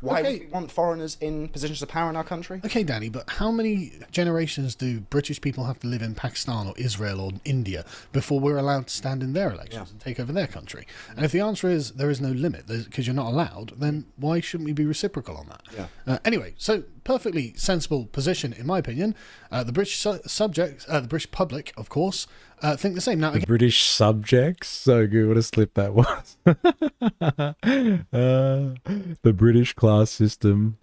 why would we want foreigners in positions of power in our country? Okay, Danny, but how many generations do British people have to live in Pakistan or Israel or India before we're allowed to stand in their elections and take over their country? And if the answer is there is no limit because you're not allowed, then why shouldn't we be reciprocal on that? Yeah. Anyway, so perfectly sensible position in my opinion. The British the British public, of course, think the same. Now, the British subjects, so good. What a slip that was. The British class system,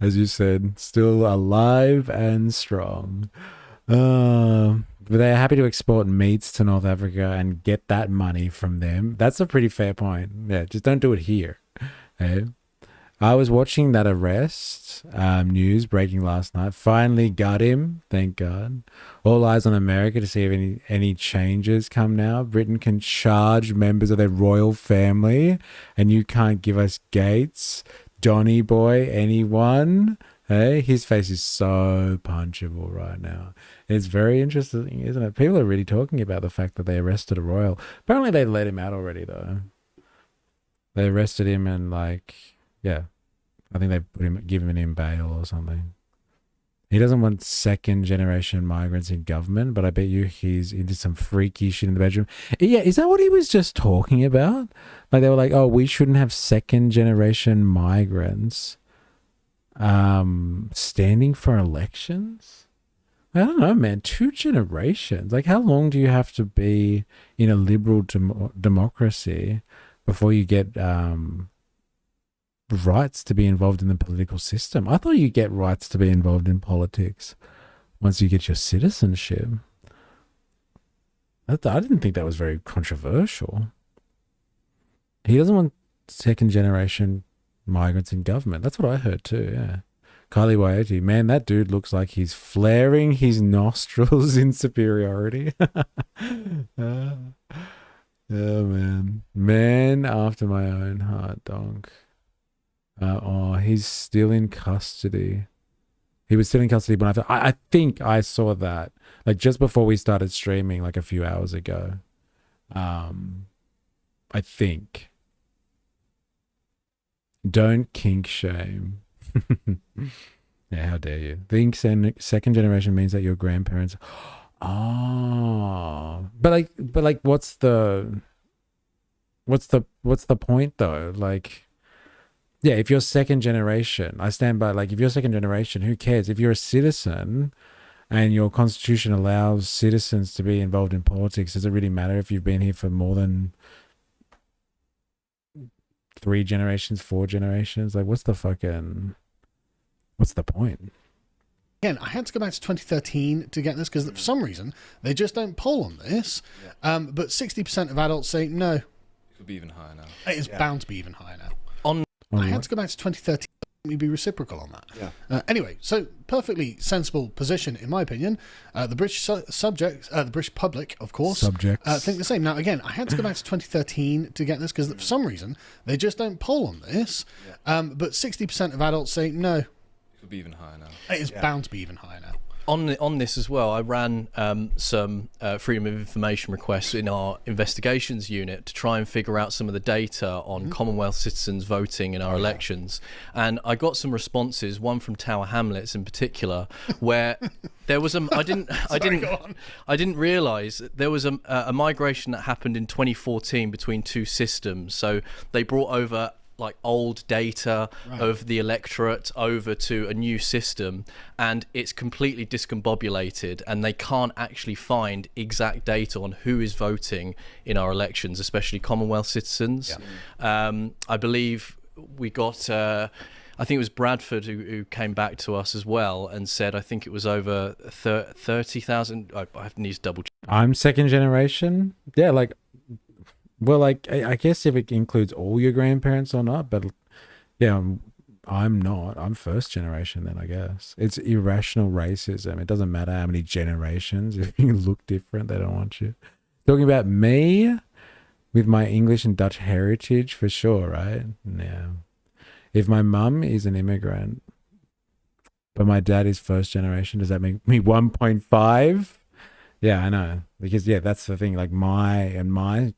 as you said, still alive and strong. They're happy to export meats to North Africa and get that money from them. That's a pretty fair point. Yeah, just don't do it here. Hey? I was watching that arrest news breaking last night. Finally got him, thank God. All eyes on America to see if any changes come now. Britain can charge members of their royal family, and you can't give us Gates, Donny Boy, anyone. Hey, his face is so punchable right now. It's very interesting, isn't it? People are really talking about the fact that they arrested a royal. Apparently they let him out already, though. They arrested him and yeah, I think they given him bail or something. He doesn't want second generation migrants in government, but I bet you he's into some freaky shit in the bedroom. Yeah, is that what he was just talking about? Like they were like, oh, we shouldn't have second generation migrants standing for elections? I don't know, man. 2 generations. Like, how long do you have to be in a liberal democracy before you get rights to be involved in the political system? I thought you get rights to be involved in politics once you get your citizenship. I didn't think that was very controversial. He doesn't want second generation migrants in government. That's what I heard too, yeah. Kylie Waiati, man, that dude looks like he's flaring his nostrils in superiority. Oh, man. Man after my own heart, donk. He's still in custody. He was still in custody when I think I saw that, like, just before we started streaming, like a few hours ago. I think. Don't kink shame. Yeah, how dare you? Think second generation means that your grandparents. Oh, but like, what's the point though? Like, yeah, if you're second generation, I stand by. Like, if you're second generation, who cares? If you're a citizen, and your constitution allows citizens to be involved in politics, does it really matter if you've been here for more than 3 generations, 4 generations? Like, what's the point? Again, I had to go back to 2013 to get this because for some reason they just don't poll on this. But 60% of adults say no. It could be even higher now. It's bound to be even higher now. On I had what? to go back to 2013. Let me be reciprocal on that. Anyway, so perfectly sensible position in my opinion. The British the British public, of course, think the same. Now, again, I had to go back to 2013 to get this because for some reason they just don't poll on this. But 60% of adults say no. It could be even higher now. It's bound to be even higher now. On this as well, I ran some freedom of information requests in our investigations unit to try and figure out some of the data on Commonwealth citizens voting in our elections, and I got some responses. One from Tower Hamlets in particular, where there was I didn't realise there was a migration that happened in 2014 between two systems. So they brought over like old data of the electorate over to a new system, and it's completely discombobulated, and they can't actually find exact data on who is voting in our elections, especially Commonwealth citizens. I believe we got I think it was Bradford who came back to us as well and said, I think it was over 30,000. I need to double check. I'm second generation. Yeah, like, well, like, I guess if it includes all your grandparents or not, but yeah, I'm not. I'm first generation then, I guess. It's irrational racism. It doesn't matter how many generations. If you look different, they don't want you. Talking about me with my English and Dutch heritage, for sure, right? Yeah. If my mum is an immigrant, but my dad is first generation, does that make me 1.5? Yeah, I know. Because, yeah, that's the thing. Like, my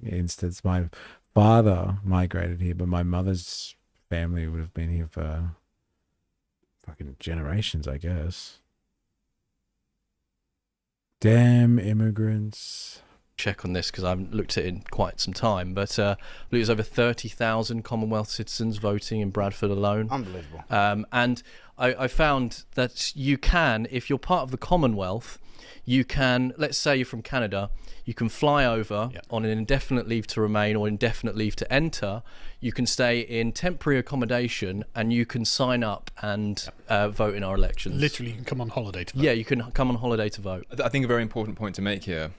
instance, my father migrated here, but my mother's family would have been here for fucking generations, I guess. Damn immigrants. Check on this because I haven't looked at it in quite some time, but I believe there's over 30,000 Commonwealth citizens voting in Bradford alone. Unbelievable. And I found that you can, if you're part of the Commonwealth, you can, let's say you're from Canada, you can fly over on an indefinite leave to remain or indefinite leave to enter. You can stay in temporary accommodation and you can sign up and vote in our elections. Literally, you can come on holiday to vote. Yeah, you can come on holiday to vote. I think a very important point to make here,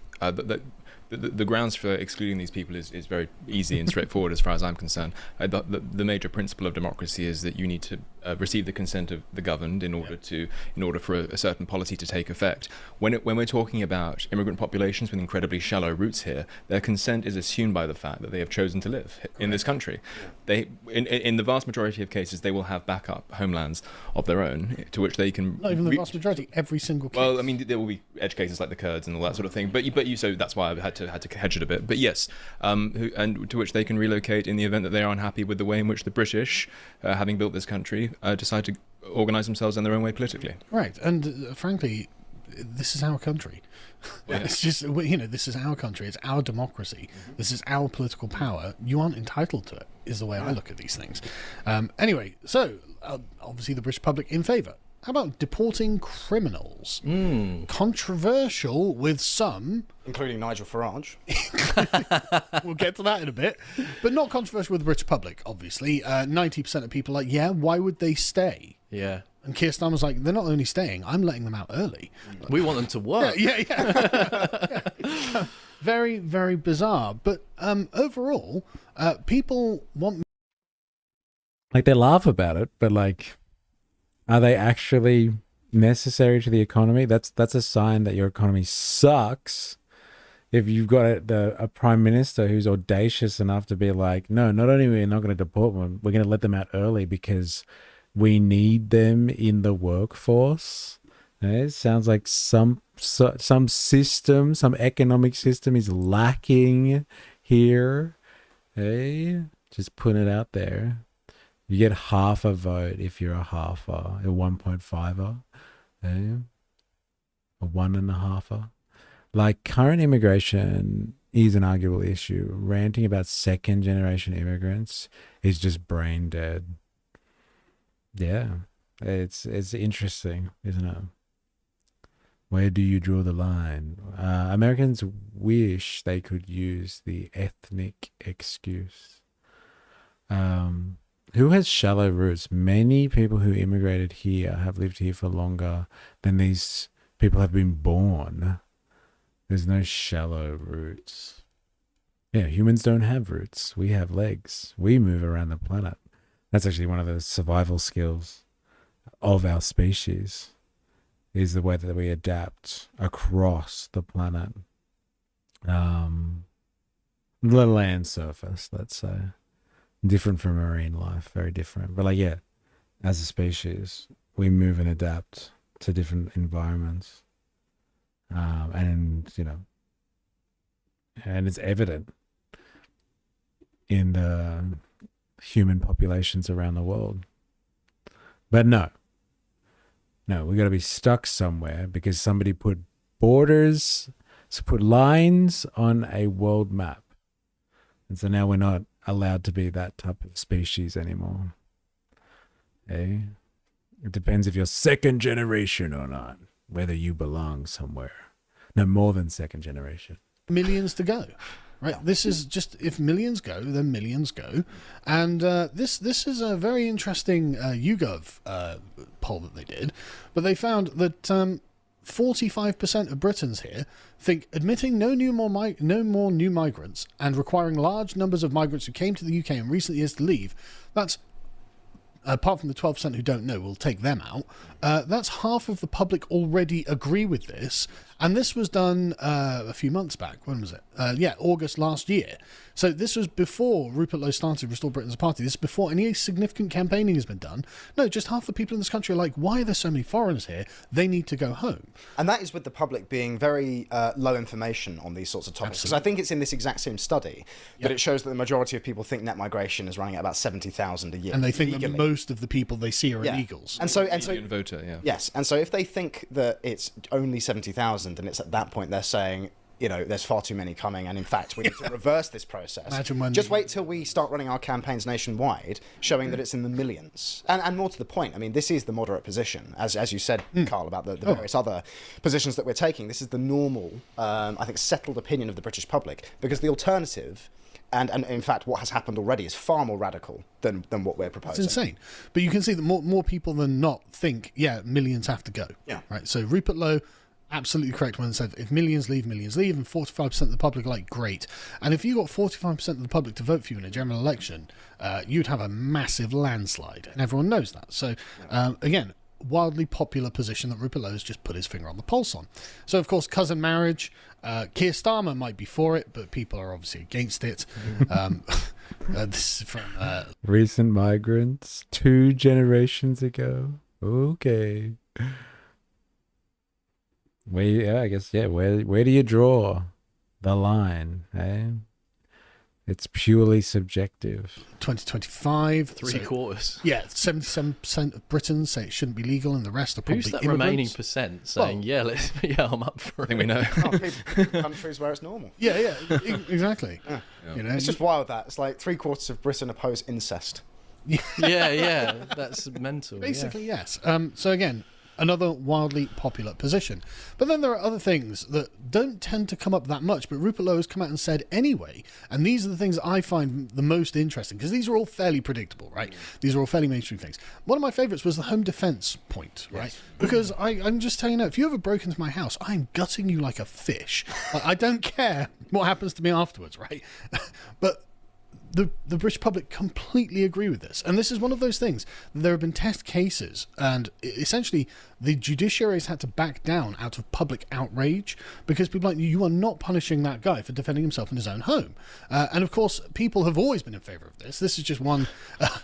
the grounds for excluding these people is very easy and straightforward as far as I'm concerned. The major principle of democracy is that you need to receive the consent of the governed in order for a certain policy to take effect. When we're talking about immigrant populations with incredibly shallow roots here, their consent is assumed by the fact that they have chosen to live in this country. They, in the vast majority of cases, they will have backup homelands of their own to which they can. Not even the vast majority, every single case. Well, I mean, there will be edge cases like the Kurds and all that sort of thing. But so that's why I've had to hedge it a bit. But yes, and to which they can relocate in the event that they are unhappy with the way in which the British, having built this country, decide to organise themselves in their own way politically. Right, and frankly, this is our country. It's just, this is our country. It's our democracy. This is our political power. You aren't entitled to it, is the way I look at these things. Anyway, so obviously the British public in favour. How about deporting criminals? Controversial with some. Including Nigel Farage. We'll get to that in a bit. But not controversial with the British public, obviously. 90% of people are like, yeah, why would they stay? Yeah. And Keir Starmer was like, they're not only staying, I'm letting them out early. We want them to work. Yeah. Very, very bizarre. But overall, people want... Like, they laugh about it, but like... Are they actually necessary to the economy? That's a sign that your economy sucks. If you've got a prime minister who's audacious enough to be like, no, not only are we not going to deport them, we're going to let them out early because we need them in the workforce. It sounds like some system, some economic system is lacking here. Hey, just putting it out there. You get half a vote if you're a halfer, a 1.5er, a 1.5er. Like, current immigration is an arguable issue. Ranting about second generation immigrants is just brain dead. Yeah, it's interesting, isn't it? Where do you draw the line? Americans wish they could use the ethnic excuse. Who has shallow roots? Many people who immigrated here have lived here for longer than these people have been born. There's no shallow roots. Yeah, humans don't have roots. We have legs. We move around the planet. That's actually one of the survival skills of our species, is the way that we adapt across the planet. The land surface, let's say. Different from marine life, very different. But like, yeah, as a species, we move and adapt to different environments. And, you know, and it's evident in the human populations around the world. But no, we got to be stuck somewhere because somebody put borders, put lines on a world map. And so now we're not allowed to be that type of species anymore. Okay? It depends if you're second generation or not, whether you belong somewhere. No, more than second generation. Millions to go, right? This is just, if millions go, then millions go. And this is a very interesting YouGov poll that they did. But they found that 45% of Britons here think admitting no more new migrants and requiring large numbers of migrants who came to the UK in recent years to leave, that's, apart from the 12% who don't know, we'll take them out, that's half of the public already agree with this. And this was done a few months back. When was it? August last year. So this was before Rupert Lowe started Restore Britain as a party. This is before any significant campaigning has been done. No, just half the people in this country are like, why are there so many foreigners here? They need to go home. And that is with the public being very low information on these sorts of topics. Because I think it's in this exact same study that it shows that the majority of people think net migration is running at about 70,000 a year. And they think that most of the people they see are illegals. And so voter, yeah. Yes, and so if they think that it's only 70,000, and it's at that point they're saying, you know, there's far too many coming, and in fact we need to reverse this process. Imagine when just wait till we start running our campaigns nationwide, showing that it's in the millions. And more to the point, I mean, this is the moderate position, as you said, Carl, about the various other positions that we're taking. This is the normal, I think, settled opinion of the British public, because the alternative, and in fact what has happened already, is far more radical than what we're proposing. It's insane. But you can see that more people than not think, millions have to go. Yeah. Right. So Rupert Lowe, absolutely correct when it said if millions leave, and 45% of the public are like, great. And if you got 45% of the public to vote for you in a general election, you'd have a massive landslide, and everyone knows that. So again, wildly popular position that Rupert Lowe has just put his finger on the pulse on. So of course, cousin marriage, Keir Starmer might be for it, but people are obviously against it. This is from recent migrants 2 generations ago. Okay. Where do you draw the line, eh? It's purely subjective. 2025. Three quarters. Yeah, 77% of Britons say it shouldn't be legal, and the rest are probably Who's that immigrants. remaining percent saying, I'm up for it? I think we know. Countries where it's normal. Yeah, exactly. Yeah. You know, it's just wild that. It's like 3/4 of Britain oppose incest. Yeah, that's mental. Basically, yes. So again, another wildly popular position. But then there are other things that don't tend to come up that much, but Rupert Lowe has come out and said anyway, and these are the things I find the most interesting, because these are all fairly predictable, right? These are all fairly mainstream things. One of my favourites was the home defence point, right? Yes. Because I'm just telling you now, if you ever broke into my house, I'm gutting you like a fish. I don't care what happens to me afterwards, right? But the British public completely agree with this. And this is one of those things. There have been test cases, and essentially the judiciary has had to back down out of public outrage because people are like, you are not punishing that guy for defending himself in his own home. And of course, people have always been in favour of this. This is just one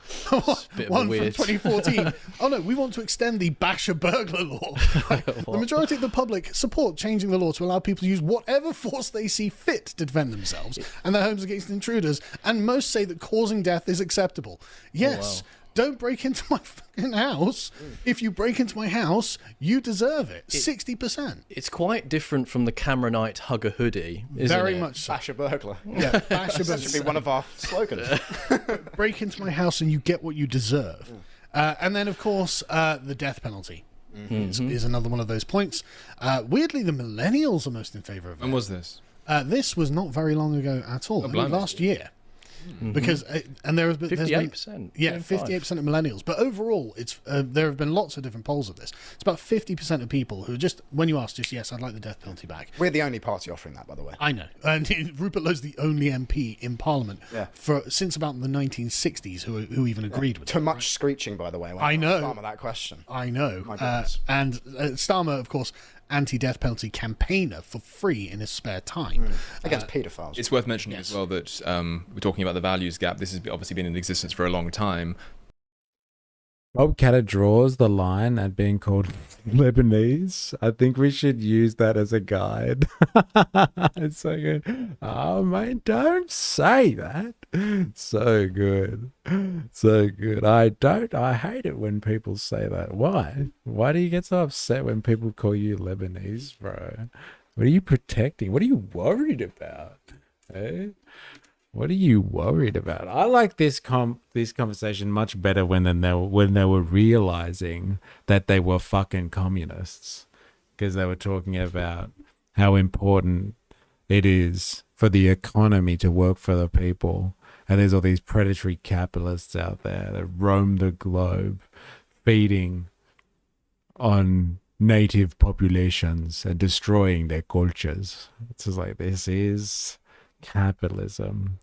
from 2014. Oh no, we want to extend the basher burglar law. The majority of the public support changing the law to allow people to use whatever force they see fit to defend themselves and their homes against intruders. And most say that causing death is acceptable. Yes. Don't break into my fucking house. If you break into my house, you deserve it. 60%. It's quite different from the Cameronite hug a hoodie, isn't Very it? much so. Basher burglar. Yeah, basher burglar. That should be one of our slogans. Break into my house and you get what you deserve. And then, of course, the death penalty is another one of those points. Weirdly, the millennials are most in favour of it. When was this? This was not very long ago at all. Last year. Because and there has been 58%. Yeah, 58% of millennials. But overall, it's there have been lots of different polls of this. It's about 50% of people who just, when you ask, just yes, I'd like the death penalty back. We're the only party offering that, by the way. I know, and Rupert Lowe's the only MP in Parliament since about the 1960s who even agreed with. Too much screeching, by the way. When I know. Starmer that question. I know. My goodness. And Starmer, of course, anti-death penalty campaigner for free in his spare time against paedophiles. It's worth mentioning as well that we're talking about the values gap. This has obviously been in existence for a long time. Bob Catter draws the line at being called Lebanese. I think we should use that as a guide. It's so good. Oh, mate, don't say that. So good. So good. I hate it when people say that. Why? Why do you get so upset when people call you Lebanese, bro? What are you protecting? What are you worried about? Eh? What are you worried about? I like this conversation much better when they were realizing that they were fucking communists, because they were talking about how important it is for the economy to work for the people, and there's all these predatory capitalists out there that roam the globe, feeding on native populations and destroying their cultures. It's just like, this is capitalism.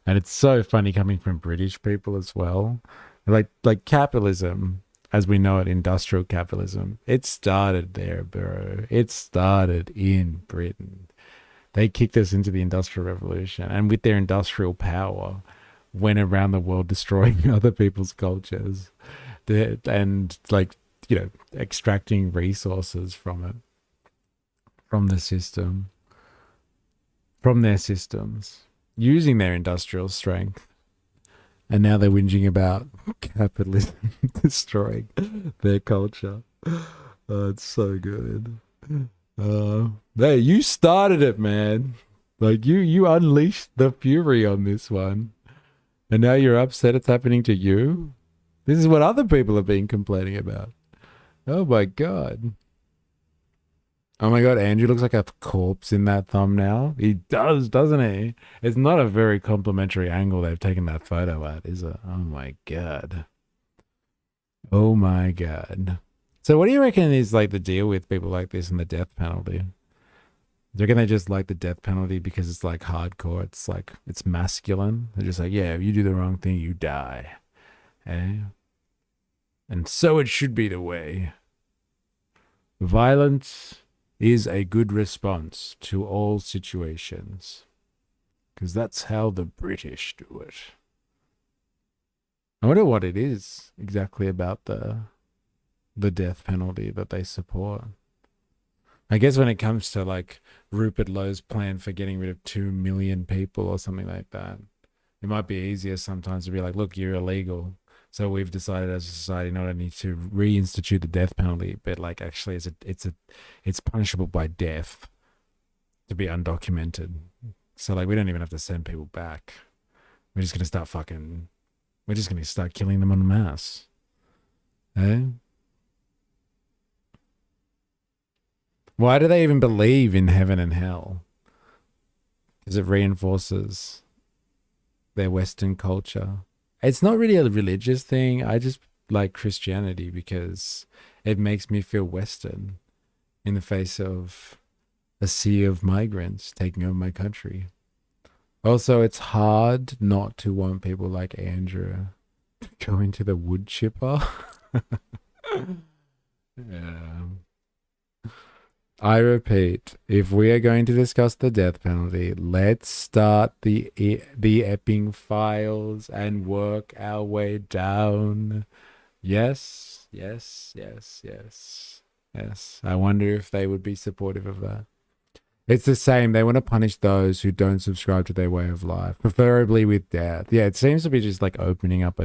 And it's so funny coming from British people as well. Like capitalism, as we know it, industrial capitalism, it started there, bro. It started in Britain. They kicked us into the Industrial Revolution, and with their industrial power, went around the world destroying other people's cultures and, like, you know, extracting resources from it, from the system, from their systems, using their industrial strength. And now they're whinging about capitalism destroying their culture. Oh, it's so good. Hey, you started it, man. Like, you unleashed the fury on this one. And now you're upset it's happening to you? This is what other people have been complaining about. Oh my god. Oh my god, Andrew looks like a corpse in that thumbnail. He does, doesn't he? It's not a very complimentary angle they've taken that photo at, is it? Oh my god. Oh my god. So what do you reckon is, like, the deal with people like this and the death penalty? Do you reckon they just like the death penalty because it's, like, hardcore? It's like, it's masculine? They're just like, yeah, if you do the wrong thing, you die. Eh? And so it should be the way. Violence is a good response to all situations, because that's how the British do it. I wonder what it is exactly about the death penalty that they support. I guess when it comes to, like, Rupert Lowe's plan for getting rid of 2 million people or something like that, it might be easier sometimes to be like, look, you're illegal, so we've decided as a society not only to reinstitute the death penalty, but, like, actually it's punishable by death to be undocumented. So, like, we don't even have to send people back. We're just gonna start killing them en masse. Eh? Why do they even believe in heaven and hell? Because it reinforces their Western culture. It's not really a religious thing. I just like Christianity because it makes me feel Western in the face of a sea of migrants taking over my country. Also, it's hard not to want people like Andrew to go into the wood chipper. Yeah. I repeat, if we are going to discuss the death penalty, let's start the Epping files and work our way down. Yes, yes, yes, yes, yes. I wonder if they would be supportive of that. It's the same. They want to punish those who don't subscribe to their way of life, preferably with death. Yeah, it seems to be just like opening up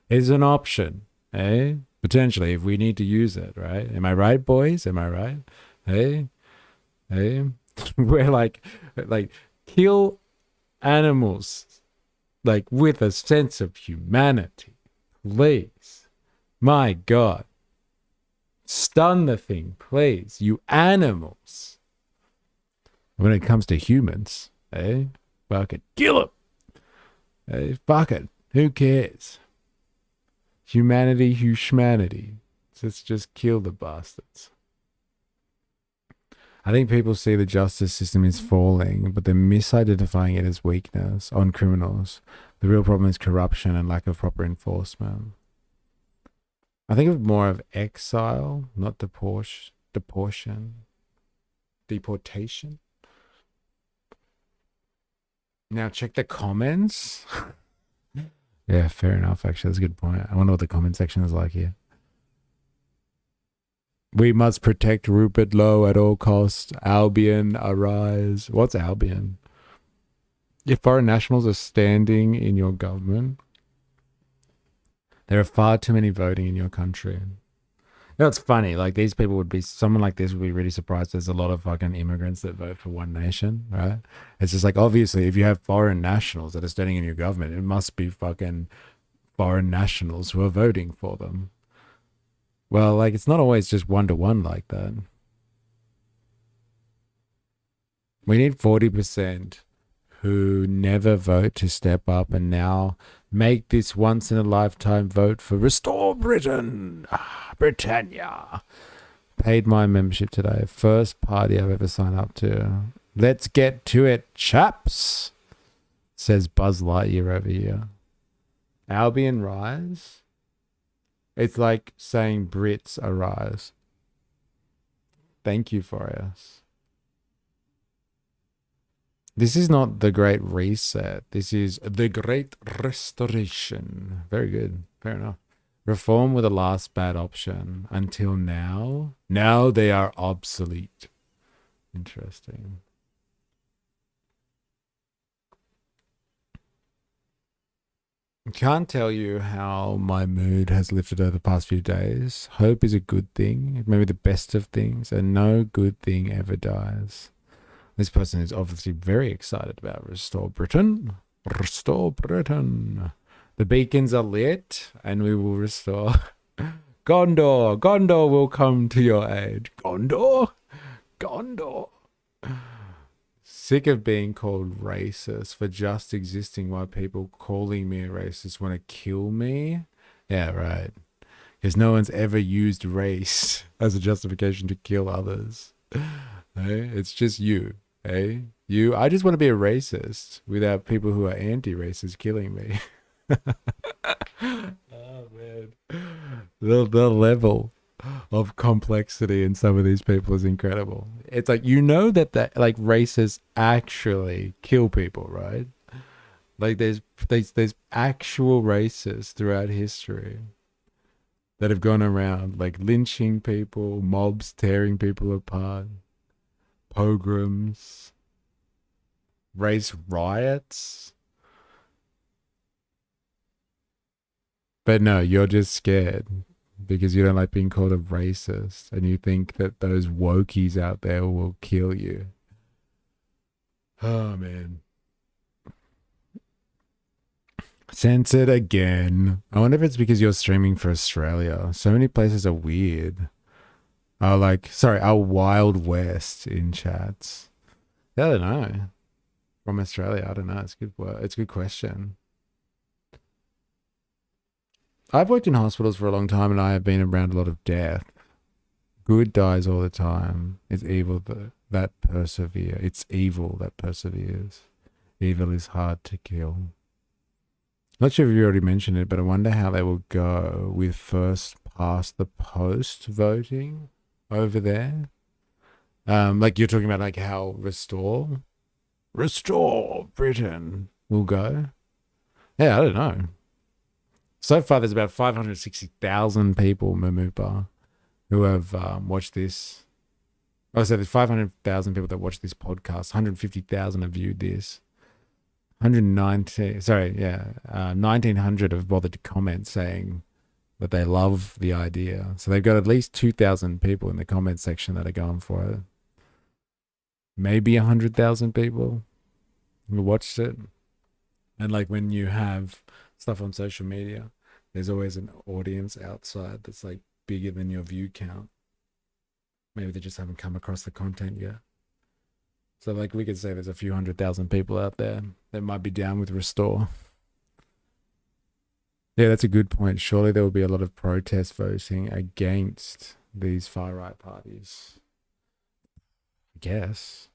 is an option, eh? Potentially, if we need to use it, right? Am I right, boys? Am I right? Hey, we're like kill animals, like with a sense of humanity, please. My God, stun the thing, please, you animals. When it comes to humans, fuck it, kill them. Fuck it, who cares? Humanity. Let's just kill the bastards. I think people see the justice system is falling, but they're misidentifying it as weakness on criminals. The real problem is corruption and lack of proper enforcement. I think of more of exile, not deportation. Now check the comments. Yeah, fair enough, actually. That's a good point. I wonder what the comment section is like here. We must protect Rupert Lowe at all costs. Albion, arise. What's Albion? If foreign nationals are standing in your government, there are far too many voting in your country. You know, it's funny. Like, these people would be, someone like this would be really surprised there's a lot of fucking immigrants that vote for One Nation, right? It's just like, obviously, if you have foreign nationals that are standing in your government, it must be fucking foreign nationals who are voting for them. Well, like, it's not always just one-to-one like that. We need 40% who never vote to step up and now make this once-in-a-lifetime vote for Restore Britain. Britannia. Paid my membership today. First party I've ever signed up to. Let's get to it, chaps. Says Buzz Lightyear over here. Albion rise? It's like saying Brits arise. Thank you, Forias. This is not the Great Reset. This is the Great Restoration. Very good. Fair enough. Reform were the last bad option until now. Now they are obsolete. Interesting. I can't tell you how my mood has lifted over the past few days. Hope is a good thing, maybe the best of things, and no good thing ever dies. This person is obviously very excited about Restore Britain. Restore Britain. The beacons are lit, and we will restore. Gondor. Gondor will come to your aid. Gondor. Gondor. Sick of being called racist for just existing while people calling me a racist want to kill me. Yeah, right. Because no one's ever used race as a justification to kill others. Hey, it's just you. Hey, you. I just want to be a racist without people who are anti-racist killing me. Oh man, the level of complexity in some of these people is incredible. It's like, you know, that like racists actually kill people, right? Like there's actual racists throughout history that have gone around like lynching people, mobs tearing people apart, pogroms, race riots. But no, you're just scared because you don't like being called a racist and you think that those wokies out there will kill you. Oh, man. Censored again. I wonder if it's because you're streaming for Australia. So many places are weird. Our Wild West in chats. Yeah, I don't know. From Australia, I don't know. It's a good question. I've worked in hospitals for a long time and I have been around a lot of death. Good dies all the time. It's evil that perseveres. It's evil that perseveres. Evil is hard to kill. Not sure if you already mentioned it, but I wonder how they will go with first past the post voting over there. Like you're talking about, like how Restore Britain will go. Yeah, I don't know. So far, there's about 560,000 people, Mamupa, who have watched this. Oh, so there's 500,000 people that watch this podcast. 150,000 have viewed this. 1,900 have bothered to comment saying that they love the idea. So they've got at least 2,000 people in the comment section that are going for it. Maybe 100,000 people who watched it. And like when you have stuff on social media, there's always an audience outside that's like bigger than your view count. Maybe they just haven't come across the content yet. So like we could say there's a few 100,000 people out there that might be down with Restore. Yeah, that's a good point. Surely there will be a lot of protest voting against these far-right parties. I guess.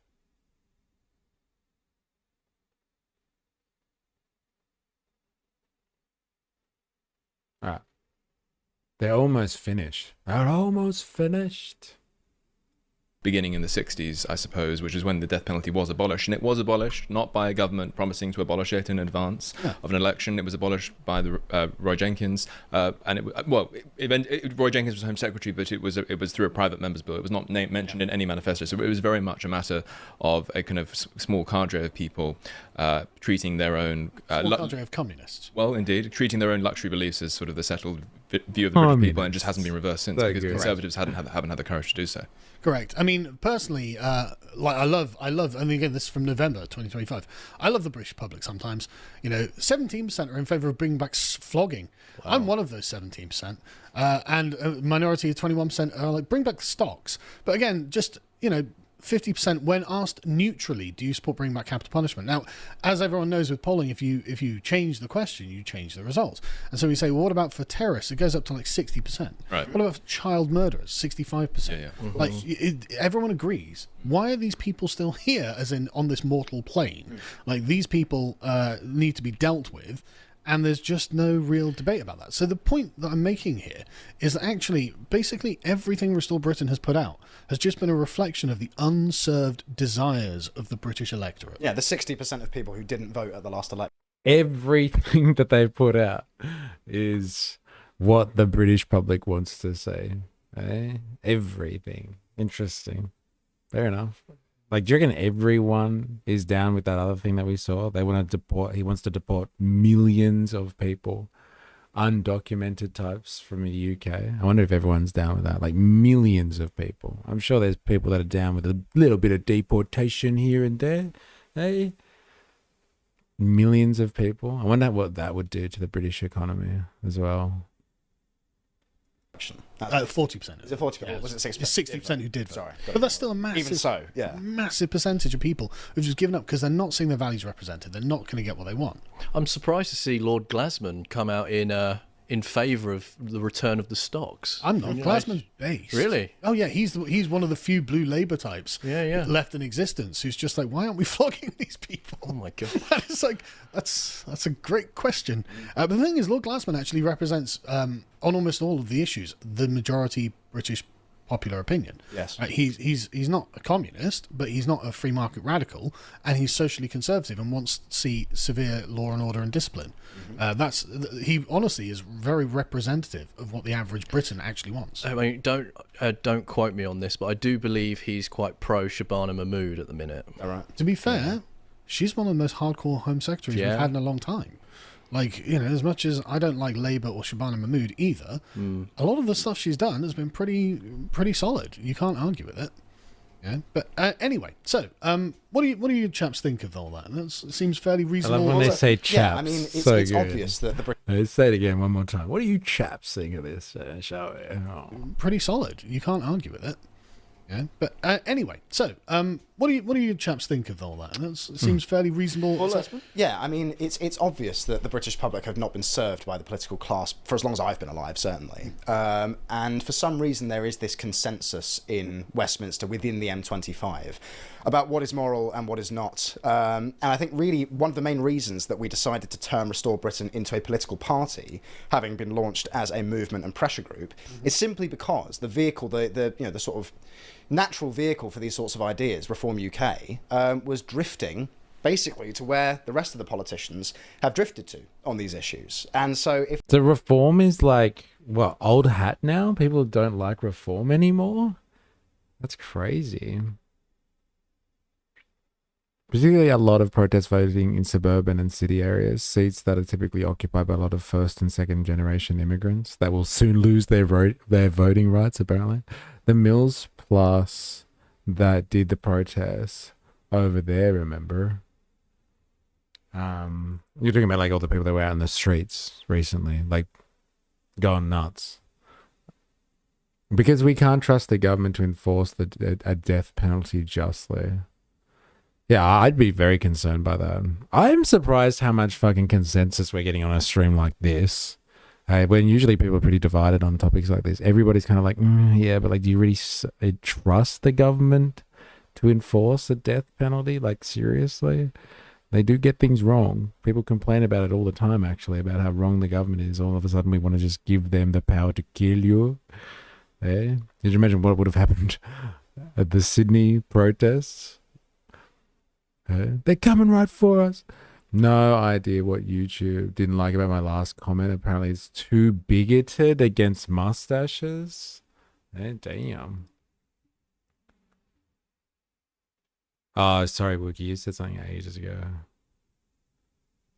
All right. They're almost finished. Beginning in the 60s, I suppose, which is when the death penalty was abolished. And it was abolished not by a government promising to abolish it in advance of an election. It was abolished by the Roy Jenkins. Roy Jenkins was Home Secretary, but it was through a private member's bill. It was not mentioned in any manifesto. So it was very much a matter of a kind of small cadre of people treating their own... small cadre of communists. Well, indeed, treating their own luxury beliefs as sort of the settled view of the British people, and just hasn't been reversed since because Conservatives haven't had the courage to do so. Correct. I mean, personally, like I love, and again, this is from November 2025. I love the British public sometimes. 17% are in favour of bringing back flogging. Wow. I'm one of those 17%. And a minority of 21% are like, bring back the stocks. But again, just, 50% when asked neutrally, do you support bringing back capital punishment? Now, as everyone knows with polling, if you change the question, you change the results. And so we say, well, what about for terrorists? It goes up to like 60%. Right. What about for child murderers? 65%. Yeah. Mm-hmm. Like everyone agrees. Why are these people still here, as in on this mortal plane? Like these people need to be dealt with. And there's just no real debate about that. So the point that I'm making here is that actually, basically everything Restore Britain has put out has just been a reflection of the unserved desires of the British electorate. Yeah, the 60% of people who didn't vote at the last election. Everything that they put out is what the British public wants to say. Everything. Interesting. Fair enough. Like, do you reckon everyone is down with that other thing that we saw? He wants to deport millions of people, undocumented types from the UK. I wonder if everyone's down with that. Like, millions of people. I'm sure there's people that are down with a little bit of deportation here and there. Hey? Millions of people. I wonder what that would do to the British economy as well. 40%. Is it 40%? Yeah, was it 60%? It's 60% who did vote. Sorry. But that's still a massive, Even so, massive percentage of people who've just given up because they're not seeing their values represented. They're not going to get what they want. I'm surprised to see Lord Glasman come out in favour of the return of the stocks. I'm not. Glasman's based. Really? Oh yeah, he's one of the few blue Labour types left in existence who's just like, why aren't we flogging these people? Oh my god! It's like that's a great question. But the thing is, Lord Glasman actually represents on almost all of the issues the majority British popular opinion. Yes. He's not a communist, but he's not a free market radical, and he's socially conservative and wants to see severe law and order and discipline. He honestly is very representative of what the average Briton actually wants. I mean, don't quote me on this, but I do believe he's quite pro Shabana Mahmood at the minute. All right. To be fair, she's one of the most hardcore Home Secretaries we've had in a long time. Like, as much as I don't like Labour or Shabana Mahmood either, a lot of the stuff she's done has been pretty solid. You can't argue with it. Yeah. But anyway, so what do you chaps think of all that? It seems fairly reasonable. I love when they say chaps. Yeah, I mean, it's obvious that the Let's say it again one more time. What do you chaps think of this show? Oh. Pretty solid. You can't argue with it. Yeah. But anyway, so What do you chaps think of all that? And it seems fairly reasonable assessment. Yeah, I mean, it's obvious that the British public have not been served by the political class for as long as I've been alive, certainly. And for some reason, there is this consensus in Westminster within the M25 about what is moral and what is not. And I think really one of the main reasons that we decided to turn Restore Britain into a political party, having been launched as a movement and pressure group, is simply because the vehicle, the sort of natural vehicle for these sorts of ideas, Reform UK, was drifting basically to where the rest of the politicians have drifted to on these issues. And so if the Reform is like, what, old hat now? People don't like Reform anymore? That's crazy. Particularly a lot of protest voting in suburban and city areas, seats that are typically occupied by a lot of first and second generation immigrants that will soon lose their voting rights, apparently. The Mills Plus that did the protests over there, remember? You're talking about like all the people that were out in the streets recently, like going nuts. Because we can't trust the government to enforce a death penalty justly. Yeah, I'd be very concerned by that. I'm surprised how much fucking consensus we're getting on a stream like this. When usually people are pretty divided on topics like this. Everybody's kind of like, yeah, but like, do you really trust the government to enforce a death penalty? Like, seriously? They do get things wrong. People complain about it all the time, actually, about how wrong the government is. All of a sudden, we want to just give them the power to kill you. Did you imagine what would have happened at the Sydney protests? They're coming right for us. No idea what YouTube didn't like about my last comment. Apparently it's too bigoted against mustaches. Damn. Oh, sorry, Wookie. You said something ages ago.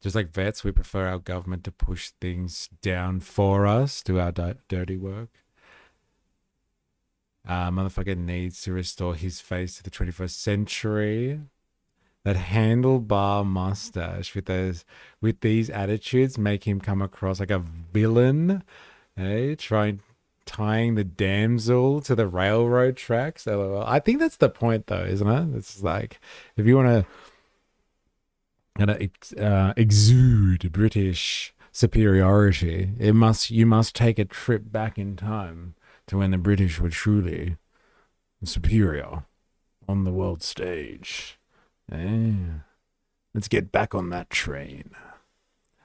Just like vets, we prefer our government to push things down for us, do our dirty work. Motherfucker needs to restore his face to the 21st century. That handlebar mustache with these attitudes make him come across like a villain. Tying the damsel to the railroad tracks. LOL. I think that's the point, though, isn't it? It's like if you want to exude British superiority, you must take a trip back in time to when the British were truly superior on the world stage. Let's get back on that train.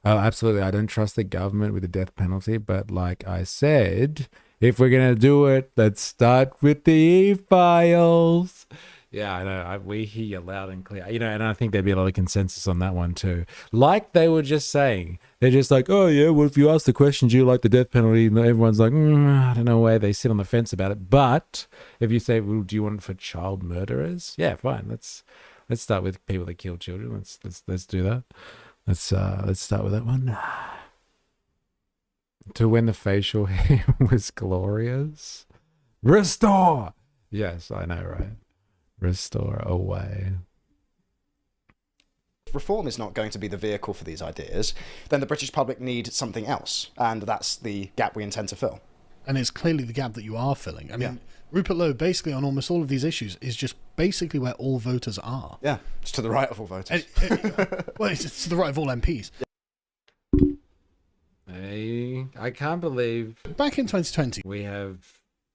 Oh, absolutely. I don't trust the government with the death penalty, but like I said, if we're going to do it, let's start with the E-files. Yeah, I know. We hear you loud and clear. And I think there'd be a lot of consensus on that one too. Like they were just saying. They're just like, oh yeah, well, if you ask the question, do you like the death penalty? And everyone's like, I don't know where they sit on the fence about it. But if you say, well, do you want it for child murderers? Yeah, fine. Let's start with people that kill children. Let's do that. Let's start with that one. To when the facial hair was glorious. Restore. Yes, I know, right? Restore away. If Reform is not going to be the vehicle for these ideas, then the British public need something else, and that's the gap we intend to fill. And it's clearly the gap that you are filling. I mean, Rupert Lowe, basically on almost all of these issues, is just basically where all voters are. Yeah, it's to the right of all voters. Well, it's to the right of all MPs. Hey, I can't believe... Back in 2020... We have...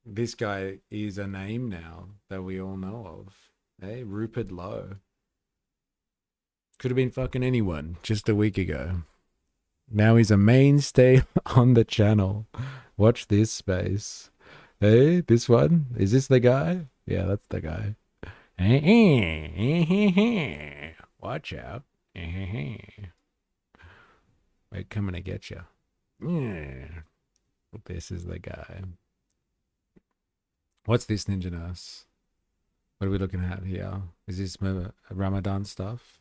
This guy is a name now that we all know of. Hey, Rupert Lowe. Could have been fucking anyone just a week ago. Now he's a mainstay on the channel. Watch this space. Hey, this one? Is this the guy? Yeah, that's the guy. Watch out. We're coming to get you. Yeah. This is the guy. What's this, Ninja Nurse? What are we looking at here? Is this Ramadan stuff?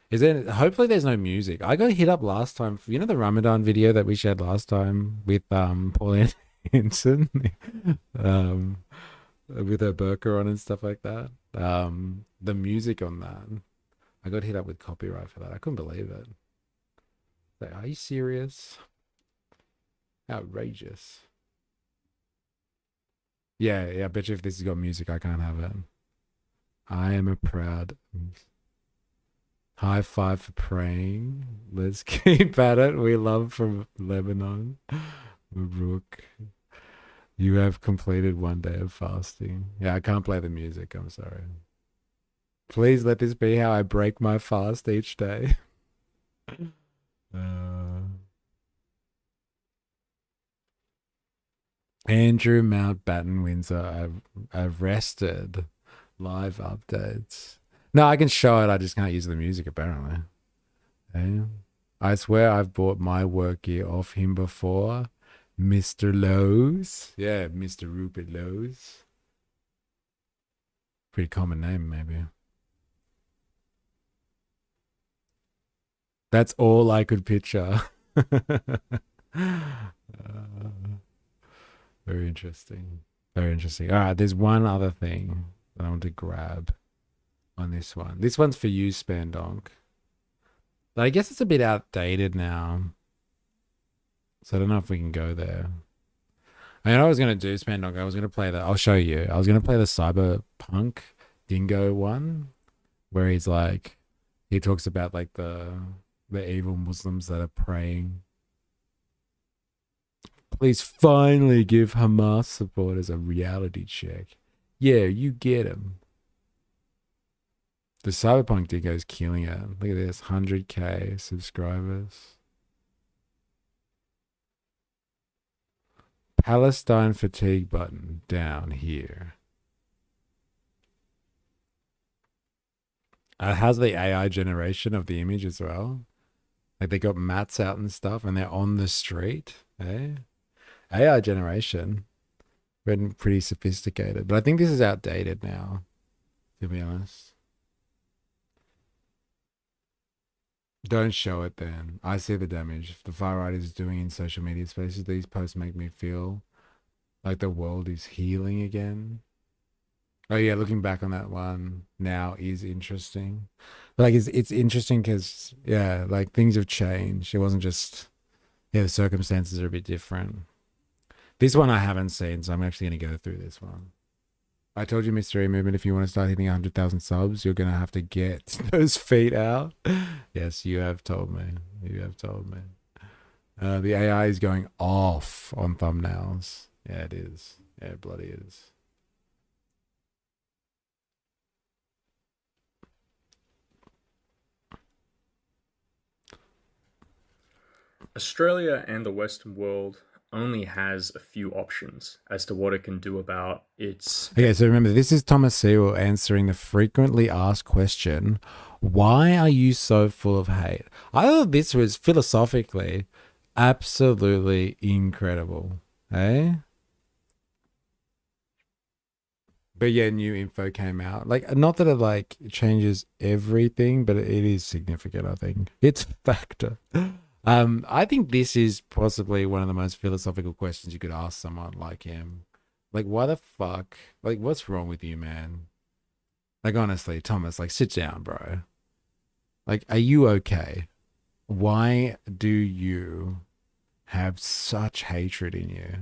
Is there? Hopefully there's no music. I got hit up last time. You know the Ramadan video that we shared last time with Pauline Hanson? With her burqa on and stuff like that. The music on that. I got hit up with copyright for that. I couldn't believe it. Like, are you serious? Outrageous. Yeah, I bet you if this has got music, I can't have it. I am a proud. High five for praying. Let's keep at it. We love from Lebanon. Mabruk. You have completed 1 day of fasting. Yeah, I can't play the music. I'm sorry. Please let this be how I break my fast each day. Andrew Mountbatten Windsor arrested. Live updates. No, I can show it. I just can't use the music apparently. Okay. I swear I've bought my work gear off him before. Mr. Lowe's. Yeah, Mr. Rupert Lowe's. Pretty common name, maybe. That's all I could picture. Very interesting. Very interesting. All right, there's one other thing that I want to grab on this one. This one's for you, Spandonk. But I guess it's a bit outdated now. So I don't know if we can go there. I mean, I was going to do, Spandonk, I was going to play I'll show you. I was going to play the Cyberpunk Dingo one, where he's like, he talks about like the evil Muslims that are praying. Please finally give Hamas supporters a reality check. Yeah, you get him. The Cyberpunk Dingo is killing it. Look at this, 100k subscribers. Palestine fatigue button down here. How's the AI generation of the image as well? Like they got mats out and stuff and they're on the street. Eh? AI generation. Been pretty sophisticated. But I think this is outdated now, to be honest. Don't show it then. I see the damage the far right is doing in social media spaces. These posts make me feel like the world is healing again. Oh yeah, looking back on that one now is interesting. Like it's interesting because yeah, like things have changed. It wasn't just the circumstances are a bit different. This one I haven't seen, so I'm actually going to go through this one. I told you, Mr. E Movement, if you want to start hitting 100,000 subs, you're going to have to get those feet out. Yes, you have told me. You have told me. The AI is going off on thumbnails. Yeah, it is. Yeah, it bloody is. Australia and the Western world only has a few options as to what it can do about its... Okay, so remember, this is Thomas Sewell answering the frequently asked question, why are you so full of hate? I thought this was philosophically absolutely incredible. Eh? But yeah, new info came out. Like, not that it like changes everything, but it is significant, I think. It's a factor. I think this is possibly one of the most philosophical questions you could ask someone like him. Like, why the fuck? Like, what's wrong with you, man? Like, honestly, Thomas, like, sit down, bro. Like, are you okay? Why do you have such hatred in you?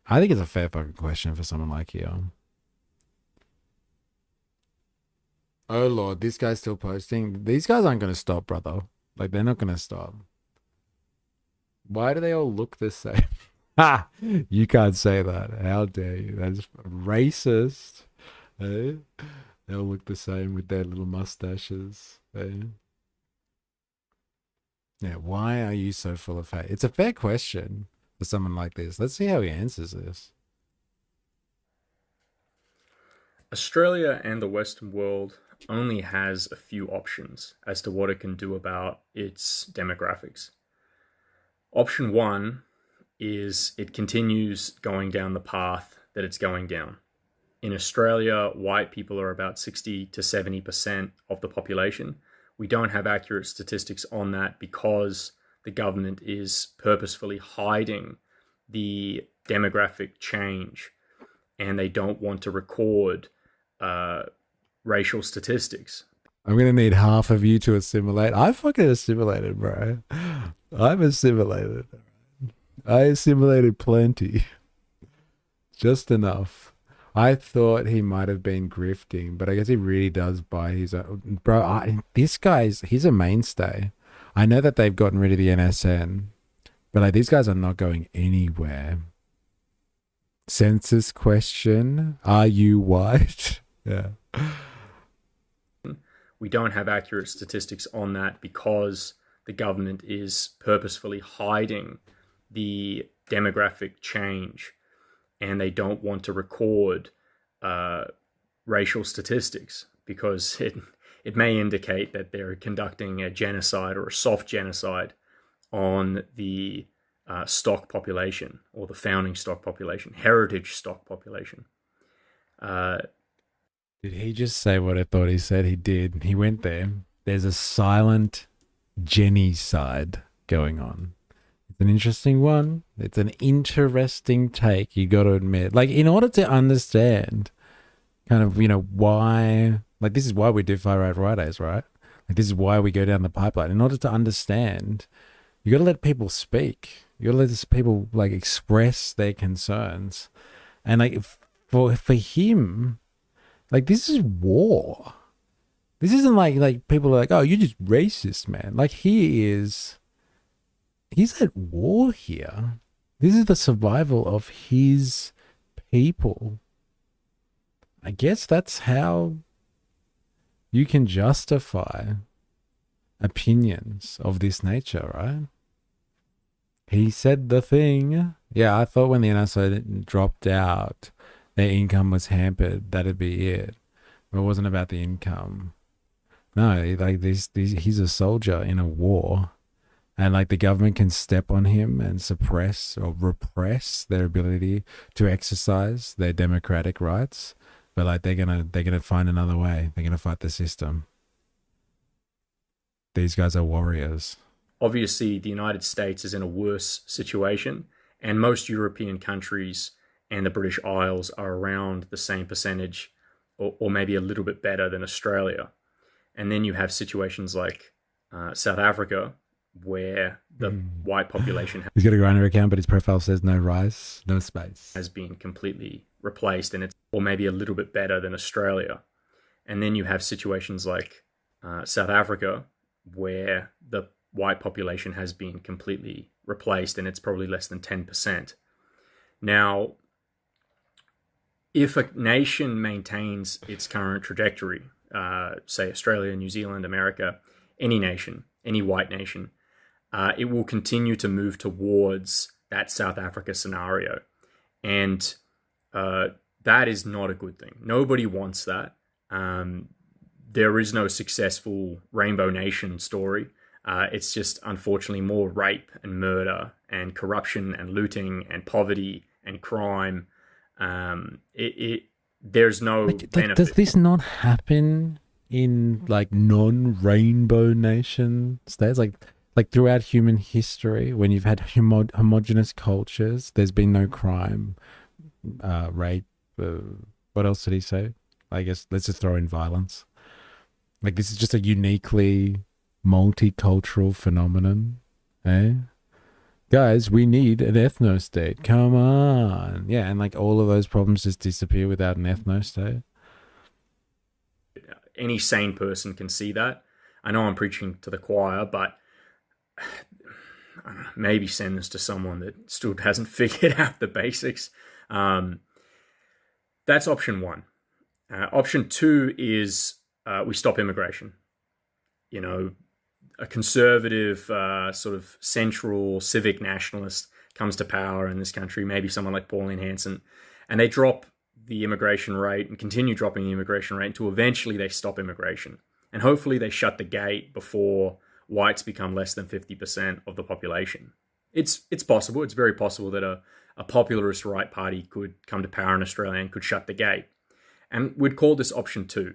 I think it's a fair fucking question for someone like you. Oh Lord, this guy's still posting. These guys aren't going to stop, brother. Like, they're not going to stop. Why do they all look the same? Ha! You can't say that. How dare you? That's racist. Eh? They all look the same with their little mustaches. Eh? Yeah, why are you so full of hate? It's a fair question for someone like this. Let's see how he answers this. Australia and the Western world only has a few options as to what it can do about its demographics. Option one is it continues going down the path that it's going down. In Australia, white people are about 60 to 70% of the population. We don't have accurate statistics on that because the government is purposefully hiding the demographic change and they don't want to record racial statistics. I'm going to need half of you to assimilate. I fucking assimilated, bro. I'm assimilated. I assimilated plenty. Just enough. I thought he might have been grifting, but I guess he really does buy his own. Bro, he's a mainstay. I know that they've gotten rid of the NSN, but like these guys are not going anywhere. Census question, are you white? Yeah. We don't have accurate statistics on that because the government is purposefully hiding the demographic change, and they don't want to record racial statistics because it may indicate that they're conducting a genocide or a soft genocide on the stock population, or the founding stock population, heritage stock population. Did he just say what I thought he said? He did. He went there. There's a silent Jenny-side going on. It's an interesting one. It's an interesting take, you got to admit. Like, in order to understand kind of, why, like, this is why we do Far Right Fridays, right? Like, this is why we go down the pipeline. In order to understand, you got to let people speak. You got to let people, like, express their concerns. And, like, for him, like, this is war. This isn't like people are like, oh, you're just racist, man. Like, he's at war here. This is the survival of his people. I guess that's how you can justify opinions of this nature, right? He said the thing. Yeah, I thought when the NSO dropped out, their income was hampered. That'd be it. It wasn't about the income. No, like he's a soldier in a war, and like the government can step on him and suppress or repress their ability to exercise their democratic rights. But like they're gonna find another way. They're gonna fight the system. These guys are warriors. Obviously, the United States is in a worse situation, and most European countries and the British Isles are around the same percentage, or maybe a little bit better than Australia. And then you have situations like South Africa, where the white population He's got a Grindr account, but his profile says no rice, no space. has been completely replaced, and it's or maybe a little bit better than Australia. And then you have situations like South Africa, where the white population has been completely replaced, and it's probably less than 10%. Now, if a nation maintains its current trajectory, say Australia, New Zealand, America, any nation, any white nation, it will continue to move towards that South Africa scenario. And that is not a good thing. Nobody wants that. There is no successful Rainbow Nation story. It's just, unfortunately, more rape and murder and corruption and looting and poverty and crime. There's no benefit. Does this not happen in like non-Rainbow Nation states? Like throughout human history, when you've had homogenous cultures, there's been no crime, rape. What else did he say? I guess let's just throw in violence. Like, this is just a uniquely multicultural phenomenon, eh? Guys, we need an ethno-state. Come on. Yeah, and like all of those problems just disappear without an ethno-state. Any sane person can see that. I know I'm preaching to the choir, but maybe send this to someone that still hasn't figured out the basics. That's option one. Option two is we stop immigration. You know, a conservative, sort of central civic nationalist comes to power in this country, maybe someone like Pauline Hanson, and they drop the immigration rate and continue dropping the immigration rate until eventually they stop immigration. And hopefully they shut the gate before whites become less than 50% of the population. It's possible. It's very possible that a popularist right party could come to power in Australia and could shut the gate. And we'd call this option two,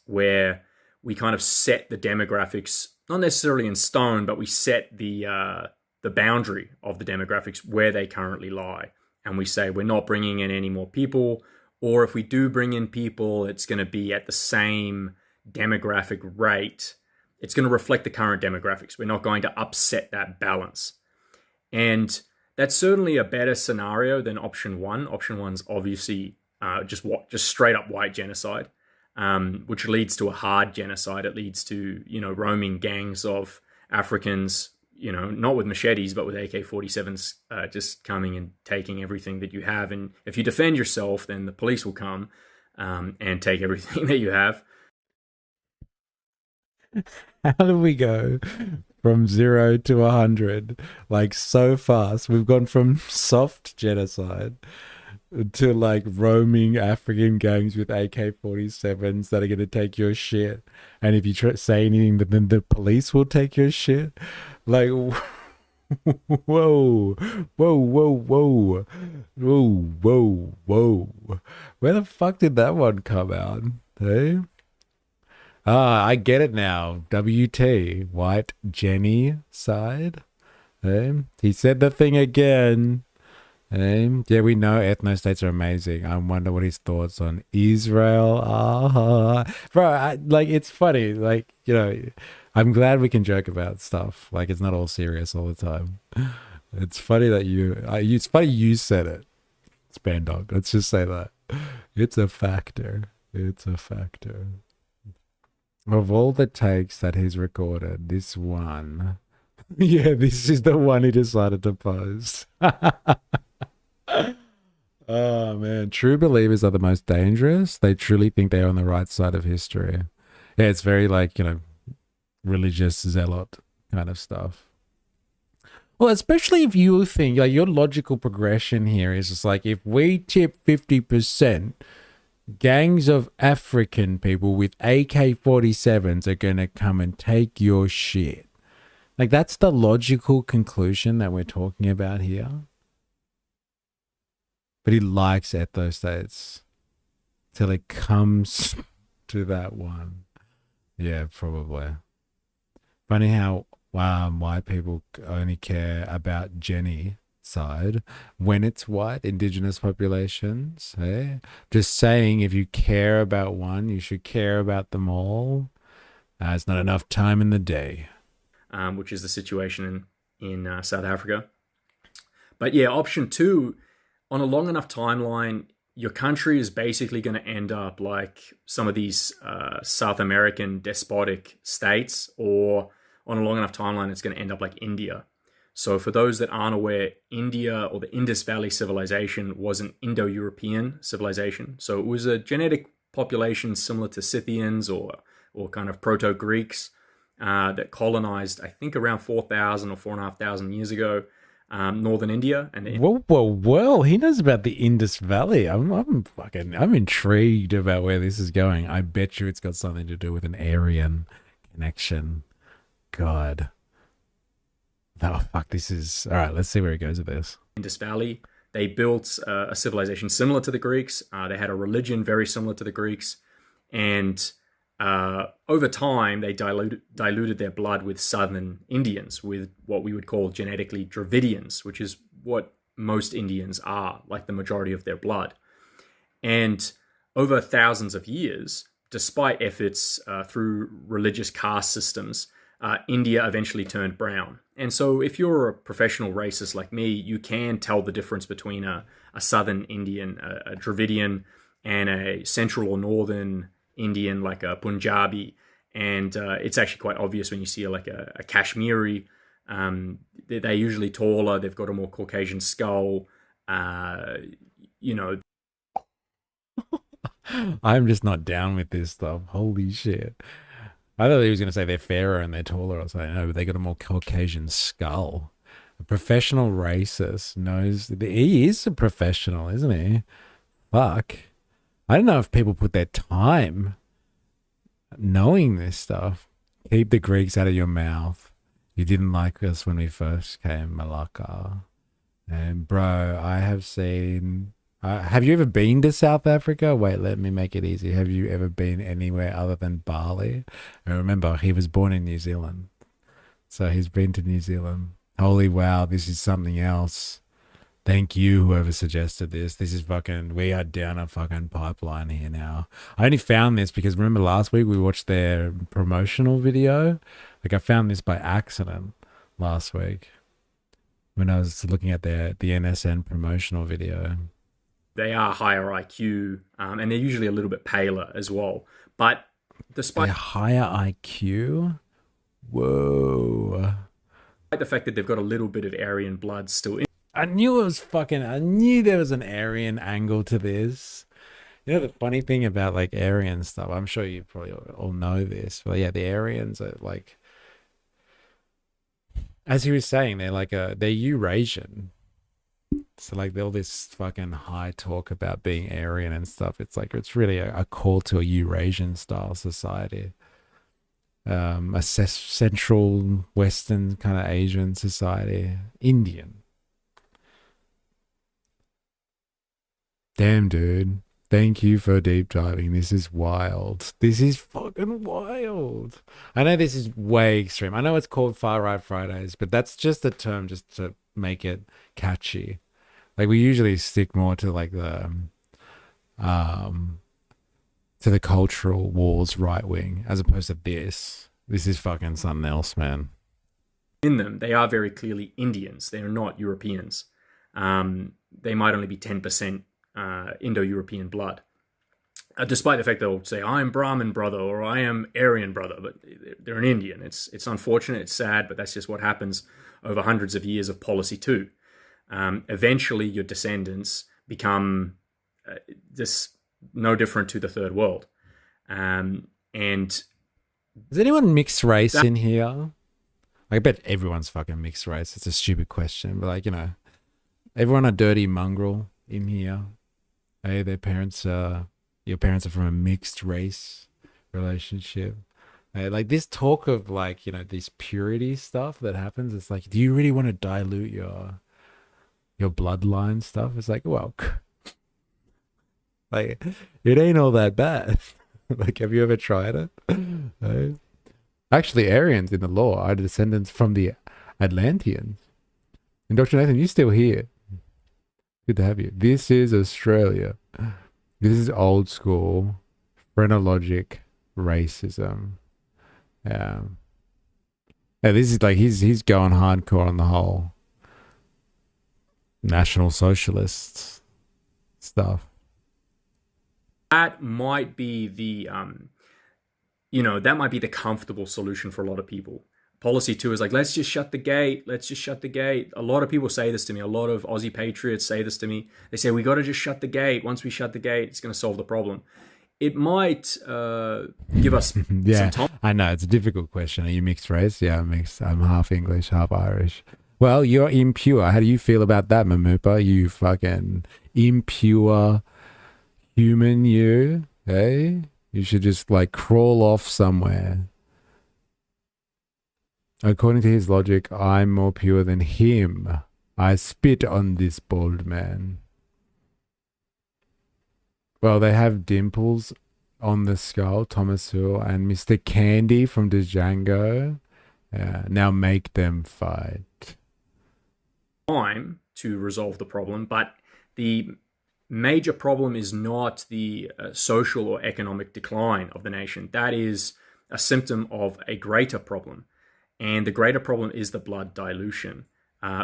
where we kind of set the demographics, not necessarily in stone, but we set the boundary of the demographics where they currently lie. And we say we're not bringing in any more people, or if we do bring in people, it's going to be at the same demographic rate. It's going to reflect the current demographics. We're not going to upset that balance. And that's certainly a better scenario than option one. Option one's obviously just straight up white genocide, which leads to a hard genocide. It leads to, roaming gangs of Africans, not with machetes, but with AK-47s, just coming and taking everything that you have. And if you defend yourself, then the police will come and take everything that you have. How do we go from 0 to 100 like so fast? We've gone from soft genocide to like roaming African gangs with AK-47s that are going to take your shit, and if you say anything, then the police will take your shit. Like, whoa, whoa, whoa, whoa, whoa, whoa. Where the fuck did that one come out? Hey? Ah, I get it now. WT, white Jenny side. He said the thing again. Yeah, we know ethno-states are amazing. I wonder what his thoughts on Israel are. Bro, it's funny. Like, I'm glad we can joke about stuff. Like, it's not all serious all the time. It's funny that it's funny you said it. It's Bandog. Let's just say that. It's a factor. It's a factor. Of all the takes that he's recorded, this one, yeah, this is the one he decided to post. Oh man, true believers are the most dangerous. They truly think they are on the right side of history. Yeah, it's very like, religious zealot kind of stuff. Well, especially if you think, like, your logical progression here is just like, if we tip 50%, gangs of African people with AK-47s are going to come and take your shit. Like, that's the logical conclusion that we're talking about here. But he likes ethno-states till it comes to that one. Yeah, probably. Funny how white people only care about Jenny side when it's white indigenous populations. Just saying, if you care about one, you should care about them all. It's not enough time in the day. Which is the situation in South Africa. But yeah, option 2, on a long enough timeline, your country is basically going to end up like some of these South American despotic states, or on a long enough timeline, it's going to end up like India. So for those that aren't aware, India, or the Indus Valley civilization, was an Indo-European civilization. So it was a genetic population similar to Scythians or kind of Proto-Greeks that colonized, I think, around 4,000 or 4,500 years ago, northern India. And Well, he knows about the Indus Valley. I'm intrigued about where this is going. I bet you it's got something to do with an Aryan connection. God. Oh, fuck, this is... All right, let's see where it goes with this. Indus Valley, they built a civilization similar to the Greeks. They had a religion very similar to the Greeks. And over time, they diluted their blood with southern Indians, with what we would call genetically Dravidians, which is what most Indians are, like the majority of their blood. And over thousands of years, despite efforts through religious caste systems, India eventually turned brown. And so if you're a professional racist like me, you can tell the difference between a southern Indian, a Dravidian, and a central or northern Indian like a Punjabi. And it's actually quite obvious when you see like a Kashmiri. They're usually taller. They've got a more Caucasian skull. I'm just not down with this stuff. Holy shit. I thought he was going to say they're fairer and they're taller or something. No, but they got a more Caucasian skull. A professional racist knows... He is a professional, isn't he? Fuck. I don't know if people put their time knowing this stuff. Keep the Greeks out of your mouth. You didn't like us when we first came, Malacca. And bro, I have seen... have you ever been to South Africa? Wait, let me make it easy. Have you ever been anywhere other than Bali? And remember, he was born in New Zealand. So he's been to New Zealand. Holy wow, this is something else. Thank you, whoever suggested this. This is fucking... We are down a fucking pipeline here now. I only found this because remember last week we watched their promotional video? Like I found this by accident last week when I was looking at the NSN promotional video. They are higher IQ, and they're usually a little bit paler as well. But despite a higher IQ, whoa. Despite the fact that they've got a little bit of Aryan blood still in. I knew there was an Aryan angle to this. You know, the funny thing about like Aryan stuff, I'm sure you probably all know this, but yeah, the Aryans are like, as he was saying, they're Eurasian. So like all this fucking high talk about being Aryan and stuff, it's like it's really a call to a Eurasian style society. A central Western kind of Asian society. Indian. Damn, dude. Thank you for deep diving. This is wild. This is fucking wild. I know this is way extreme. I know it's called Far Right Fridays, but that's just a term just to make it catchy. Like we usually stick more to like the cultural wars right wing as opposed to this. This is fucking something else, man. In them, they are very clearly Indians. They are not Europeans. They might only be 10% Indo-European blood. Despite the fact they'll say, I'm Brahmin brother or I am Aryan brother, but they're an Indian. It's unfortunate, it's sad, but that's just what happens over hundreds of years of policy too. Eventually your descendants become no different to the third world. And is anyone mixed race in here? I bet everyone's fucking mixed race. It's a stupid question, but like, you know, everyone a dirty mongrel in here. Hey, your parents are from a mixed race relationship. Hey, like this talk of like, you know, this purity stuff that happens. It's like, do you really want to dilute your bloodline stuff? It's like, well, like it ain't all that bad. Like, have you ever tried it? Hey. Actually, Aryans in the law are descendants from the Atlanteans. And Dr. Nathan, you still here? Good to have you. This is Australia. This is old school phrenologic racism. Yeah, this is like he's going hardcore on the whole National Socialist stuff. That might be the that might be the comfortable solution for a lot of people. Policy 2 is like, let's just shut the gate. Let's just shut the gate. A lot of people say this to me. A lot of Aussie patriots say this to me. They say, we got to just shut the gate. Once we shut the gate, it's going to solve the problem. It might give us some time. I know. It's a difficult question. Are you mixed race? Yeah, I'm mixed. I'm half English, half Irish. Well, you're impure. How do you feel about that, Mamupa? You fucking impure human, you. Hey? You should just like crawl off somewhere. According to his logic, I'm more pure than him. I spit on this bald man. Well, they have dimples on the skull, Thomas Hill and Mr. Candy from Django. Now make them fight. Time to resolve the problem, but the major problem is not the social or economic decline of the nation. That is a symptom of a greater problem. And the greater problem is the blood dilution.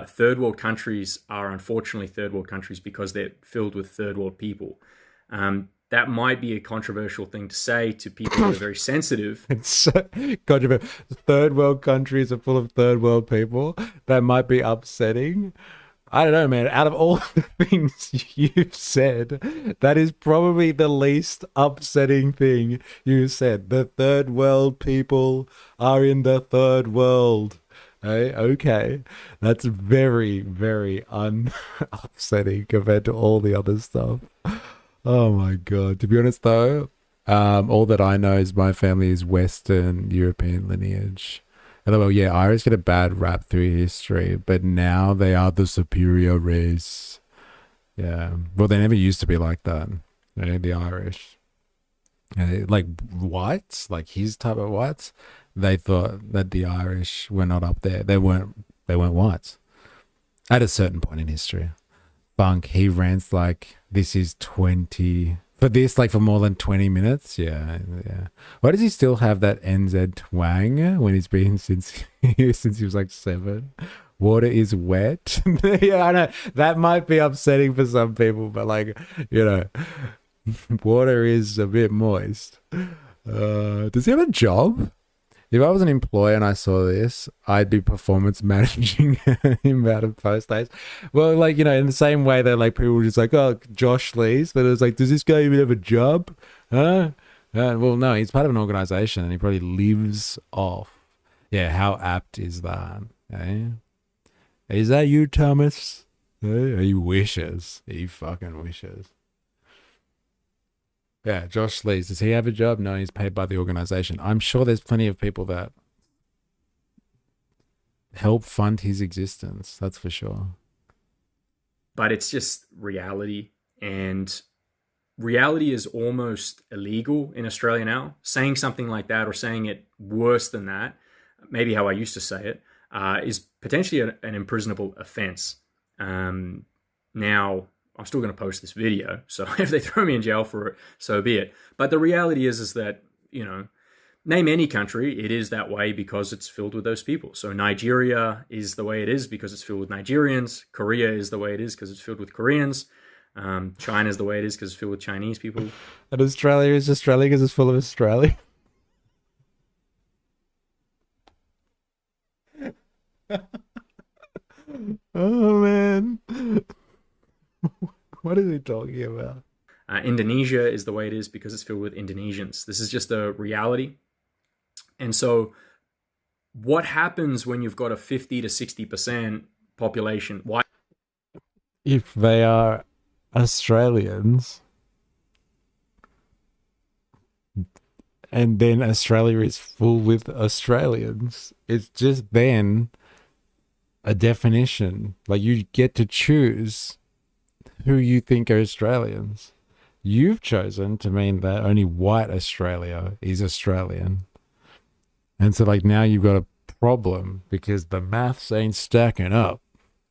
Third world countries are unfortunately third world countries because they're filled with third world people. That might be a controversial thing to say to people who are very sensitive. It's so controversial. Third world countries are full of third world people. That might be upsetting. I don't know, man. Out of all the things you've said, that is probably the least upsetting thing you said. The third world people are in the third world. Hey, okay. That's very, very upsetting compared to all the other stuff. Oh my God. To be honest though, all that I know is my family is Western European lineage. Well, yeah, Irish get a bad rap through history, but now they are the superior race. Yeah. Well, they never used to be like that. You know, the Irish. Like whites, like his type of whites, they thought that the Irish were not up there. They weren't whites. At a certain point in history. Funk, he rants like this is 20... For this, like for more than 20 minutes? Yeah. Why does he still have that NZ twang when he's been since he was like 7? water is wet. Yeah, I know that might be upsetting for some people, but like, you know, water is a bit moist. Does he have a job? If I was an employer and I saw this, I'd be performance managing him out of post days. Well, like, you know, in the same way that like people were just like, oh, Josh Lees, but it was like, does this guy even have a job? Huh? Well, no, he's part of an organization and he probably lives off. Yeah, how apt is that? Eh? Is that you, Thomas? He wishes. He fucking wishes. Yeah, Josh Lees. Does he have a job? No, he's paid by the organization. I'm sure there's plenty of people that help fund his existence. That's for sure. But it's just reality. And reality is almost illegal in Australia now. Saying something like that or saying it worse than that, maybe how I used to say it, is potentially an imprisonable offense. Now, I'm still going to post this video, so if they throw me in jail for it, so be it. But the reality is that, you know, name any country, it is that way because it's filled with those people. So Nigeria is the way it is because it's filled with Nigerians. Korea is the way it is because it's filled with Koreans. China is the way it is because it's filled with Chinese people. And Australia is Australia because it's full of Australia. Oh, man. What is he talking about? Indonesia is the way it is because it's filled with Indonesians. This is just a reality. And so what happens when you've got a 50 to 60% population? Why? If they are Australians, and then Australia is full with Australians, it's just then a definition. Like, you get to choose who you think are Australians. You've chosen to mean that only white Australia is Australian. And so, like, now you've got a problem because the maths ain't stacking up.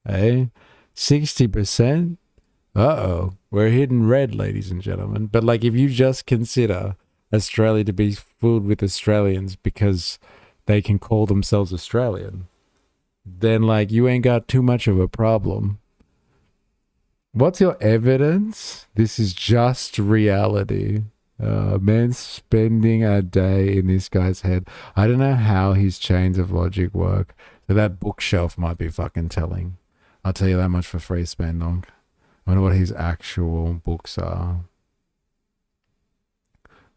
Eh? 60%? Uh-oh. We're hitting red, ladies and gentlemen. But, like, if you just consider Australia to be filled with Australians because they can call themselves Australian, then, like, you ain't got too much of a problem. What's your evidence? This is just reality. Man spending a day in this guy's head. I don't know how his chains of logic work. So that bookshelf might be fucking telling. I'll tell you that much for free, Spandong. I wonder what his actual books are.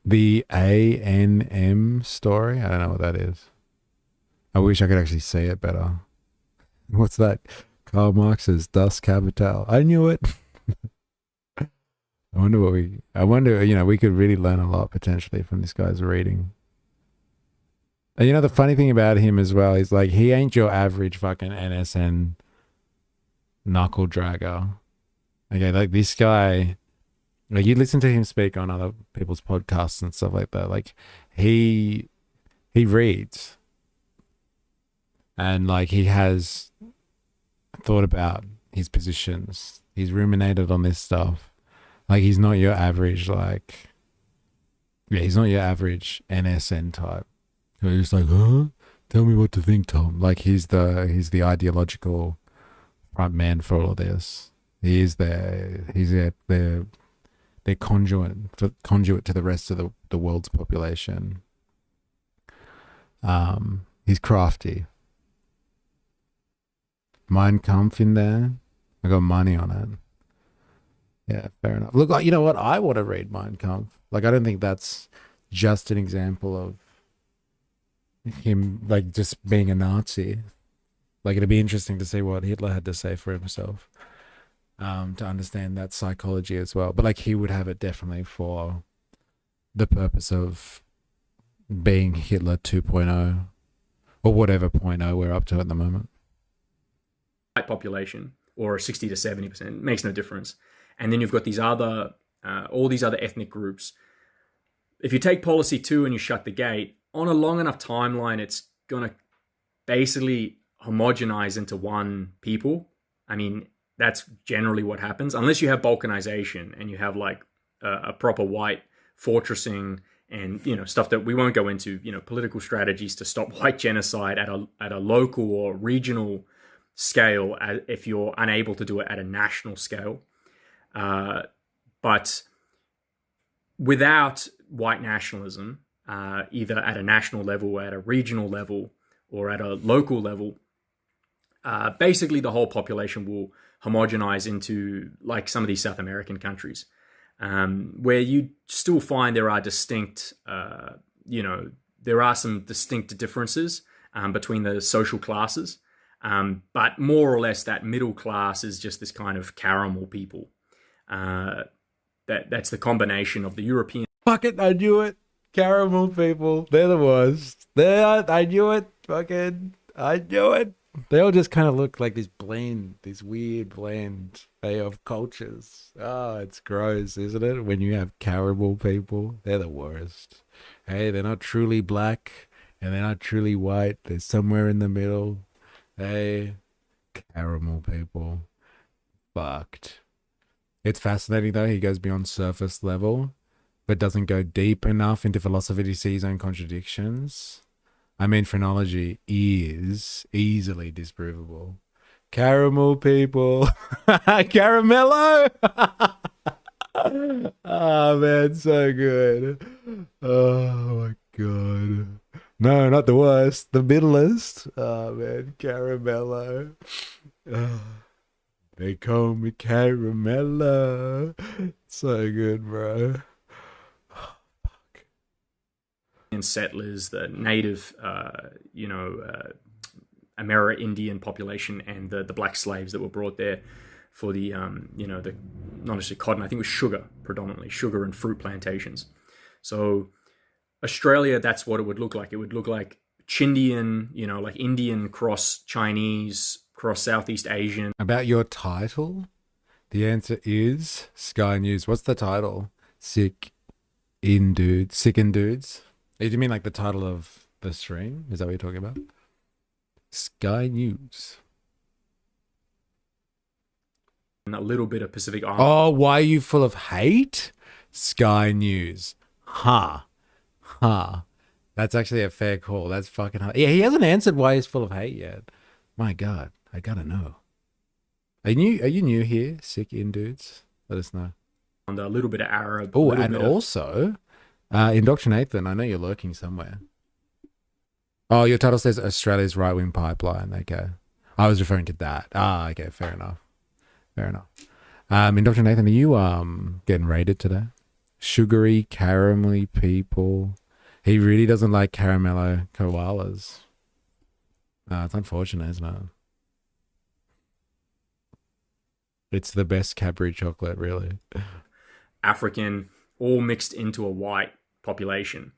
The ANM story? I don't know what that is. I wish I could actually see it better. What's that? Karl Marx's Das Kapital. I knew it. I wonder, you know, we could really learn a lot potentially from this guy's reading. And you know, the funny thing about him as well is, like, he ain't your average fucking NSN knuckle dragger. Okay, like, this guy, like, you listen to him speak on other people's podcasts and stuff like that. Like, he reads. And, like, he has thought about his positions. He's ruminated on this stuff. Like, he's not your average, like, yeah, he's not your average NSN type. He's just like, huh? Tell me what to think, Tom. Like, he's the ideological front man for all of this. He's their conduit to the rest of the world's population. He's crafty. Mein Kampf in there. I got money on it. Yeah, fair enough. Look, you know what? I want to read Mein Kampf. Like, I don't think that's just an example of him, like, just being a Nazi. Like, it'd be interesting to see what Hitler had to say for himself, to understand that psychology as well. But, like, he would have it definitely for the purpose of being Hitler 2.0 or whatever 0.0 we're up to at the moment. Population, or 60 to 70%, makes no difference. And then you've got these other, all these other ethnic groups. If you take policy 2 and you shut the gate, on a long enough timeline, it's going to basically homogenize into one people. I mean, that's generally what happens, unless you have balkanization and you have, like, a proper white fortressing and, you know, stuff that we won't go into, you know, political strategies to stop white genocide at a local or regional scale if you're unable to do it at a national scale. But without white nationalism, either at a national level, at a regional level, or at a local level, basically the whole population will homogenize into like some of these South American countries, where you still find there are distinct, there are some distinct differences between the social classes, but more or less that middle class is just this kind of caramel people. That's the combination of the European. Fuck it, I knew it. Caramel people, they're the worst. I knew it. Fucking, I knew it. They all just kind of look like this weird blend of cultures. Oh, it's gross, isn't it? When you have caramel people, they're the worst. Hey, they're not truly black and they're not truly white. They're somewhere in the middle. Hey, caramel people. Fucked. It's fascinating though. He goes beyond surface level, but doesn't go deep enough into philosophy to see his own contradictions. I mean, phrenology is easily disprovable. Caramel people. Caramello! Oh, man, so good. Oh, my God. No, not the worst. The middlest. Oh, man, Caramello. Oh, they call me Caramello. So good, bro. Settlers, the native, Amerindian population, and the black slaves that were brought there for the, the not necessarily cotton, I think it was sugar, predominantly sugar and fruit plantations. So Australia, that's what it would look like. It would look like Chindian, like Indian cross Chinese, cross Southeast Asian. About your title, the answer is Sky News. What's the title? Sick in Dudes. Do you mean like the title of the stream? Is that what you're talking about? Sky News. And a little bit of Pacific Island. Oh, why are you full of hate? Sky News. Ha. That's actually a fair call. That's fucking hard. Yeah, he hasn't answered why he's full of hate yet. My God, I gotta know. Are you new here? Sick in Dudes? Let us know. And a little bit of Arab. Oh, and also... Indoctrinathan, I know you're lurking somewhere. Oh, your title says Australia's right-wing pipeline. Okay. I was referring to that. Okay. Fair enough. Indoctrinathan, are you getting raided today? Sugary, caramelly people. He really doesn't like caramello koalas. It's unfortunate, isn't it? It's the best Cadbury chocolate, really. African, all mixed into a white population,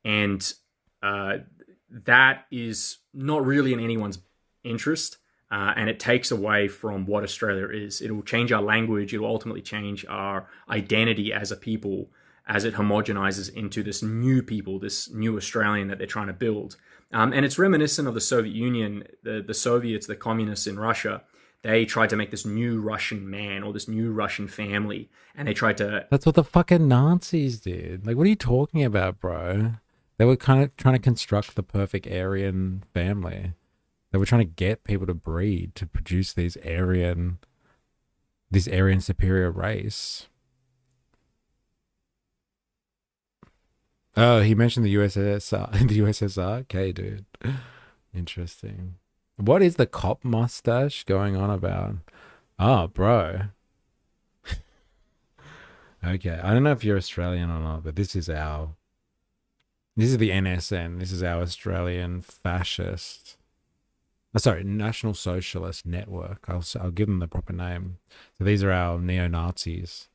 and that is not really in anyone's interest, and it takes away from what Australia is. It will change our language. It will ultimately change our identity as a people, as it homogenizes into this new people, this new Australian that they're trying to build. And it's reminiscent of the Soviet Union, the Soviets, the communists in Russia. They tried to make this new Russian man or this new Russian family, and they tried to... That's what the fucking Nazis did. Like, what are you talking about, bro? They were kind of trying to construct the perfect Aryan family. They were trying to get people to breed, to produce this Aryan superior race. Oh, he mentioned the USSR. The USSR? Okay, dude. Interesting. What is the cop mustache going on about? Oh, bro. Okay, I don't know if you're Australian or not, but this is the NSN. This is our Australian fascist. National Socialist Network. I'll give them the proper name. So these are our neo-Nazis,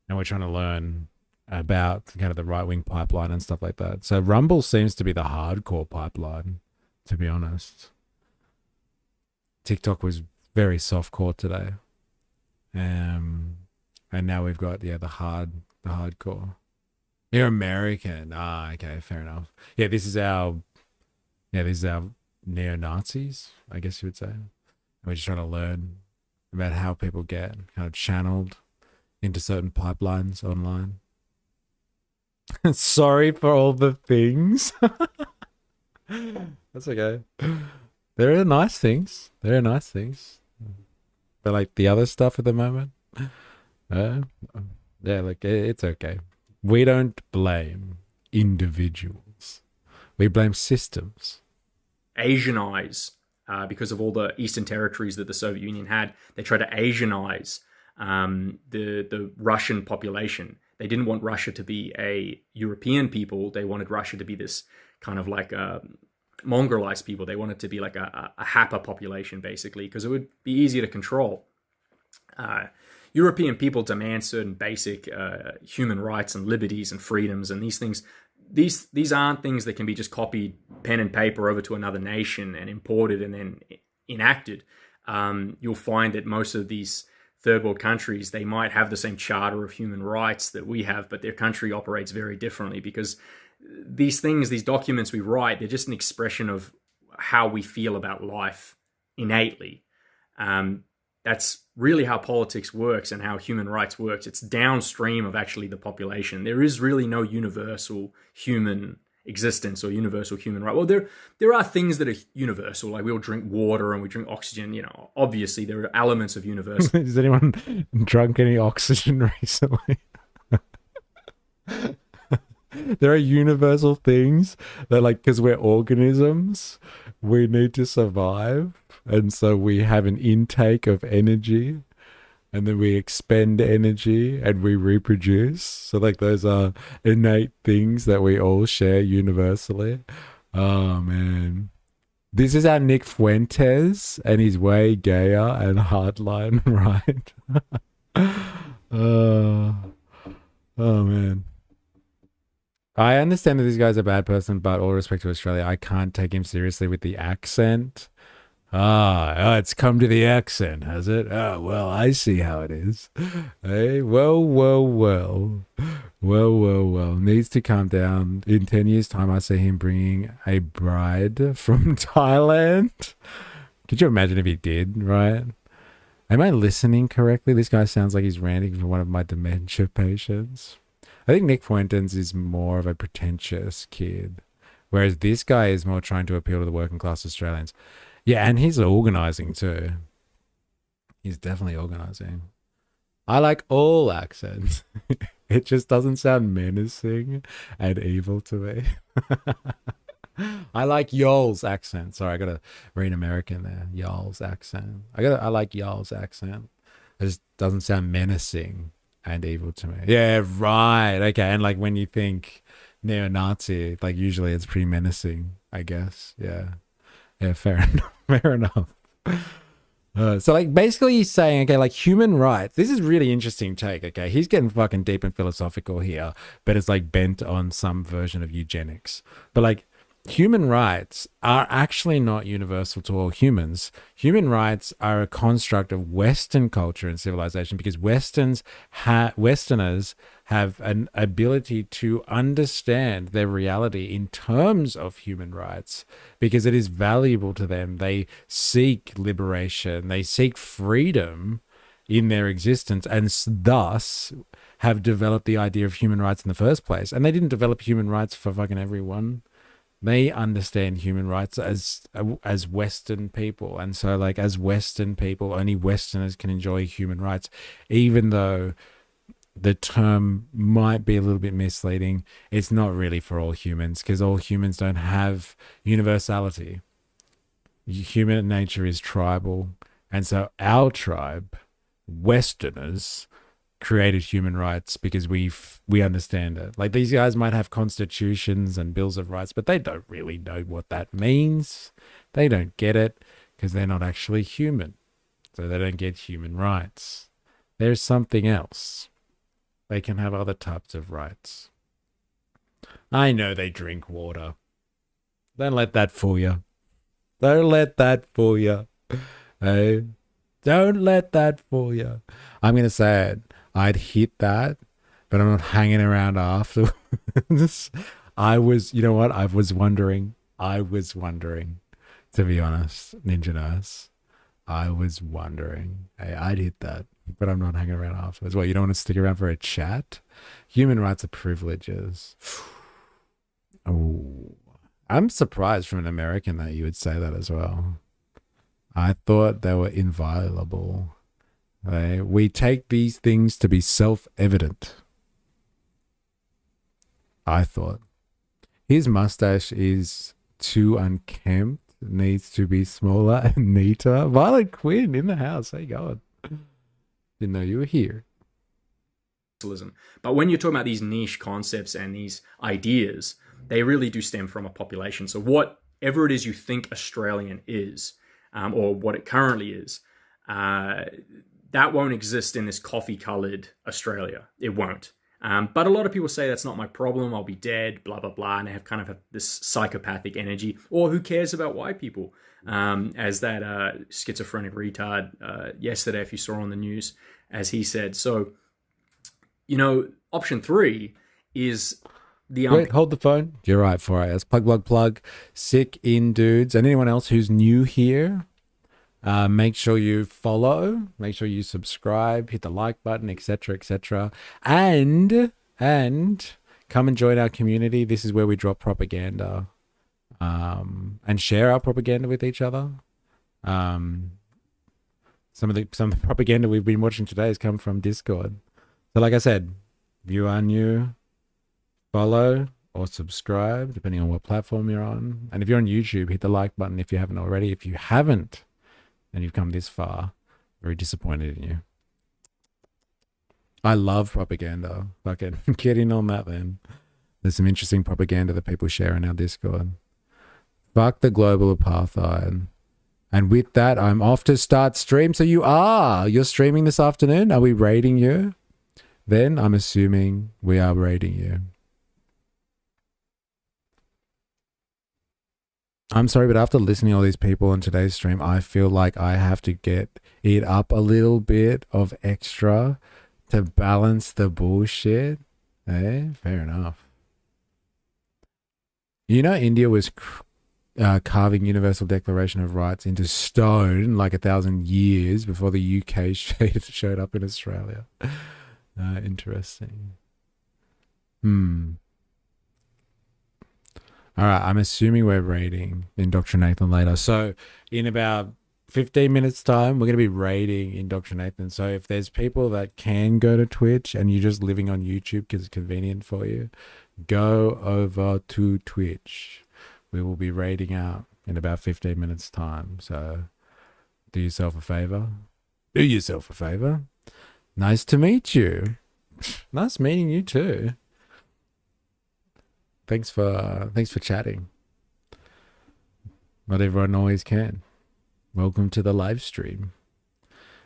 and we're trying to learn about kind of the right-wing pipeline and stuff like that. So Rumble seems to be the hardcore pipeline, to be honest. TikTok was very softcore today, and now we've got the hardcore. You're American. Okay, fair enough. Yeah, this is our neo-Nazis, I guess you would say. And we're just trying to learn about how people get kind of channeled into certain pipelines online. Sorry for all the things. That's okay. There are nice things. There are nice things. But like the other stuff at the moment, yeah, like it's okay. We don't blame individuals. We blame systems. Asianize, because of all the Eastern territories that the Soviet Union had. They tried to Asianize the Russian population. They didn't want Russia to be a European people. They wanted Russia to be this kind of like a Mongolized people. They wanted to be like a Hapa population, basically, because it would be easier to control. European people demand certain basic human rights and liberties and freedoms, and these things. These aren't things that can be just copied pen and paper over to another nation and imported and then enacted. You'll find that most of these third world countries, they might have the same charter of human rights that we have, but their country operates very differently, because these things, these documents we write, they're just an expression of how we feel about life innately. That's really how politics works and how human rights works. It's downstream of actually the population. There is really no universal human existence or universal human right. Well, there are things that are universal, like we all drink water and we drink oxygen. You know, obviously there are elements of universal. Has anyone drunk any oxygen recently? There are universal things that, like, because we're organisms, we need to survive. And so we have an intake of energy, and then we expend energy and we reproduce. So, like, those are innate things that we all share universally. Oh, man. This is our Nick Fuentes, and he's way gayer and hardline, right? Oh, man. I understand that this guy's a bad person, but all respect to Australia, I can't take him seriously with the accent. It's come to the accent, has it? Oh, well, I see how it is. Hey, well. Needs to calm down. In 10 years' time, I see him bringing a bride from Thailand. Could you imagine if he did, right? Am I listening correctly? This guy sounds like he's ranting for one of my dementia patients. I think Nick Fuentes is more of a pretentious kid, whereas this guy is more trying to appeal to the working class Australians. Yeah, and he's organising too. He's definitely organising. I like all accents. It just doesn't sound menacing and evil to me. I like y'all's accent. Sorry, I gotta read American there. Y'all's accent. I like y'all's accent. It just doesn't sound menacing and evil to me. Yeah, right. Okay, and like when you think neo-Nazi, like usually it's pretty menacing, I guess. Yeah, fair enough. Fair enough. So like basically he's saying, okay, like human rights, this is really interesting take, okay? He's getting fucking deep and philosophical here, but it's like bent on some version of eugenics. But like human rights are actually not universal to all humans. Human rights are a construct of Western culture and civilization, because Westerners have an ability to understand their reality in terms of human rights, because it is valuable to them. They seek liberation, they seek freedom in their existence, and thus have developed the idea of human rights in the first place. And they didn't develop human rights for fucking everyone. They understand human rights as Western people. And so like as Western people, only Westerners can enjoy human rights, even though the term might be a little bit misleading. It's not really for all humans, because all humans don't have universality. Human nature is tribal. And so our tribe, Westerners, created human rights because we understand it. Like these guys might have constitutions and bills of rights, but they don't really know what that means. They don't get it because they're not actually human. So they don't get human rights. There's something else. They can have other types of rights. I know they drink water. Don't let that fool you. Don't let that fool you. Hey, don't let that fool you. I'm going to say it. I'd hit that, but I'm not hanging around afterwards. I was wondering, to be honest, Ninja Nurse. I was wondering. Hey, I'd hit that, but I'm not hanging around afterwards. What, you don't want to stick around for a chat? Human rights are privileges. Oh, I'm surprised from an American that you would say that as well. I thought they were inviolable. We take these things to be self-evident. I thought. His mustache is too unkempt, needs to be smaller and neater. Violet Quinn in the house. Hey, God. Didn't know you were here. But when you're talking about these niche concepts and these ideas, they really do stem from a population. So whatever it is you think Australian is, or what it currently is, that won't exist in this coffee-coloured Australia. It won't. But a lot of people say that's not my problem, I'll be dead, blah, blah, blah, and they have kind of this psychopathic energy. Or who cares about white people? As that schizophrenic retard yesterday, if you saw on the news, as he said. So, option 3 is the... Wait, hold the phone. You're right, 4IS. Plug. Sick in dudes. And anyone else who's new here, make sure you follow, make sure you subscribe, hit the like button, etc., etc. And come and join our community. This is where we drop propaganda and share our propaganda with each other. Some of the propaganda we've been watching today has come from Discord. So like I said, if you are new, follow or subscribe, depending on what platform you're on. And if you're on YouTube, hit the like button if you haven't already. If you haven't, and you've come this far, very disappointed in you. I love propaganda. Fucking get in on that, then. There's some interesting propaganda that people share in our Discord. Fuck the global apartheid. And with that, I'm off to start stream. So you're streaming this afternoon? Are we raiding you? Then I'm assuming we are raiding you. I'm sorry, but after listening to all these people on today's stream, I feel like I have to get it up a little bit of extra to balance the bullshit. Fair enough. India was carving Universal Declaration of Rights into stone like 1,000 years before the UK showed up in Australia. Interesting. All right, I'm assuming we're raiding Indoctrinathan later. So in about 15 minutes time, we're going to be raiding Indoctrinathan. So if there's people that can go to Twitch and you're just living on YouTube because it's convenient for you, go over to Twitch. We will be raiding out in about 15 minutes time. So do yourself a favor. Nice to meet you. Nice meeting you too. Thanks for chatting. Not everyone always can. Welcome to the live stream.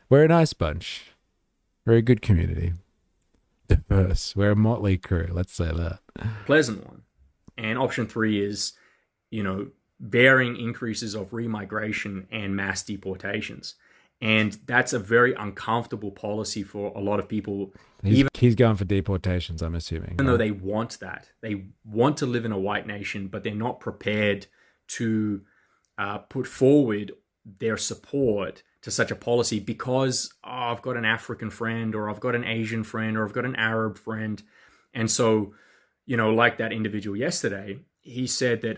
We're a nice bunch. We're a good community. Diverse. We're a motley crew. Let's say that. Pleasant one. And option 3 is, varying increases of remigration and mass deportations. And that's a very uncomfortable policy for a lot of people. He's going for deportations, I'm assuming. Even though they want that. They want to live in a white nation, but they're not prepared to put forward their support to such a policy because I've got an African friend, or I've got an Asian friend, or I've got an Arab friend. And so, like that individual yesterday, he said that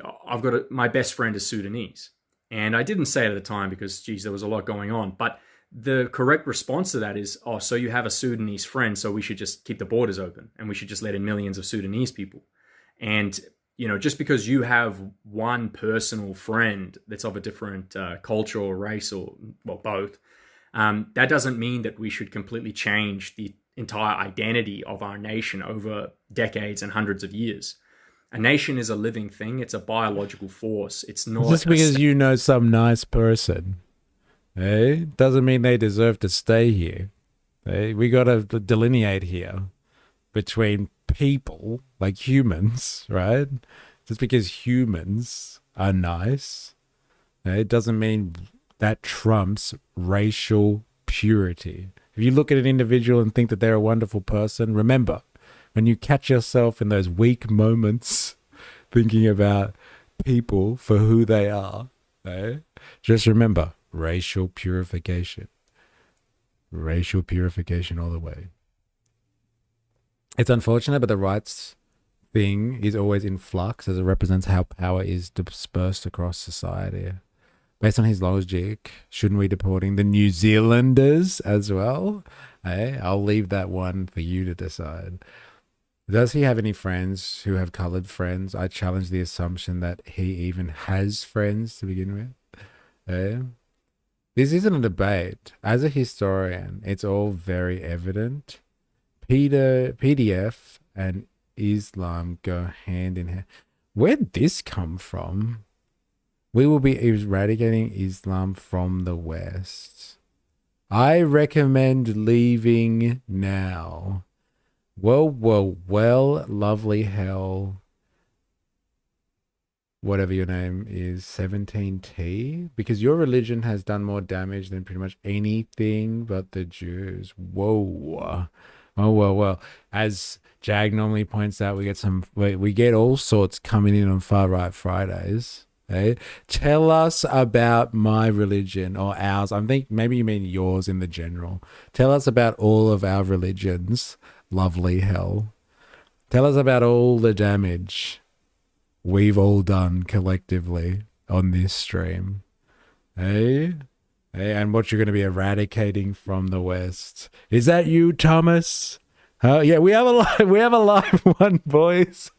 my best friend is Sudanese. And I didn't say it at the time because, there was a lot going on. But the correct response to that is, so you have a Sudanese friend, so we should just keep the borders open and we should just let in millions of Sudanese people. And, just because you have one personal friend that's of a different culture or race or, both, that doesn't mean that we should completely change the entire identity of our nation over decades and hundreds of years. A nation is a living thing. It's a biological force. It's not just because you know some nice person, doesn't mean they deserve to stay here. We got to delineate here between people, like humans, right? Just because humans are nice, it doesn't mean that trumps racial purity. If you look at an individual and think that they're a wonderful person, remember, when you catch yourself in those weak moments thinking about people for who they are, just remember, racial purification. Racial purification all the way. It's unfortunate, but the rights thing is always in flux as it represents how power is dispersed across society. based on his logic, shouldn't we deporting the New Zealanders as well? Hey, I'll leave that one for you to decide. Does he have any friends who have coloured friends? I challenge the assumption that he even has friends to begin with. Hey? This isn't a debate. As a historian, it's all very evident. PDF and Islam go hand in hand. Where'd this come from? We will be eradicating Islam from the West. I recommend leaving now. Well, lovely hell. Whatever your name is, 17T, because your religion has done more damage than pretty much anything but the Jews. Whoa. Oh, well. As Jag normally points out, we get all sorts coming in on Far Right Fridays. Hey? Tell us about my religion or ours. I think maybe you mean yours in the general. Tell us about all of our religions. Lovely hell. Tell us about all the damage we've all done collectively on this stream. Hey, and what you're going to be eradicating from the West. Is that you, Thomas? Yeah, we have a live one, boys.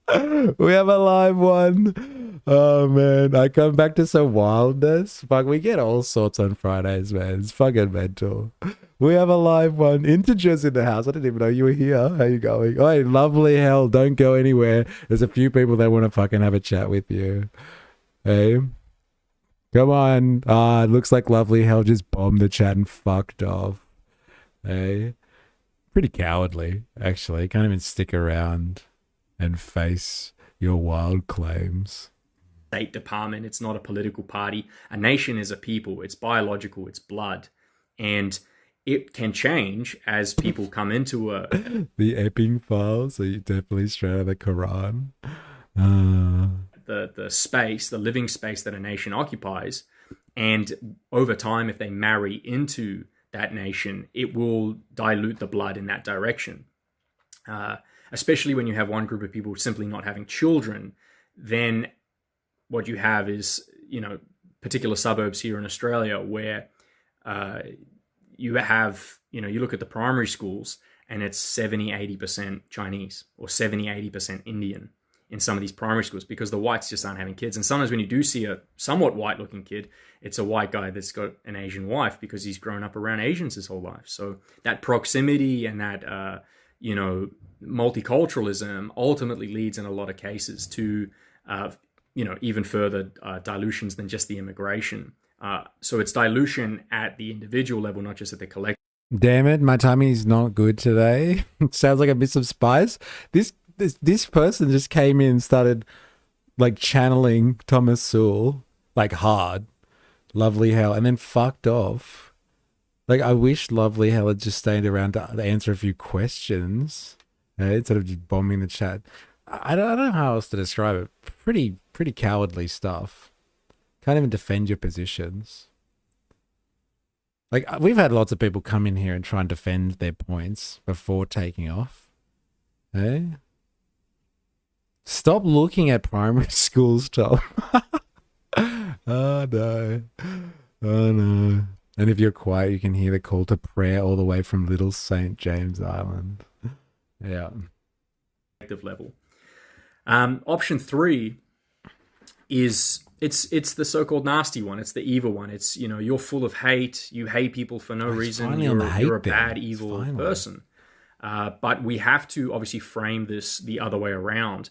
We have a live one. Oh man, I come back to some wildness. Fuck, we get all sorts on Fridays, man. It's fucking mental. We have a live one. Integers in the house. I didn't even know you were here. How you going? Oh, lovely hell. Don't go anywhere. There's a few people that want to fucking have a chat with you. Hey, come on. It looks like lovely hell just bombed the chat and fucked off. Hey, pretty cowardly, actually. Can't even stick around and face your wild claims. State department, it's not a political party. A nation is a people. It's biological, it's blood. And it can change as people come into the Epping files, so you definitely straight out of the Quran. The space, the living space that a nation occupies. And over time, if they marry into that nation, it will dilute the blood in that direction. Especially when you have one group of people simply not having children, then what you have is, particular suburbs here in Australia where you have, you look at the primary schools and it's 70, 80% Chinese or 70, 80% Indian in some of these primary schools because the whites just aren't having kids. And sometimes when you do see a somewhat white looking kid, it's a white guy that's got an Asian wife because he's grown up around Asians his whole life. So that proximity and that, multiculturalism ultimately leads in a lot of cases to, even further dilutions than just the immigration. So it's dilution at the individual level, not just at the collective. Damn it, my timing is not good today. It sounds like a bit of spice. This person just came in and started like channeling Thomas Sewell, like hard. Lovely hell, and then fucked off. Like, I wish Lovely hell had just stayed around to answer a few questions. Instead of just bombing the chat. I don't know how else to describe it. Pretty cowardly stuff. Can't even defend your positions. Like, we've had lots of people come in here and try and defend their points before taking off. Stop looking at primary schools, Tom. Oh no. And if you're quiet, you can hear the call to prayer all the way from Little St. James Island. Yeah. Level. Option 3 is it's the so-called nasty one. It's the evil one. It's, you're full of hate. You hate people for no reason. You're a bad, evil person. But we have to obviously frame this the other way around.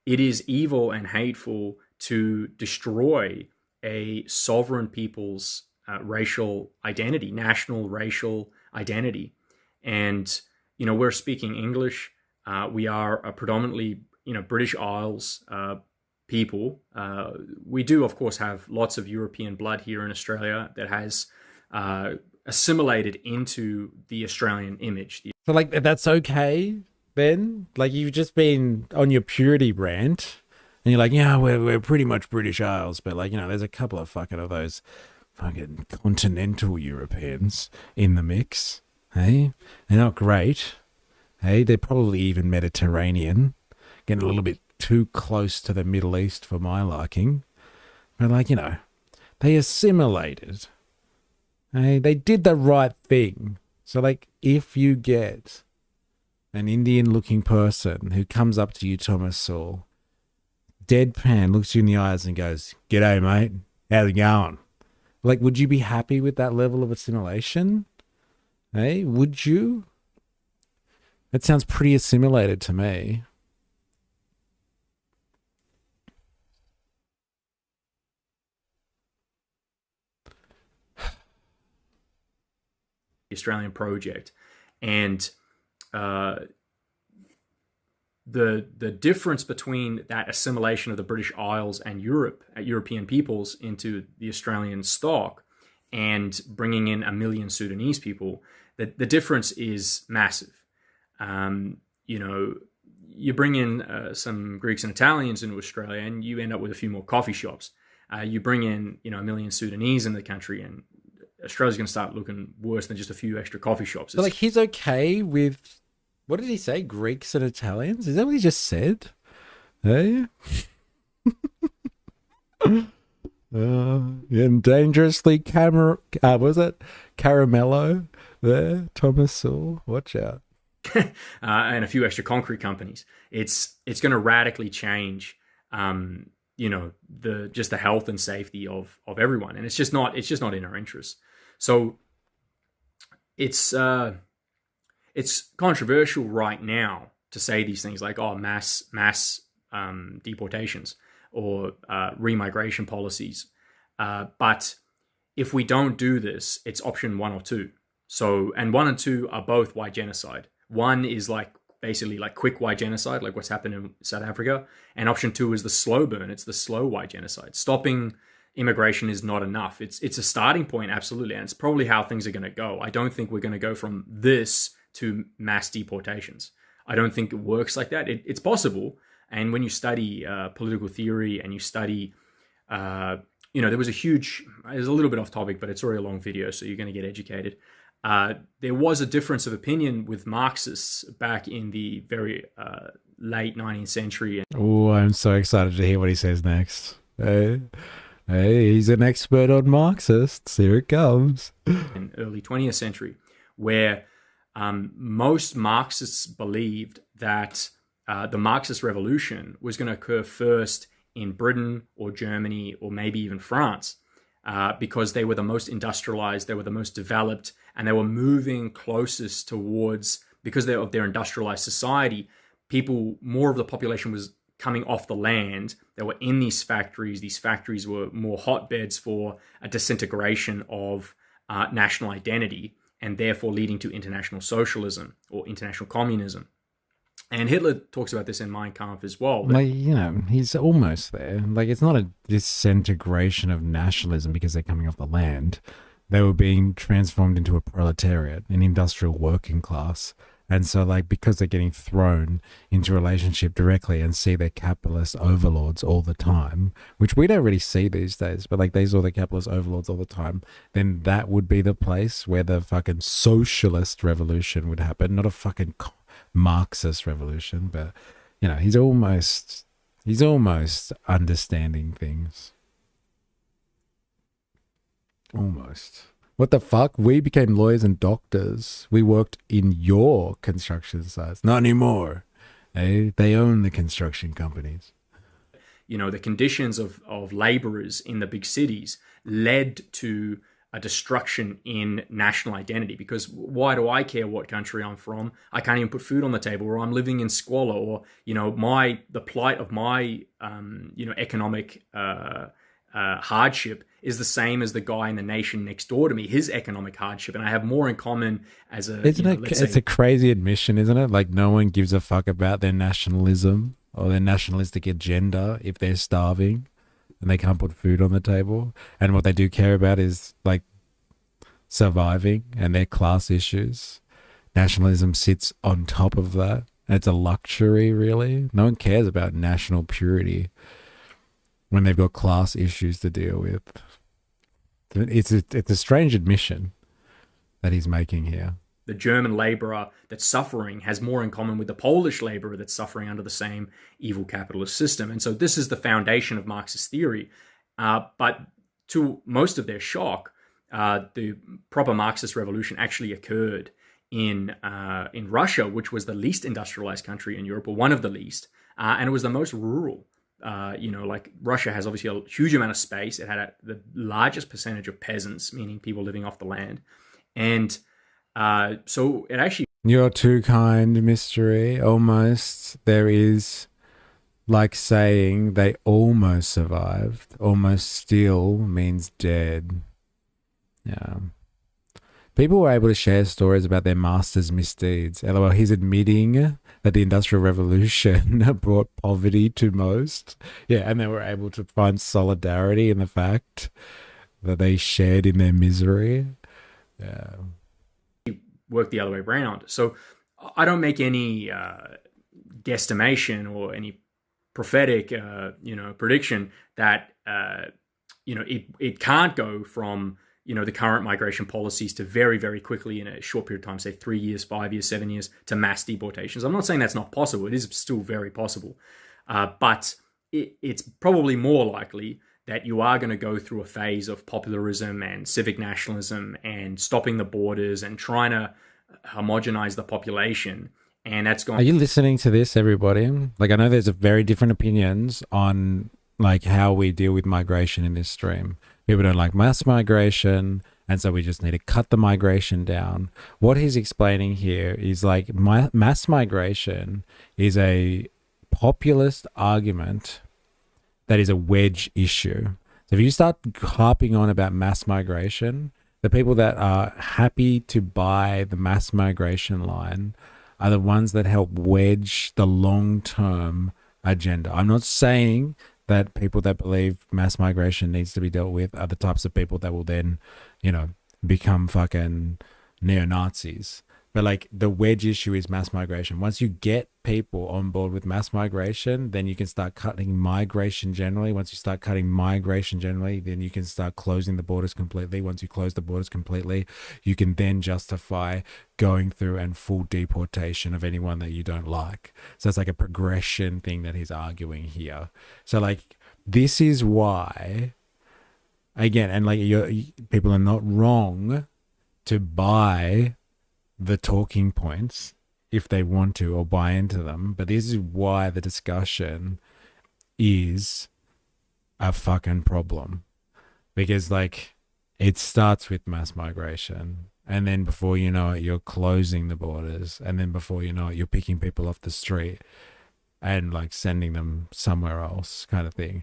It is evil and hateful to destroy a sovereign people's racial identity, national racial identity. And, we're speaking English. We are a predominantly, British Isles people. We do, of course, have lots of European blood here in Australia that has assimilated into the Australian image. So, like, that's okay, then? Like, you've just been on your purity rant, and you're like, yeah, we're pretty much British Isles, but, like, there's a couple of those fucking continental Europeans in the mix. Hey? They're not great. Hey, they're probably even Mediterranean. Getting a little bit too close to the Middle East for my liking. But like, you know, they assimilated. They did the right thing. So like, if you get an Indian-looking person who comes up to you, Thomas Sowell, deadpan, looks you in the eyes and goes, "G'day, mate. How's it going?" Like, would you be happy with that level of assimilation? Hey, would you? That sounds pretty assimilated to me. The Australian project, and the difference between that assimilation of the British Isles and European peoples into the Australian stock, and bringing in 1 million Sudanese people, the difference is massive. You know, you bring in some Greeks and Italians into Australia, and you end up with a few more coffee shops. You bring in, you know, 1 million Sudanese in the country, and Australia's going to start looking worse than just a few extra coffee shops. But like, he's okay with, what did he say? Greeks and Italians? Is that what he just said? Hey? And dangerously was it Caramello there? Thomas Sowell? Watch out. And a few extra concrete companies. It's going to radically change, you know, the health and safety of everyone, and it's just not in our interest. So it's controversial right now to say these things like, oh, mass deportations or remigration policies. But if we don't do this, it's option 1 or 2. So, and 1 and 2 are both white genocide. 1 is like basically like quick white genocide, like what's happened in South Africa. And option 2 is the slow burn. It's the slow white genocide. Stopping immigration is not enough. It's a starting point, absolutely. And it's probably how things are going to go. I don't think we're going to go from this to mass deportations. I don't think it works like that. It's possible. And when you study political theory and you study, you know, there's a little bit off topic, but it's already a long video, so you're going to get educated. There was a difference of opinion with Marxists back in the very late 19th century. Oh, I'm so excited to hear what he says next. Hey, he's an expert on Marxists. Here it comes. In early 20th century, where most Marxists believed that the Marxist revolution was going to occur first in Britain or Germany or maybe even France, because they were the most industrialized, they were the most developed, and they were moving closest towards, because of their industrialized society, more of the population was coming off the land. They were in these factories. These factories were more hotbeds for a disintegration of national identity, and therefore leading to international socialism or international communism. And Hitler talks about this in Mein Kampf as well. Like, you know, he's almost there. Like, it's not a disintegration of nationalism because they're coming off the land. They were being transformed into a proletariat, an industrial working class. And so, like, because they're getting thrown into a relationship directly and see their capitalist overlords all the time, which we don't really see these days, but like they saw the capitalist overlords all the time, then that would be the place where the fucking socialist revolution would happen, not a fucking Marxist revolution. But, you know, he's almost understanding things. Almost. What the fuck? We became lawyers and doctors. We worked in your construction sites. Not anymore. They own the construction companies. You know, the conditions of laborers in the big cities led to a destruction in national identity, because why do I care what country I'm from? I can't even put food on the table, or I'm living in squalor, or, you know, the plight of my, you know, economic hardship is the same as the guy in the nation next door to me, his economic hardship, and I have more in common as a... It's a crazy admission, isn't it? Like, no one gives a fuck about their nationalism or their nationalistic agenda if they're starving and they can't put food on the table. And what they do care about is, like, surviving and their class issues. Nationalism sits on top of that. And it's a luxury, really. No one cares about national purity when they've got class issues to deal with. It's a strange admission that he's making here. The German laborer that's suffering has more in common with the Polish laborer that's suffering under the same evil capitalist system. And so this is the foundation of Marxist theory. But to most of their shock, the proper Marxist revolution actually occurred in Russia, which was the least industrialized country in Europe, or one of the least, and it was the most rural. Like Russia has obviously a huge amount of space. It had the largest percentage of peasants, meaning people living off the land, and so it actually. You're too kind, Mystery. Almost there is. Like saying they almost survived. Almost still means dead. Yeah. People were able to share stories about their master's misdeeds. LOL, he's admitting that the Industrial Revolution brought poverty to most. Yeah, and they were able to find solidarity in the fact that they shared in their misery. Yeah. Work the other way around. So I don't make any guesstimation or any prophetic, prediction that, it can't go from, the current migration policies to very, very quickly in a short period of time, say 3 years, 5 years, 7 years, to mass deportations. I'm not saying that's not possible. It is still very possible. But it's probably more likely that you are going to go through a phase of popularism and civic nationalism and stopping the borders and trying to homogenize the population. And that's going. Are you listening to this, everybody? Like, I know there's very different opinions on like how we deal with migration in this stream. People don't like mass migration, and so we just need to cut the migration down. What he's explaining here is like mass migration is a populist argument that is a wedge issue. So if you start harping on about mass migration, the people that are happy to buy the mass migration line are the ones that help wedge the long-term agenda. I'm not saying that people that believe mass migration needs to be dealt with are the types of people that will then, become fucking neo-Nazis. But like the wedge issue is mass migration. Once you get people on board with mass migration, then you can start cutting migration generally. Once you start cutting migration generally, then you can start closing the borders completely. Once you close the borders completely, you can then justify going through and full deportation of anyone that you don't like. So it's like a progression thing that he's arguing here. So like this is why, again, and like people are not wrong to buy the talking points if they want to or buy into them, but this is why the discussion is a fucking problem, because like it starts with mass migration, and then before you know it you're closing the borders, and then before you know it you're picking people off the street and like sending them somewhere else, kind of thing.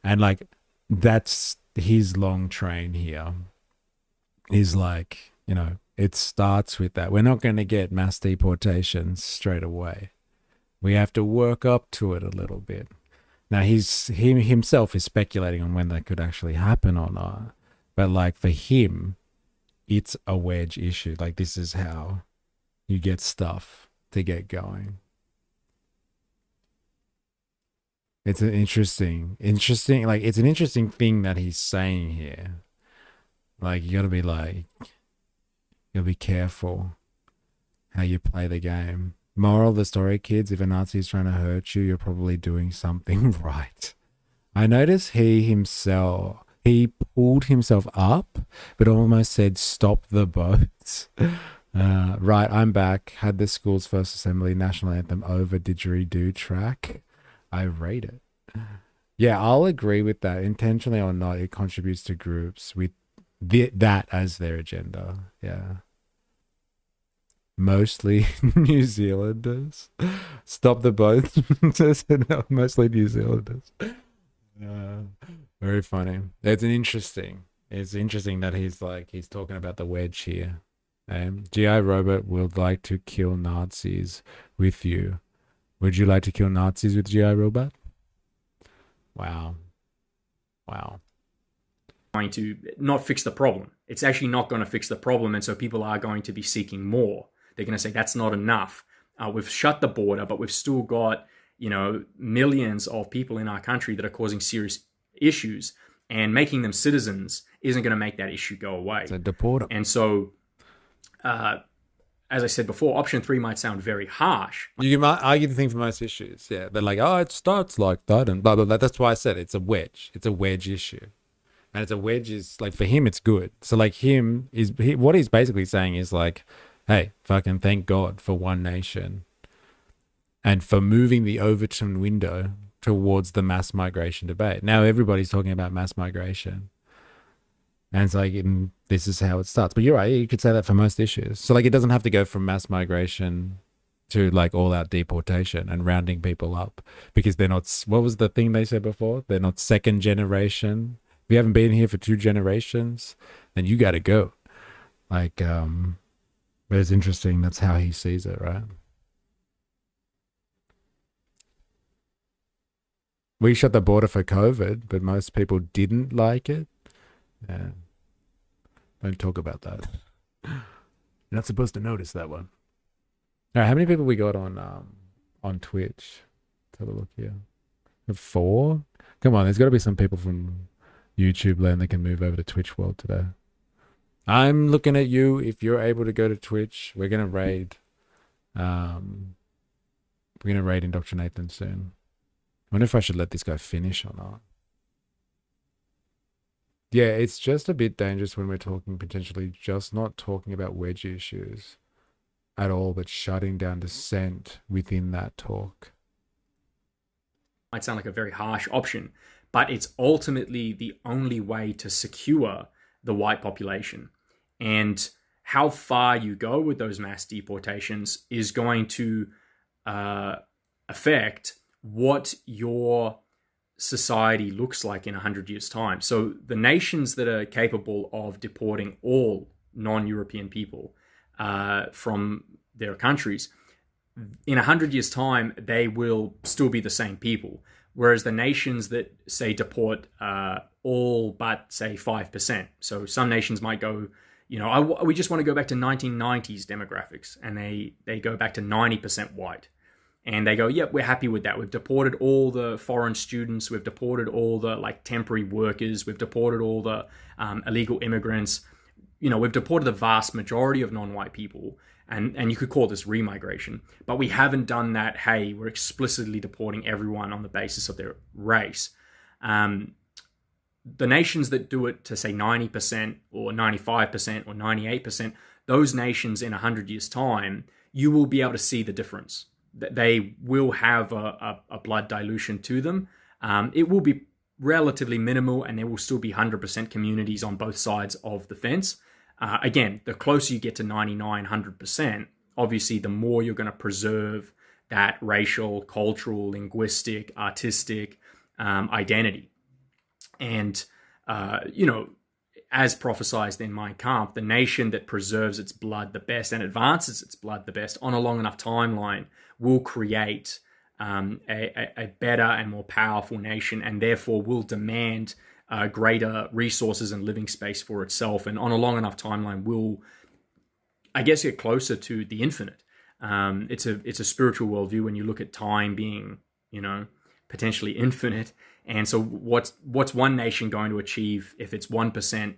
And like that's his long train here is like, it starts with that. We're not going to get mass deportations straight away. We have to work up to it a little bit. Now, he himself is speculating on when that could actually happen or not. But like for him, it's a wedge issue. Like this is how you get stuff to get going. It's an interesting, like it's an interesting thing that he's saying here. Like you got to be like, you'll be careful how you play the game. Moral of the story, kids, if a Nazi is trying to hurt you, you're probably doing something right. I noticed he pulled himself up, but almost said, stop the boats. Right, I'm back. Had the school's first assembly national anthem over didgeridoo track. I rate it. Yeah, I'll agree with that. Intentionally or not, it contributes to groups with that as their agenda. Yeah. Mostly New Zealanders. Stop the boats. No, mostly New Zealanders. Very funny. It's interesting that he's talking about the wedge here. G.I. Robot would like to kill Nazis with you. Would you like to kill Nazis with G.I. Robot? Wow. Going to not fix the problem. It's actually not going to fix the problem, and so people are going to be seeking more. They're going to say that's not enough. We've shut the border, but we've still got millions of people in our country that are causing serious issues, and making them citizens isn't going to make that issue go away. So deport them. And so as I said before, option 3 might sound very harsh. You might argue the thing for most issues. Yeah, they're like, oh, it starts like that and blah, blah, blah. That's why I said it's a wedge. It's a wedge issue. And it's a wedge is like, for him, it's good. So like what he's basically saying is like, hey, fucking thank God for one nation and for moving the Overton window towards the mass migration debate. Now everybody's talking about mass migration. And it's like, this is how it starts. But you're right, you could say that for most issues. So like, it doesn't have to go from mass migration to like all out deportation and rounding people up because they're not, what was the thing they said before? They're not second generation. If you haven't been here for 2 generations, then you got to go. Like, but it's interesting. That's how he sees it, right? We shut the border for COVID, but most people didn't like it. Yeah. Don't talk about that. You're not supposed to notice that one. All right, how many people we got on Twitch? Let's have a look here. 4? Come on, there's got to be some people from YouTube land that can move over to Twitch world today. I'm looking at you. If you're able to go to Twitch, we're gonna raid. We're gonna raid Indoctrinate soon. I wonder if I should let this guy finish or not. Yeah, it's just a bit dangerous when we're talking potentially just not talking about wedge issues at all, but shutting down dissent within that talk. Might sound like a very harsh option, but it's ultimately the only way to secure the white population. And how far you go with those mass deportations is going to affect what your society looks like in 100 years' time. So the nations that are capable of deporting all non-European people from their countries, in 100 years' time, they will still be the same people. Whereas the nations that, say, deport all but, say, 5%. So some nations might go, we just want to go back to 1990s demographics, and they go back to 90% white. And they go, yep, we're happy with that. We've deported all the foreign students. We've deported all the temporary workers. We've deported all the illegal immigrants. We've deported the vast majority of non-white people. And you could call this remigration. But we haven't done that, hey, we're explicitly deporting everyone on the basis of their race. The nations that do it to, say, 90% or 95% or 98%, those nations in 100 years' time, you will be able to see the difference. They will have a blood dilution to them. It will be relatively minimal, and there will still be 100% communities on both sides of the fence. Again, the closer you get to 99, 100%, obviously the more you're going to preserve that racial, cultural, linguistic, artistic identity. And, as prophesized in Mein Kampf, the nation that preserves its blood the best and advances its blood the best on a long enough timeline will create a better and more powerful nation, and therefore will demand greater resources and living space for itself. And on a long enough timeline will, I guess, get closer to the infinite. It's a spiritual worldview when you look at time being, potentially infinite. And so what's one nation going to achieve if it's 1%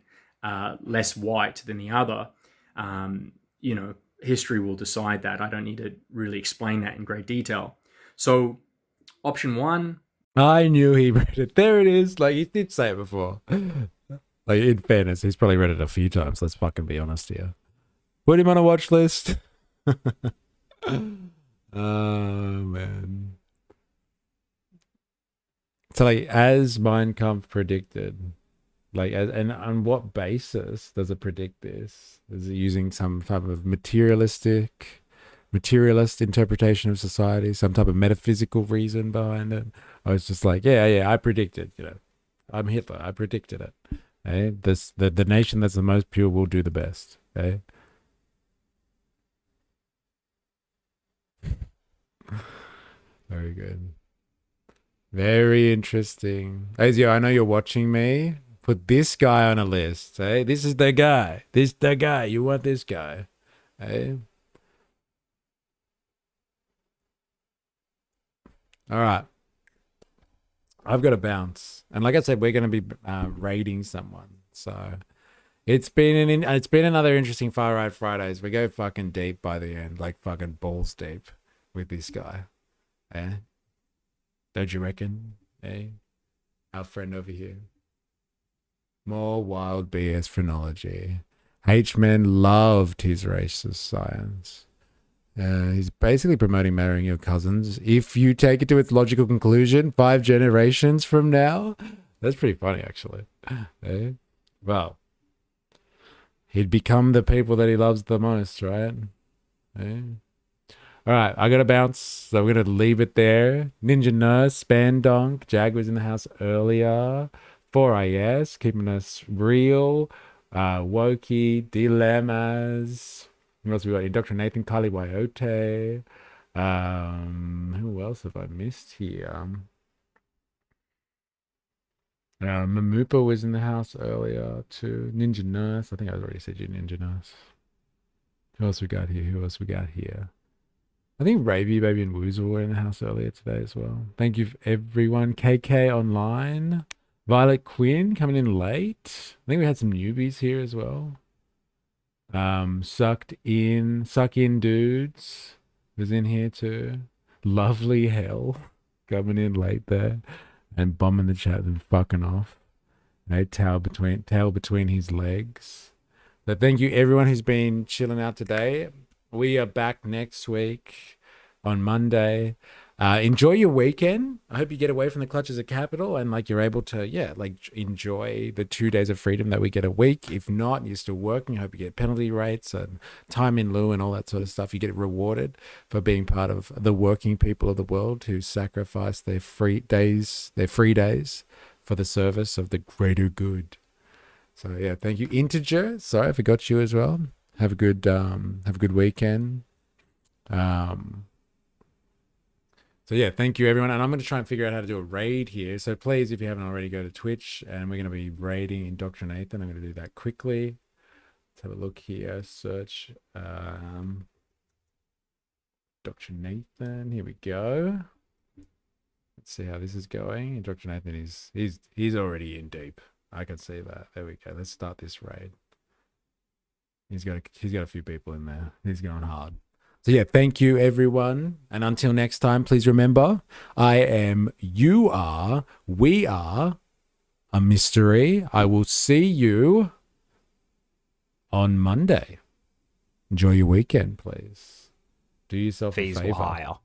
less white than the other? History will decide that. I don't need to really explain that in great detail. So option 1. I knew he read it. There it is. Like, he did say it before. Like, in fairness, he's probably read it a few times. Let's fucking be honest here. Put him on a watch list. Oh, man. So, like, as Mein Kampf predicted, like, and on what basis does it predict this? Is it using some type of materialist interpretation of society, some type of metaphysical reason behind it? I was just like, yeah, I predicted, I'm Hitler, I predicted it. Okay? The nation that's the most pure will do the best. Okay? Very good. Very interesting. Azio, I know you're watching me. Put this guy on a list. Eh? This is the guy. This the guy. You want this guy. Eh? All right. I've got to bounce. And like I said, we're going to be raiding someone. So It's been another interesting Far Right Fridays. We go fucking deep by the end, like fucking balls deep with this guy. Eh? Don't you reckon? Eh? Our friend over here. More wild BS phrenology. H-Men loved his racist science. He's basically promoting marrying your cousins. If you take it to its logical conclusion, 5 generations from now. That's pretty funny, actually. Eh? Well, he'd become the people that he loves the most, right? Eh? All right, I got to bounce, so we're going to leave it there. Ninja Nurse, Spandonk, Jag was in the house earlier. 4IS, keeping us real. Wokey, Dilemmas. What else we got? Dr. Nathan, Kali Wyote. Who else have I missed here? Mamupa was in the house earlier too. Ninja Nurse. I think I already said you, Ninja Nurse. Who else we got here? I think Ravy, Baby, and Woozle were in the house earlier today as well. Thank you, everyone. KK online. Violet Quinn coming in late. I think we had some newbies here as well. Suck in dudes was in here too. Lovely Hell coming in late there and bombing the chat and fucking off. Tail between his legs. So thank you everyone who's been chilling out today. We are back next week on Monday. Enjoy your weekend. I hope you get away from the clutches of capital and like you're able to, enjoy the 2 days of freedom that we get a week. If not, you're still working. I hope you get penalty rates and time in lieu and all that sort of stuff. You get rewarded for being part of the working people of the world who sacrifice their free days for the service of the greater good. So yeah, thank you. Integer. Sorry, I forgot you as well. Have a good weekend. So yeah, thank you everyone. And I'm going to try and figure out how to do a raid here. So please, if you haven't already, go to Twitch and we're going to be raiding Indoctrinate. And I'm going to do that quickly. Let's have a look here. Search Dr. Nathan. Here we go. Let's see how this is going. Indoctrinate is he's already in deep. I can see that. There we go. Let's start this raid. He's got a few people in there. He's going hard. So yeah, thank you everyone. And until next time, please remember, I am, you are, we are a mystery. I will see you on Monday. Enjoy your weekend, please. Do yourself a favor.